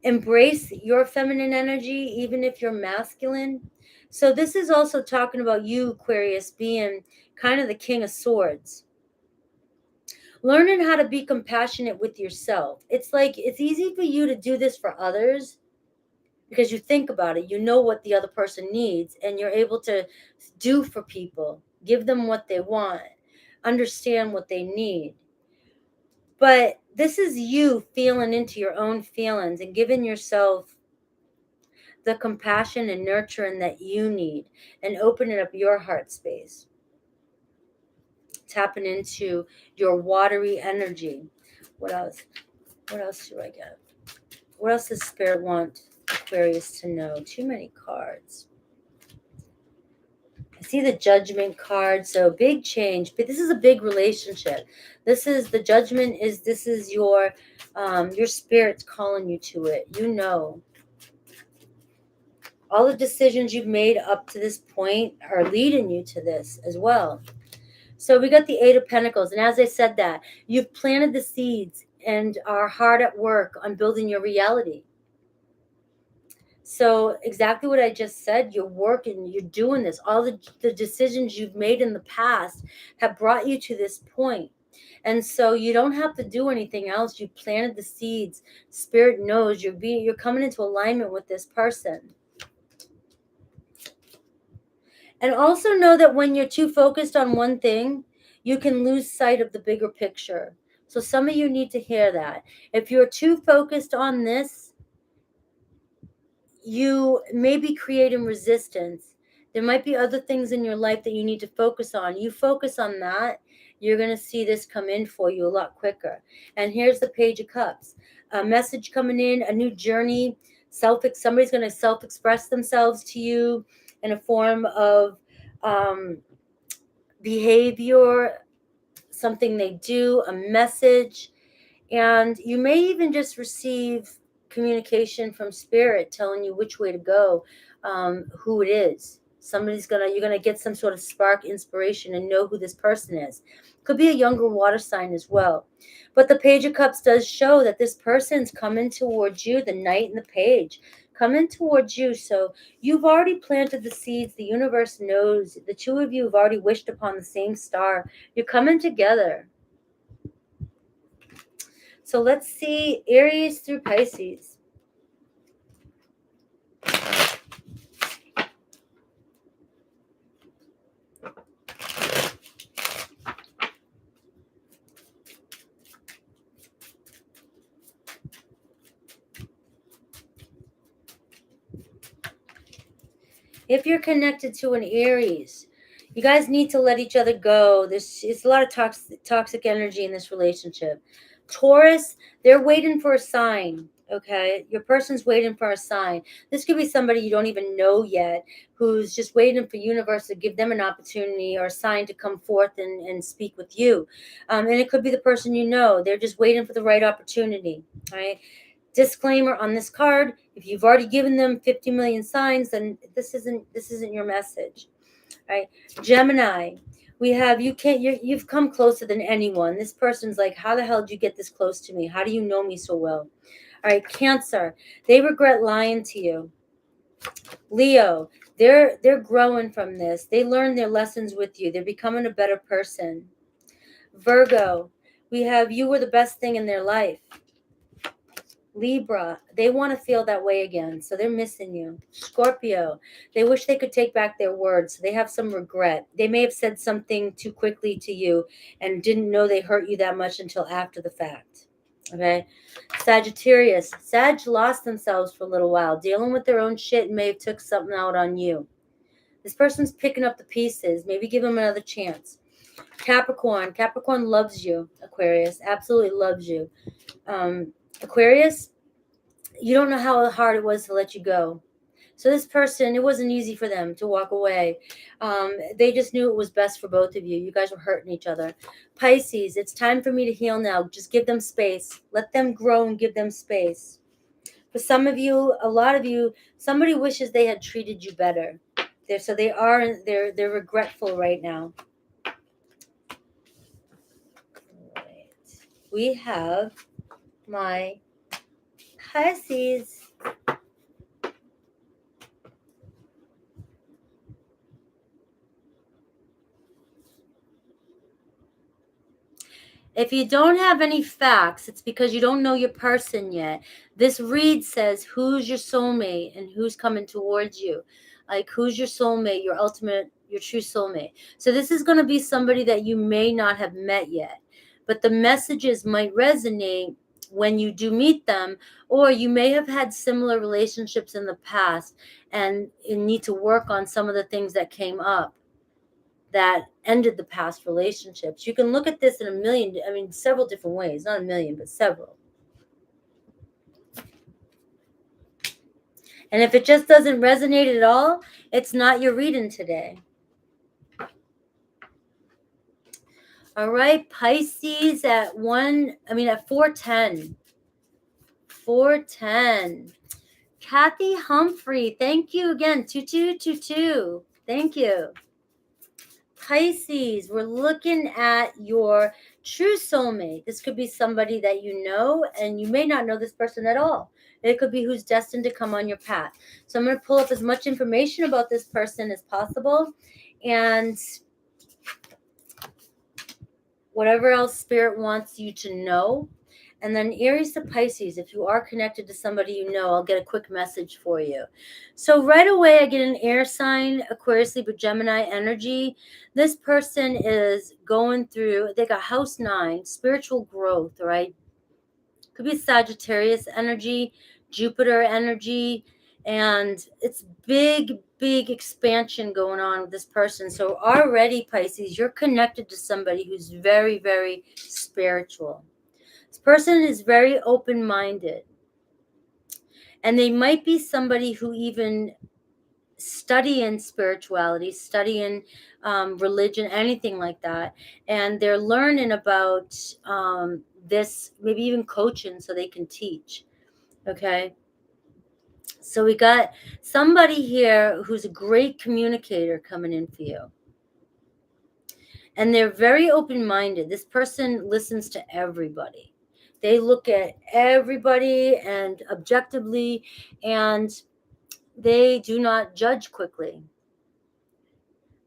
Embrace your feminine energy, even if you're masculine. So this is also talking about you, Aquarius, being kind of the King of Swords. Learning how to be compassionate with yourself. It's like, it's easy for you to do this for others because you think about it. You know what the other person needs, and you're able to do for people. Give them what they want. Understand what they need. But this is you feeling into your own feelings and giving yourself the compassion and nurturing that you need, and opening up your heart space. Tapping into your watery energy. What else? What else do I get? What else does Spirit want Aquarius to know? Too many cards. I see the Judgment card, so big change. But this is a big relationship. This is the Judgment. This is your spirit's calling you to it. You know. All the decisions you've made up to this point are leading you to this as well. So we got the Eight of Pentacles. And as I said that, you've planted the seeds and are hard at work on building your reality. So exactly what I just said, you're working, you're doing this. All the decisions you've made in the past have brought you to this point. And so you don't have to do anything else. You planted the seeds. Spirit knows you're coming into alignment with this person. And also know that when you're too focused on one thing, you can lose sight of the bigger picture. So some of you need to hear that. If you're too focused on this, you may be creating resistance. There might be other things in your life that you need to focus on. You focus on that, you're going to see this come in for you a lot quicker. And here's the Page of Cups. A message coming in, a new journey. Somebody's going to self-express themselves to you in a form of behavior, something they do, a message. And you may even just receive communication from Spirit telling you which way to go, who it is. You're gonna get some sort of spark, inspiration, and know who this person is. Could be a younger water sign as well. But the Page of Cups does show that this person's coming towards you, the Knight and the Page, coming towards you. So you've already planted the seeds. The universe knows. The two of you have already wished upon the same star. You're coming together. So let's see Aries through Pisces. If you're connected to an Aries, you guys need to let each other go. It's a lot of toxic energy in this relationship. Taurus, they're waiting for a sign. Okay, your person's waiting for a sign. This could be somebody you don't even know yet, who's just waiting for universe to give them an opportunity or a sign to come forth and speak with you. And it could be the person you know. They're just waiting for the right opportunity. All right. Disclaimer on this card: if you've already given them 50 million signs, then this isn't your message. All right. Gemini, we have you've come closer than anyone. This person's like, how the hell did you get this close to me? How do you know me so well? All right. Cancer, they regret lying to you. Leo, they're growing from this. They learn their lessons with you. They're becoming a better person. Virgo, we have you were the best thing in their life. Libra, they want to feel that way again, so they're missing you. Scorpio, they wish they could take back their words, so they have some regret. They may have said something too quickly to you and didn't know they hurt you that much until after the fact. Okay. Sagittarius, Sag lost themselves for a little while, dealing with their own shit, and may have took something out on you. This person's picking up the pieces. Maybe give them another chance. Capricorn loves you. Aquarius absolutely loves you. Aquarius, you don't know how hard it was to let you go. So this person, it wasn't easy for them to walk away. They just knew it was best for both of you. You guys were hurting each other. Pisces, it's time for me to heal now. Just give them space. Let them grow and give them space. For some of you, a lot of you, somebody wishes they had treated you better. They're regretful right now. Right. We have my Pisces. If you don't have any facts, it's because you don't know your person yet. This read says who's your soulmate and who's coming towards you. Like who's your soulmate, your ultimate, your true soulmate. So this is going to be somebody that you may not have met yet, but the messages might resonate when you do meet them, or you may have had similar relationships in the past and you need to work on some of the things that came up that ended the past relationships. You can look at this in several different ways. Not a million, but several. And if it just doesn't resonate at all, it's not your reading today. All right, Pisces at 410. 410. Kathy Humphrey, thank you again. 2222. Thank you. Pisces, we're looking at your true soulmate. This could be somebody that you know, and you may not know this person at all. It could be who's destined to come on your path. So I'm going to pull up as much information about this person as possible, and whatever else Spirit wants you to know. And then Aries to Pisces, if you are connected to somebody you know, I'll get a quick message for you. So right away, I get an air sign, Aquarius, Libra, Gemini energy. This person is going through, they got house 9, spiritual growth, right? Could be Sagittarius energy, Jupiter energy, and it's big expansion going on with this person. So already, Pisces, you're connected to somebody who's very, very spiritual. This person is very open-minded, and they might be somebody who even study in spirituality, study in religion, anything like that, and they're learning about this, maybe even coaching so they can teach. Okay, so we got somebody here who's a great communicator coming in for you, and they're very open-minded. This person listens to everybody. They look at everybody and objectively, and they do not judge quickly.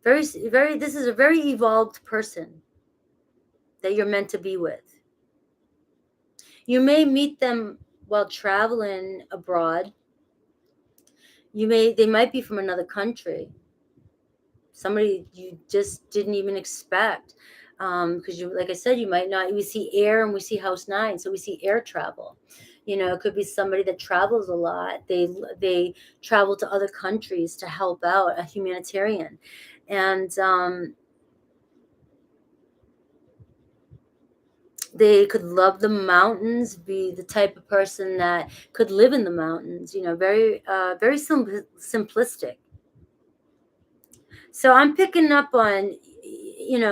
This is a very evolved person that you're meant to be with. You may meet them while traveling abroad. They might be from another country. Somebody you just didn't even expect. Because like I said, you might not. We see air and we see house 9, so we see air travel. It could be somebody that travels a lot. They travel to other countries to help out, a humanitarian, and they could love the mountains, be the type of person that could live in the mountains. Very simplistic. So I'm picking up on,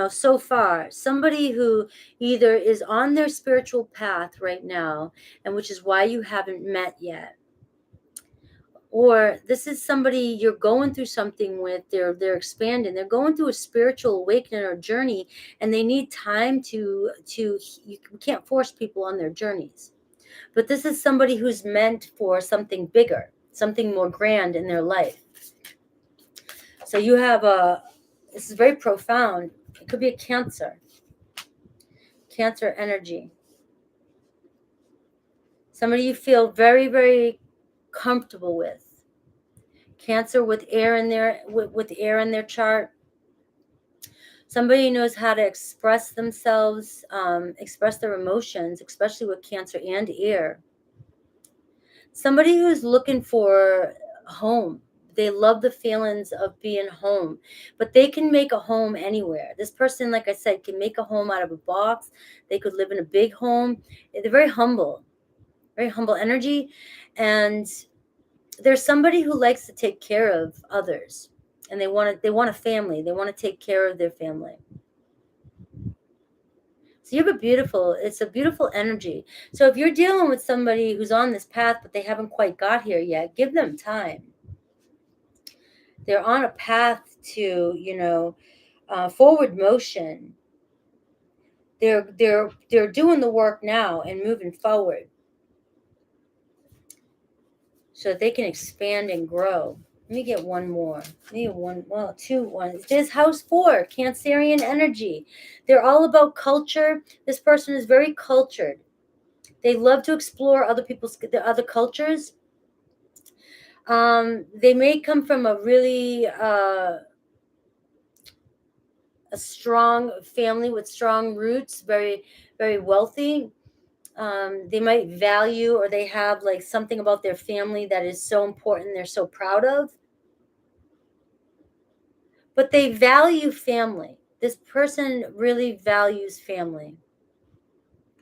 so far, somebody who either is on their spiritual path right now, and which is why you haven't met yet, or this is somebody you're going through something with. They're expanding. They're going through a spiritual awakening or journey, and they need time to. You can't force people on their journeys, but this is somebody who's meant for something bigger. something more grand in their life. So you have this is very profound. It could be a Cancer energy. Somebody you feel very, very comfortable with. Cancer with air in their with air in their chart. Somebody who knows how to express themselves, express their emotions, especially with Cancer and air. Somebody who's looking for a home. They love the feelings of being home, but they can make a home anywhere. This person, like I said, can make a home out of a box. They could live in a big home. They're very humble energy. And there's somebody who likes to take care of others, and they want a family. They want to take care of their family. So you have it's a beautiful energy. So if you're dealing with somebody who's on this path, but they haven't quite got here yet, give them time. They're on a path to, forward motion. They're doing the work now and moving forward, so that they can expand and grow. Let me get one more. Maybe one. There's house 4, Cancerian energy. They're all about culture. This person is very cultured. They love to explore the other cultures. They may come from a really a strong family with strong roots, very, very wealthy. They might value, or they have like something about their family that is so important, they're so proud of. But they value family. This person really values family.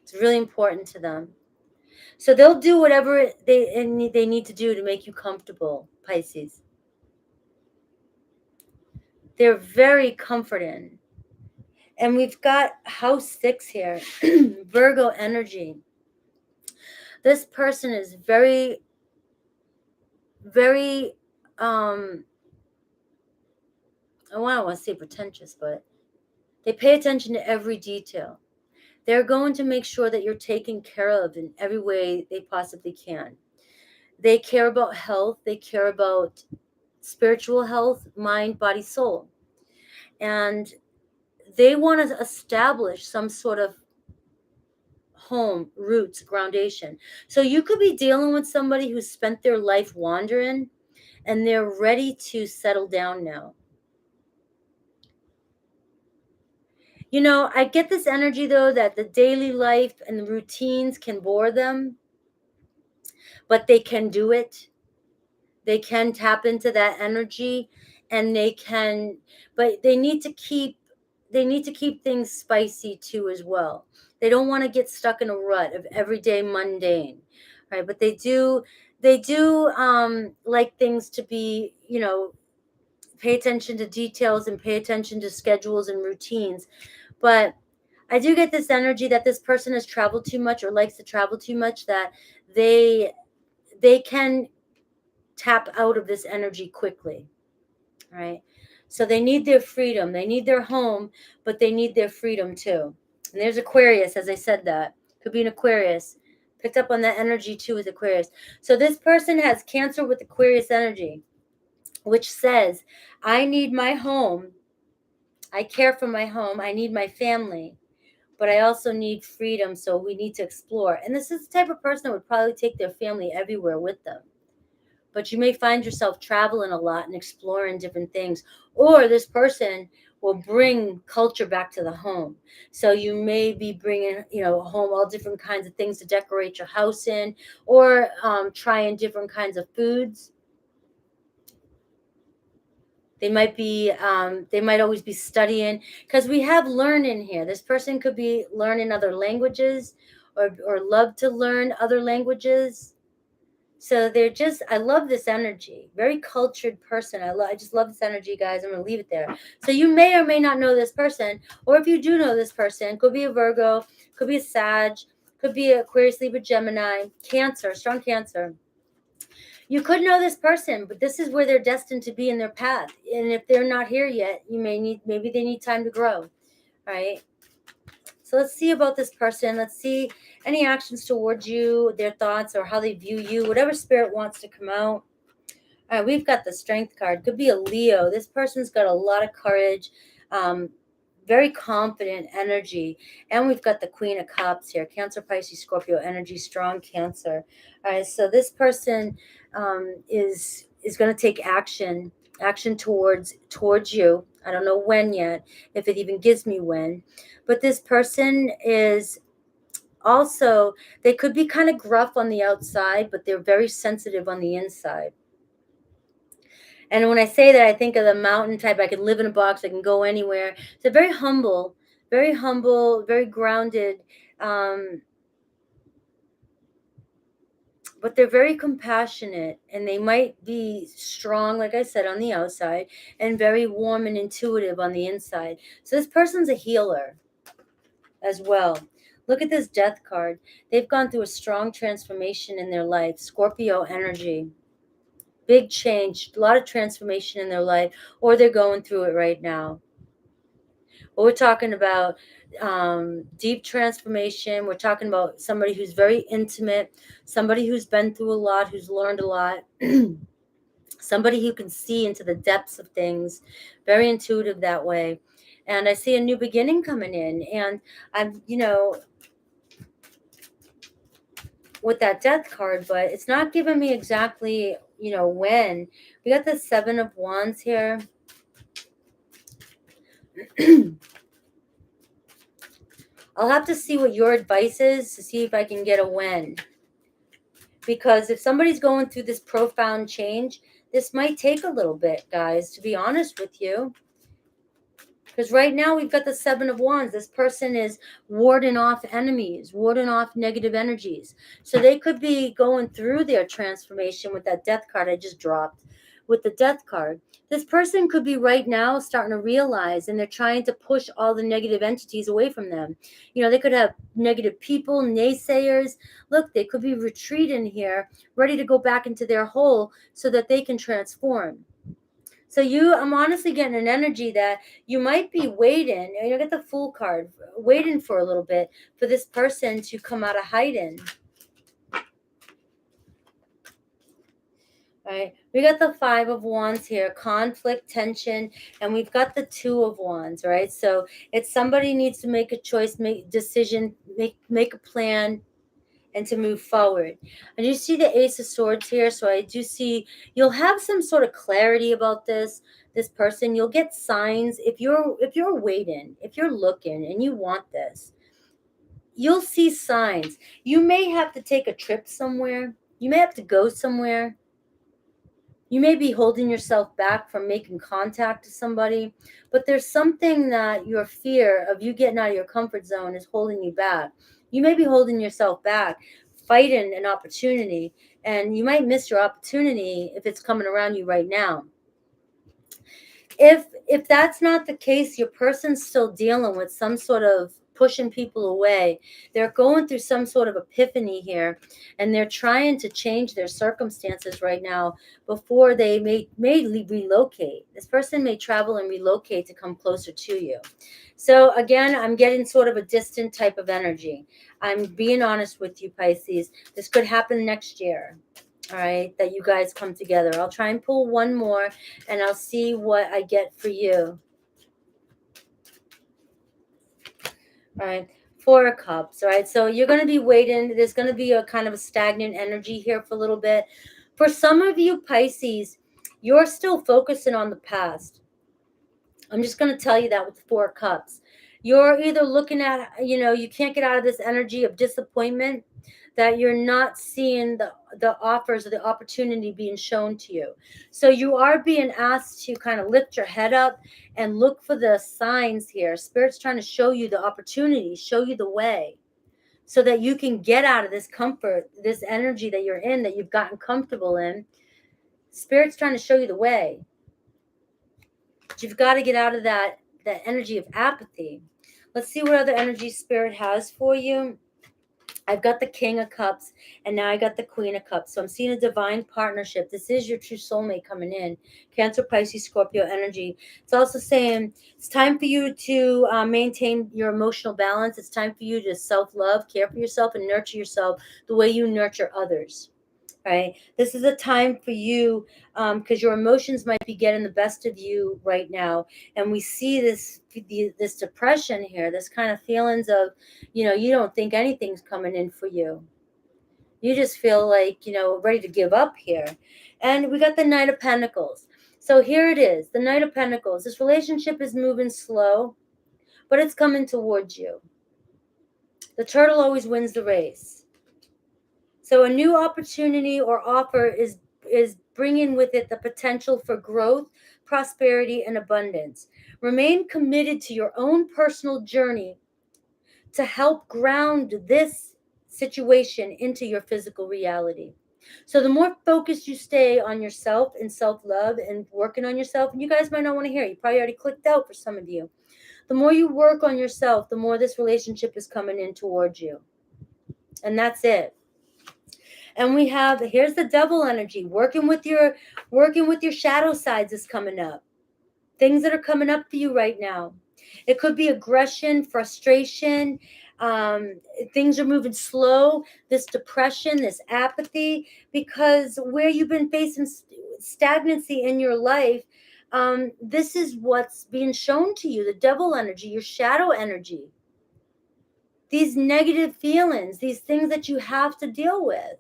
It's really important to them. So they'll do whatever they need to do to make you comfortable, Pisces. They're very comforting. And we've got house 6 here, Virgo energy. This person is very, very, I don't want to say pretentious, but they pay attention to every detail. They're going to make sure that you're taken care of in every way they possibly can. They care about health. They care about spiritual health, mind, body, soul. And they want to establish some sort of home, roots, groundation. So you could be dealing with somebody who's spent their life wandering, and they're ready to settle down now. I get this energy, though, that the daily life and the routines can bore them, but they can do it. They can tap into that energy, and but they need to keep things spicy too as well. They don't want to get stuck in a rut of everyday mundane, right? But they do like things to be, pay attention to details and pay attention to schedules and routines. But I do get this energy that this person has traveled too much or likes to travel too much, that they can tap out of this energy quickly, right? So they need their freedom. They need their home, but they need their freedom too. And there's Aquarius, as I said that. Could be an Aquarius. Picked up on that energy too with Aquarius. So this person has Cancer with Aquarius energy, which says, I need my home. I care for my home. I need my family. But I also need freedom, so we need to explore. And this is the type of person that would probably take their family everywhere with them. But you may find yourself traveling a lot and exploring different things. Or this person will bring culture back to the home. So you may be bringing, home all different kinds of things to decorate your house in, or trying different kinds of foods. They might always be studying, because we have learning here. This person could be learning other languages, or love to learn other languages. So I love this energy. Very cultured person. I just love this energy, guys. I'm going to leave it there. So you may or may not know this person, or if you do know this person, could be a Virgo, could be a Sag, could be Aquarius, Libra, Gemini, Cancer, strong Cancer. You could know this person, but this is where they're destined to be in their path. And if they're not here yet, maybe they need time to grow, right? So let's see about this person. Let's see any actions towards you, their thoughts, or how they view you, whatever spirit wants to come out. All right, we've got the Strength card. Could be a Leo. This person's got a lot of courage, very confident energy. And we've got the Queen of Cups here. Cancer, Pisces, Scorpio energy, strong Cancer. All right, so this person is going to take action towards you. I don't know when yet, if it even gives me when. But this person is also, they could be kind of gruff on the outside, but they're very sensitive on the inside. And when I say that, I think of the mountain type. I can live in a box. I can go anywhere. So very humble, very grounded. But they're very compassionate, and they might be strong, like I said, on the outside, and very warm and intuitive on the inside. So this person's a healer as well. Look at this Death card. They've gone through a strong transformation in their life. Scorpio energy. Big change, a lot of transformation in their life, or they're going through it right now. But we're talking about deep transformation. We're talking about somebody who's very intimate, somebody who's been through a lot, who's learned a lot, somebody who can see into the depths of things, very intuitive that way. And I see a new beginning coming in. And I'm, with that Death card, but it's not giving me exactly, when. We got the Seven of Wands here. I'll have to see what your advice is to see if I can get a when. Because if somebody's going through this profound change, this might take a little bit, guys, to be honest with you. Because right now we've got the Seven of Wands. This person is warding off enemies, warding off negative energies. So they could be going through their transformation with that Death card I just dropped. With the Death card, this person could be right now starting to realize, and they're trying to push all the negative entities away from them. They could have negative people, naysayers. Look, they could be retreating here, ready to go back into their hole so that they can transform. So I'm honestly getting an energy that you might be waiting. You get the Fool card, waiting for a little bit for this person to come out of hiding. All right, we got the Five of Wands here, conflict, tension, and we've got the Two of Wands, right? So it's somebody needs to make a choice, make a decision, make a plan, and to move forward. I do see the Ace of Swords here, so I do see you'll have some sort of clarity about this person. You'll get signs if you're waiting, if you're looking and you want this. You'll see signs. You may have to take a trip somewhere. You may have to go somewhere. You may be holding yourself back from making contact to somebody, but there's something that your fear of you getting out of your comfort zone is holding you back. You may be holding yourself back, fighting an opportunity, and you might miss your opportunity if it's coming around you right now. If that's not the case, your person's still dealing with some sort of pushing people away. They're going through some sort of epiphany here, and they're trying to change their circumstances right now before they may relocate. This person may travel and relocate to come closer to you. So again, I'm getting sort of a distant type of energy. I'm being honest with you, Pisces. This could happen next year. All right, that you guys come together. I'll try and pull one more, and I'll see what I get for you. All right, Four of Cups. All right, so you're going to be waiting. There's going to be a kind of a stagnant energy here for a little bit. For some of you, Pisces, you're still focusing on the past. I'm just going to tell you that with the Four of Cups. You're either looking at, you can't get out of this energy of disappointment, that you're not seeing the offers or the opportunity being shown to you. So you are being asked to kind of lift your head up and look for the signs here. Spirit's trying to show you the opportunity, show you the way, so that you can get out of this comfort, this energy that you're in, that you've gotten comfortable in. Spirit's trying to show you the way. But you've got to get out of that energy of apathy. Let's see what other energy Spirit has for you. I've got the King of Cups, and now I got the Queen of Cups. So I'm seeing a divine partnership. This is your true soulmate coming in. Cancer, Pisces, Scorpio energy. It's also saying it's time for you to maintain your emotional balance. It's time for you to self-love, care for yourself, and nurture yourself the way you nurture others. right? This is a time for you, because your emotions might be getting the best of you right now, and we see this depression here, this kind of feelings of, you don't think anything's coming in for you. You just feel like, ready to give up here. And we got the Knight of Pentacles. So here it is, the Knight of Pentacles. This relationship is moving slow, but it's coming towards you. The turtle always wins the race. So a new opportunity or offer is bringing with it the potential for growth, prosperity, and abundance. Remain committed to your own personal journey to help ground this situation into your physical reality. So the more focused you stay on yourself and self-love and working on yourself, and you guys might not want to hear it, you probably already clicked out for some of you. The more you work on yourself, the more this relationship is coming in towards you. And that's it. And we have, here's the Devil energy. Working with your shadow sides is coming up. Things that are coming up for you right now. It could be aggression, frustration. Things are moving slow. This depression, this apathy, because where you've been facing stagnancy in your life, this is what's being shown to you. The Devil energy, your shadow energy. These negative feelings, these things that you have to deal with.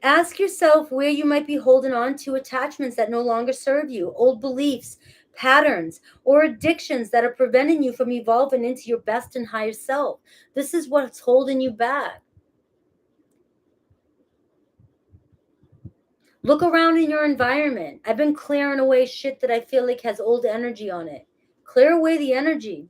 Ask yourself where you might be holding on to attachments that no longer serve you, old beliefs, patterns, or addictions that are preventing you from evolving into your best and highest self. This is what's holding you back. Look around in your environment. I've been clearing away shit that I feel like has old energy on it. Clear away the energy.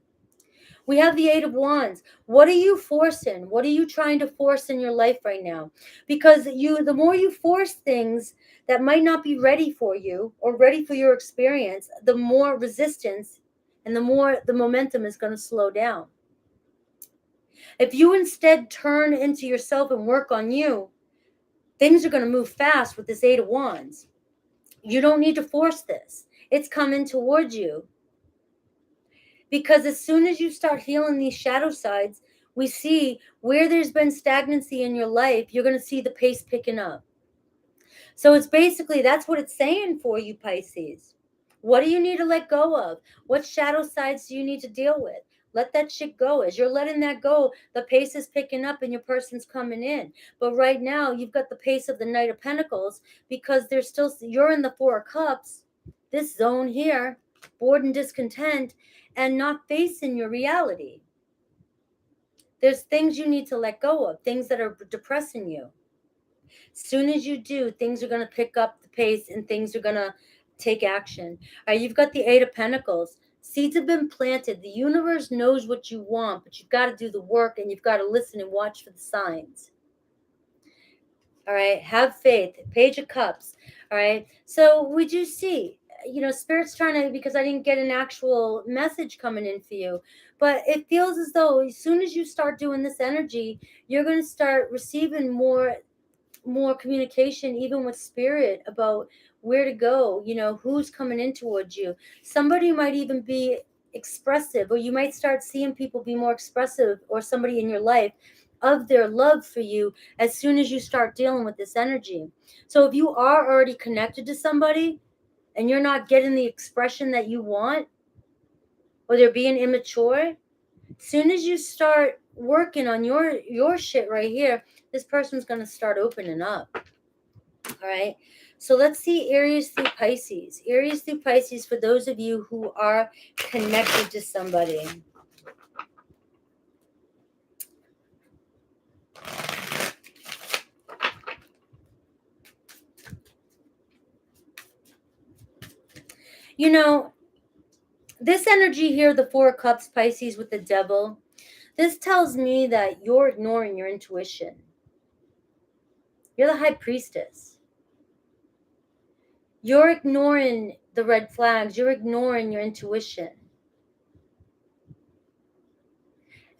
We have the Eight of Wands. What are you forcing? What are you trying to force in your life right now? Because the more you force things that might not be ready for you or ready for your experience, the more resistance and the more the momentum is going to slow down. If you instead turn into yourself and work on you, things are going to move fast with this Eight of Wands. You don't need to force this. It's coming towards you. Because as soon as you start healing these shadow sides, we see where there's been stagnancy in your life, you're going to see the pace picking up. So it's basically, that's what it's saying for you, Pisces. What do you need to let go of? What shadow sides do you need to deal with? Let that shit go. As you're letting that go, the pace is picking up and your person's coming in. But right now, you've got the pace of the Knight of Pentacles because you're in the Four of Cups, this zone here, bored and discontent, and not facing your reality. There's things you need to let go of, things that are depressing you. As soon as you do, things are going to pick up the pace and things are going to take action. All right, you've got the Eight of Pentacles. Seeds have been planted. The universe knows what you want, but you've got to do the work and you've got to listen and watch for the signs. All right, have faith. Page of Cups. All right, so would you see, Spirit's trying to, because I didn't get an actual message coming in for you, but it feels as though as soon as you start doing this energy, you're going to start receiving more communication, even with Spirit, about where to go, who's coming in towards you. Somebody might even be expressive, or you might start seeing people be more expressive, or somebody in your life, of their love for you as soon as you start dealing with this energy. So if you are already connected to somebody and you're not getting the expression that you want, or they're being immature, as soon as you start working on your shit right here, this person's going to start opening up. All right. So let's see Aries through Pisces. Aries through Pisces for those of you who are connected to somebody. This energy here, the Four of Cups, Pisces with the Devil, this tells me that you're ignoring your intuition. You're the High Priestess. You're ignoring the red flags. You're ignoring your intuition.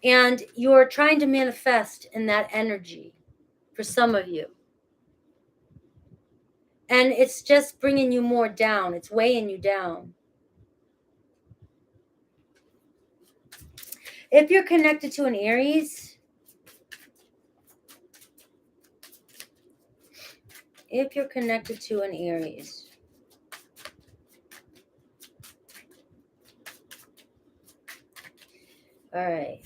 And you're trying to manifest in that energy for some of you. And it's just bringing you more down. It's weighing you down. If you're connected to an Aries, if you're connected to an Aries. All right.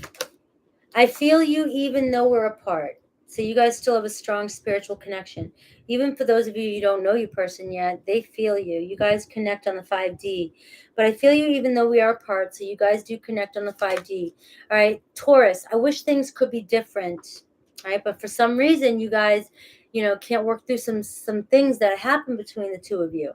I feel you even though we're apart. So you guys still have a strong spiritual connection. Even for those of you don't know your person yet, they feel you. You guys connect on the 5D. But I feel you even though we are apart. So you guys do connect on the 5D. All right. Taurus, I wish things could be different. All right. But for some reason, you guys, can't work through some things that happen between the two of you.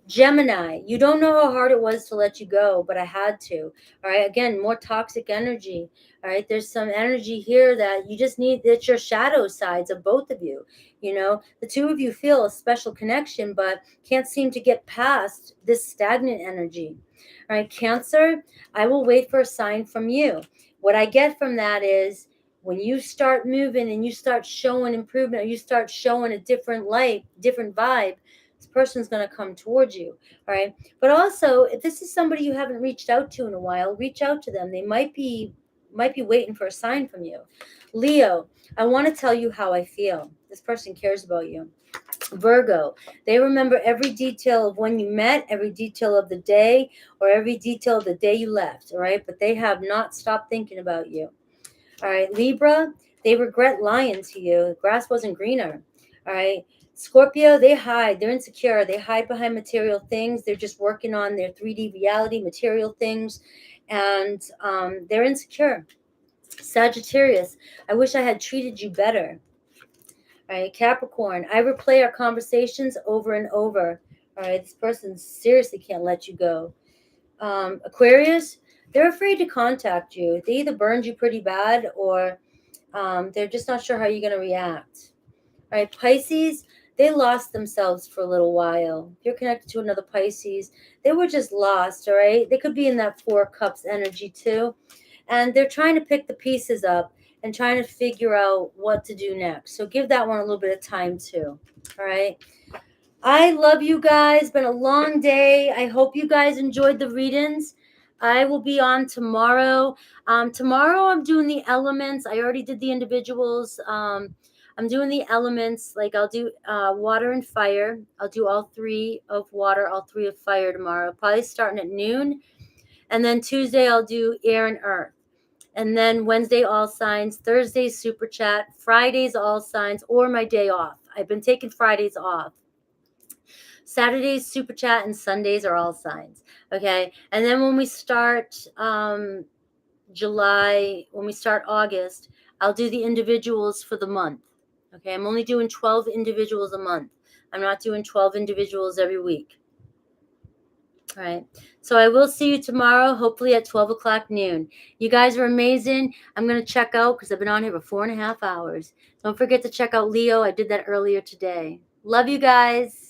Gemini, you don't know how hard it was to let you go, but I had to. All right. Again, more toxic energy. All right. There's some energy here that you just need. It's your shadow sides of both of you. The two of you feel a special connection, but can't seem to get past this stagnant energy. All right. Cancer, I will wait for a sign from you. What I get from that is when you start moving and you start showing improvement, or you start showing a different light, different vibe, this person's going to come towards you. All right. But also, if this is somebody you haven't reached out to in a while, reach out to them. They might be waiting for a sign from you. Leo, I want to tell you how I feel. This person cares about you. Virgo, they remember every detail of when you met, every detail of the day, or every detail of the day you left. All right. But they have not stopped thinking about you. All right. Libra, they regret lying to you. The grass wasn't greener. All right. Scorpio, they hide. They're insecure. They hide behind material things. They're just working on their 3D reality, material things, and they're insecure. Sagittarius, I wish I had treated you better. All right. Capricorn, I replay our conversations over and over. All right. This person seriously can't let you go. Aquarius, they're afraid to contact you. They either burned you pretty bad, or they're just not sure how you're going to react. All right, Pisces, they lost themselves for a little while. If you're connected to another Pisces, they were just lost, all right? They could be in that 4 cups energy too. And they're trying to pick the pieces up and trying to figure out what to do next. So give that one a little bit of time too, all right? I love you guys. Been a long day. I hope you guys enjoyed the readings. I will be on tomorrow. Tomorrow I'm doing the elements. I already did the individuals. I'm doing the elements. Like I'll do water and fire. I'll do all 3 of water, all 3 of fire tomorrow. Probably starting at noon. And then Tuesday I'll do air and earth. And then Wednesday, all signs. Thursday, super chat. Fridays, all signs, or my day off. I've been taking Fridays off. Saturdays, super chat, and Sundays are all signs. Okay. And then when we start August, I'll do the individuals for the month. Okay. I'm only doing 12 individuals a month. I'm not doing 12 individuals every week. All right. So I will see you tomorrow, hopefully at 12 o'clock noon. You guys are amazing. I'm going to check out because I've been on here for 4.5 hours. Don't forget to check out Leo. I did that earlier today. Love you guys.